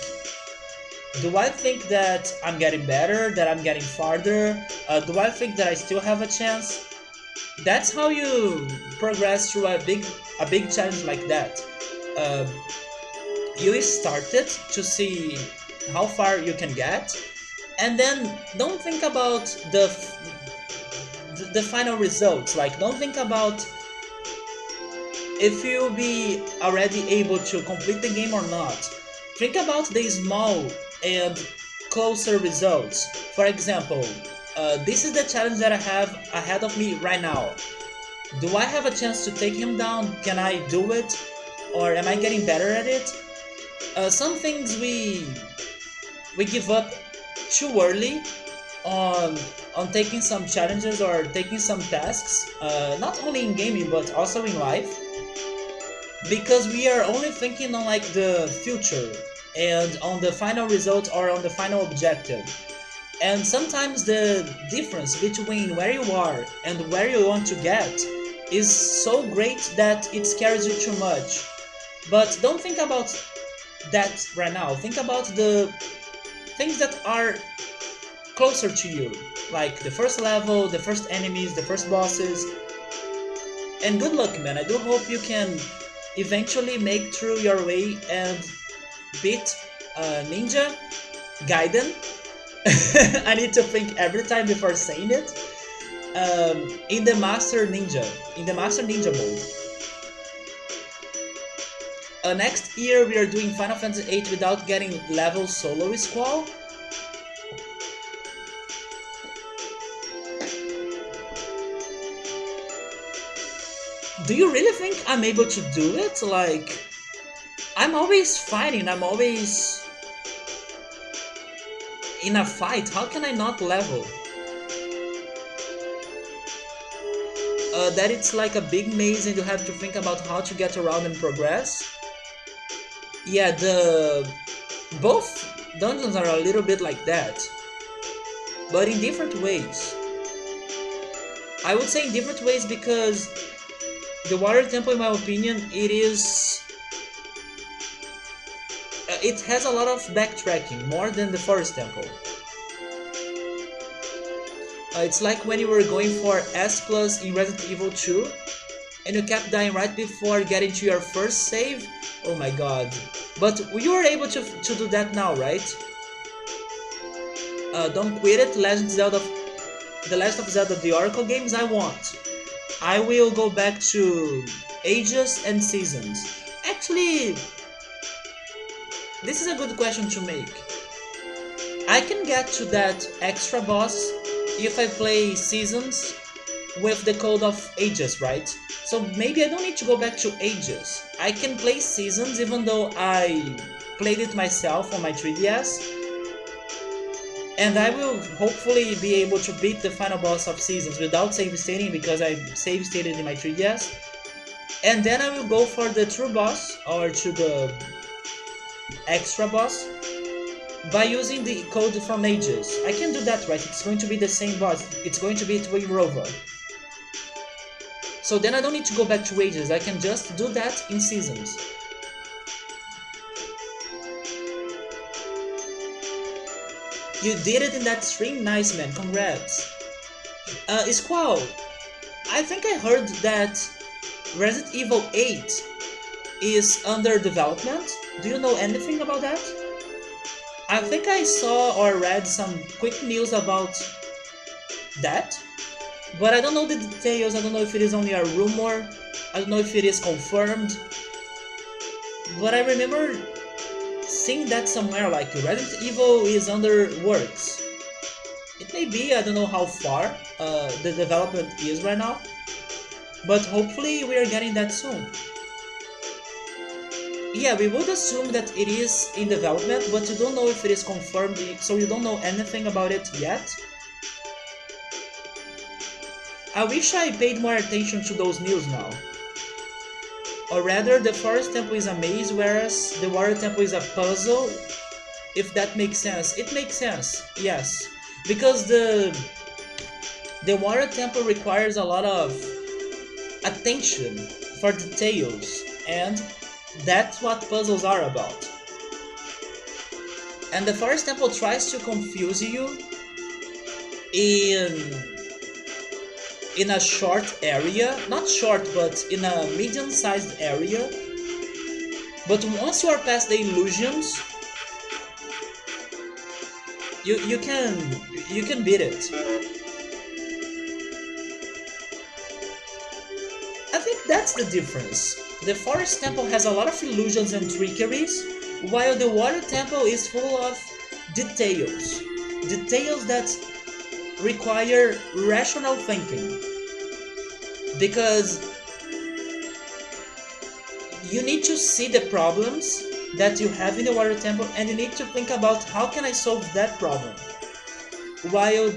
S1: do I think that I'm getting better, that I'm getting farther? Do I think that I still have a chance? That's how you progress through a big challenge like that. You start it to see how far you can get, and then don't think about the final results. Like, don't think about if you'll be already able to complete the game or not. Think about the small and closer results. For example, this is the challenge that I have ahead of me right now. Do I have a chance to take him down? Can I do it? Or am I getting better at it? Some things we give up too early on taking some challenges or taking some tasks, not only in gaming but also in life, because we are only thinking on like the future and on the final result or on the final objective. And sometimes the difference between where you are and where you want to get is so great that it scares you too much. But don't think about that right now. Think about the things that are closer to you, like the first level, the first enemies, the first bosses. And good luck, man. I do hope you can eventually make through your way and beat Ninja Gaiden. I need to think every time before saying it. In the Master Ninja mode. Next year we are doing Final Fantasy VIII without getting level solo squall. Do you really think I'm able to do it? Like, I'm always fighting, I'm always in a fight. How can I not level? That it's like a big maze and you have to think about how to get around and progress. Yeah, both dungeons are a little bit like that, but in different ways. I would say in different ways because the Water Temple, in my opinion, it has a lot of backtracking, more than the Forest Temple. It's like when you were going for S+ in Resident Evil 2, and you kept dying right before getting to your first save. Oh my god. But you were able to do that now, right? Don't quit it. The Legend of Zelda, the Oracle games, I want. I will go back to Ages and Seasons. Actually, this is a good question to make. I can get to that extra boss if I play Seasons with the code of Ages, right? So maybe I don't need to go back to Ages. I can play Seasons even though I played it myself on my 3DS. And I will hopefully be able to beat the final boss of Seasons without save stating because I save stated in my 3DS. And then I will go for the true boss or to the extra boss by using the code from Ages. I can do that, right? It's going to be the same boss. It's going to be Twin Rover. So then I don't need to go back to Ages. I can just do that in Seasons. You did it in that stream? Nice, man. Congrats. Squall, I think I heard that Resident Evil 8 is under development. Do you know anything about that? I think I saw or read some quick news about that, but I don't know the details. I don't know if it is only a rumor. I don't know if it is confirmed. But I remember seeing that somewhere, like Resident Evil is under works. It may be, I don't know how far the development is right now, but hopefully we are getting that soon. Yeah, we would assume that it is in development, but you don't know if it is confirmed, so you don't know anything about it yet. I wish I paid more attention to those news now. Or rather, the Forest Temple is a maze, whereas the Water Temple is a puzzle. If that makes sense. It makes sense, yes. Because the Water Temple requires a lot of attention for details, and that's what puzzles are about. And the Forest Temple tries to confuse you in a short area, not short, but in a medium-sized area. But once you are past the illusions, you can beat it. I think that's the difference. The Forest Temple has a lot of illusions and trickeries, while the Water Temple is full of details. Details that require rational thinking. Because you need to see the problems that you have in the water temple, and you need to think about how can I solve that problem. While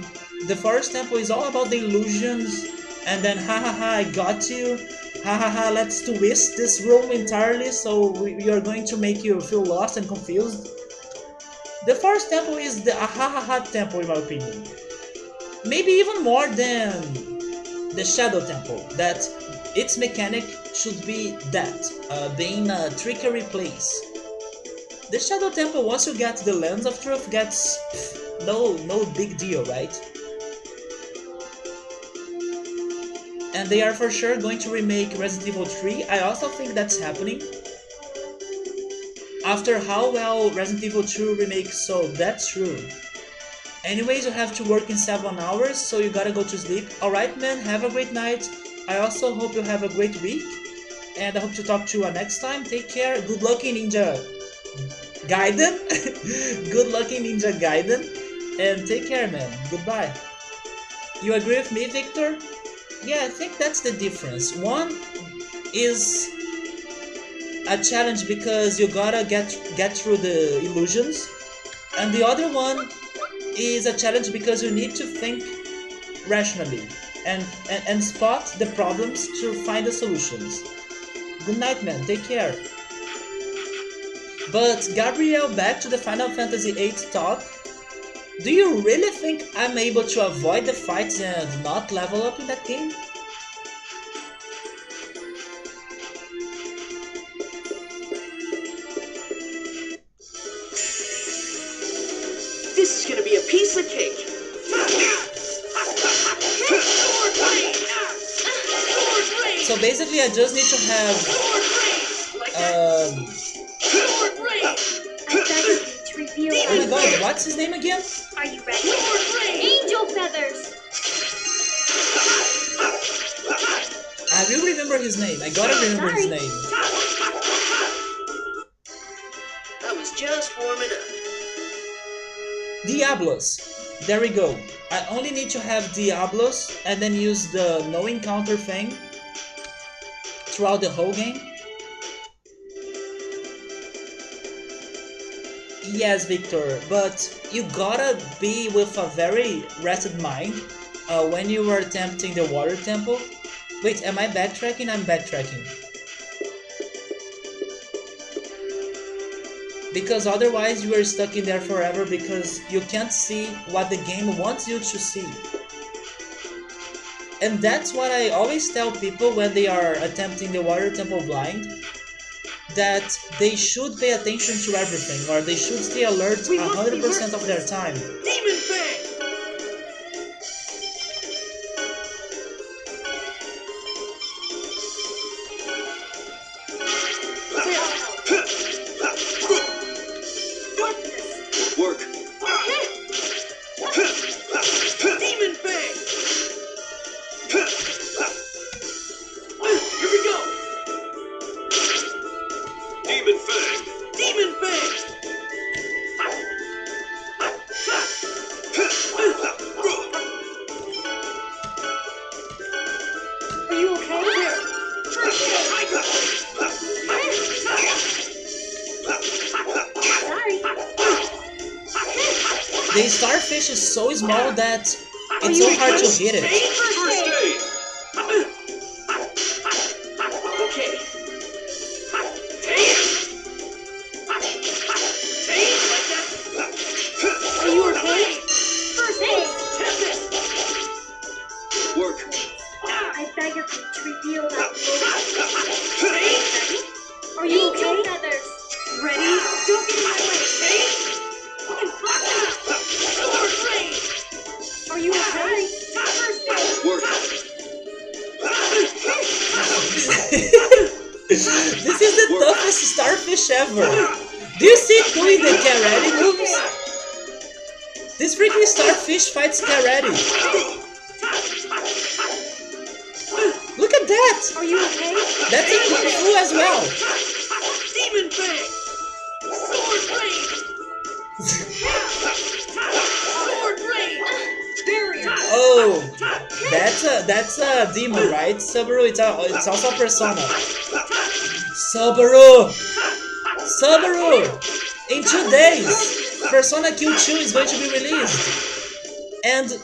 S1: the forest temple is all about the illusions, and then ha ha ha, I got you, ha ha ha, let's twist this room entirely so we are going to make you feel lost and confused. The forest temple is the ha ha ha temple in my opinion. Maybe even more than the shadow temple, that its mechanic should be that, being a trickery place. The shadow temple, once you get the lens of truth, gets no big deal, right? And they are for sure going to remake Resident Evil 3. I also think that's happening. After how well Resident Evil 2 remake sold, that's true. Anyways, you have to work in 7 hours, so you gotta go to sleep. Alright man, have a great night. I also hope you have a great week. And I hope to talk to you next time. Take care. Good luck in Ninja Gaiden. Good luck in Ninja Gaiden. And take care man. Goodbye. You agree with me, Victor? Yeah, I think that's the difference. One is a challenge because you gotta get through the illusions. And the other one is a challenge because you need to think rationally and spot the problems to find the solutions. Good night man, take care. But Gabriel, back to the Final Fantasy VIII talk. Do you really think I'm able to avoid the fights and not level up in that game?
S2: This is gonna be a piece of cake.
S1: So basically I just need to have oh my god, what's his name again?
S3: Are you ready? Angel feathers.
S1: I will remember his name. I gotta remember his name.
S2: I was just warming up.
S1: Diablos. There we go. I only need to have Diablos and then use the no encounter thing throughout the whole game. Yes, Victor, but you gotta be with a very rested mind when you are attempting the water temple. Wait, am I backtracking? I'm backtracking. Because otherwise you are stuck in there forever because you can't see what the game wants you to see. And that's what I always tell people when they are attempting the water temple blind, that they should pay attention to everything, or they should stay alert 100% of their time.
S2: Demon Fang!
S4: Work.
S2: Demon Fang! Here we go!
S4: Demon Fang.
S2: Demon Fang!
S3: Are you okay? Sorry.
S1: The starfish is so small that it's so hard to hit it.
S4: First aid.
S2: Okay. Take like that.
S3: Are you okay? First aid.
S4: Work.
S3: I beg of you to reveal that.
S2: Take.
S3: Are you okay? Feathers.
S2: Ready?
S3: Don't get in my way.
S2: Sword rain!
S3: Are you okay? First aid.
S4: Work.
S1: This is the toughest starfish ever. Do you see it doing the karate moves? This freaking starfish fights karate. Look at that!
S3: Are you okay?
S1: That's a kung fu as well.
S2: Demon Fang! Sword rain! Sword rain! Barrier!
S1: Oh, that's a demon, right? Subaru, it's also a persona. Subaru! Subaru! In 2 days, Persona Q2 is going to be released. And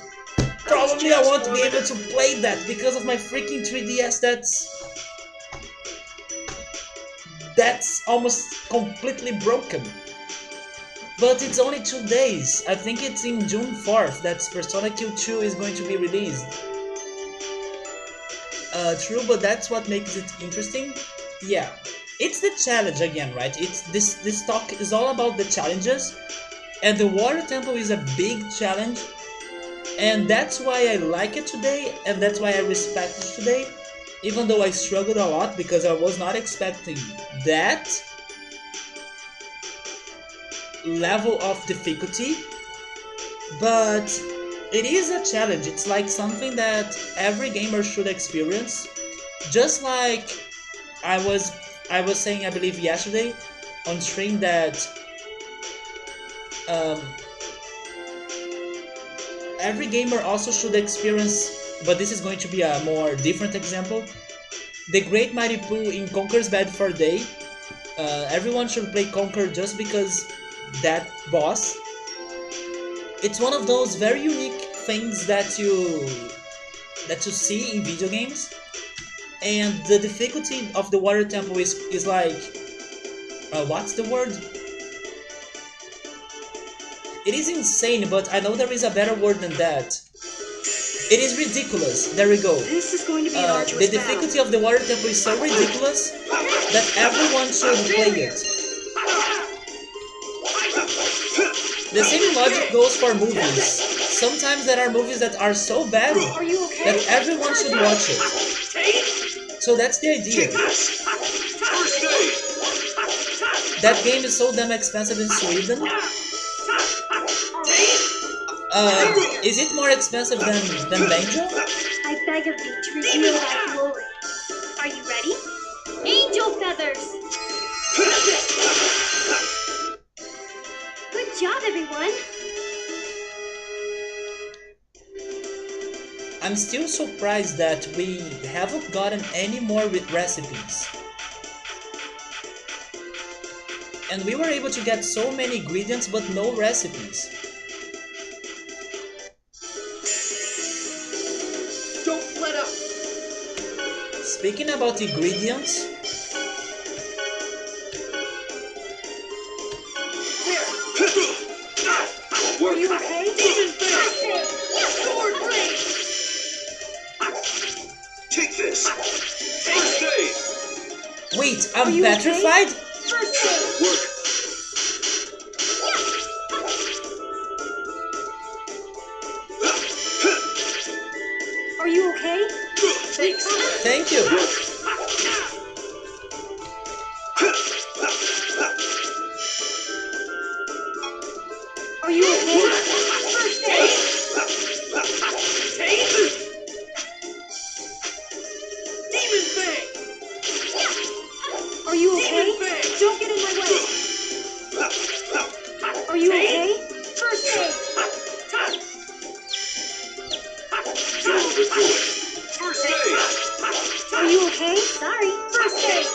S1: probably I won't be able to play that because of my freaking 3DS that's almost completely broken. But it's only 2 days. I think it's in June 4th that Persona Q2 is going to be released. True, but that's what makes it interesting. Yeah, it's the challenge again, right? It's this talk is all about the challenges, and the Water Temple is a big challenge, and that's why I like it today, and that's why I respect it today, even though I struggled a lot because I was not expecting that level of difficulty, but it is a challenge. It's like something that every gamer should experience. Just like I was saying, I believe yesterday on stream that every gamer also should experience, but this is going to be a more different example, the Great Mighty Pooh in Conker's Bad Fur Day. Everyone should play Conker just because that boss. It's one of those very unique things that you see in video games, and the difficulty of the Water Temple is like, what's the word? It is insane, but I know there is a better word than that. It is ridiculous. There we go.
S2: This is going to be an arduous
S1: The difficulty of the Water Temple is so ridiculous that everyone should play it. The same logic goes for movies. Sometimes there are movies that are so bad that everyone should watch it. So that's the idea. That game is so damn expensive in Sweden. Is it more expensive than Banjo?
S3: I beg of thee to reveal thy glory. Are you ready? Angel feathers! Good job, everyone!
S1: I'm still surprised that we haven't gotten any more recipes. And we were able to get so many ingredients but no recipes.
S2: Don't let up.
S1: Speaking about ingredients,
S2: Are you okay? Sword blade.
S4: Take this. First aid.
S1: wait, I'm petrified?
S3: First aid!
S4: Work.
S3: Are you okay?
S2: Thanks.
S1: Thank you.
S3: Are you okay? First aid!
S2: Demon Fang.
S3: Are you okay?
S2: Demon Fang.
S3: Don't get in my way! Are you okay? First aid!
S4: Don't overdo it. First aid.
S3: Are you okay? Sorry. First aid!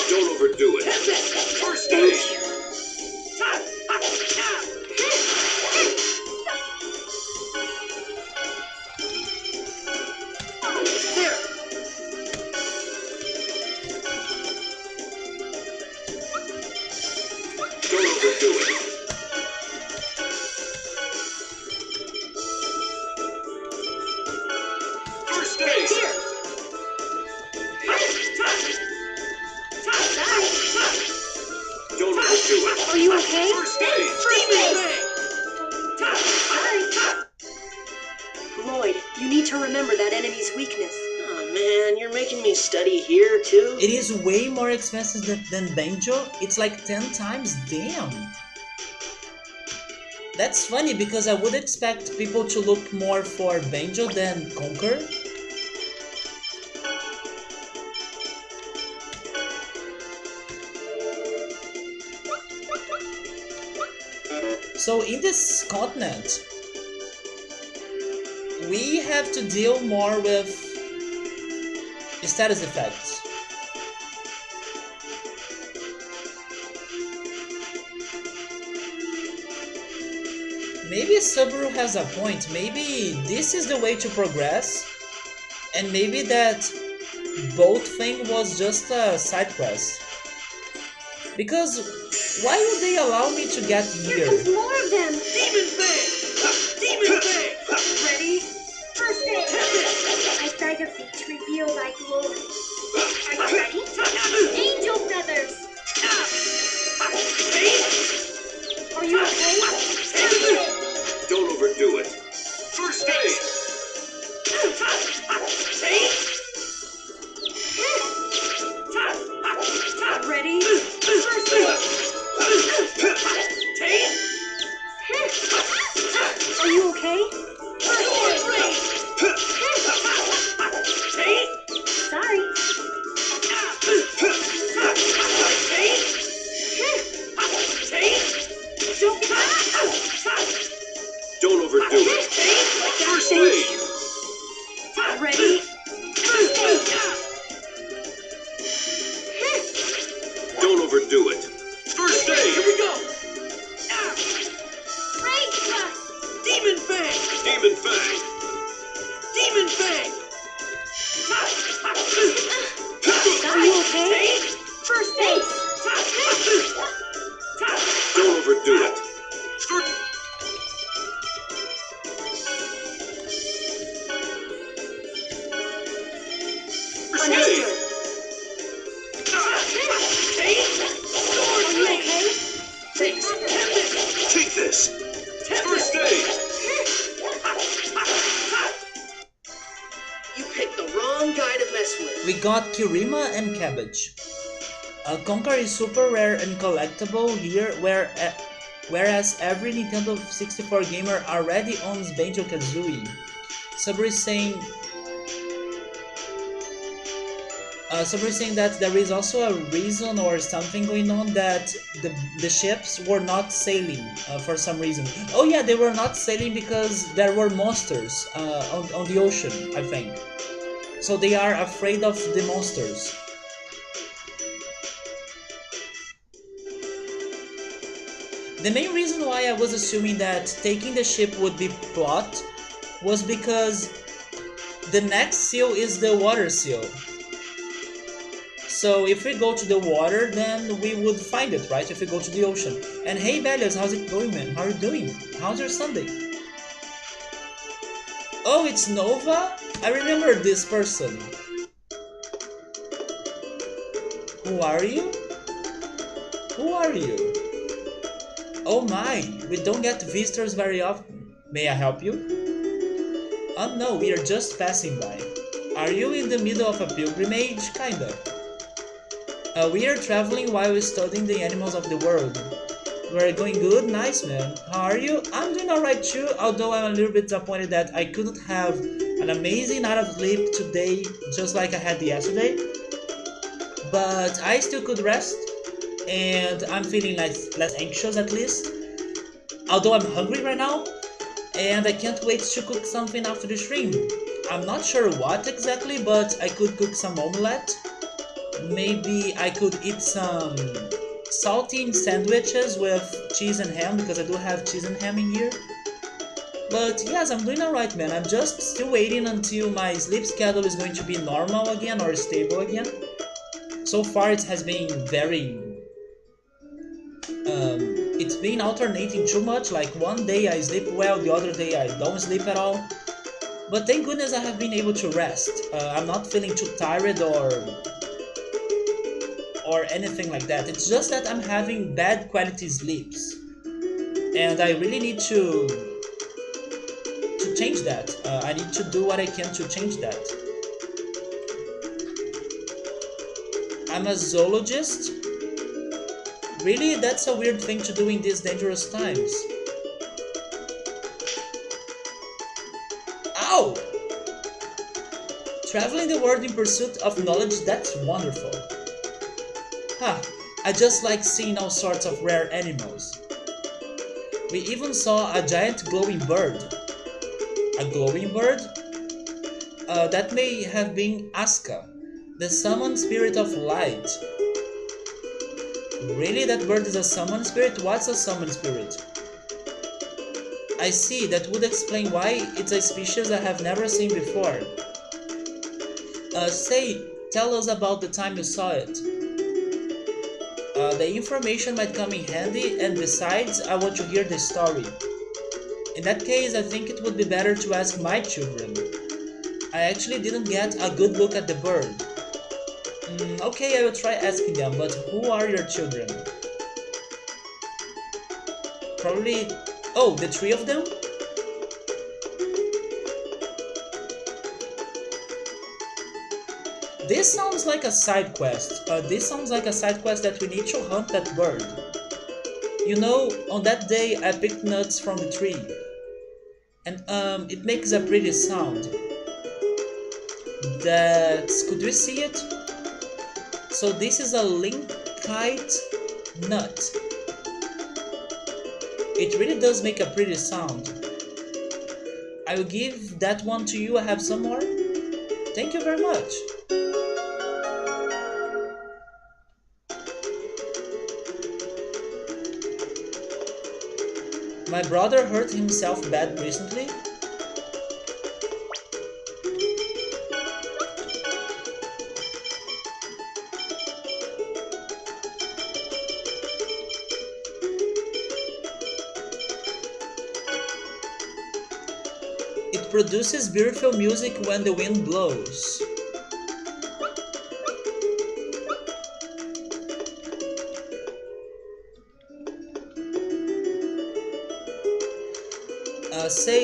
S4: Don't overdo it. First aid.
S2: There.
S4: Don't overdo it. First aid. Don't overdo it.
S3: Are you okay?
S4: First aid.
S2: Demon Fang.
S3: Sorry.
S5: Lloyd, you need to remember that enemy's weakness.
S2: Oh man, you're making me study here too?
S1: It is way more expensive than Banjo. It's like 10 times. Damn. That's funny because I would expect people to look more for Banjo than Conker. So in this continent, we have to deal more with status effects. Maybe Subaru has a point. Maybe this is the way to progress, and maybe that boat thing was just a side quest. Because why would they allow me to get here?
S3: There's more of them.
S2: Demon Fang! Demon Fang!
S3: Ready? First aid. I beg of thee to reveal thy glory. Are you ready? Angel feathers. Are you okay? First aid.
S4: Don't overdo it. First aid.
S3: Ready? First aid. Are you okay? First aid. Sorry.
S4: Don't overdo it. First aid.
S3: Ready? First aid.
S4: Don't overdo it. First aid.
S2: Here we go!
S3: Ray thrust.
S2: Demon Fang!
S4: Demon Fang.
S2: Demon Fang!
S3: Are you okay? First aid.
S4: Don't overdo it. First. First aid.
S3: Are you okay?
S4: Take this. First aid.
S2: You picked the wrong guy to mess with.
S1: We got Kirima and Cabbage. Conker is super rare and collectible here, whereas every Nintendo 64 gamer already owns Banjo-Kazooie. Sabri is saying that there is also a reason or something going on that the ships were not sailing for some reason. Oh yeah, they were not sailing because there were monsters on the ocean, I think. So they are afraid of the monsters. The main reason why I was assuming that taking the ship would be plot was because the next seal is the water seal. So if we go to the water, then we would find it, right? If we go to the ocean. And hey Belios, how's it going, man? How are you doing? How's your Sunday? Oh, it's Nova? I remember this person. Who are you? Who are you? Oh my, we don't get visitors very often. May I help you? Oh no, we are just passing by. Are you in the middle of a pilgrimage? Kinda. We are traveling while studying the animals of the world. We're going good? Nice, man. How are you? I'm doing alright too, although I'm a little bit disappointed that I couldn't have an amazing night of sleep today, just like I had yesterday. But I still could rest, and I'm feeling less anxious at least. Although I'm hungry right now, and I can't wait to cook something after the stream. I'm not sure what exactly, but I could cook some omelette. Maybe I could eat some saltine sandwiches with cheese and ham, because I do have cheese and ham in here. But yes, I'm doing alright, man. I'm just still waiting until my sleep schedule is going to be normal again or stable again. So far it has been very... it's been alternating too much, like one day I sleep well, the other day I don't sleep at all. But thank goodness I have been able to rest. I'm not feeling too tired or anything like that. It's just that I'm having bad quality sleeps. And I really need to change that. I need to do what I can to change that. I'm a zoologist? Really? That's a weird thing to do in these dangerous times. Ow! Traveling the world in pursuit of knowledge, that's wonderful. I just like seeing all sorts of rare animals. We even saw a giant glowing bird. A glowing bird? That may have been Aska, the summoned spirit of light. Really, that bird is a summoned spirit? What's a summoned spirit? I see, that would explain why it's a species I have never seen before. Tell us about the time you saw it. The information might come in handy, and besides, I want to hear the story. In that case, I think it would be better to ask my children. I actually didn't get a good look at the bird. Okay, I will try asking them, but who are your children? Probably... Oh, the three of them? This sounds like a side quest. This sounds like a side quest that we need to hunt that bird. You know, on that day I picked nuts from the tree. And it makes a pretty sound. Could we see it? So this is a linkite nut. It really does make a pretty sound. I will give that one to you. I have some more. Thank you very much. My brother hurt himself bad recently. It produces beautiful music when the wind blows.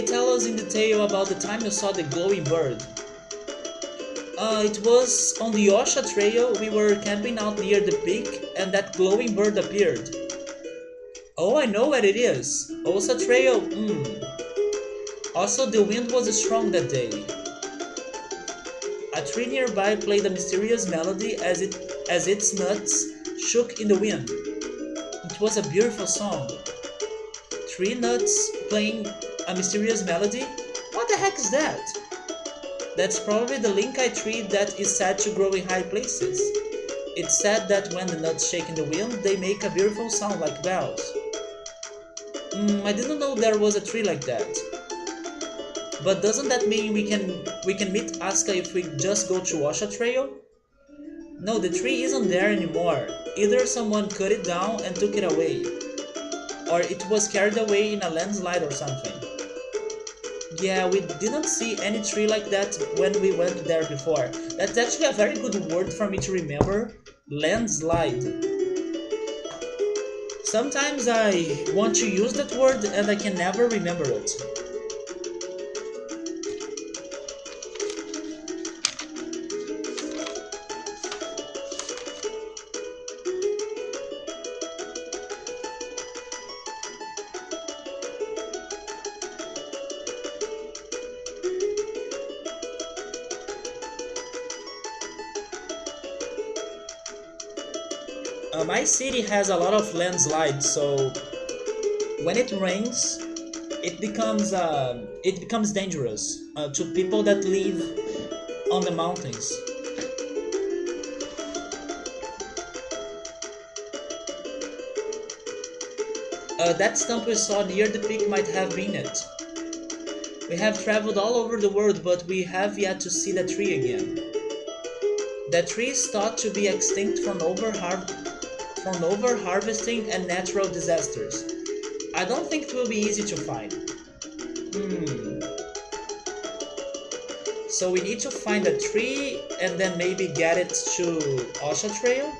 S1: Tell us in detail about the time you saw the glowing bird. It was on the Osha Trail. We were camping out near the peak and that glowing bird appeared. Oh, I know what it is. Osha Trail, Also, the wind was strong that day. A tree nearby played a mysterious melody as its nuts shook in the wind. It was a beautiful song. Tree nuts playing a mysterious melody? What the heck is that? That's probably the linkite tree that is said to grow in high places. It's said that when the nuts shake in the wind, they make a beautiful sound like bells. I didn't know there was a tree like that. But doesn't that mean we can meet Aska if we just go to Osha Trail? No, the tree isn't there anymore. Either someone cut it down and took it away, or it was carried away in a landslide or something. Yeah, we didn't see any tree like that when we went there before. That's actually a very good word for me to remember. Landslide. Sometimes I want to use that word and I can never remember it. My city has a lot of landslides, so when it rains, it becomes dangerous to people that live on the mountains. That stump we saw near the peak might have been it. We have traveled all over the world, but we have yet to see that tree again. That tree is thought to be extinct from over-harvesting and natural disasters. I don't think it will be easy to find. So we need to find a tree and then maybe get it to Osha Trail?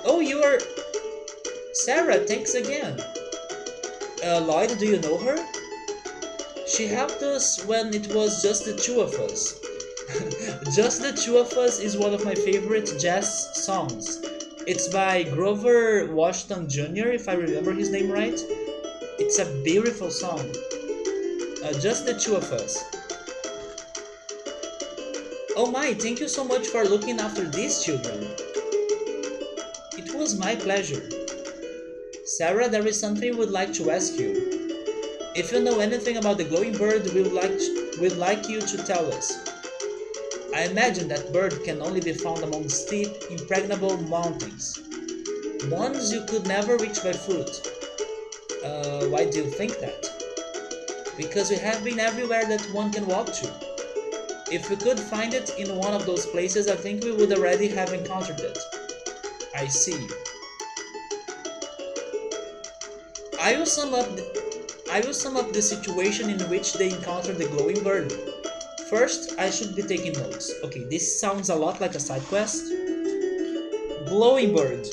S1: Oh, you are... Sarah, thanks again. Lloyd, do you know her? She helped us when it was just the two of us. Just the Two of Us is one of my favorite jazz songs. It's by Grover Washington Jr., if I remember his name right. It's a beautiful song. Just the Two of Us. Oh my, thank you so much for looking after these children. It was my pleasure. Sarah, there is something we would like to ask you. If you know anything about the glowing bird, we'd like you to tell us. I imagine that bird can only be found among steep, impregnable mountains, ones you could never reach by foot. Why do you think that? Because we have been everywhere that one can walk to. If we could find it in one of those places, I think we would already have encountered it. I see. I will sum up the situation in which they encountered the glowing bird. First, I should be taking notes. Okay, this sounds a lot like a side quest. Glowing bird.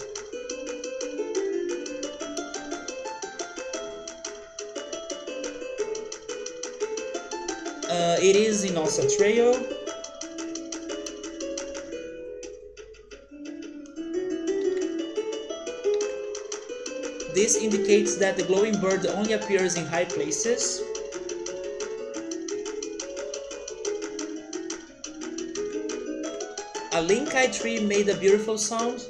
S1: It is in Ossa Trail. This indicates that the glowing bird only appears in high places. A linkite tree made a beautiful sound.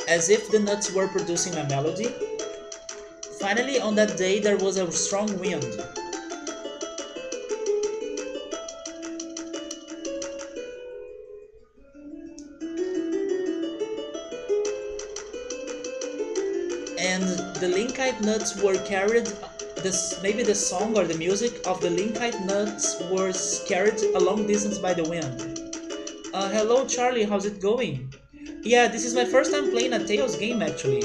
S1: As if the nuts were producing a melody. Finally, on that day, there was a strong wind. And the linkite nuts were carried, maybe the song or the music of the linkite nuts was carried a long distance by the wind. Hello Charlie, how's it going? Yeah, this is my first time playing a Tales game actually.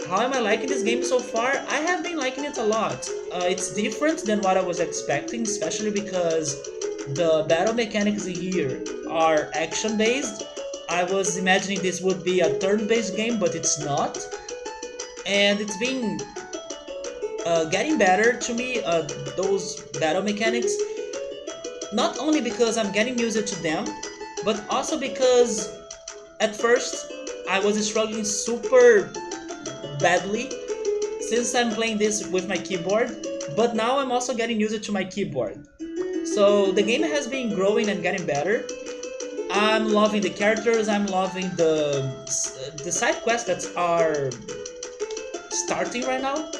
S1: How am I liking this game so far? I have been liking it a lot. It's different than what I was expecting, especially because the battle mechanics here are action-based. I was imagining this would be a turn-based game, but it's not. And it's been getting better to me, those battle mechanics. Not only because I'm getting used to them, but also because at first I was struggling super badly since I'm playing this with my keyboard, but now I'm also getting used to my keyboard. So the game has been growing and getting better. I'm loving the characters, I'm loving the side quests that are starting right now.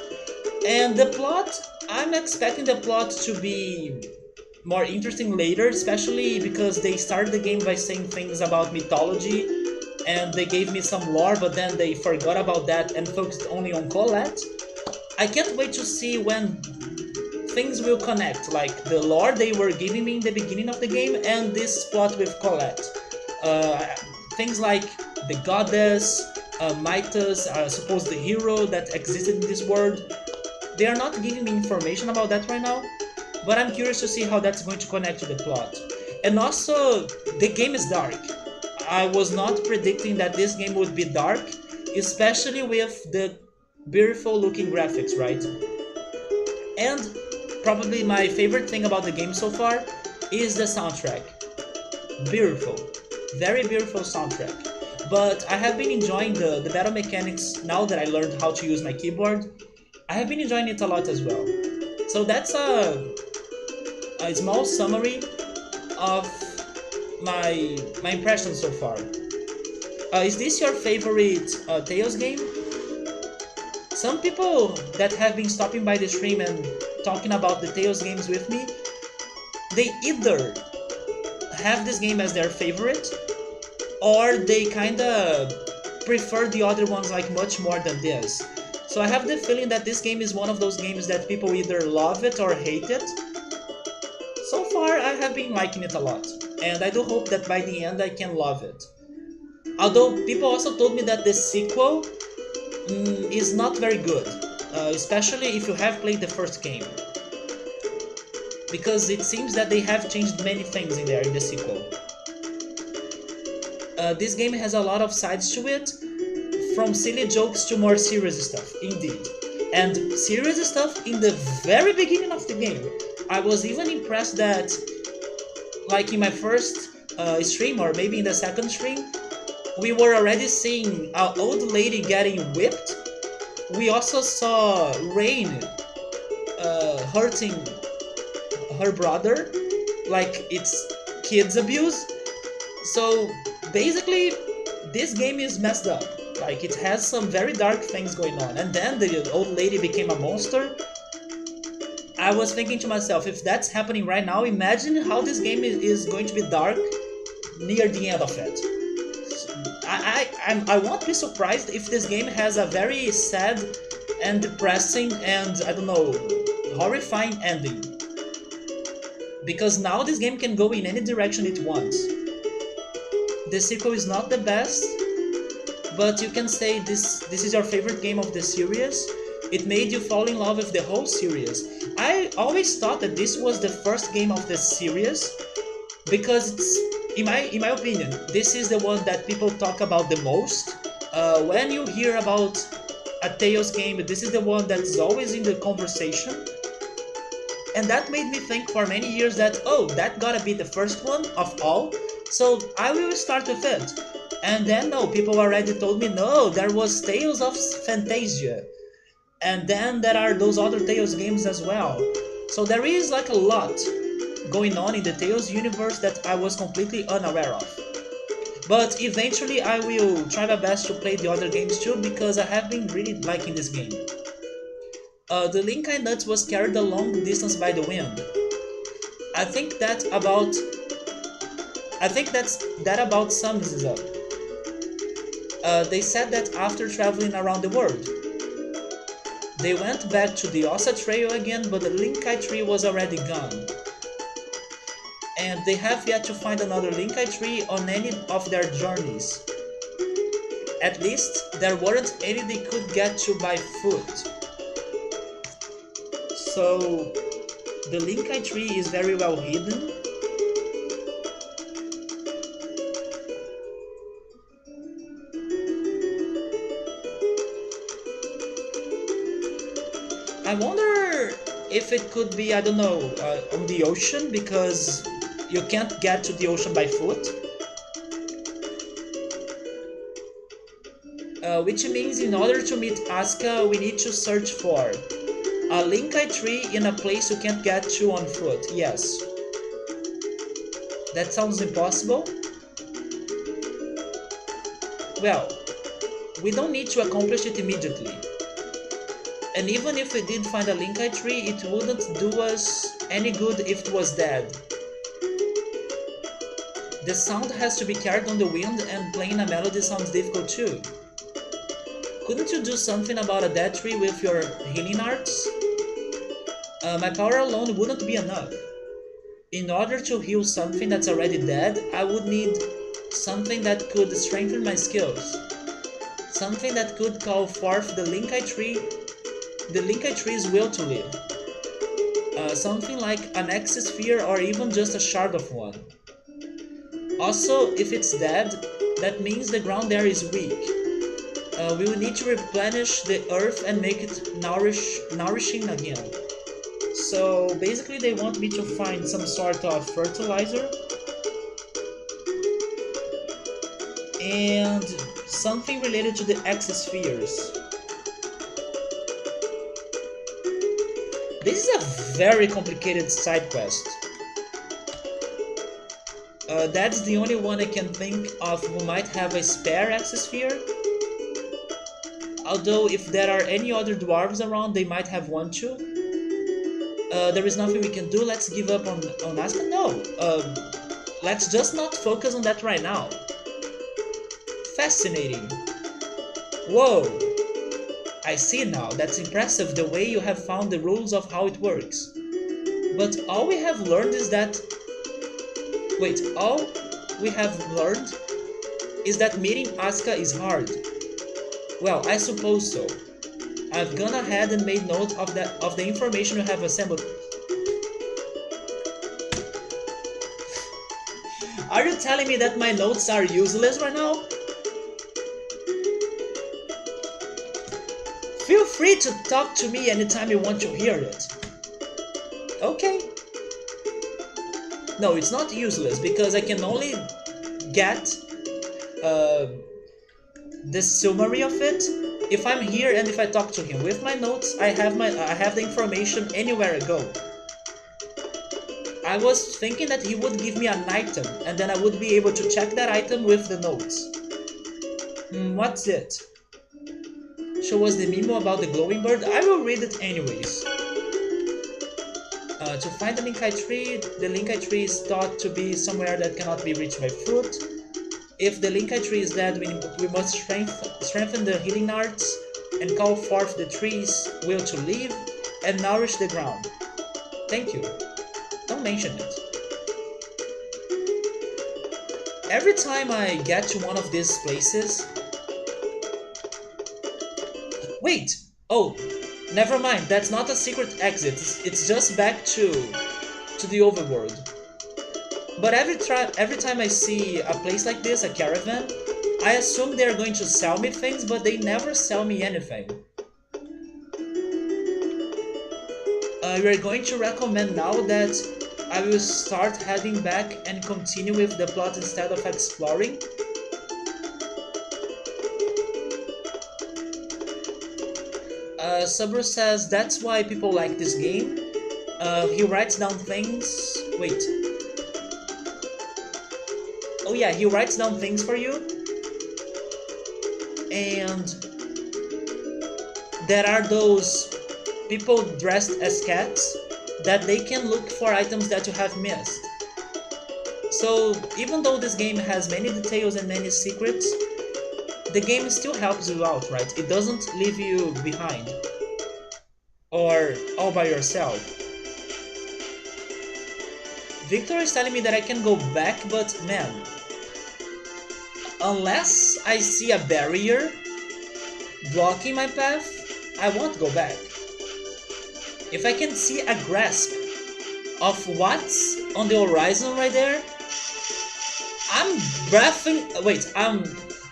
S1: And the plot, I'm expecting the plot to be more interesting later, especially because they started the game by saying things about mythology and they gave me some lore, but then they forgot about that and focused only on Colette. I can't wait to see when things will connect, like the lore they were giving me in the beginning of the game and this plot with Colette. Things like the goddess, Midas, supposed the hero that existed in this world. They are not giving me information about that right now, but I'm curious to see how that's going to connect to the plot. And also, the game is dark. I was not predicting that this game would be dark, especially with the beautiful looking graphics, right? And probably my favorite thing about the game so far is the soundtrack. Beautiful, very beautiful soundtrack. But I have been enjoying the battle mechanics now that I learned how to use my keyboard. I have been enjoying it a lot as well. So that's a small summary of my impressions so far. Is this your favorite Tales game? Some people that have been stopping by the stream and talking about the Tales games with me, they either have this game as their favorite, or they kinda prefer the other ones like much more than this. So I have the feeling that this game is one of those games that people either love it or hate it. So far I have been liking it a lot, and I do hope that by the end I can love it. Although people also told me that the sequel is not very good, especially if you have played the first game, because it seems that they have changed many things in there in the sequel. This game has a lot of sides to it, from silly jokes to more serious stuff, indeed. And serious stuff in the very beginning of the game. I was even impressed that, like in my first stream, or maybe in the second stream, we were already seeing an old lady getting whipped. We also saw Rain hurting her brother, like it's kids abuse. So basically, this game is messed up. Like it has some very dark things going on. And then the old lady became a monster. I was thinking to myself, if that's happening right now, imagine how this game is going to be dark near the end of it. I won't be surprised if this game has a very sad and depressing and, I don't know, horrifying ending. Because now this game can go in any direction it wants. The sequel is not the best, but you can say this is your favorite game of the series. It made you fall in love with the whole series. I always thought that this was the first game of the series because it's, in my opinion, this is the one that people talk about the most. When you hear about a Tales game, this is the one that's always in the conversation. And that made me think for many years that, oh, that gotta be the first one of all, so I will start with it. And then, no, people already told me, no, there was Tales of Fantasia. And then there are those other Tales games as well. So there is like a lot going on in the Tales universe that I was completely unaware of. But eventually I will try my best to play the other games too, because I have been really liking this game. The Linkai Nuts was carried a long distance by the wind. I think that's that about sums it up. They said that after traveling around the world, they went back to the Ossa Trail again, but the Linkai tree was already gone. And they have yet to find another Linkai tree on any of their journeys. At least, there weren't any they could get to by foot. So, the Linkai tree is very well hidden. I wonder if it could be, I don't know, on the ocean, because you can't get to the ocean by foot. Which means in order to meet Asuka, we need to search for a Linkai tree in a place you can't get to on foot. Yes. That sounds impossible. Well, we don't need to accomplish it immediately. And even if we did find a Linkai tree, it wouldn't do us any good if it was dead. The sound has to be carried on the wind, and playing a melody sounds difficult too. Couldn't you do something about a dead tree with your healing arts? My power alone wouldn't be enough. In order to heal something that's already dead, I would need something that could strengthen my skills. Something that could call forth the Linkai tree's will to live. Something like an X-sphere or even just a shard of one. Also, if it's dead, that means the ground there is weak. We will need to replenish the earth and make it nourishing again. So basically they want me to find some sort of fertilizer and something related to the X-spheres. This is a very complicated side quest. That's the only one I can think of who might have a spare X-sphere. Although if there are any other dwarves around, they might have one too. There is nothing we can do. Let's give up on Asuka? No. Let's just not focus on that right now. Fascinating. Whoa. I see now. That's impressive the way you have found the rules of how it works. But all we have learned is that... Wait, all we have learned is that meeting Asuka is hard. Well, I suppose so. I've gone ahead and made note of the information you have assembled. Are you telling me that my notes are useless right now? Feel free to talk to me anytime you want to hear it. Okay. No, it's not useless because I can only get the summary of it if I'm here and if I talk to him. With my notes, I have the information anywhere I go. I was thinking that he would give me an item, and then I would be able to check that item with the notes. What's it? Show us the memo about the glowing bird. I will read it anyways. To find the Linkai tree, the Linkai tree is thought to be somewhere that cannot be reached by foot. If the Linkai tree is dead, we must strengthen the healing arts and call forth the tree's will to live and nourish the ground. Thank you. Don't mention it. Every time I get to one of these places... Wait! Oh, never mind. That's not a secret exit. It's just back to the overworld. But every time I see a place like this, a caravan, I assume they're going to sell me things, but they never sell me anything. We're going to recommend now that I will start heading back and continue with the plot instead of exploring. Sabro says that's why people like this game. He writes down things... Wait. Oh yeah, he writes down things for you. And there are those people dressed as cats that they can look for items that you have missed. So even though this game has many details and many secrets, the game still helps you out, right? It doesn't leave you behind or all by yourself. Victor is telling me that I can go back, but man, unless I see a barrier blocking my path, I won't go back. If I can see a grasp of what's on the horizon right there,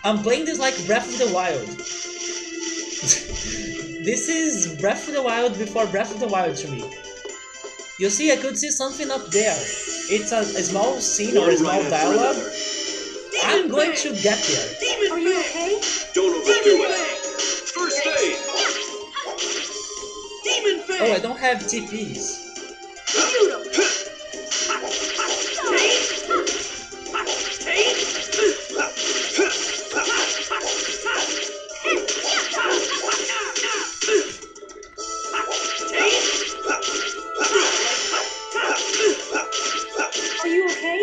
S1: I'm playing this like Breath of the Wild. This is Breath of the Wild before Breath of the Wild to me. You see, I could see something up there. It's a small scene or a small dialogue. I'm going to get there.
S5: Are you okay?
S4: Don't overdo it. First aid.
S2: Demon Fang!
S1: Oh, I don't have TPs.
S2: Shoot him!
S5: Are you okay?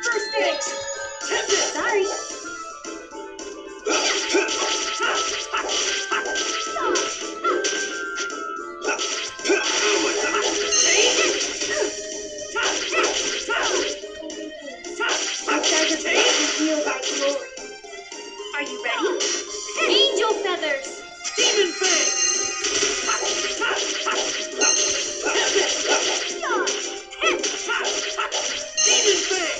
S3: First aid.
S5: Sorry.
S3: Reveal thy glory. Are you ready? Angel feathers.
S2: Demon Fang! Demon Fang!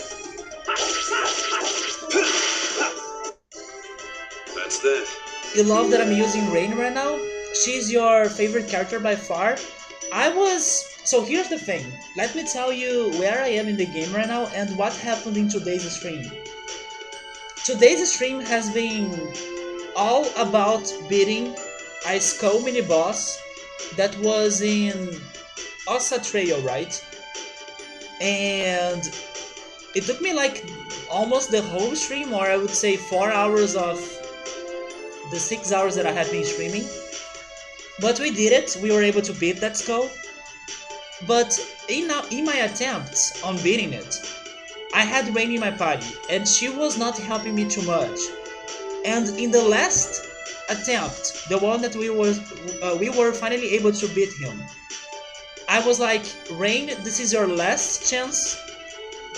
S4: That's that.
S1: You love that I'm using Rain right now? She's your favorite character by far? So here's the thing. Let me tell you where I am in the game right now and what happened in today's stream. Today's stream has been all about beating a skull mini boss that was in Ossa Trail, right? And it took me like almost the whole stream, or I would say 4 hours of the 6 hours that I have been streaming. But we did it, we were able to beat that skull. But in my attempts on beating it, I had Rain in my party, and she was not helping me too much. And in the last attempt, the one that we were finally able to beat him, I was like, Rain, this is your last chance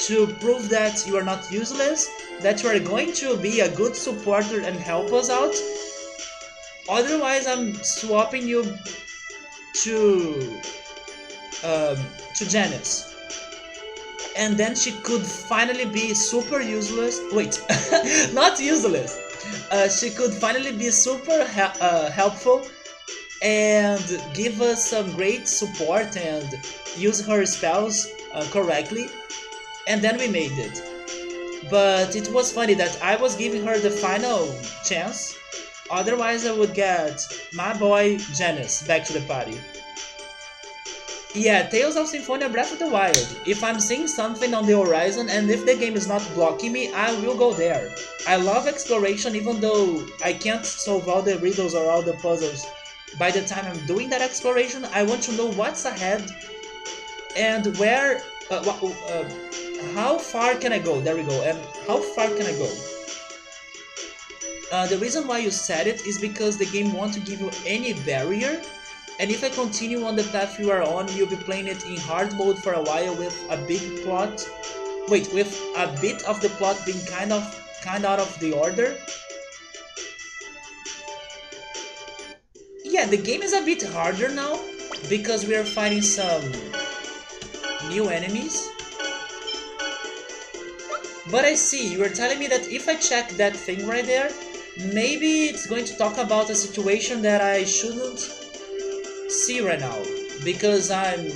S1: to prove that you are not useless, that you are going to be a good supporter and help us out. Otherwise, I'm swapping you to Janice. And then she could finally be super useless. Wait, not useless. She could finally be super helpful and give us some great support and use her spells correctly. And then we made it. But it was funny that I was giving her the final chance. Otherwise, I would get my boy Janice back to the party. Yeah, Tales of Symphonia Breath of the Wild. If I'm seeing something on the horizon and if the game is not blocking me, I will go there. I love exploration even though I can't solve all the riddles or all the puzzles. By the time I'm doing that exploration, I want to know what's ahead and where, how far can I go? There we go. And how far can I go? The reason why you said it is because the game won't give you any barrier, and if I continue on the path you are on, you'll be playing it in hard mode for a while with a big plot. Wait, with a bit of the plot being kind out of the order. Yeah, the game is a bit harder now because we are fighting some new enemies. But I see, you are telling me that if I check that thing right there, maybe it's going to talk about a situation that I shouldn't see right now, because I'm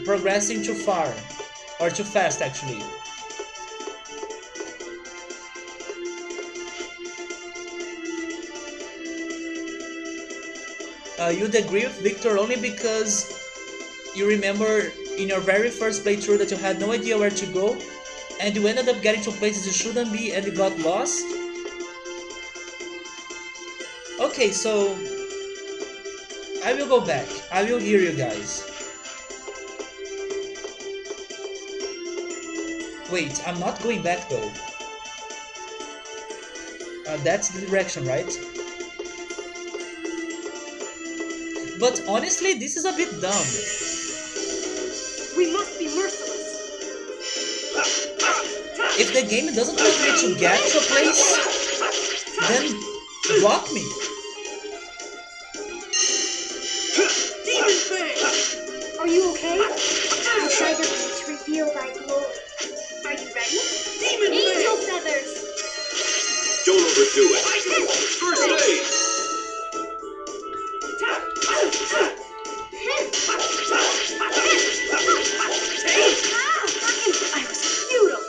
S1: progressing too far, or too fast actually. You'd agree with Victor only because you remember in your very first playthrough that you had no idea where to go, and you ended up getting to places you shouldn't be and you got lost? Okay, so I will go back. I will hear you guys. Wait, I'm not going back though. That's the direction, right? But honestly, this is a bit dumb.
S5: We must be merciless.
S1: If the game doesn't want me to get to a place, then block me.
S2: Demon Fang!
S3: Are you okay? Outside of me to reveal thy glory. Are you ready?
S2: Demon
S3: Angel
S2: Fang!
S3: feathers!
S4: Don't overdo it.
S2: First aid!
S5: I was futile.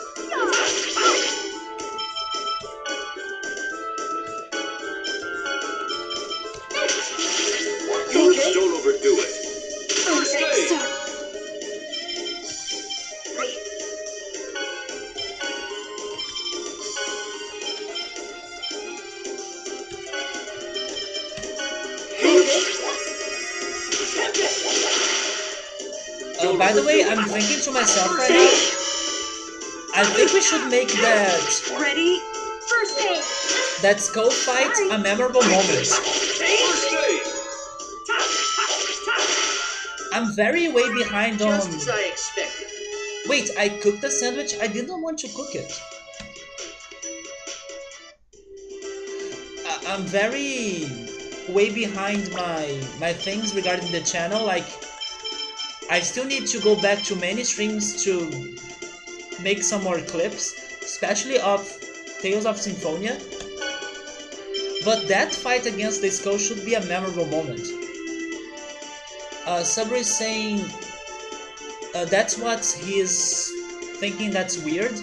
S5: You okay?
S4: Don't overdo it.
S2: First aid!
S5: Sorry. Wait.
S1: By the way, I'm thinking to myself right now, I think we should make
S5: Ready?
S3: First aid!
S1: that skull fight a memorable moment.
S2: First aid!
S1: I'm very way behind on...
S2: Just as I expected.
S1: Wait, I cooked a sandwich? I didn't want to cook it. I'm very way behind my things regarding the channel. Like, I still need to go back to many streams to make some more clips, especially of Tales of Symphonia. But that fight against the skull should be a memorable moment. Sabri is saying that's what he's thinking that's weird.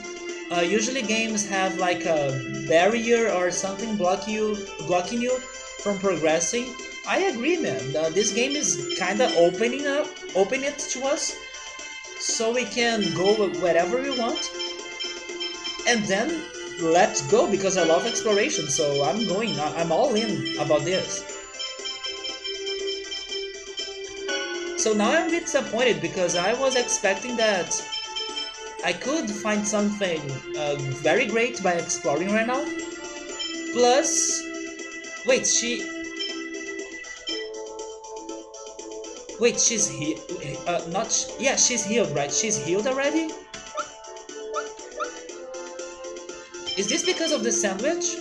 S1: Usually games have like a barrier or something blocking you from progressing. I agree, man. This game is kinda opening it to us, so we can go wherever we want. And then let's go, because I love exploration, so I'm all in about this. So now I'm a bit disappointed because I was expecting that I could find something very great by exploring right now. Plus, wait, she's healed. Yeah, she's healed, right? She's healed already. Is this because of the sandwich?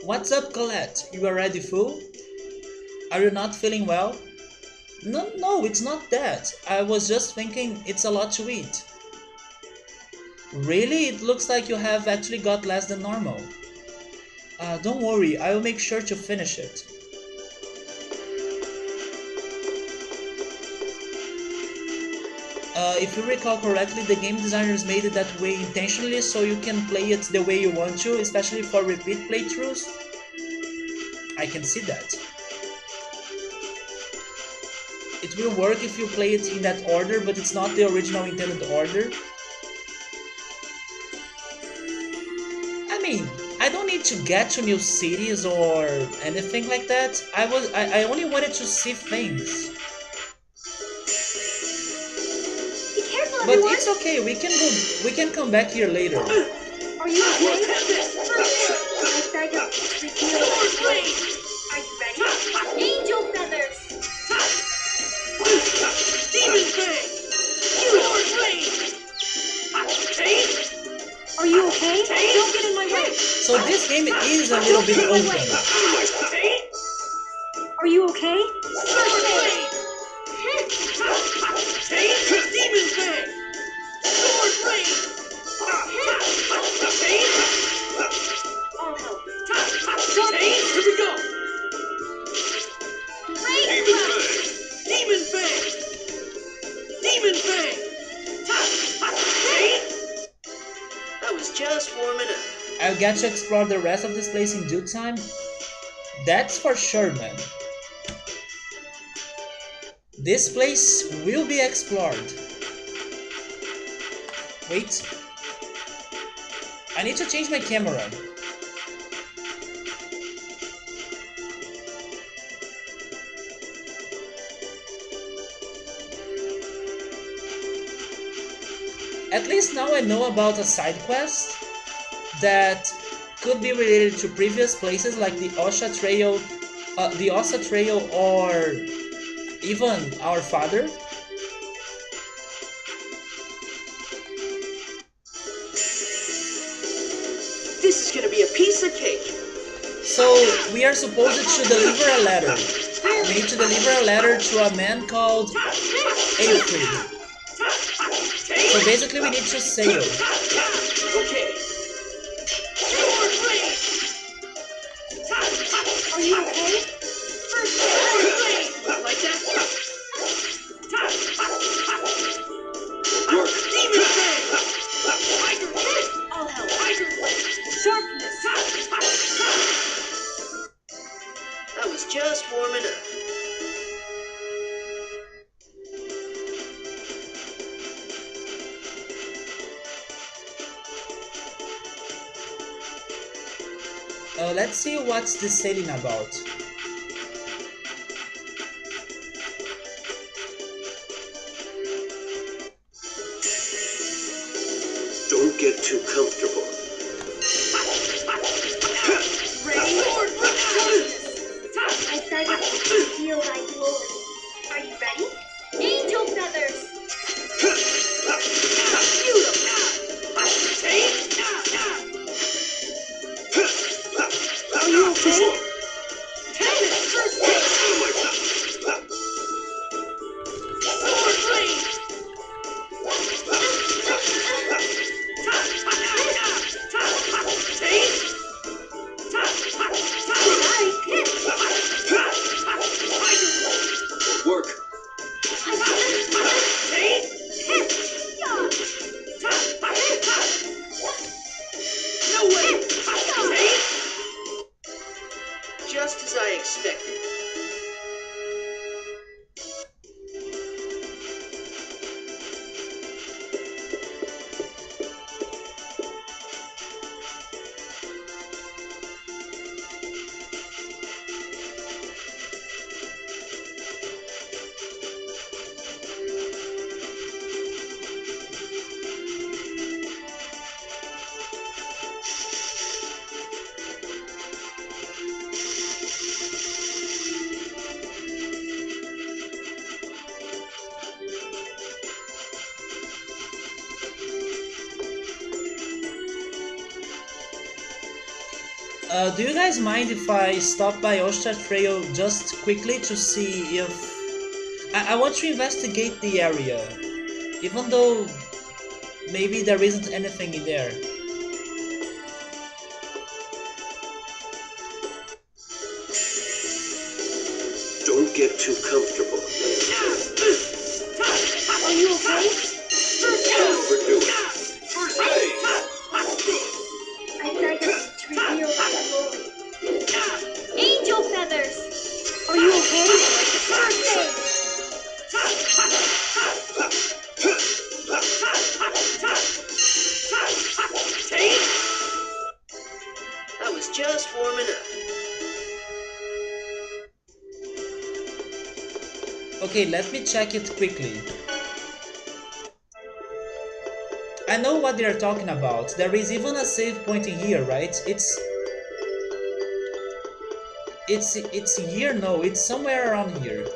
S1: What's up, Colette? You already full? Are you not feeling well? No, it's not that. I was just thinking it's a lot to eat. Really? It looks like you have actually got less than normal. Don't worry, I will make sure to finish it. If you recall correctly, the game designers made it that way intentionally so you can play it the way you want to, especially for repeat playthroughs. I can see that. It will work if you play it in that order, but it's not the original intended order. I mean, I don't need to get to new cities or anything like that. I only wanted to see things.
S3: Be careful,
S1: But
S3: everyone.
S1: it's okay. We can come back here later.
S3: Are you okay? My bag of reveal. Are you ready? Angel feathers.
S2: Demon Fang! Sword Blade! Hey!
S5: Are you okay? Don't get in my way.
S1: So this game is a little bit open.
S2: Hey!
S5: Are you okay?
S2: Sword Blade! Hey! Demon Fang! Sword Blade! Hey!
S5: I'll help.
S2: Hey! Here we go!
S3: Great.
S2: Demon Fang! Demon Fang! Hey! I was just warming up.
S1: I'll get to explore the rest of this place in due time. That's for sure, man. This place will be explored. Wait. I need to change my camera. At least now I know about a side quest that could be related to previous places like the Osha Trail, or even Our Father.
S2: This is gonna be a piece of cake.
S1: So we are supposed to deliver a letter. We need to deliver a letter to a man called Alfred. So basically we need to sail.
S2: Okay. Sword Blade!
S5: Are you okay?
S2: Sword Blade! Like that? Work. Demon Fang! Tiger Blade!
S5: I'll help.
S2: Tiger Blade!
S5: Sharpness.
S2: I was just warming up.
S1: Let's see what's this sailing about.
S4: Don't get too comfortable.
S2: Ready? Sword Blade!
S3: My bag of reveal thy glory. Are you ready? Angel feathers.
S5: Are you okay?
S2: Sword Blade!
S4: Work.
S2: No way! Just as I expected.
S1: Do you guys mind if I stop by Osha Trail just quickly to see if... I want to investigate the area, even though maybe there isn't anything in there.
S4: Don't get too comfortable.
S5: Are you okay? First aid!
S4: Overdo it. First aid.
S3: I tried to reveal my glory. Angel feathers!
S5: Are you okay?
S3: First aid!
S2: I was just warming up.
S1: Okay, let me check it quickly. I know what they are talking about. There is even a save point in here, right? It's here? No, it's somewhere around here.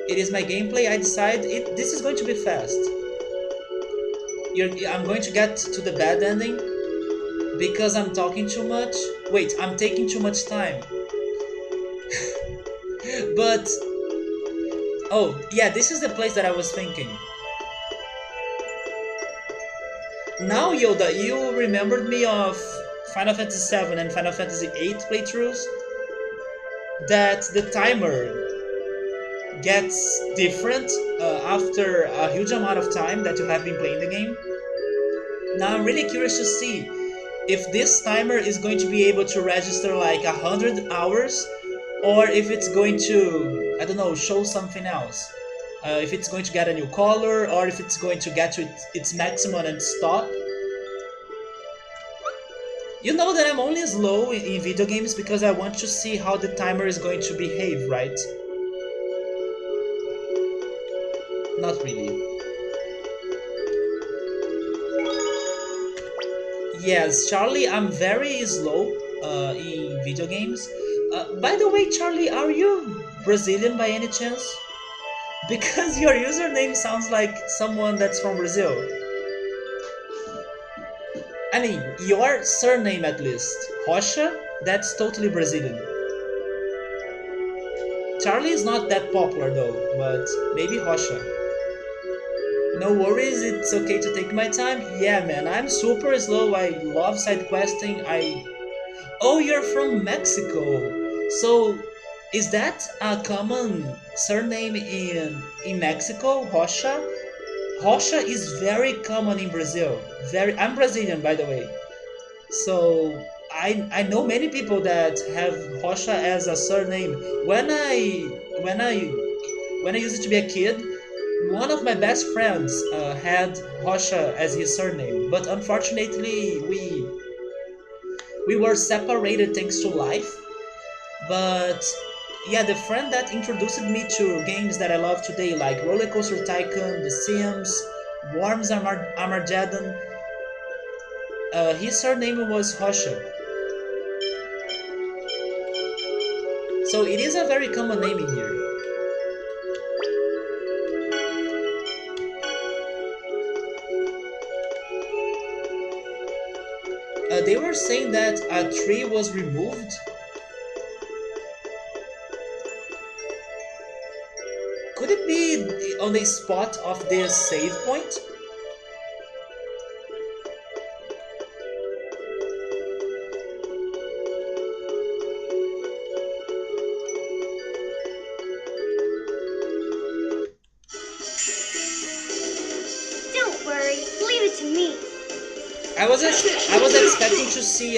S1: It is my gameplay. I decide this is going to be fast. I'm going to get to the bad ending because I'm talking too much. Wait, I'm taking too much time. But oh yeah, this is the place that I was thinking. Now Yoda, you remembered me of Final Fantasy VII and Final Fantasy VIII playthroughs? That the timer gets different after a huge amount of time that you have been playing the game. Now I'm really curious to see if this timer is going to be able to register like 100 hours, or if it's going to, I don't know, show something else. If it's going to get a new color, or if it's going to get to its maximum and stop. You know that I'm only slow in video games because I want to see how the timer is going to behave, right? Not really. Yes, Charlie, I'm very slow in video games. By the way, Charlie, are you Brazilian by any chance? Because your username sounds like someone that's from Brazil. I mean, your surname at least. Rocha? That's totally Brazilian. Charlie is not that popular though, but maybe Rocha. No worries, it's okay to take my time. Yeah, man, I'm super slow. I love side questing. Oh, you're from Mexico. So, is that a common surname in Mexico, Rocha? Rocha is very common in Brazil. I'm Brazilian, by the way. So I know many people that have Rocha as a surname. When I used to be a kid, one of my best friends had Rocha as his surname, but unfortunately we were separated thanks to life. But yeah, the friend that introduced me to games that I love today, like Roller Coaster Tycoon, The Sims, Worms Armageddon, his surname was Rocha. So it is a very common name in here. They were saying that a tree was removed. Could it be on the spot of this save point?
S3: Don't worry, leave it to me.
S1: I was expecting to see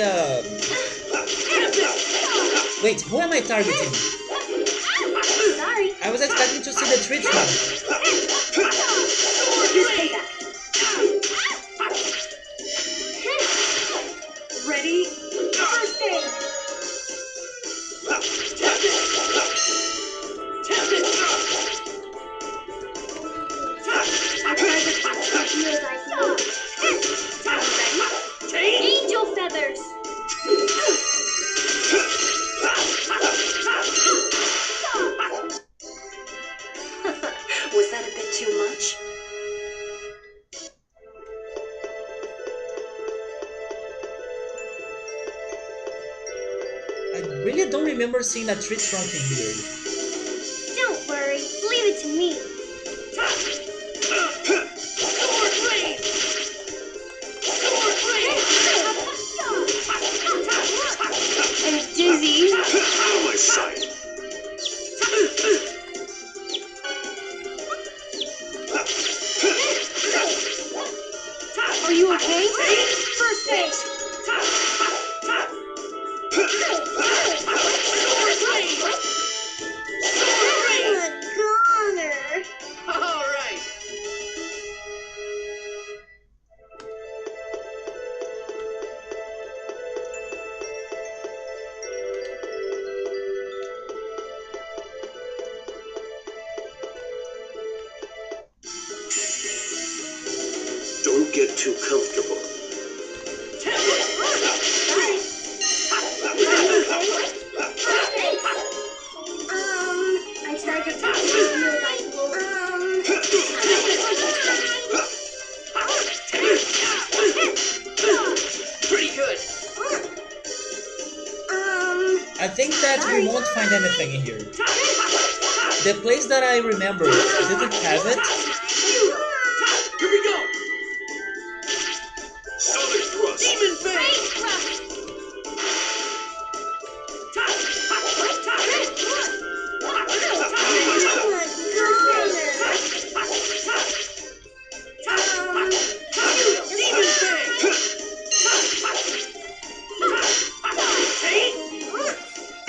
S1: Wait, who am I targeting?
S3: Sorry.
S1: I was expecting to see the tree trunk.
S5: Here's payback. Ready? First aid!
S3: I tried to reveal thy glory. Angel feathers!
S5: Was that a bit too much?
S1: I really don't remember seeing a tree trunk in here.
S3: Don't worry, leave it to me.
S5: I'm dizzy.
S4: Out of my sight. get too comfortable.
S3: Sorry. I tried to feel like
S2: Pretty good.
S1: I think that we won't find anything in here. The place that I remember didn't have it.
S2: Here we go.
S4: Sonic thrust.
S2: Demon Fang. Demon Fang.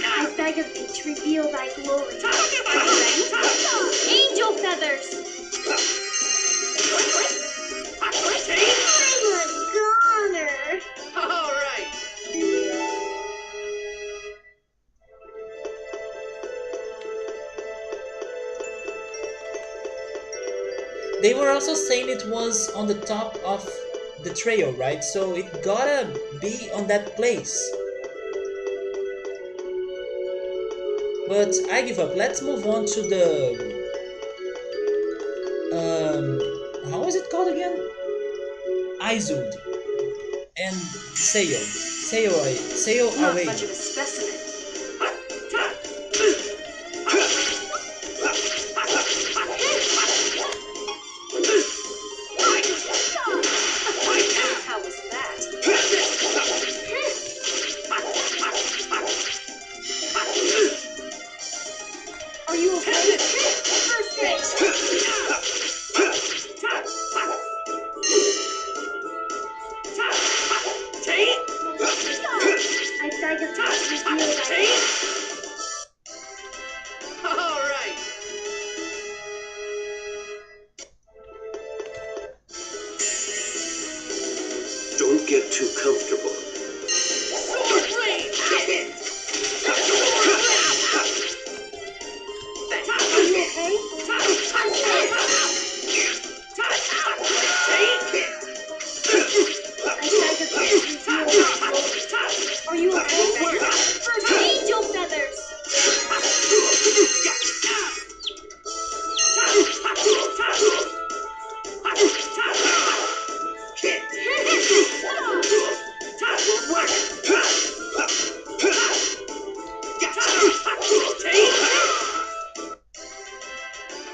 S3: I beg of thee to reveal thy glory. Angel feathers. I'm a goner.
S2: All right.
S1: They were also saying it was on the top of the trail, right? So it gotta be on that place. But I give up. Let's move on to the how is it called again? Izud and sail. Sail
S5: Not
S1: away.
S5: much of a specimen. How was that?
S3: Are you okay? First aid. I beg of thee to reveal thy
S2: All right.
S4: Don't get too comfortable.
S2: Sword Blade.
S3: Are you okay? I beg of thee to reveal thy glory. Are you okay? First angel feathers.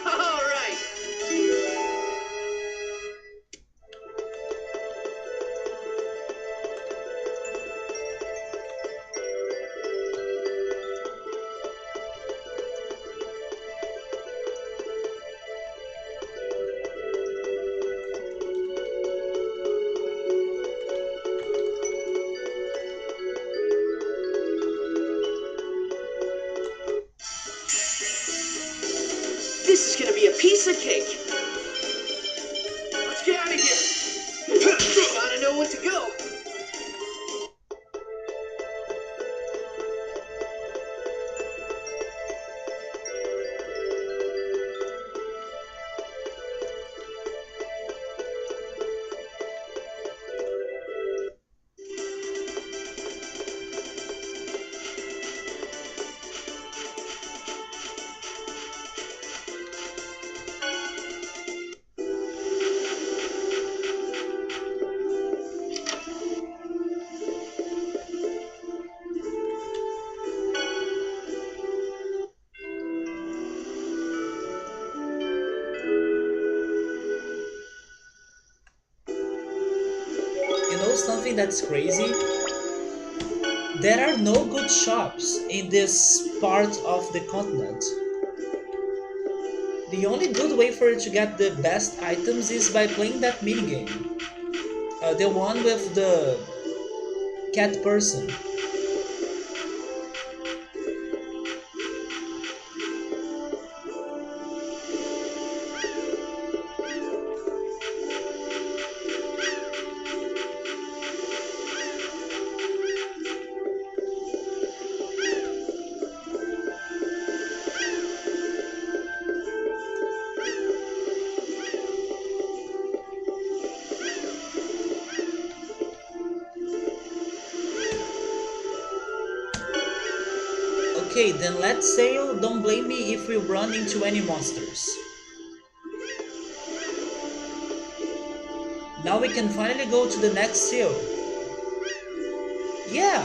S2: All right. This is gonna be a piece of cake. Let's get out of here. Gotta know when to go.
S1: You know something that's crazy? There are no good shops in this part of the continent. The only good way for you to get the best items is by playing that minigame. The one with the cat person. Okay, then let's sail. Don't blame me if we run into any monsters. Now we can finally go to the next sail. Yeah!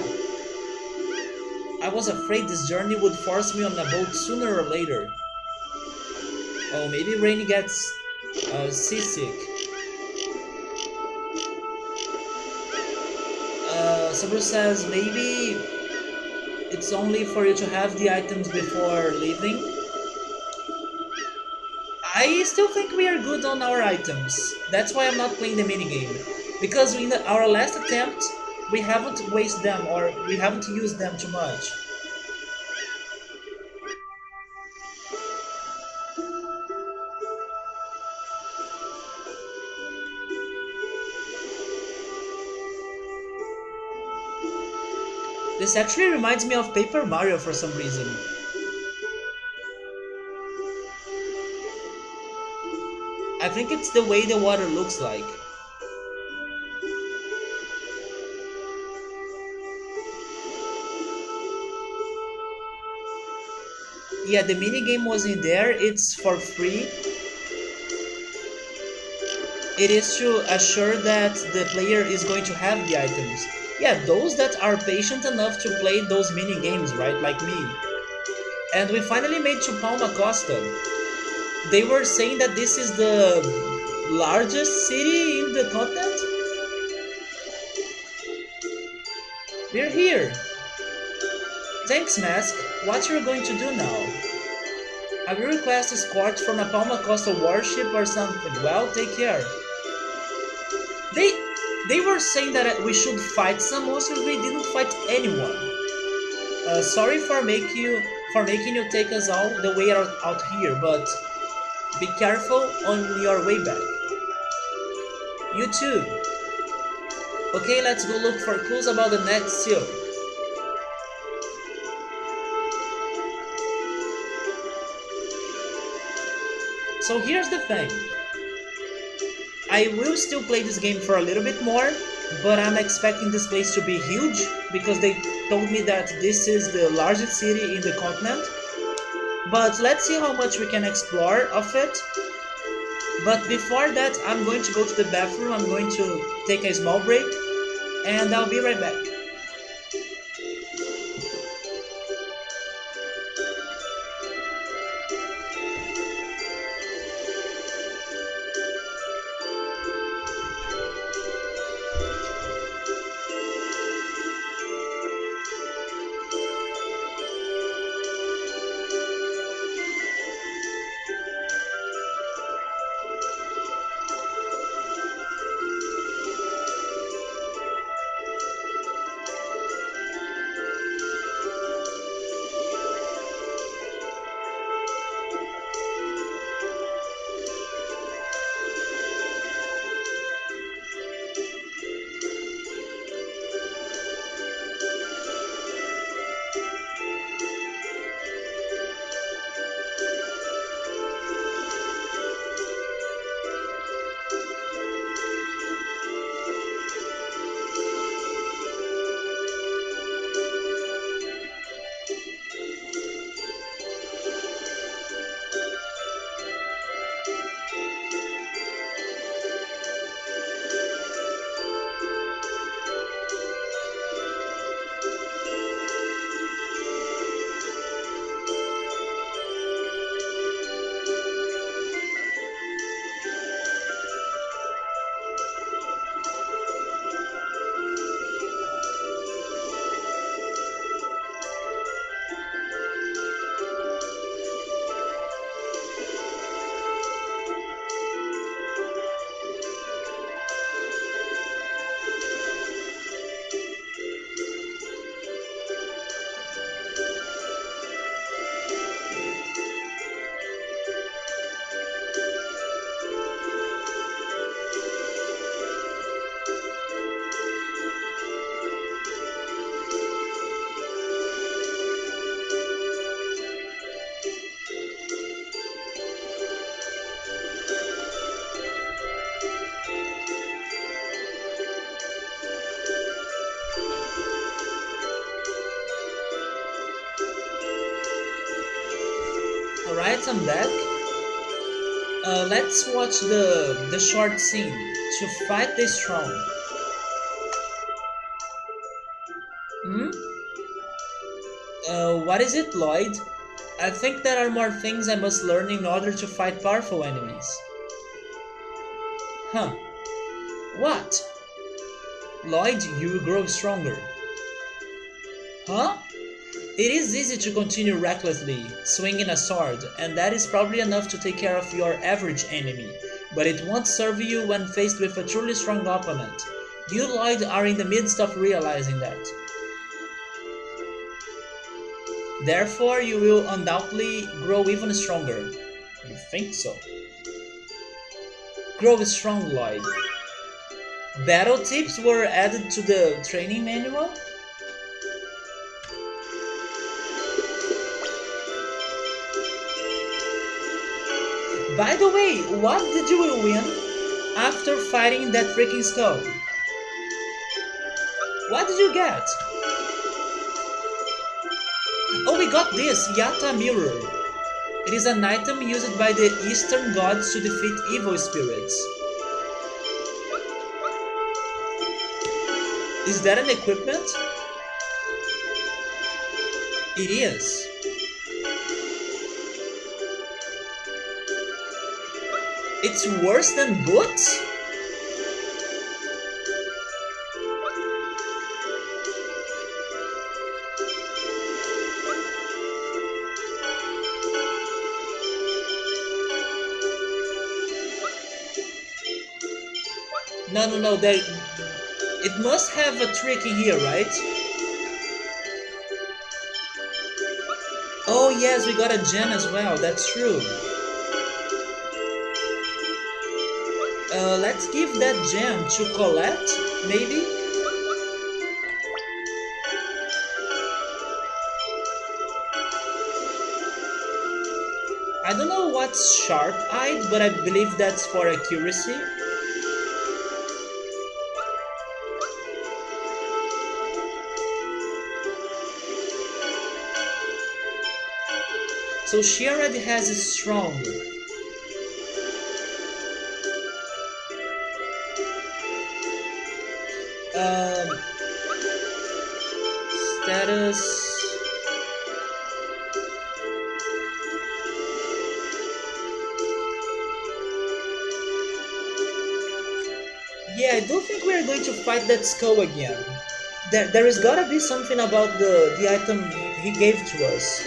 S1: I was afraid this journey would force me on a boat sooner or later. Oh, maybe Rainy gets seasick. Sabru says maybe it's only for you to have the items before leaving. I still think we are good on our items. That's why I'm not playing the minigame. Because in our last attempt, we haven't wasted them or we haven't used them too much. This actually reminds me of Paper Mario for some reason. I think it's the way the water looks like. Yeah, the minigame was in there, it's for free. It is to assure that the player is going to have the items. Yeah, those that are patient enough to play those mini games, right? Like me. And we finally made to Palma Costa. They were saying that this is the largest city in the continent. We're here. Thanks, Mask. What you're going to do now? I will request escort from a Palma Costa warship or something. Well, take care. They they were saying that we should fight some monsters. We didn't fight anyone. Sorry for making you take us all the way out here, but be careful on your way back. You too. Okay, let's go look for clues about the next seal. So here's the thing. I will still play this game for a little bit more, but I'm expecting this place to be huge because they told me that this is the largest city in the continent. But let's see how much we can explore of it. But before that, I'm going to go to the bathroom. I'm going to take a small break and I'll be right back. Alright, I'm back. Let's watch the short scene to fight the strong. Hmm? What is it, Lloyd? I think there are more things I must learn in order to fight powerful enemies. Huh. What? Lloyd, you will grow stronger. Huh? It is easy to continue recklessly, swinging a sword, and that is probably enough to take care of your average enemy, but it won't serve you when faced with a truly strong opponent. You, Lloyd, are in the midst of realizing that. Therefore, you will undoubtedly grow even stronger. You think so? Grow strong, Lloyd. Battle tips were added to the training manual? By the way, what did you win after fighting that freaking skull? What did you get? Oh, we got this, Yata Mirror. It is an item used by the Eastern gods to defeat evil spirits. Is that an equipment? It is. It's worse than boots? No, it must have a trick in here, right? Oh yes, we got a gem as well, that's true. Let's give that gem to Colette, maybe? I don't know what's sharp-eyed, but I believe that's for accuracy. So she already has a strong. Status. Yeah, I do think we're going to fight that skull again. There is gotta be something about the item he gave to us.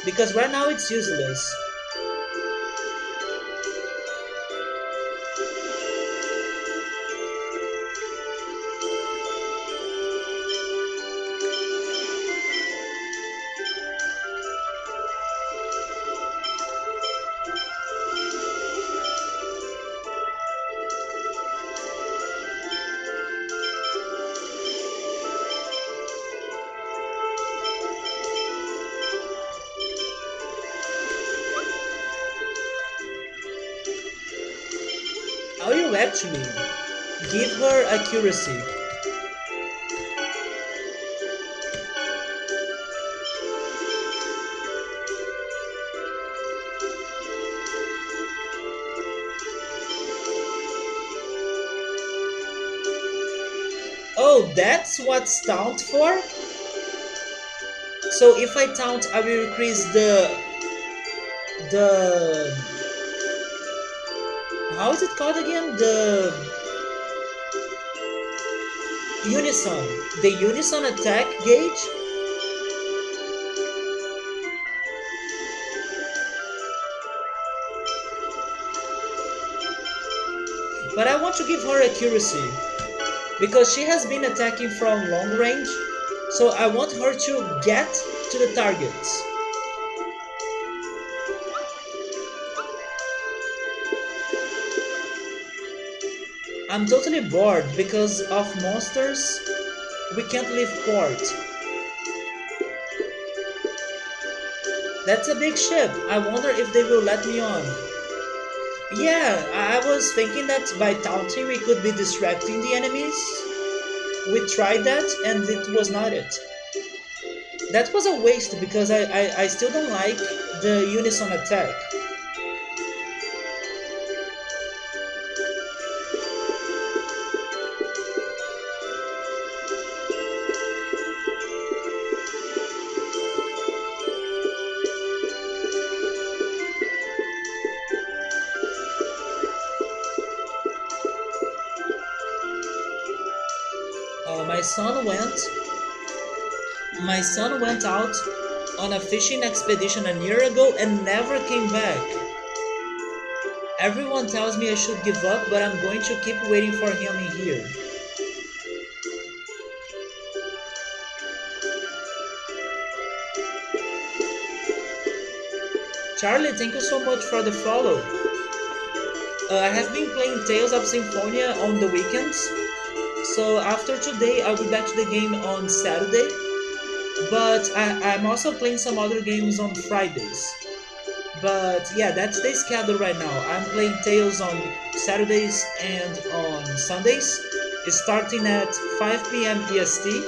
S1: Because right now it's useless. How you actually give her accuracy? Oh, that's what's taunt for? So if I taunt, I will increase the how is it called again? The unison attack gauge? But I want to give her accuracy because she has been attacking from long range, so I want her to get to the targets. I'm totally bored because of monsters. We can't leave port. That's a big ship. I wonder if they will let me on. Yeah, I was thinking that by taunting we could be distracting the enemies. We tried that and it was not it. That was a waste because I still don't like the unison attack. My son went out on a fishing expedition a year ago and never came back. Everyone tells me I should give up, but I'm going to keep waiting for him in here. Charlie, thank you so much for the follow. I have been playing Tales of Symphonia on the weekends, so after today I'll be back to the game on Saturday, but I'm also playing some other games on Fridays. But yeah, that's the schedule right now. I'm playing Tales on Saturdays and on Sundays, starting at 5 p.m. EST.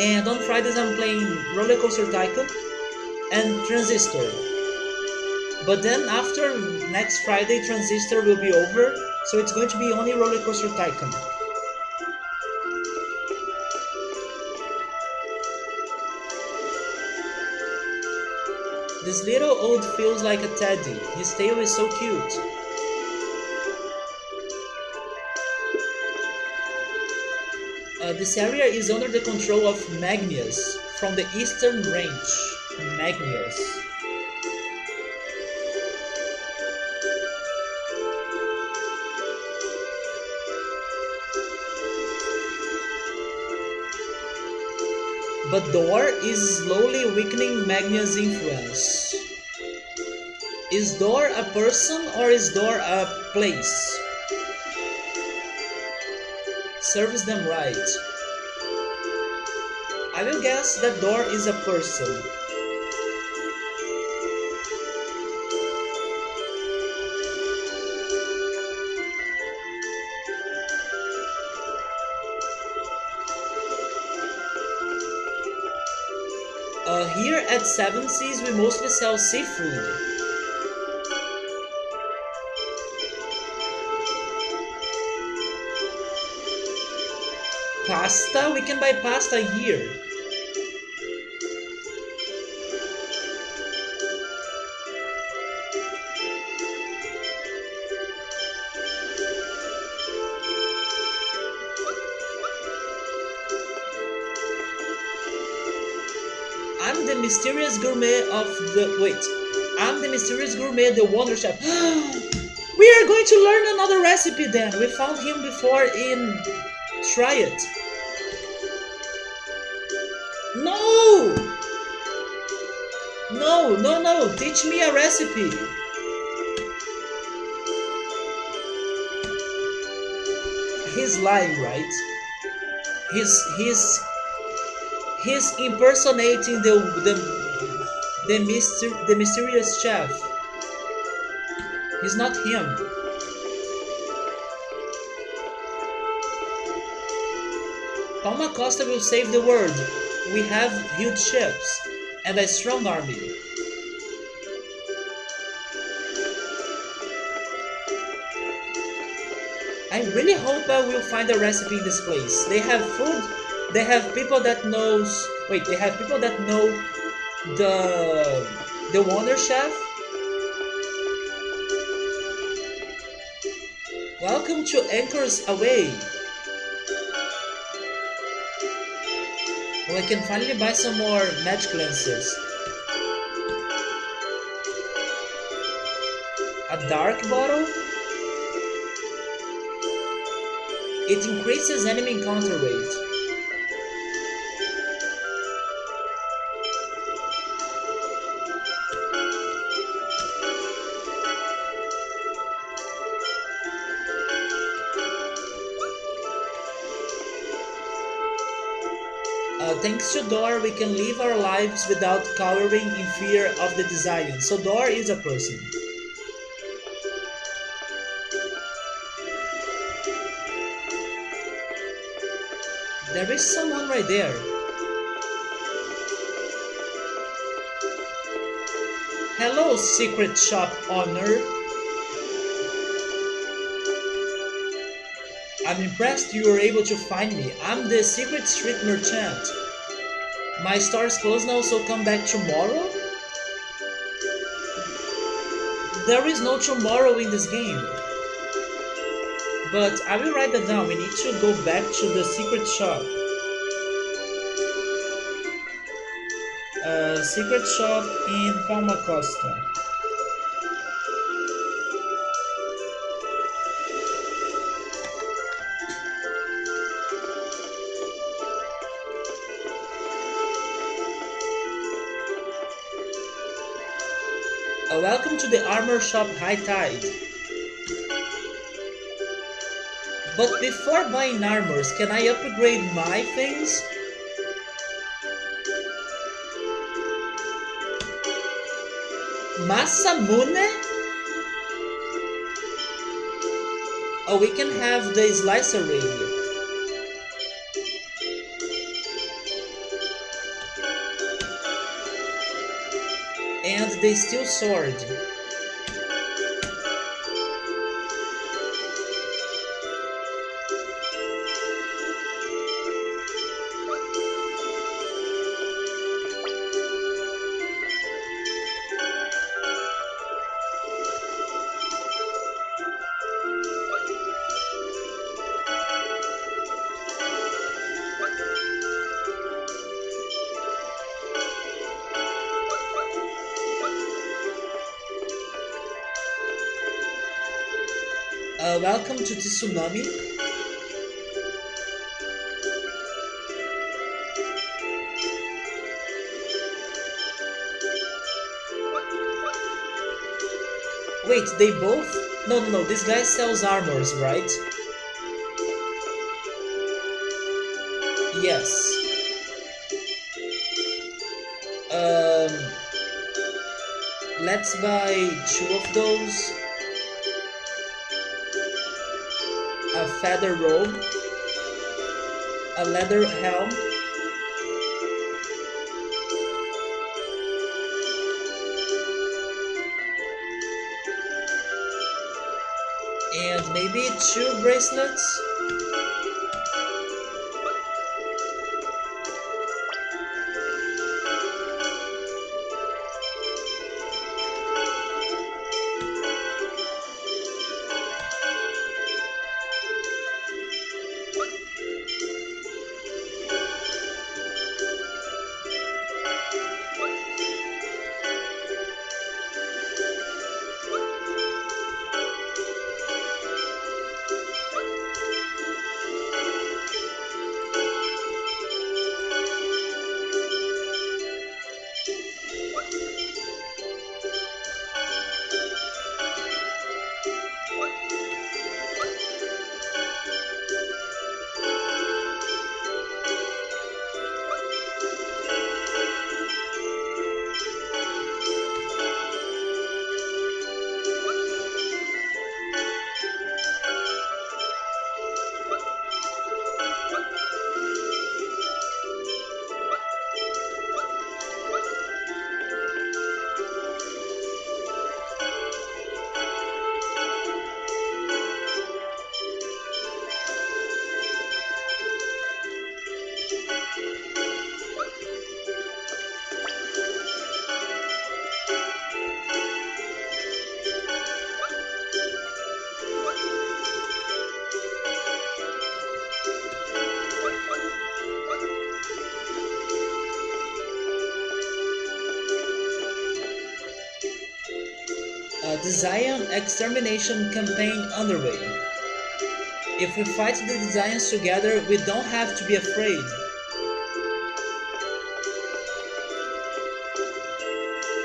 S1: And on Fridays I'm playing Roller Coaster Tycoon and Transistor. But then after next Friday, Transistor will be over, so it's going to be only Roller Coaster Tycoon. This little old feels like a teddy. His tail is so cute. This area is under the control of Magnus from the Eastern Range. Magnus. But Dor is slowly weakening Magnus' influence. Is Dor a person or is Dor a place? Serves them right. I will guess that Dor is a person. Here at Seven Seas we mostly sell seafood. Pasta? We can buy pasta here. I'm the mysterious gourmet of the... Wait. I'm the mysterious gourmet, the Wonder Chef. We are going to learn another recipe then. We found him before in... Try it. No! No, no, no. Teach me a recipe. He's lying, right? He's impersonating the mysterious chef. He's not him. Palma Costa will save the world. We have huge ships and a strong army. I really hope I will find a recipe in this place. They have food. They have people that knows. Wait, they have people that know the Wonder Chef. Welcome to Anchors Away. Well, I can finally buy some more magic lenses. A dark bottle? It increases enemy encounter rate. Thanks to Dor, we can live our lives without cowering in fear of the Desian. So Dor is a person. There is someone right there. Hello, secret shop owner. I'm impressed you were able to find me. I'm the secret street merchant. My store is closed now, so come back tomorrow? There is no tomorrow in this game. But I will write that down. We need to go back to the secret shop. Secret shop in Palma Costa. Welcome to the armor shop High Tide. But before buying armors, can I upgrade my things? Masamune? Oh, we can have the slicer ring. And the steel sword. Welcome to the tsunami. Wait, they both? No, this guy sells armors, right? Yes. Let's buy 2 of those. A feather robe, a leather helm, and maybe 2 bracelets. The Zion extermination campaign underway. If we fight the Zions together, we don't have to be afraid.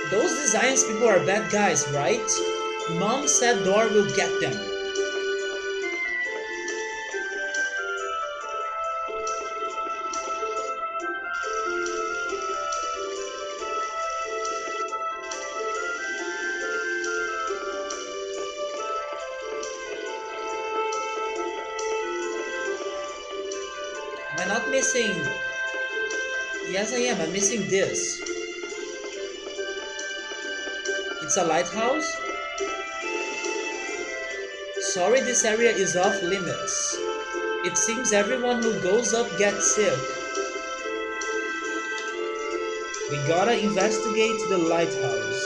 S1: Those Zions people are bad guys, right? Mom said Dor will get them. Am I not missing? Yes, I am. I'm missing this. It's a lighthouse? Sorry, this area is off limits. It seems everyone who goes up gets sick. We gotta investigate the lighthouse.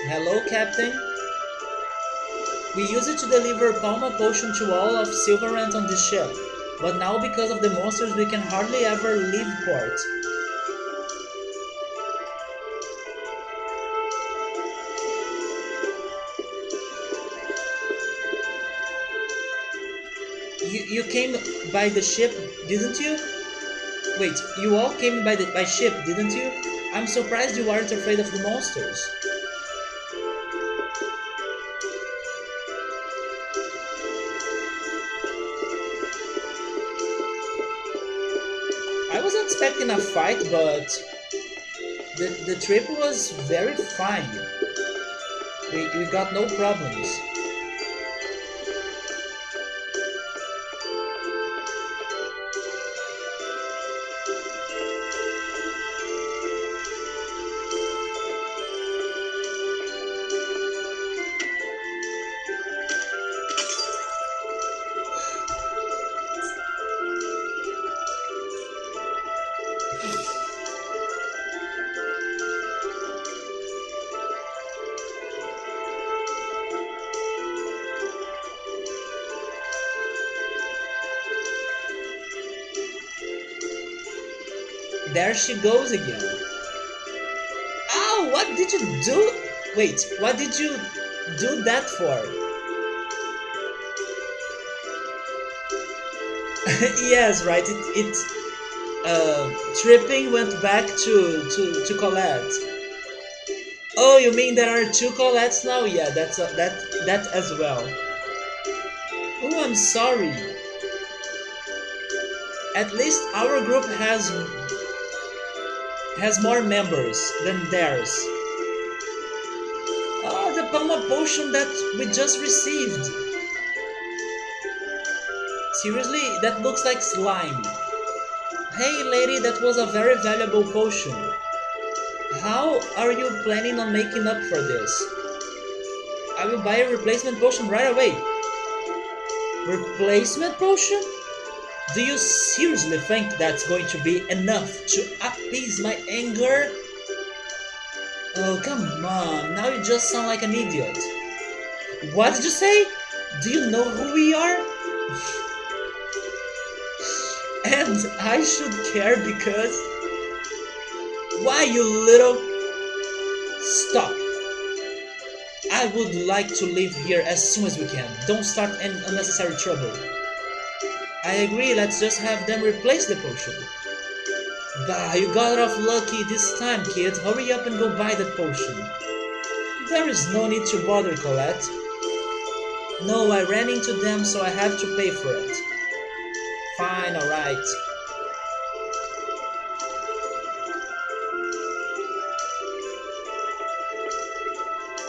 S1: Hello, Captain. We use it to deliver Palma Potion to all of Silverant on this ship, but now because of the monsters we can hardly ever leave port. You came by the ship, didn't you? Wait, you all came by ship, didn't you? I'm surprised you aren't afraid of the monsters. I was expecting a fight, but the trip was very fine. We got no problems. There she goes again. Ow, what did you do? Wait, what did you do that for? Yes, right, tripping went back to Colette. Oh, you mean there are two Colettes now? Yeah, that as well. Oh, I'm sorry. At least our group has more members than theirs. Oh, the Palma Potion that we just received. Seriously, that looks like slime. Hey lady, that was a very valuable potion. How are you planning on making up for this? I will buy a replacement potion right away. Replacement potion? Do you seriously think that's going to be enough to appease my anger? Oh, come on, now you just sound like an idiot. What did you say? Do you know who we are? And I should care because... Why, you little... Stop. I would like to leave here as soon as we can. Don't start any unnecessary trouble. I agree, let's just have them replace the potion. Bah, you got off lucky this time, kid. Hurry up and go buy that potion. There is no need to bother, Colette. No, I ran into them, so I have to pay for it. Fine, alright.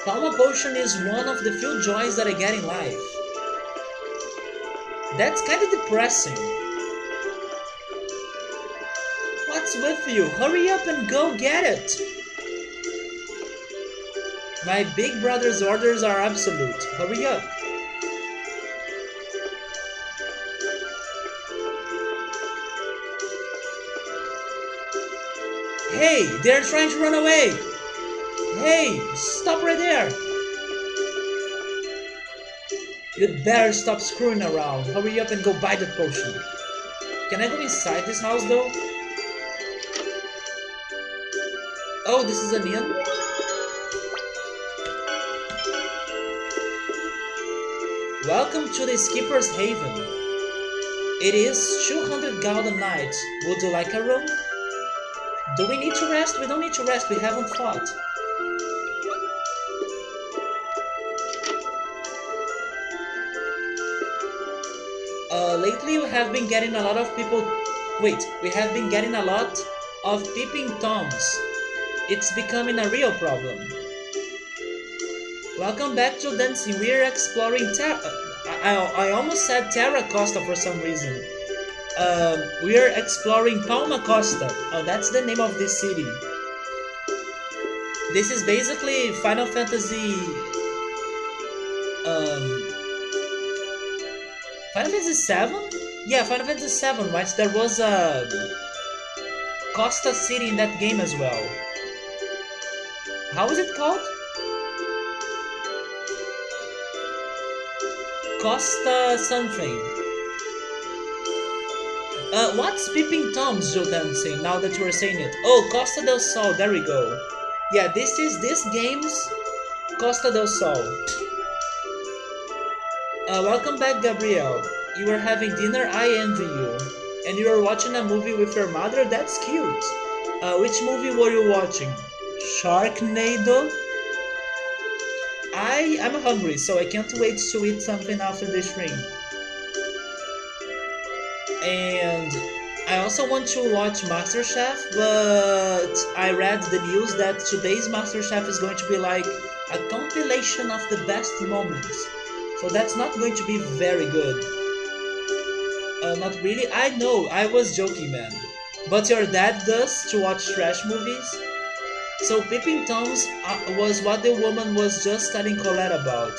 S1: Palma Potion is one of the few joys that I get in life. That's kinda depressing. What's with you? Hurry up and go get it! My big brother's orders are absolute. Hurry up! Hey! They're trying to run away! Hey! Stop right there! You'd better stop screwing around. Hurry up and go buy that potion. Can I go inside this house though? Oh, this is an inn? Welcome to the Skipper's Haven. It is 200 gold a night. Would you like a room? Do we need to rest? We don't need to rest. We haven't fought. lately we have been getting a lot of people. Wait, we have been getting a lot of peeping toms. It's becoming a real problem. Welcome back to dancing. We are exploring I almost said Terra Costa for some reason. We are exploring Palma Costa. Oh, that's the name of this city. This is basically Final Fantasy. Final Fantasy 7? Yeah, Final Fantasy 7, right? There was a Costa City in that game as well. How is it called? Costa something. What's Peeping Tom's Joe dancing now that you are saying it? Oh, Costa del Sol, there we go. Yeah, this is this game's Costa del Sol. Welcome back, Gabriel. You are having dinner, I envy you. And you are watching a movie with your mother? That's cute. Which movie were you watching? Sharknado? I'm hungry, so I can't wait to eat something after this stream. And I also want to watch MasterChef, but I read the news that today's MasterChef is going to be like a compilation of the best moments. So that's not going to be very good. Not really. I know, I was joking, man. But your dad does to watch trash movies? So Peeping Toms was what the woman was just telling Colette about.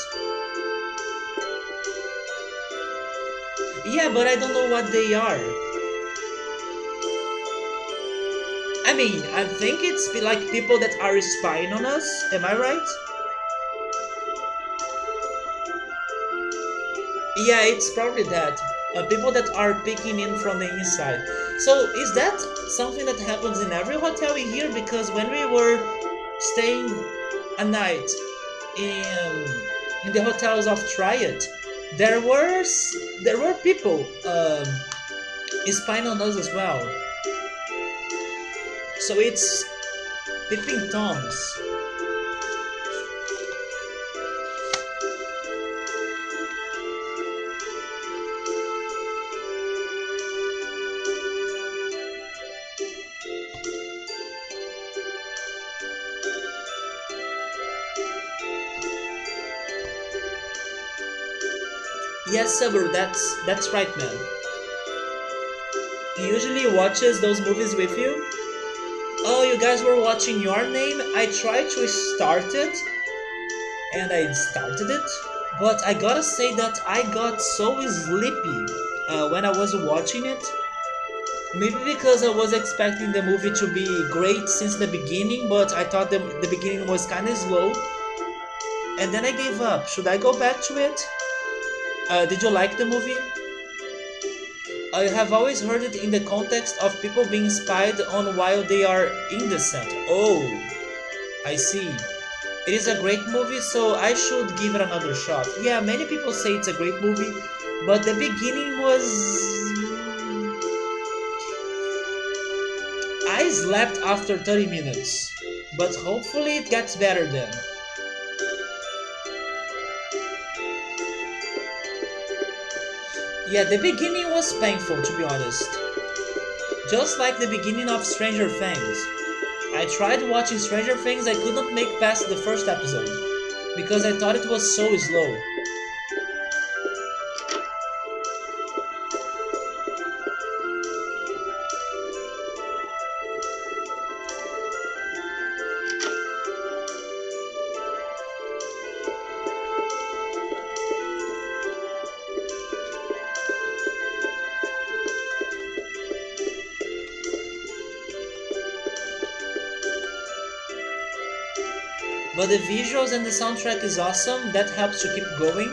S1: Yeah, but I don't know what they are. I mean, I think it's like people that are spying on us. Am I right? Yeah, it's probably that. People that are peeking in from the inside. So, is that something that happens in every hotel in here? Because when we were staying a night in the hotels of Triad, there were people spying on us as well. So it's Peeping Toms. Yes, Saber, that's right, man. He usually watches those movies with you. Oh, you guys were watching Your Name? I tried to start it, and I started it, but I gotta say that I got so sleepy when I was watching it. Maybe because I was expecting the movie to be great since the beginning, but I thought the beginning was kinda slow. And then I gave up. Should I go back to it? Did you like the movie? I have always heard it in the context of people being spied on while they are in the center. Oh, I see. It is a great movie, so I should give it another shot. Yeah, many people say it's a great movie, but the beginning was... I slept after 30 minutes, but hopefully it gets better then. Yeah, the beginning was painful, to be honest. Just like the beginning of Stranger Things. I tried watching Stranger Things, I could not make past the first episode, because I thought it was so slow. But the visuals and the soundtrack is awesome, that helps to keep going.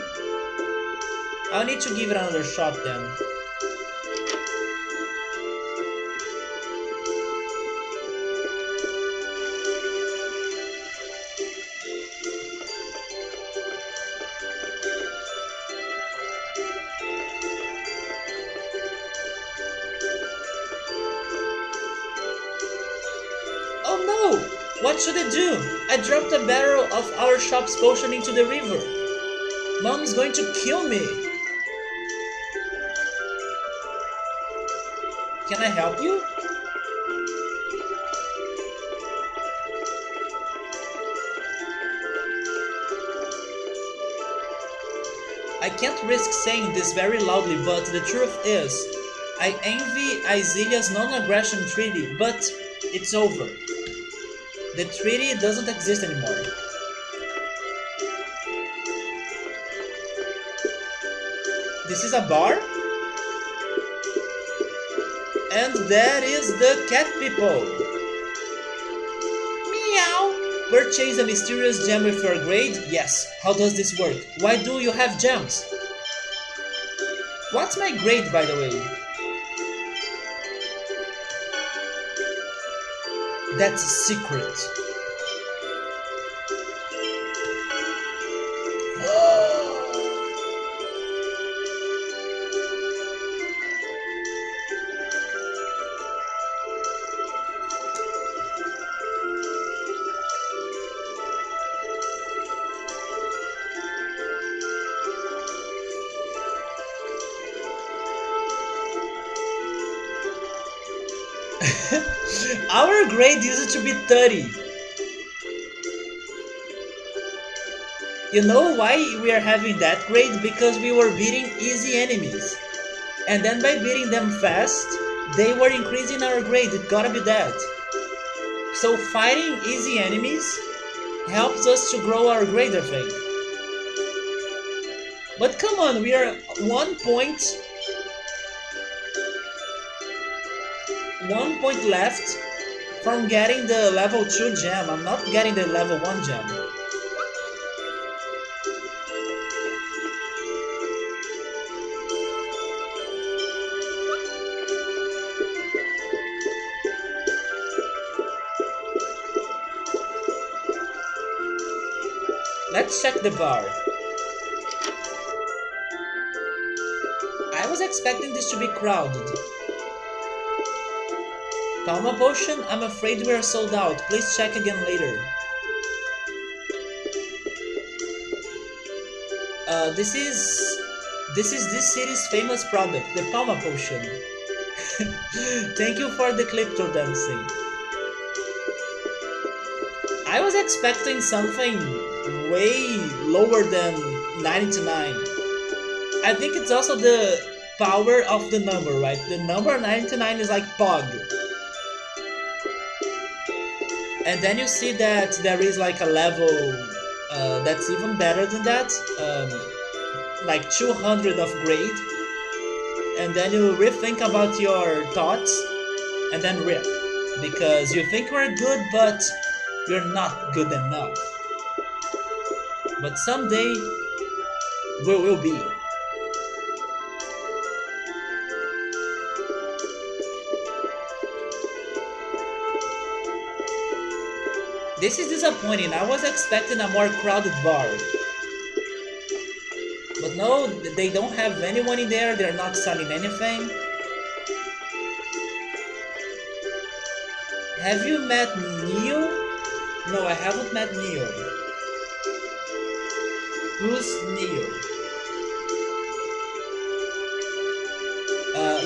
S1: I'll need to give it another shot then. Oh no! What should I do? I dropped a barrel of our shop's potion into the river. Mom's going to kill me. Can I help you? I can't risk saying this very loudly, but the truth is, I envy Isilia's non-aggression treaty, but it's over. The treaty doesn't exist anymore. This is a bar? And that is the cat people. Meow. Purchase a mysterious gem with your grade? Yes. How does this work? Why do you have gems? What's my grade, by the way? That's a secret. Our grade used to be 30. You know why we are having that grade? Because we were beating easy enemies. And then by beating them fast, they were increasing our grade. It gotta be that. So fighting easy enemies helps us to grow our grade, I think. But come on, we are 1 point left from getting the level 2 gem. I'm not getting the level 1 gem. Let's check the bar. I was expecting this to be crowded. Palma potion? I'm afraid we are sold out. Please check again later. This is this city's famous product, the Palma potion. Thank you for the crypto dancing. I was expecting something way lower than 99. I think it's also the power of the number, right? The number 99 is like Pog. And then you see that there is like a level that's even better than that, like 200 of grade. And then you rethink about your thoughts and then rip. Because you think you're good, but you're not good enough. But someday, we will be. This is disappointing. I was expecting a more crowded bar. But no, they don't have anyone in there. They're not selling anything. Have you met Neo? No, I haven't met Neo. Who's Neo?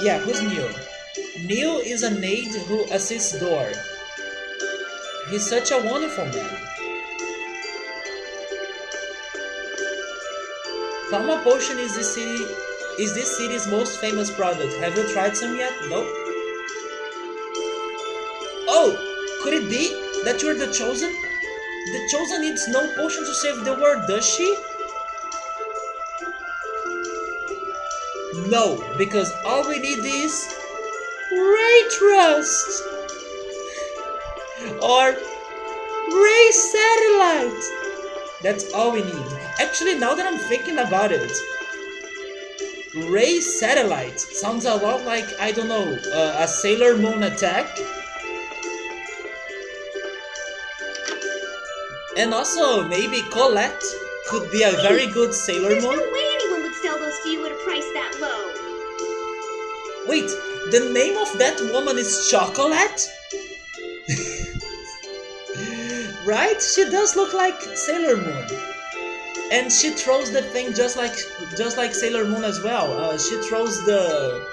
S1: Yeah, who's Neo? Neo is an aide who assists Door. He's such a wonderful man. Palma potion is this city's most famous product. Have you tried some yet? Nope. Oh, could it be that you're the Chosen? The Chosen needs no potion to save the world, does she? No, because all we need is Ray Trust or Ray Satellite. That's all we need. Actually, now that I'm thinking about it, Ray Satellite sounds a lot like, I don't know, a Sailor Moon attack. And also, maybe Colette could be a very good Sailor
S3: There's
S1: Moon.
S3: no way anyone would sell those to you at a price that low.
S1: Wait, the name of that woman is Chocolate? Right? She does look like Sailor Moon. And she throws the thing just like Sailor Moon as well. She throws the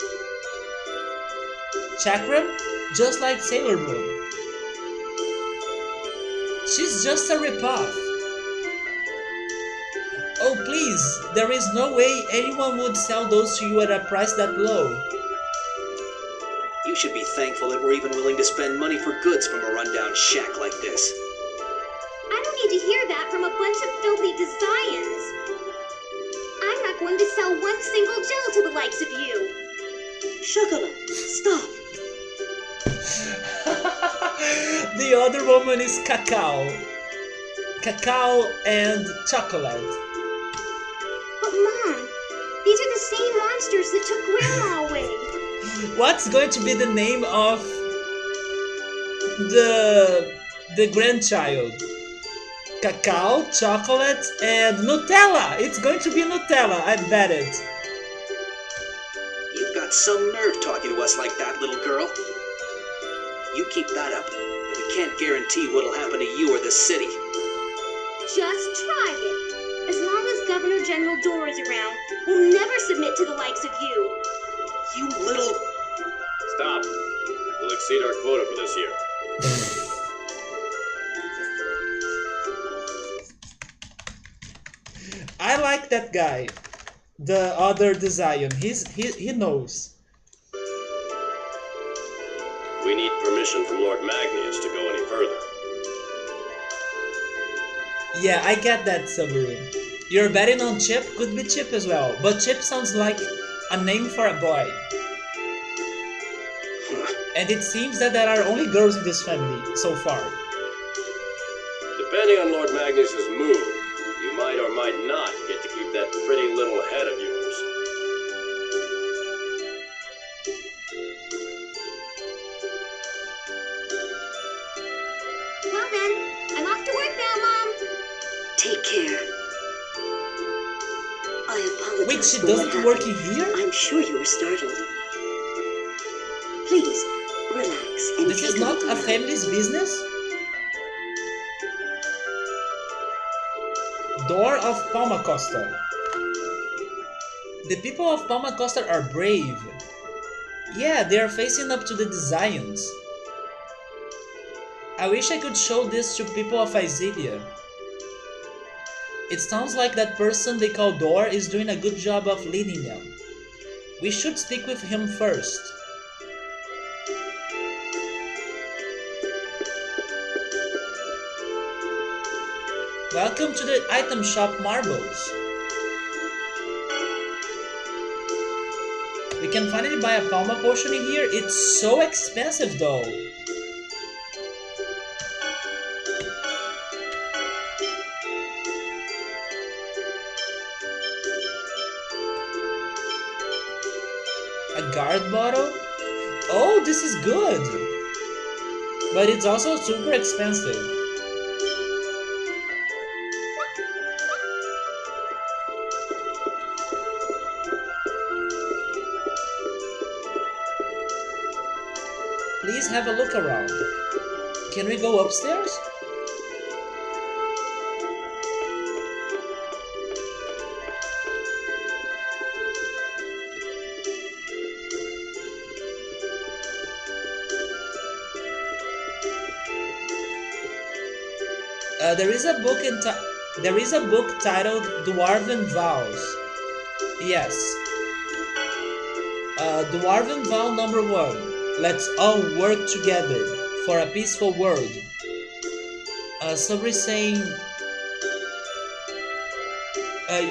S1: Chakram, just like Sailor Moon. She's just a ripoff. Oh please, there is no way anyone would sell those to you at a price that low.
S2: You should be thankful that we're even willing to spend money for goods from a rundown shack like this.
S3: I don't need to hear that from a bunch of filthy Desians. I'm not going to sell one single gel to the likes of you.
S5: Chocolat, stop.
S1: The other woman is Cacao. Cacao and chocolate.
S3: But Mom, these are the same monsters that took Grandma away.
S1: What's going to be the name of the grandchild? Cacao, chocolate, and Nutella. It's going to be Nutella, I bet it.
S2: You've got some nerve talking to us like that, little girl. You keep that up, and we can't guarantee what'll happen to you or the city.
S3: Just try it. As long as Governor General Dorr is around, we'll never submit to the likes of you.
S2: You little...
S6: Stop. We'll exceed our quota for this year.
S1: I like that guy. The other Zion. He knows.
S6: We need permission from Lord Magnus to go any further.
S1: Yeah, I get that, Subaru. You're betting on Chip? Could be Chip as well. But Chip sounds like a name for a boy. And it seems that there are only girls in this family so far.
S6: Depending on Lord Magnus's mood, you might or might not get to keep that pretty little head of yours.
S3: Well then, I'm off to work now, Mom.
S5: Take care. I apologize.
S1: Wait, she
S5: for what
S1: doesn't work in
S5: happened.
S1: here?
S5: I'm sure you were startled. Please, relax and
S1: This
S5: take
S1: is not
S5: look
S1: a
S5: around.
S1: family's business? Door of Palmacosta. The people of Palmacosta are brave. Yeah, they are facing up to the Zions. I wish I could show this to people of Isidia. It sounds like that person they call Door is doing a good job of leading them. We should speak with him first. Welcome to the item shop Marbles. We can finally buy a Palma potion in here. It's so expensive though. A guard bottle? Oh, this is good! But it's also super expensive. Please have a look around. Can we go upstairs? There is a book titled Dwarven Vows. Yes. Dwarven Vow number 1. Let's all work together for a peaceful world. Somebody saying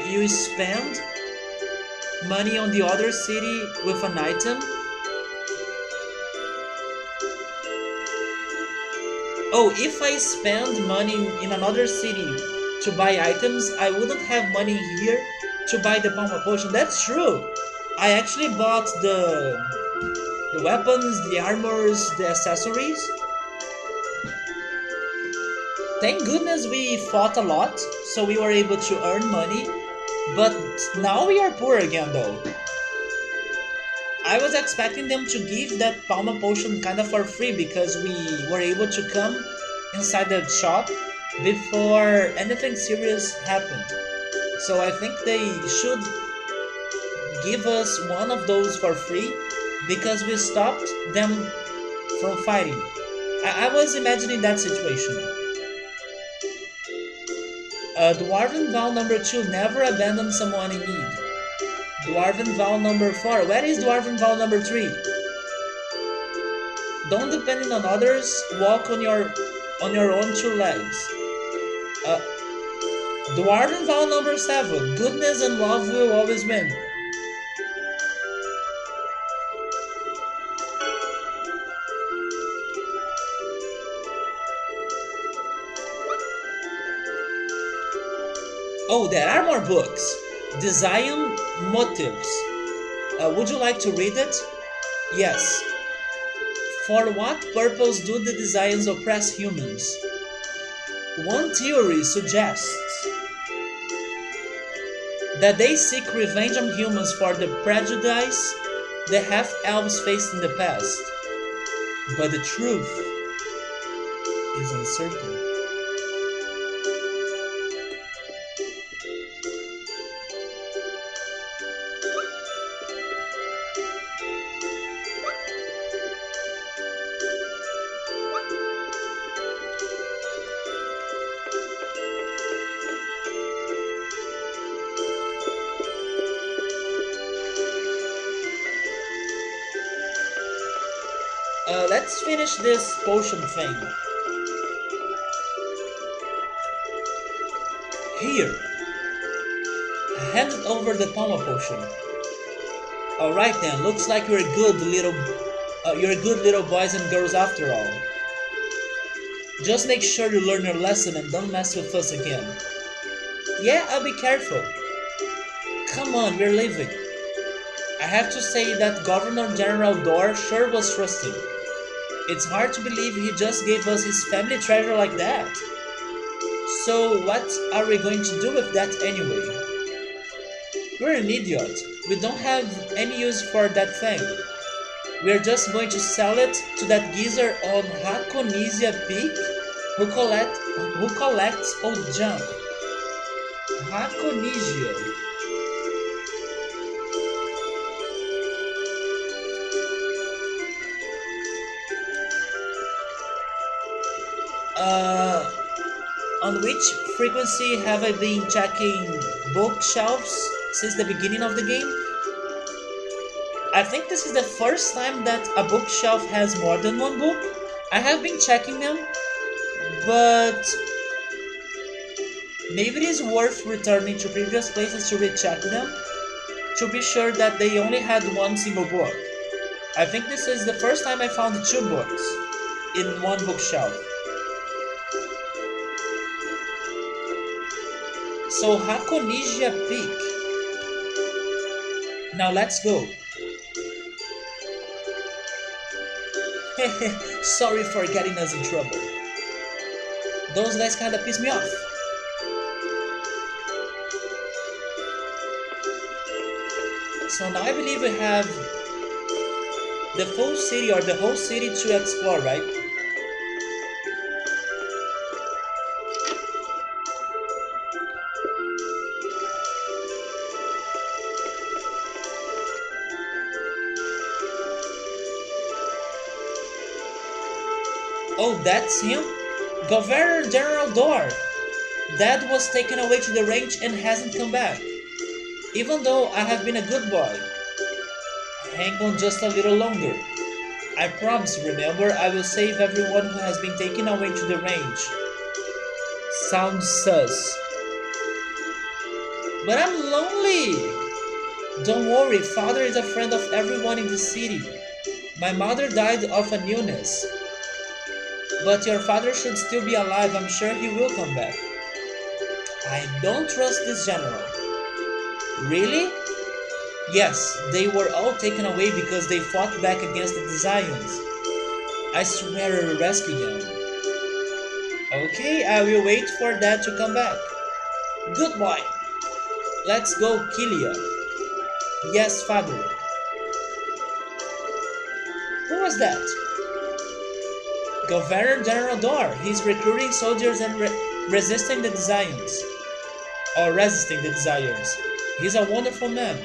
S1: you spend money on the other city with an item. Oh, if I spend money in another city to buy items, I wouldn't have money here to buy the Palma potion. That's true. I actually bought the weapons, the armors, the accessories. Thank goodness we fought a lot, so we were able to earn money. But now we are poor again though. I was expecting them to give that Palma potion kind of for free because we were able to come inside the shop before anything serious happened. So I think they should give us one of those for free because we stopped them from fighting. I was imagining that situation. Dwarven vow number 2, never abandon someone in need. Dwarven vow number 4, where is Dwarven vow number 3? Don't depend on others, walk on your own two legs. Uh, Dwarven vow number 7, goodness and love will always win. Oh, there are more books. Design motives. Would you like to read it? Yes. For what purpose do the designs oppress humans? One theory suggests that they seek revenge on humans for the prejudice the half-elves faced in the past. But the truth is uncertain. Let's finish this potion thing. Here, hand it over the Palma potion. Alright then, looks like you're good little boys and girls after all. Just make sure you learn your lesson and don't mess with us again. Yeah, I'll be careful. Come on, we're leaving. I have to say that Governor General Dor sure was trusting. It's hard to believe he just gave us his family treasure like that. So what are we going to do with that anyway? You're an idiot. We don't have any use for that thing. We're just going to sell it to that geezer on Hakonisia Peak who collects old junk. Hakonisia. On which frequency have I been checking bookshelves since the beginning of the game? I think this is the first time that a bookshelf has more than one book. I have been checking them, but maybe it is worth returning to previous places to recheck them to be sure that they only had one single book. I think this is the first time I found 2 books in one bookshelf. So Hakonisia Peak. Now let's go. Sorry for getting us in trouble. Those guys kinda pissed me off. So now I believe we have the full city or the whole city to explore, right? Oh, that's him? Governor General Dor. Dad was taken away to the range and hasn't come back. Even though I have been a good boy. Hang on just a little longer. I promise, remember, I will save everyone who has been taken away to the range. Sounds sus. But I'm lonely. Don't worry, father is a friend of everyone in the city. My mother died of an illness. But your father should still be alive. I'm sure he will come back. I don't trust this general. Really? Yes, they were all taken away because they fought back against the Zions. I swear I will rescue them. Okay, I will wait for Dad to come back. Good boy. Let's go, Kilia. Yes, father. Who was that? Governor General Dor. He's recruiting soldiers and resisting the Zions. Or resisting the Zions. He's a wonderful man.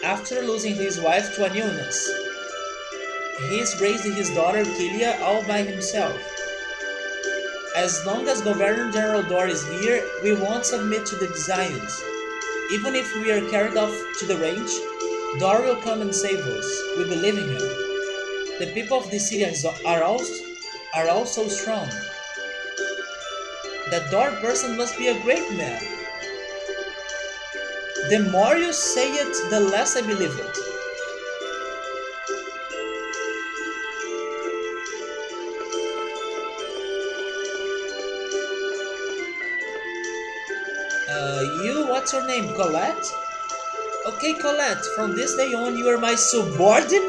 S1: after losing his wife to an illness. He's raised his daughter Kilia all by himself. As long as Governor General Dor is here, we won't submit to the designs. Even if we are carried off to the range, Dor will come and save us. We believe in him. The people of the city are all so strong. That Dor person must be a great man. The more you say it, the less I believe it. What's your name, Colette? Okay, Colette, from this day on you are my subordinate?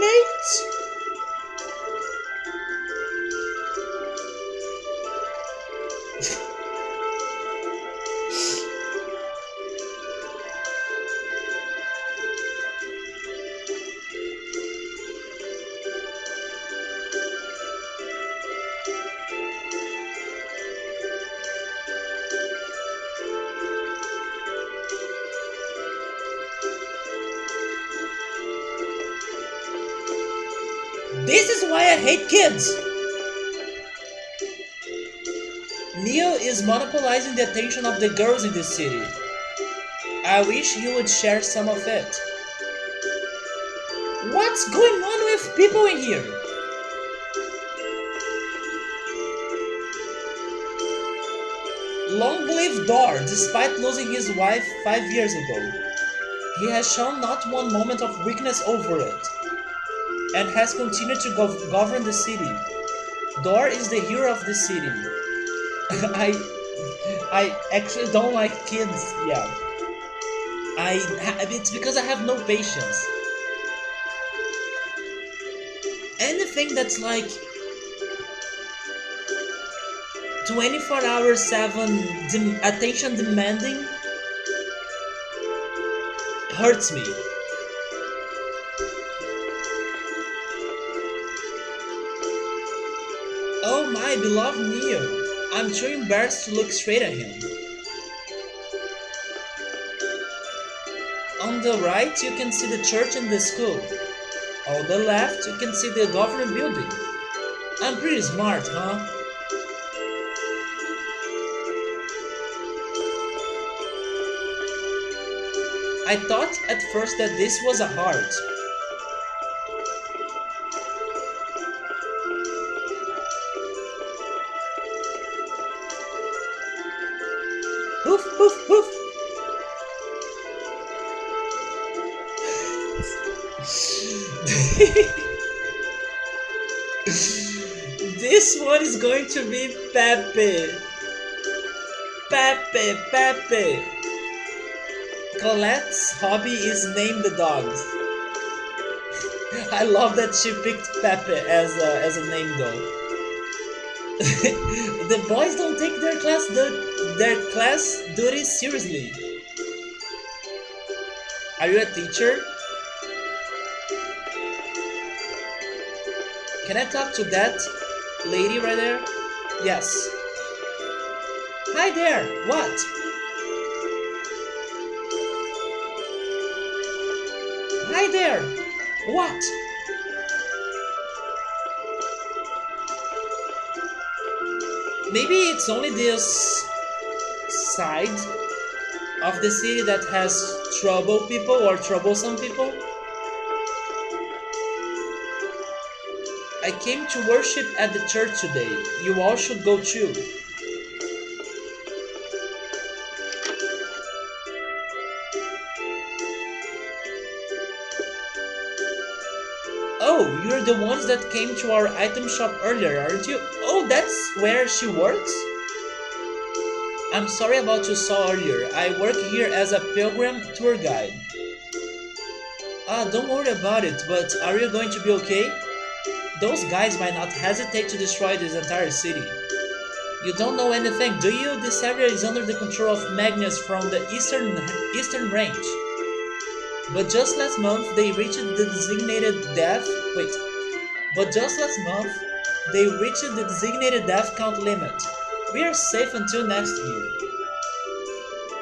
S1: This is why I hate kids! Neil is monopolizing the attention of the girls in this city. I wish you would share some of it. What's going on with people in here? Long live Dor, despite losing his wife 5 years ago. He has shown not one moment of weakness over it, and has continued to govern the city. Dor is the hero of the city. I actually don't like kids. Yeah, it's because I have no patience. Anything that's like 24 hours 7 attention demanding hurts me. Oh my beloved Neo, I'm too embarrassed to look straight at him. On the right you can see the church and the school. On the left you can see the government building. I'm pretty smart, huh? I thought at first that this was a heart. Hoof, hoof, hoof. This one is going to be Pepe. Pepe, Pepe. Colette's hobby is name the dogs. I love that she picked Pepe as a name though. The boys don't take their class duties seriously. Are you a teacher? Can I talk to that lady right there? Yes. Hi there. What? Hi there. What? Maybe it's only this side of the city that has trouble people or troublesome people. I came to worship at the church today. You all should go too. Oh, you're the ones that came to our item shop earlier, aren't you? Oh, that's where she works? I'm sorry about what you saw earlier. I work here as a pilgrim tour guide. Don't worry about it, but are you going to be okay? Those guys might not hesitate to destroy this entire city. You don't know anything, do you? This area is under the control of Magnus from the eastern range. But just last month they reached the designated death count limit. We are safe until next year.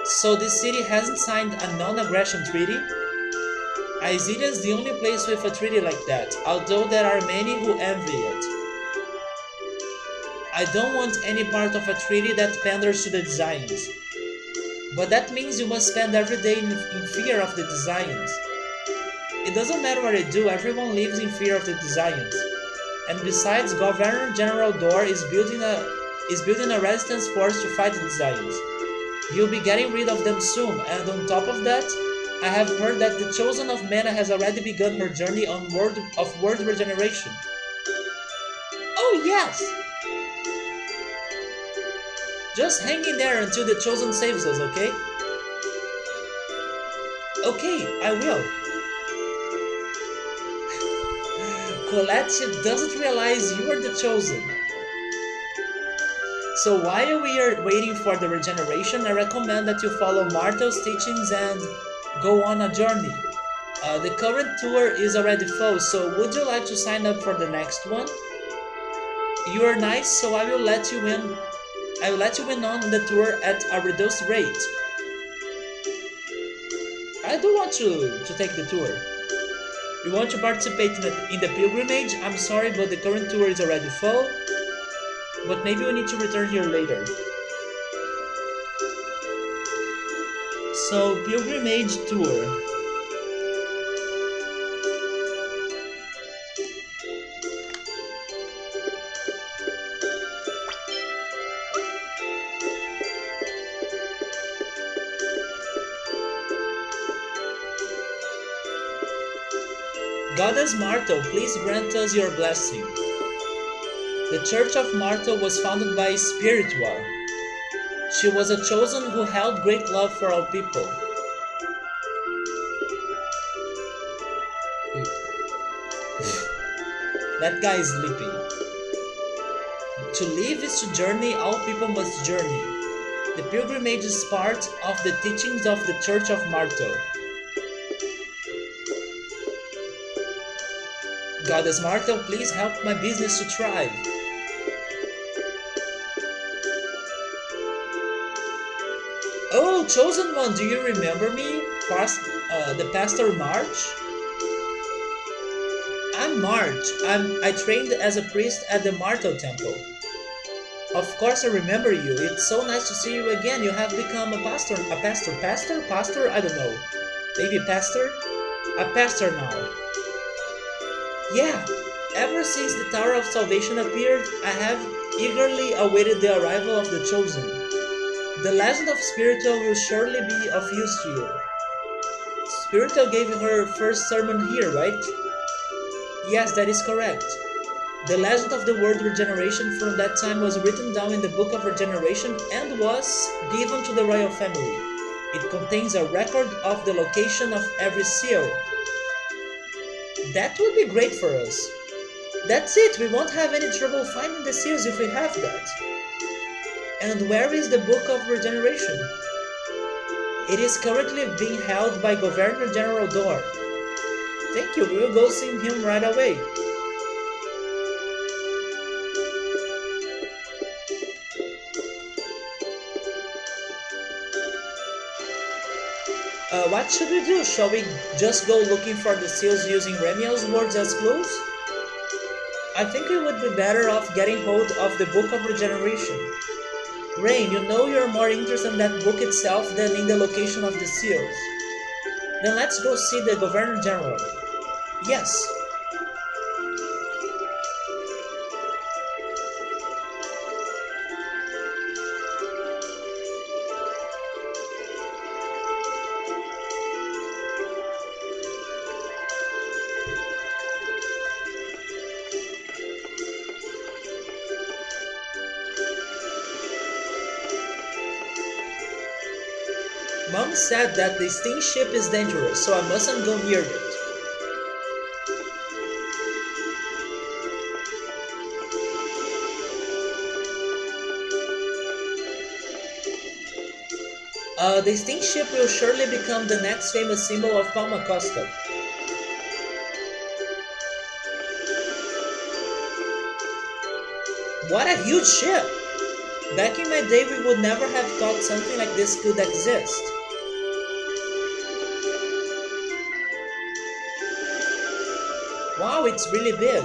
S1: So this city hasn't signed a non-aggression treaty? Icilia is the only place with a treaty like that, although there are many who envy it. I don't want any part of a treaty that panders to the Desians. But that means you must spend every day in fear of the Desians. It doesn't matter what I do, everyone lives in fear of the Desians. And besides, Governor General Dor is building a resistance force to fight the Desians. He'll be getting rid of them soon, and on top of that, I have heard that the Chosen of Mana has already begun her journey on world regeneration. Oh yes! Just hang in there until the Chosen saves us, okay? Okay, I will. Colette doesn't realize you are the Chosen. So while we are waiting for the regeneration, I recommend that you follow Martel's teachings and go on a journey. The current tour is already full, so would you like to sign up for the next one? You are nice, so I will let you in. I will let you in on the tour at a reduced rate. I do want to take the tour. You want to participate in the pilgrimage? I'm sorry, but the current tour is already full. But maybe we need to return here later. So, pilgrimage tour. Goddess Martel, please grant us your blessing. The Church of Martel was founded by Spiritua. She was a chosen who held great love for all people. That guy is sleeping. To live is to journey, all people must journey. The pilgrimage is part of the teachings of the Church of Martel. Goddess Martel, please help my business to thrive. Oh, Chosen One, do you remember me? The Pastor March? I'm March. I trained as a priest at the Martel Temple. Of course I remember you. It's so nice to see you again. You have become a pastor? Pastor? I don't know. Maybe pastor? A pastor now. Yeah, ever since the Tower of Salvation appeared, I have eagerly awaited the arrival of the Chosen. The legend of Spiritual will surely be of use to you. Spiritual gave her first sermon here, right? Yes, that is correct. The legend of the world regeneration from that time was written down in the Book of Regeneration and was given to the royal family. It contains a record of the location of every seal. That would be great for us. That's it, we won't have any trouble finding the seals if we have that. And where is the Book of Regeneration? It is currently being held by Governor General Dor. Thank you, we will go see him right away. What should we do? Shall we just go looking for the seals using Remiel's words as clues? I think we would be better off getting hold of the Book of Regeneration. Rain, you know you're more interested in that book itself than in the location of the seals. Then let's go see the Governor General. Yes. Mom said that the steamship is dangerous, so I mustn't go near it. The steamship will surely become the next famous symbol of Palma Costa. What a huge ship! Back in my day, we would never have thought something like this could exist. wow, it's really big.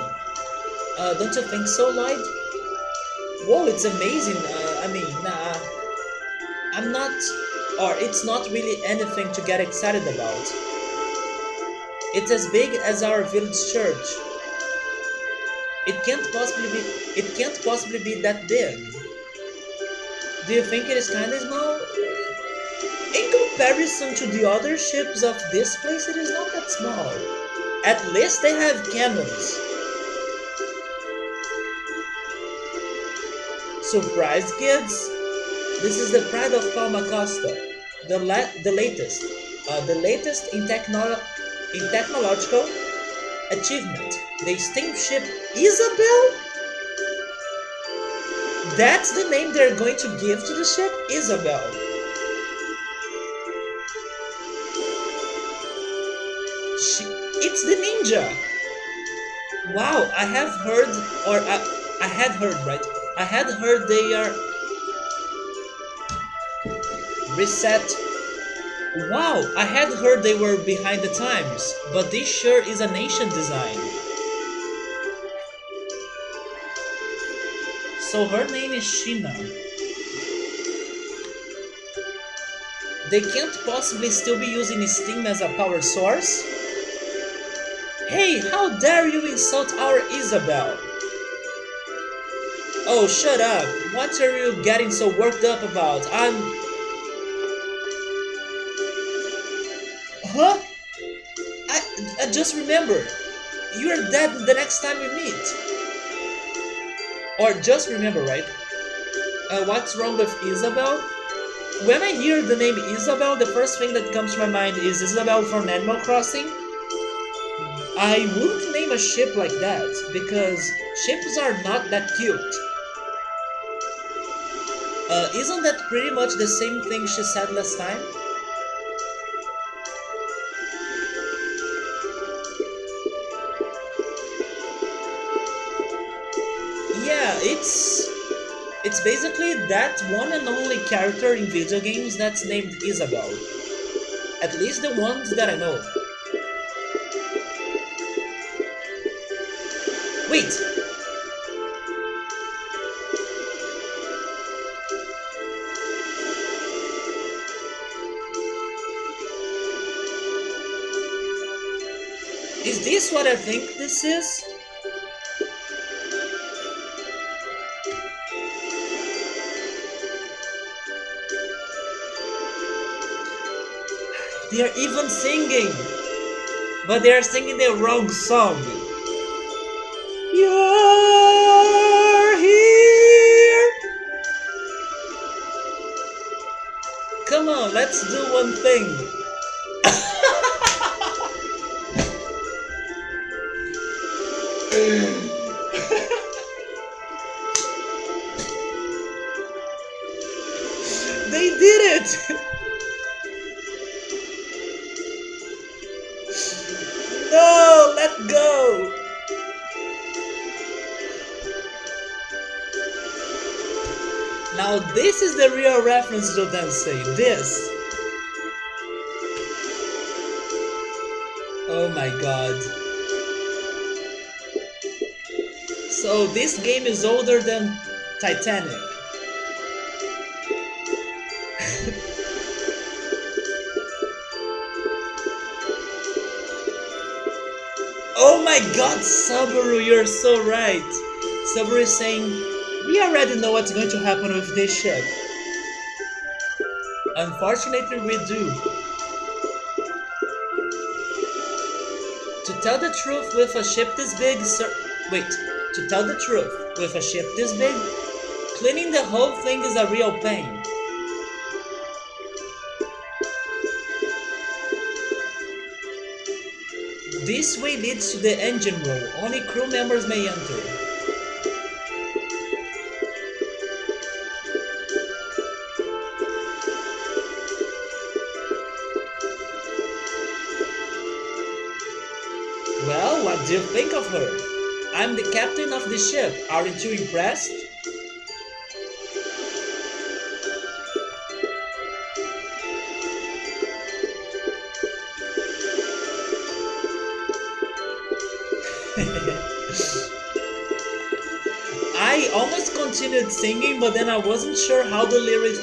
S1: Don't you think so, Lloyd? Whoa, it's amazing. I mean, I'm not, or it's not really anything to get excited about. It's as big as our village church. It can't possibly be. It can't possibly be that big. Do you think it is kind of small? In comparison to the other ships of this place, it is not that small. At least they have cannons. Surprised, kids? This is the pride of Palma Costa, the latest in technological achievement. The steamship Isabel? That's the name they're going to give to the ship, Isabel. It's the ninja. Wow, I have heard, or I had heard, right? I had heard they are reset. Wow, I had heard they were behind the times, but this sure is an ancient design. So her name is Sheena. They can't possibly still be using steam as a power source? Hey, how dare you insult our Isabel? Oh, shut up. What are you getting so worked up about? Huh? I just remember. You're dead the next time we meet. Or just remember, right? What's wrong with Isabel? When I hear the name Isabel, the first thing that comes to my mind is Isabel from Animal Crossing. I wouldn't name a ship like that, because ships are not that cute. Isn't that pretty much the same thing she said last time? Yeah, it's basically that one and only character in video games that's named Isabel. At least the ones that I know. Wait! Is this what I think this is? They are even singing! But they are singing the wrong song. You're here! Come on, let's do one thing. They did it! No, let go! Now this is the real reference to Tensei. This. Oh my god. So this game is older than Titanic. Oh my god, Saburo, you're so right. Saburo is saying, we already know what's going to happen with this ship. Unfortunately, we do. To tell the truth, with a ship this big, to tell the truth, with a ship this big, cleaning the whole thing is a real pain. This way leads to the engine room. Only crew members may enter. Well, what do you think of her? I'm the captain of the ship. Aren't you impressed? I almost continued singing, but then I wasn't sure how the lyrics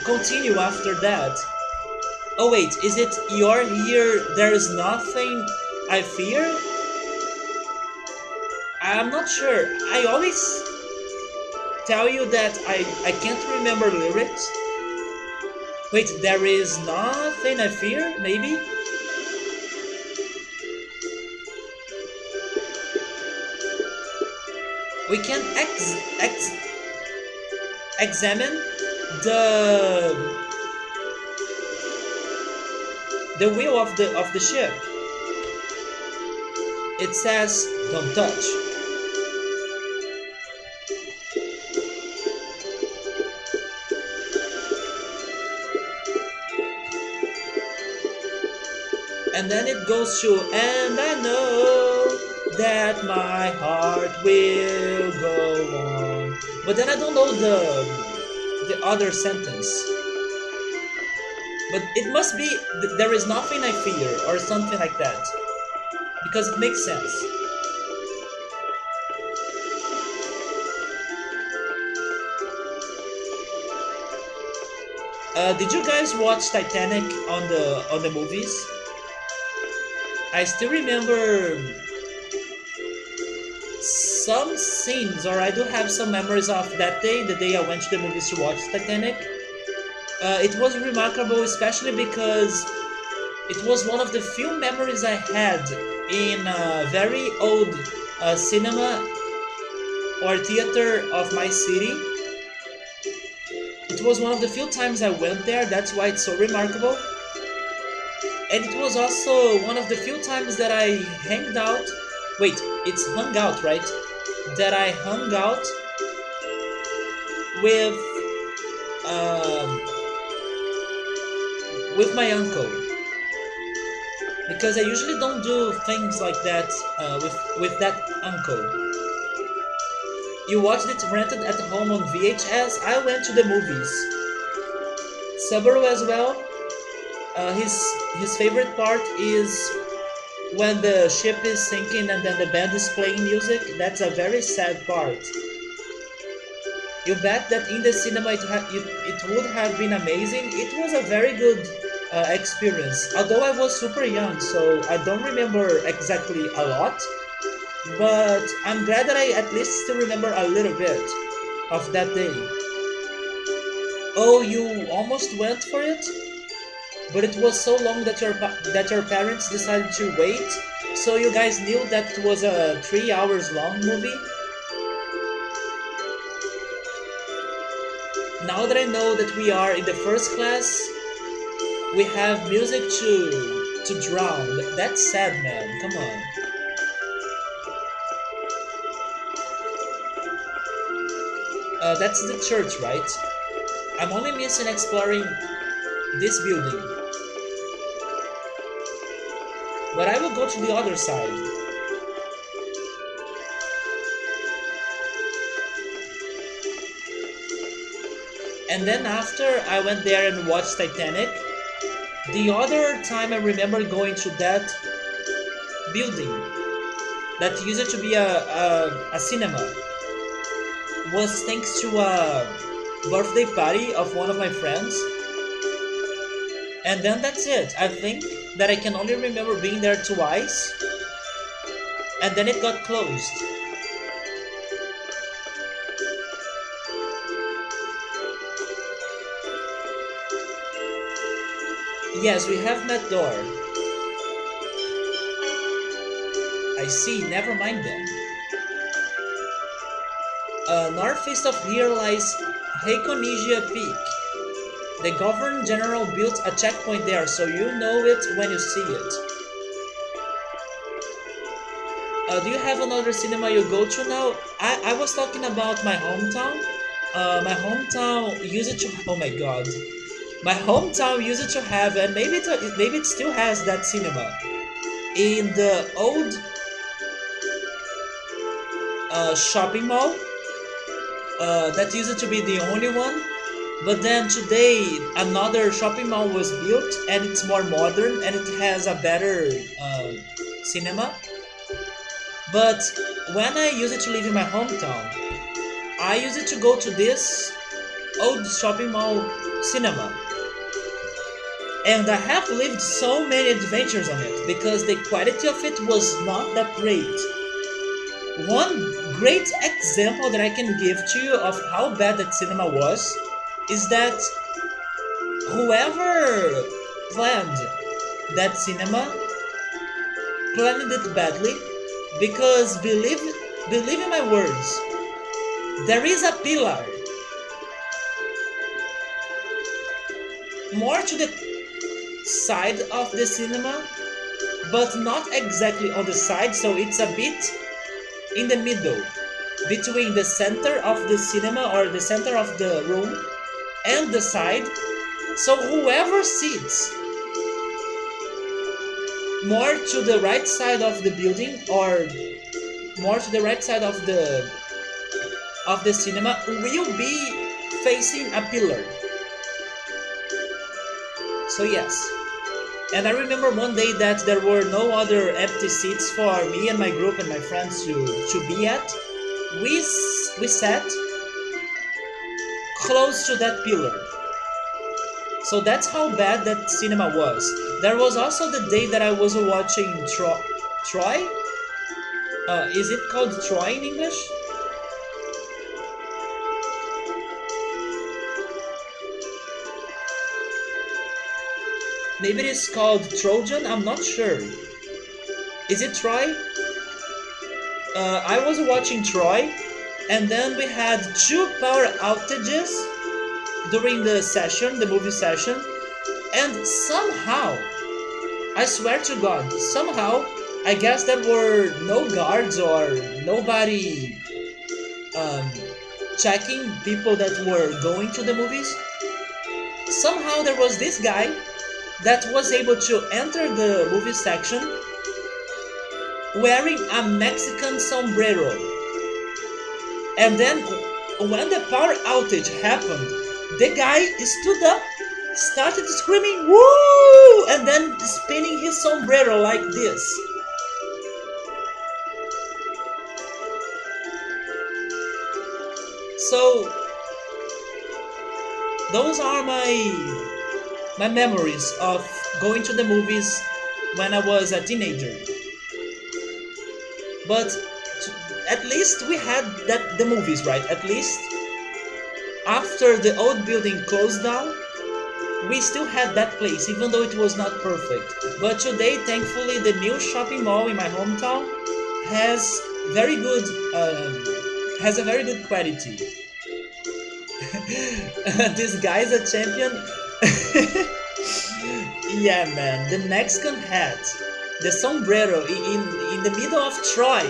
S1: continue after that. Oh wait, is it you're here? There is nothing I fear? I'm not sure. I always tell you that I can't remember lyrics. Wait, there is nothing I fear? Maybe? We can examine the the wheel of the ship. It says don't touch. And then it goes to, and I know that my heart will go on. But then I don't know the other sentence. But it must be there is nothing I fear or something like that. Because it makes sense. Did you guys watch Titanic on the movies? I still remember some scenes, or I do have some memories of that day, the day I went to the movies to watch Titanic. It was remarkable, especially because it was one of the few memories I had in a very old cinema or theater of my city. It was one of the few times I went there, that's why it's so remarkable. And it was also one of the few times that I hanged out. Wait, it's hung out, right? That I hung out with my uncle, because I usually don't do things like that with that uncle. You watched it rented at home on VHS. I went to the movies. Subaru as well. His favorite part is when the ship is sinking and then the band is playing music. That's a very sad part. You bet that in the cinema it would have been amazing. It was a very good experience. Although I was super young, so I don't remember exactly a lot. But I'm glad that I at least still remember a little bit of that day. Oh, you almost went for it? But it was so long that your parents decided to wait, so you guys knew that it was a 3 hours long movie. Now that I know that we are in the first class, we have music to drown. That's sad, man. Come on. That's the church, right? I'm only missing exploring this building. But I will go to the other side. And then after I went there and watched Titanic, the other time I remember going to that building that used to be a cinema was thanks to a birthday party of one of my friends. And then that's it. I think that I can only remember being there twice, and then it got closed. Yes, we have met door. I see, never mind then. Northeast of here lies Heikonesia Peak. The Governor General built a checkpoint there, so you know it when you see it. Do you have another cinema you go to now? I was talking about my hometown. My hometown used to... Oh my god. My hometown used to have, and maybe it still has that cinema. In the old shopping mall. That used to be the only one. But then today another shopping mall was built and it's more modern and it has a better cinema. But when I used to live in my hometown, I used to go to this old shopping mall cinema. And I have lived so many adventures on it because the quality of it was not that great. One great example that I can give to you of how bad that cinema was is that whoever planned that cinema planned it badly because believe in my words, there is a pillar more to the side of the cinema, but not exactly on the side, so it's a bit in the middle between the center of the cinema or the center of the room and the side. So whoever sits more to the right side of the building or more to the right side of the cinema will be facing a pillar. So yes. And I remember one day that there were no other empty seats for me and my group and my friends to be at. We sat close to that pillar. So that's how bad that cinema was. There was also the day that I was watching Troy. Is it called Troy in English? Maybe it is called Trojan, I'm not sure. Is it Troy? I was watching Troy, and then we had 2 power outages during the movie session, and somehow, I swear to God, somehow, I guess there were no guards or nobody checking people that were going to the movies. Somehow there was this guy that was able to enter the movie section wearing a Mexican sombrero. And then when the power outage happened, the guy stood up, started screaming "woo!" and then spinning his sombrero like this. So those are my memories of going to the movies when I was a teenager. But at least we had the movies, right? At least after the old building closed down, we still had that place, even though it was not perfect. But today, thankfully, the new shopping mall in my hometown has has a very good quality. This guy's a champion. Yeah, man, the Mexican hat, the sombrero in the middle of Troy.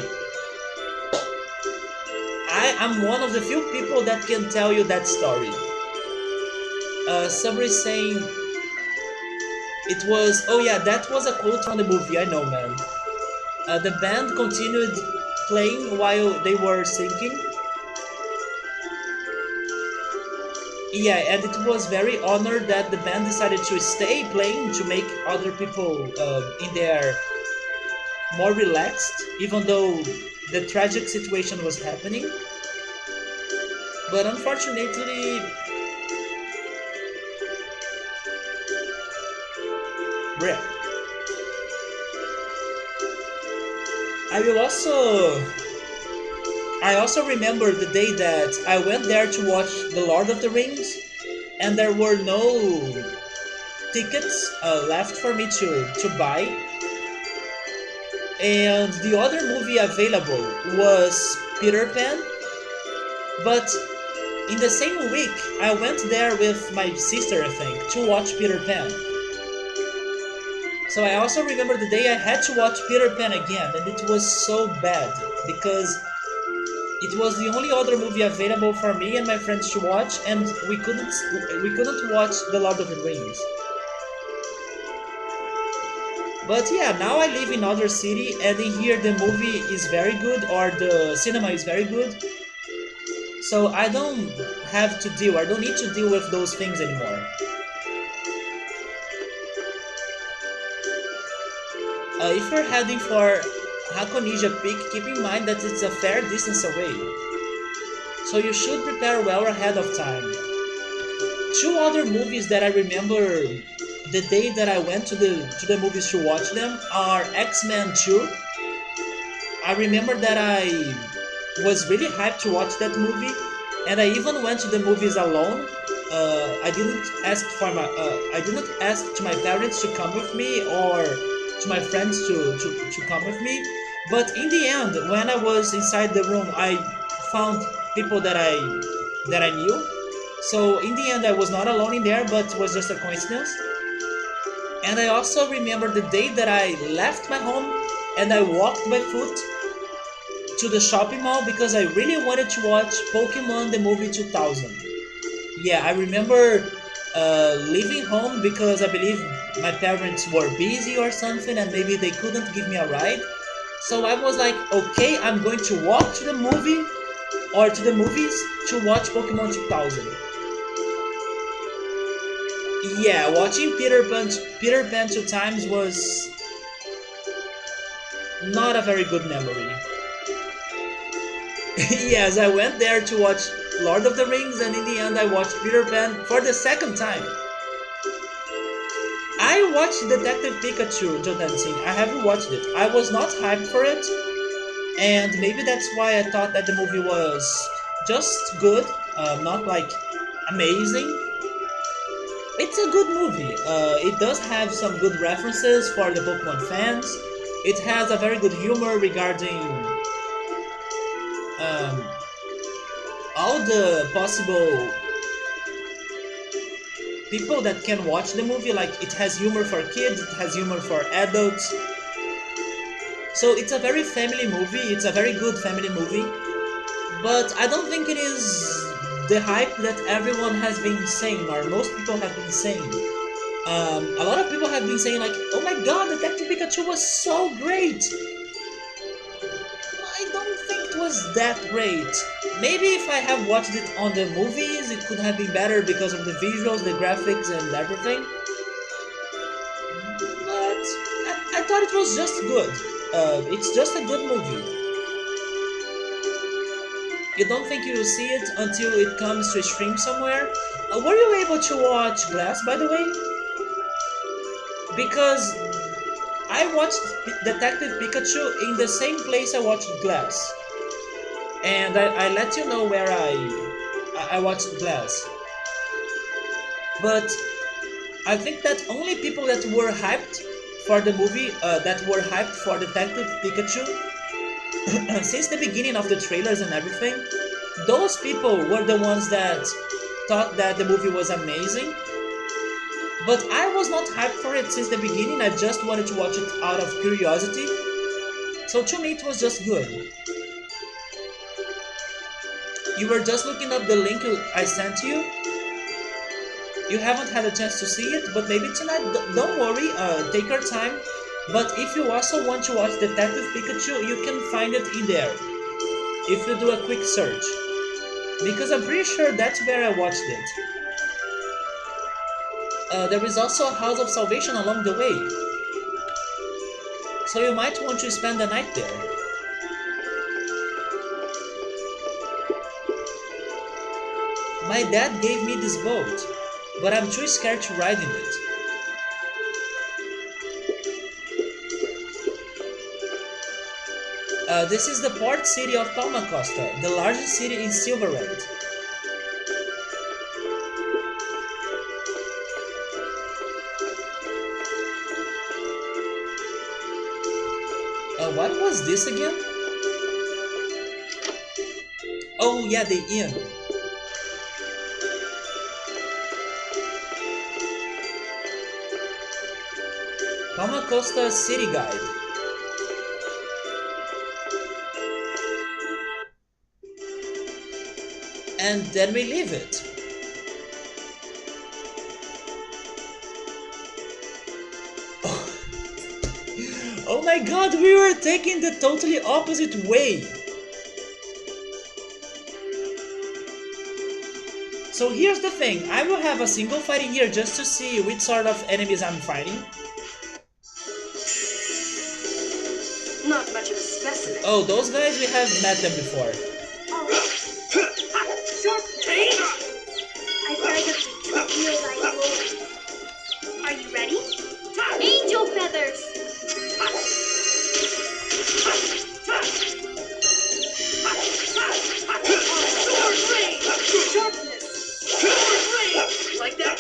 S1: I am one of the few people that can tell you that story. Somebody saying it was, oh yeah, that was a quote from the movie, I know, man. The band continued playing while they were singing. Yeah, and it was very honored that the band decided to stay playing to make other people in there more relaxed, even though the tragic situation was happening. But unfortunately, rare. I also remember the day that I went there to watch The Lord of the Rings, and there were no tickets left for me to buy. And the other movie available was Peter Pan, but in the same week I went there with my sister, I think, to watch Peter Pan. So I also remember the day I had to watch Peter Pan again, and it was so bad because it was the only other movie available for me and my friends to watch, and we couldn't watch The Lord of the Rings. But yeah, now I live in another city, and in here the movie is very good, or the cinema is very good. So I don't need to deal with those things anymore. If you're heading for Hakonija Peak, keep in mind that it's a fair distance away. So you should prepare well ahead of time. Two other movies that I remember the day that I went to the movies to watch them are X-Men 2. I remember that I was really hyped to watch that movie, and I even went to the movies alone. I didn't ask to my parents to come with me or to my friends to come with me. But in the end, when I was inside the room, I found people that I knew. So in the end, I was not alone in there, but it was just a coincidence. And I also remember the day that I left my home and I walked by foot to the shopping mall because I really wanted to watch Pokemon the movie 2000. Yeah, I remember leaving home because I believe my parents were busy or something and maybe they couldn't give me a ride. So I was like, okay, I'm going to walk to the movie or to the movies to watch Pokemon 2000. Yeah, watching Peter Pan two times was not a very good memory. Yes, I went there to watch Lord of the Rings, and in the end, I watched Peter Pan for the second time. I watched Detective Pikachu, Jordan Singh. I haven't watched it. I was not hyped for it, and maybe that's why I thought that the movie was just good, not like amazing. It's a good movie. It does have some good references for the Pokemon fans. It has a very good humor regarding um, all the possible people that can watch the movie. Like, it has humor for kids, it has humor for adults. So it's a very family movie. It's a very good family movie. But I don't think it is the hype that everyone has been saying, or most people have been saying. A lot of people have been saying like, oh my god, Detective Pikachu was so great! I don't think it was that great. Maybe if I have watched it on the movies, it could have been better because of the visuals, the graphics, and everything. But I thought it was just good. It's just a good movie. You don't think you will see it until it comes to stream somewhere? Were you able to watch Glass, by the way? Because I watched Detective Pikachu in the same place I watched Glass. And I let you know where I watched Glass. But I think that only people that were hyped for the movie, that were hyped for Detective Pikachu, since the beginning of the trailers and everything, those people were the ones that thought that the movie was amazing. But I was not hyped for it since the beginning. I just wanted to watch it out of curiosity. So to me it was just good. You were just looking up the link I sent you. You haven't had a chance to see it, but maybe tonight. Don't worry, take your time. But if you also want to watch Detective Pikachu, you can find it in there if you do a quick search, because I'm pretty sure that's where I watched it. There is also a House of Salvation along the way, so you might want to spend the night there. My dad gave me this boat, but I'm too scared to ride in it. This is the port city of Palma Costa, the largest city in Silverland. What was this again? Oh yeah, the inn. Palma Costa City Guide. And then we leave it. Oh my god, we were taking the totally opposite way. So here's the thing, I will have a single fight in here just to see which sort of enemies I'm fighting.
S5: Not much of a
S1: Oh, those guys, we have met them before.
S3: Oh, sharpness. I beg of you to reveal thy glory. Are you ready? Angel feathers. Sword blade. Sharpness. Sword blade. Like that.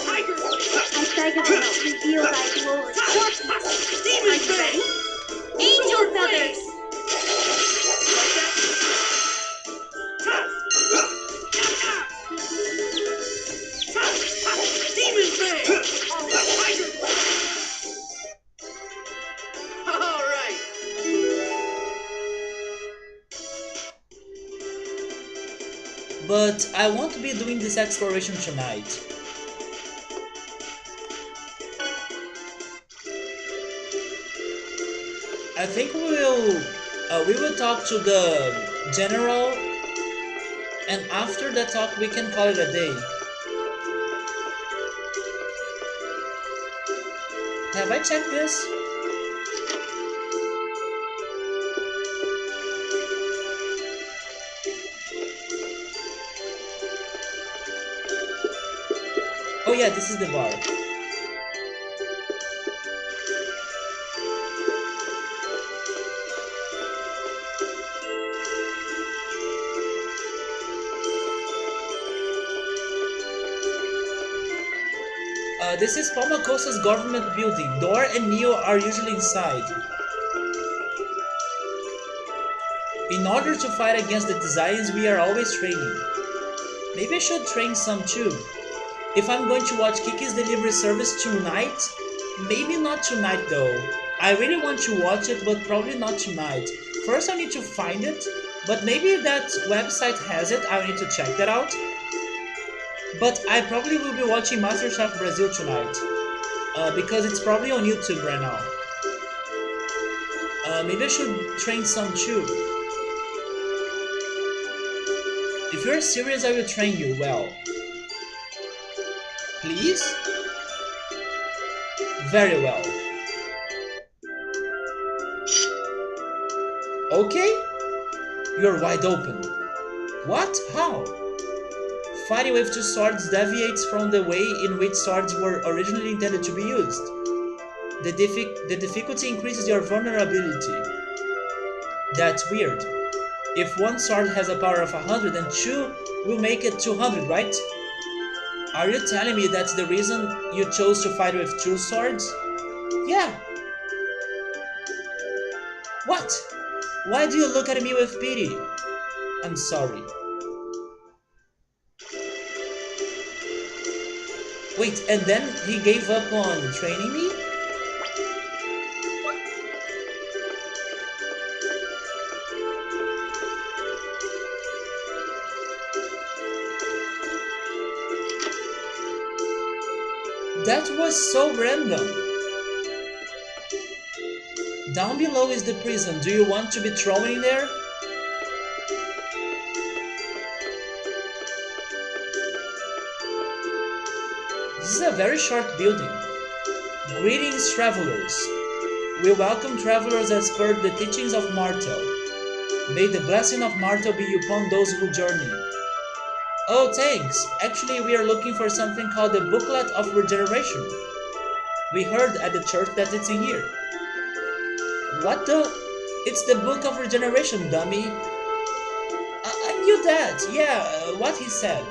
S3: Tiger blade. I beg of you to reveal thy glory. Sharpness. Demon blade. Angel feathers. Demon blade. Tiger blade. All right.
S1: But I won't be doing this exploration tonight. I think we will talk to the general, and after that talk we can call it a day. Have I checked this? Oh yeah, this is the bar. This is Palmacosta's government building. Dor and Neo are usually inside. In order to fight against the Desians, we are always training. Maybe I should train some too. If I'm going to watch Kiki's delivery service tonight, maybe not tonight though. I really want to watch it, but probably not tonight. First I need to find it, but maybe that website has it. I need to check that out. But I probably will be watching MasterChef Brazil tonight. Because it's probably on YouTube right now. Maybe I should train some too. If you're serious, I will train you well. Please? Very well. Okay? You're wide open. What? How? Fighting with two swords deviates from the way in which swords were originally intended to be used. The difficulty increases your vulnerability. That's weird. If one sword has a power of 100, then two will make it 200, right? Are you telling me that's the reason you chose to fight with two swords? Yeah. What? Why do you look at me with pity? I'm sorry. Wait, and then he gave up on training me? That was so random. Down below is the prison. Do you want to be thrown in there? This is a very short building. Greetings, travelers. We welcome travelers as per the teachings of Martel. May the blessing of Martel be upon those who journey. Oh, thanks. Actually, we are looking for something called the Booklet of Regeneration. We heard at the church that it's in here. What the? It's the Book of Regeneration, dummy. I knew that. Yeah, what he said.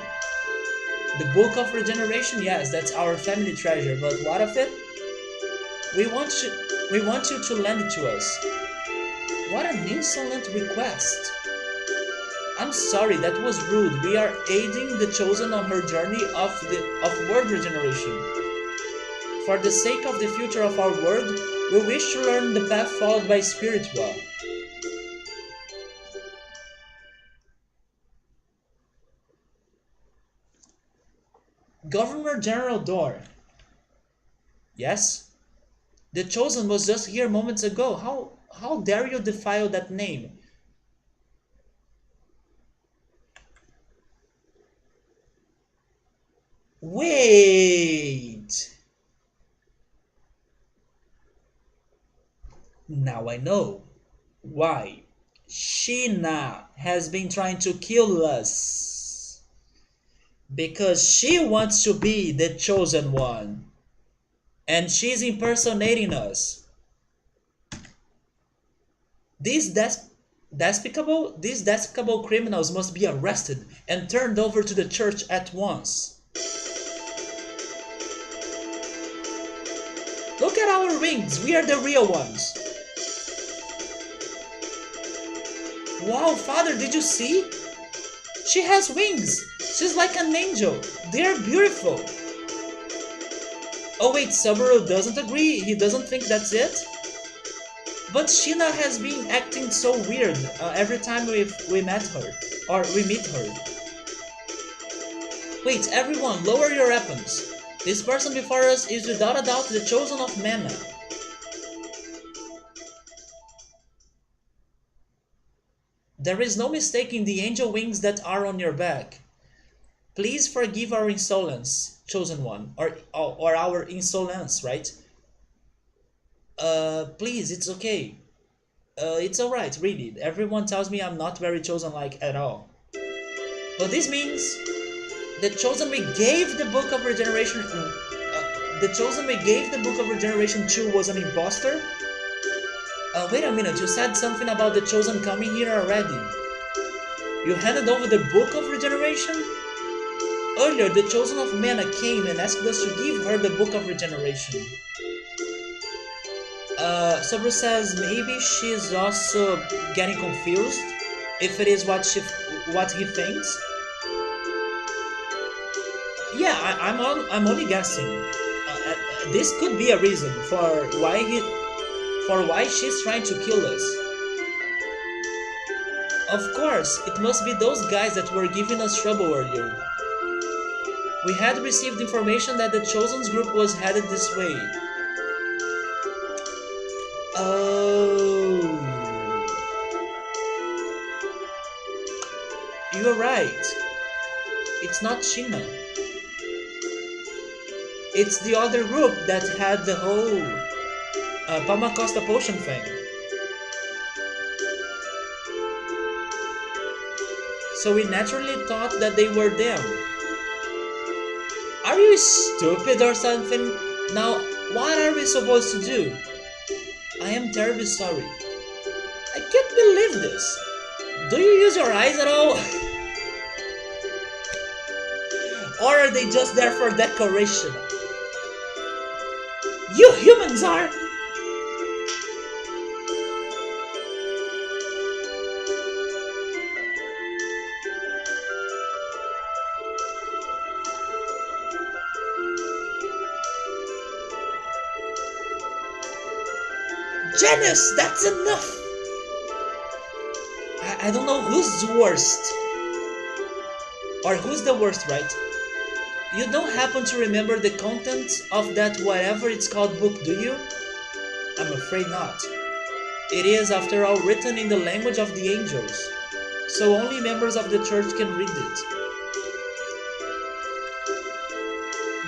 S1: The Book of Regeneration, yes, that's our family treasure, but what of it? We want you to lend it to us. What an insolent request. I'm sorry, that was rude. We are aiding the Chosen on her journey of world regeneration. For the sake of the future of our world, we wish to learn the path followed by Spiritua. Governor General Dor. Yes? The Chosen was just here moments ago. How dare you defile that name? Wait! Now I know why Sheena has been trying to kill us. Because she wants to be the chosen one. And she's impersonating us. These despicable criminals must be arrested and turned over to the church at once. Look at our rings, we are the real ones. Wow, Father, did you see? She has wings. She's like an angel. They're beautiful. Oh wait, Subaru doesn't agree. He doesn't think that's it. But Sheena has been acting so weird every time we met her. Or we meet her. Wait, everyone, lower your weapons. This person before us is without a doubt the chosen of Mana. There is no mistaking the angel wings that are on your back. Please forgive our insolence, chosen one, or our insolence, right? Please, it's okay. It's alright, really. Everyone tells me I'm not very chosen-like at all. But this means the chosen we gave the Book of Regeneration. The chosen we gave the Book of Regeneration to was an imposter. Wait a minute. You said something about the chosen coming here already. You handed over the Book of Regeneration? Earlier, the chosen of Mana came and asked us to give her the Book of Regeneration. Sabra says maybe she's also getting confused if it is what he thinks. Yeah, I'm only guessing. This could be a reason for why she's trying to kill us. Of course, it must be those guys that were giving us trouble earlier. We had received information that the Chosen's group was headed this way. Oh. You're right. It's not Sheena. It's the other group that had the whole Palma Costa potion thing. So we naturally thought that they were them. Are you stupid or something? Now, what are we supposed to do? I am terribly sorry. I can't believe this. Do you use your eyes at all? Or are they just there for decoration? You humans are! Janice, that's enough! I don't know who's worst. Or who's the worst, right? You don't happen to remember the contents of that whatever it's called book, do you? I'm afraid not. It is, after all, written in the language of the angels, so only members of the church can read it.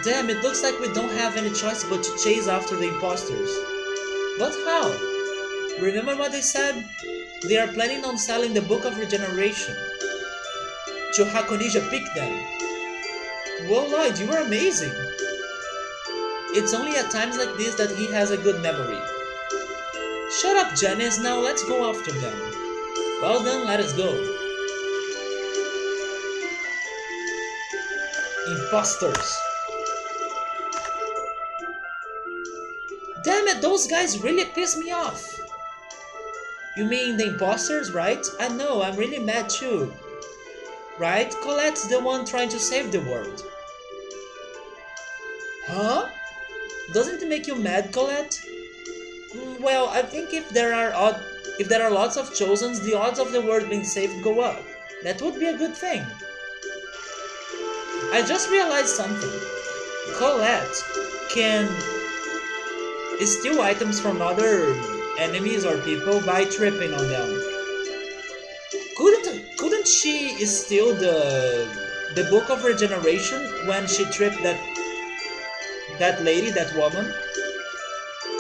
S1: Damn, it looks like we don't have any choice but to chase after the imposters. But how? Remember what they said? They are planning on selling the Book of Regeneration to Hakonija pick them. Whoa, Lloyd, you are amazing! It's only at times like this that he has a good memory. Shut up, Janice, now let's go after them. Well then, let us go. Imposters! Damn it, those guys really piss me off! You mean the imposters, right? I know, I'm really mad too. Right? Colette's the one trying to save the world. Huh? Doesn't it make you mad, Colette? Well, I think if there are lots of Chosens, the odds of the world being saved go up. That would be a good thing. I just realized something. Colette can steal items from other enemies or people by tripping on them. Couldn't she steal the Book of Regeneration when she tripped that lady, that woman?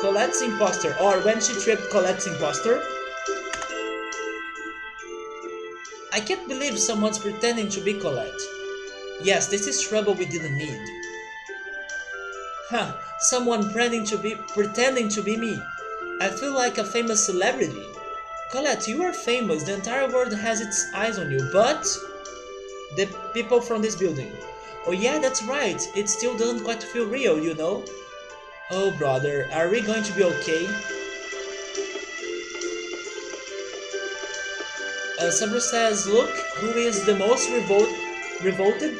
S1: Colette's imposter, or when she tripped Colette's imposter. I can't believe someone's pretending to be Colette. Yes, this is trouble we didn't need. Huh, someone pretending to be me. I feel like a famous celebrity. Colette, you are famous, the entire world has its eyes on you, but the people from this building. Oh yeah, that's right, it still doesn't quite feel real, you know? Oh brother, are we going to be okay? Sabra says, look, who is the most revolted?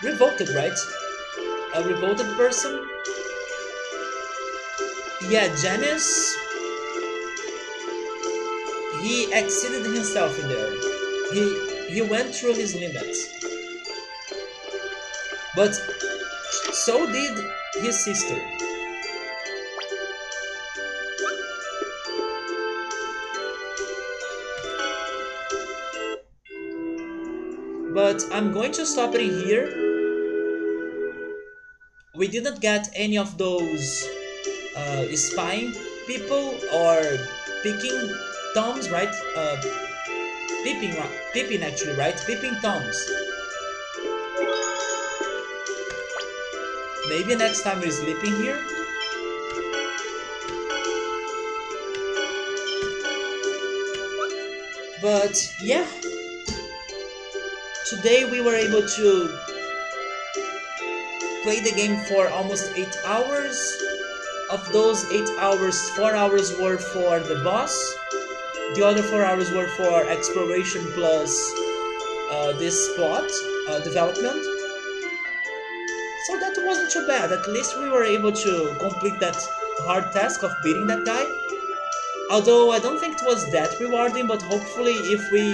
S1: Revolted, right? A revolted person? Yeah, Janice. He exceeded himself in there. He went through his limits. But so did his sister. But I'm going to stop it here. We didn't get any of those spying people or picking toms, right? Peeping actually, right? Peeping toms. Maybe next time we're sleeping here. But yeah, today we were able to play the game for almost 8 hours. Of those 8 hours, 4 hours were for the boss. The other 4 hours were for exploration plus this plot development. So that wasn't too bad. At least we were able to complete that hard task of beating that guy. Although I don't think it was that rewarding, but hopefully if we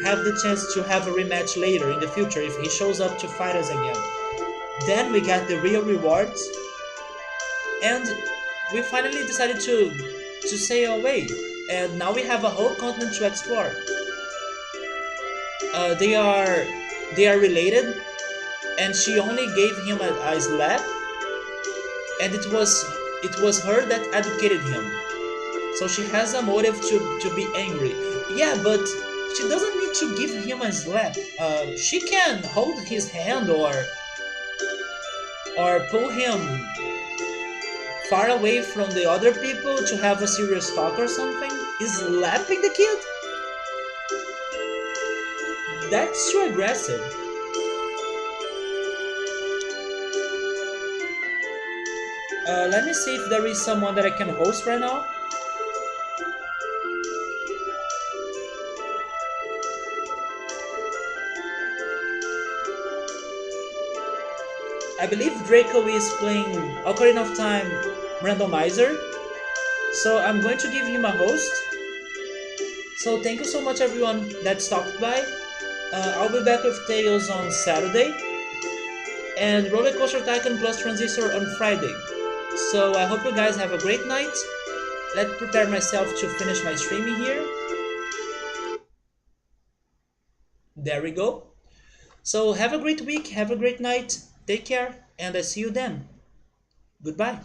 S1: have the chance to have a rematch later in the future, if he shows up to fight us again, then we get the real rewards. And we finally decided to sail away, and now we have a whole continent to explore. They are related, and she only gave him a slap, and it was her that educated him. So she has a motive to be angry. Yeah, but she doesn't need to give him a slap. She can hold his hand or pull him far away from the other people to have a serious talk or something. Is slapping the kid? That's too aggressive. Let me see if there is someone that I can host right now. I believe Draco is playing Ocarina of Time randomizer, so I'm going to give him a host. So thank you so much everyone that stopped by. I'll be back with Tales on Saturday, and Roller Coaster Tycoon plus Transistor on Friday. So I hope you guys have a great night. Let's prepare myself to finish my streaming here. There we go. So have a great week, have a great night, take care, and I see you then. Goodbye.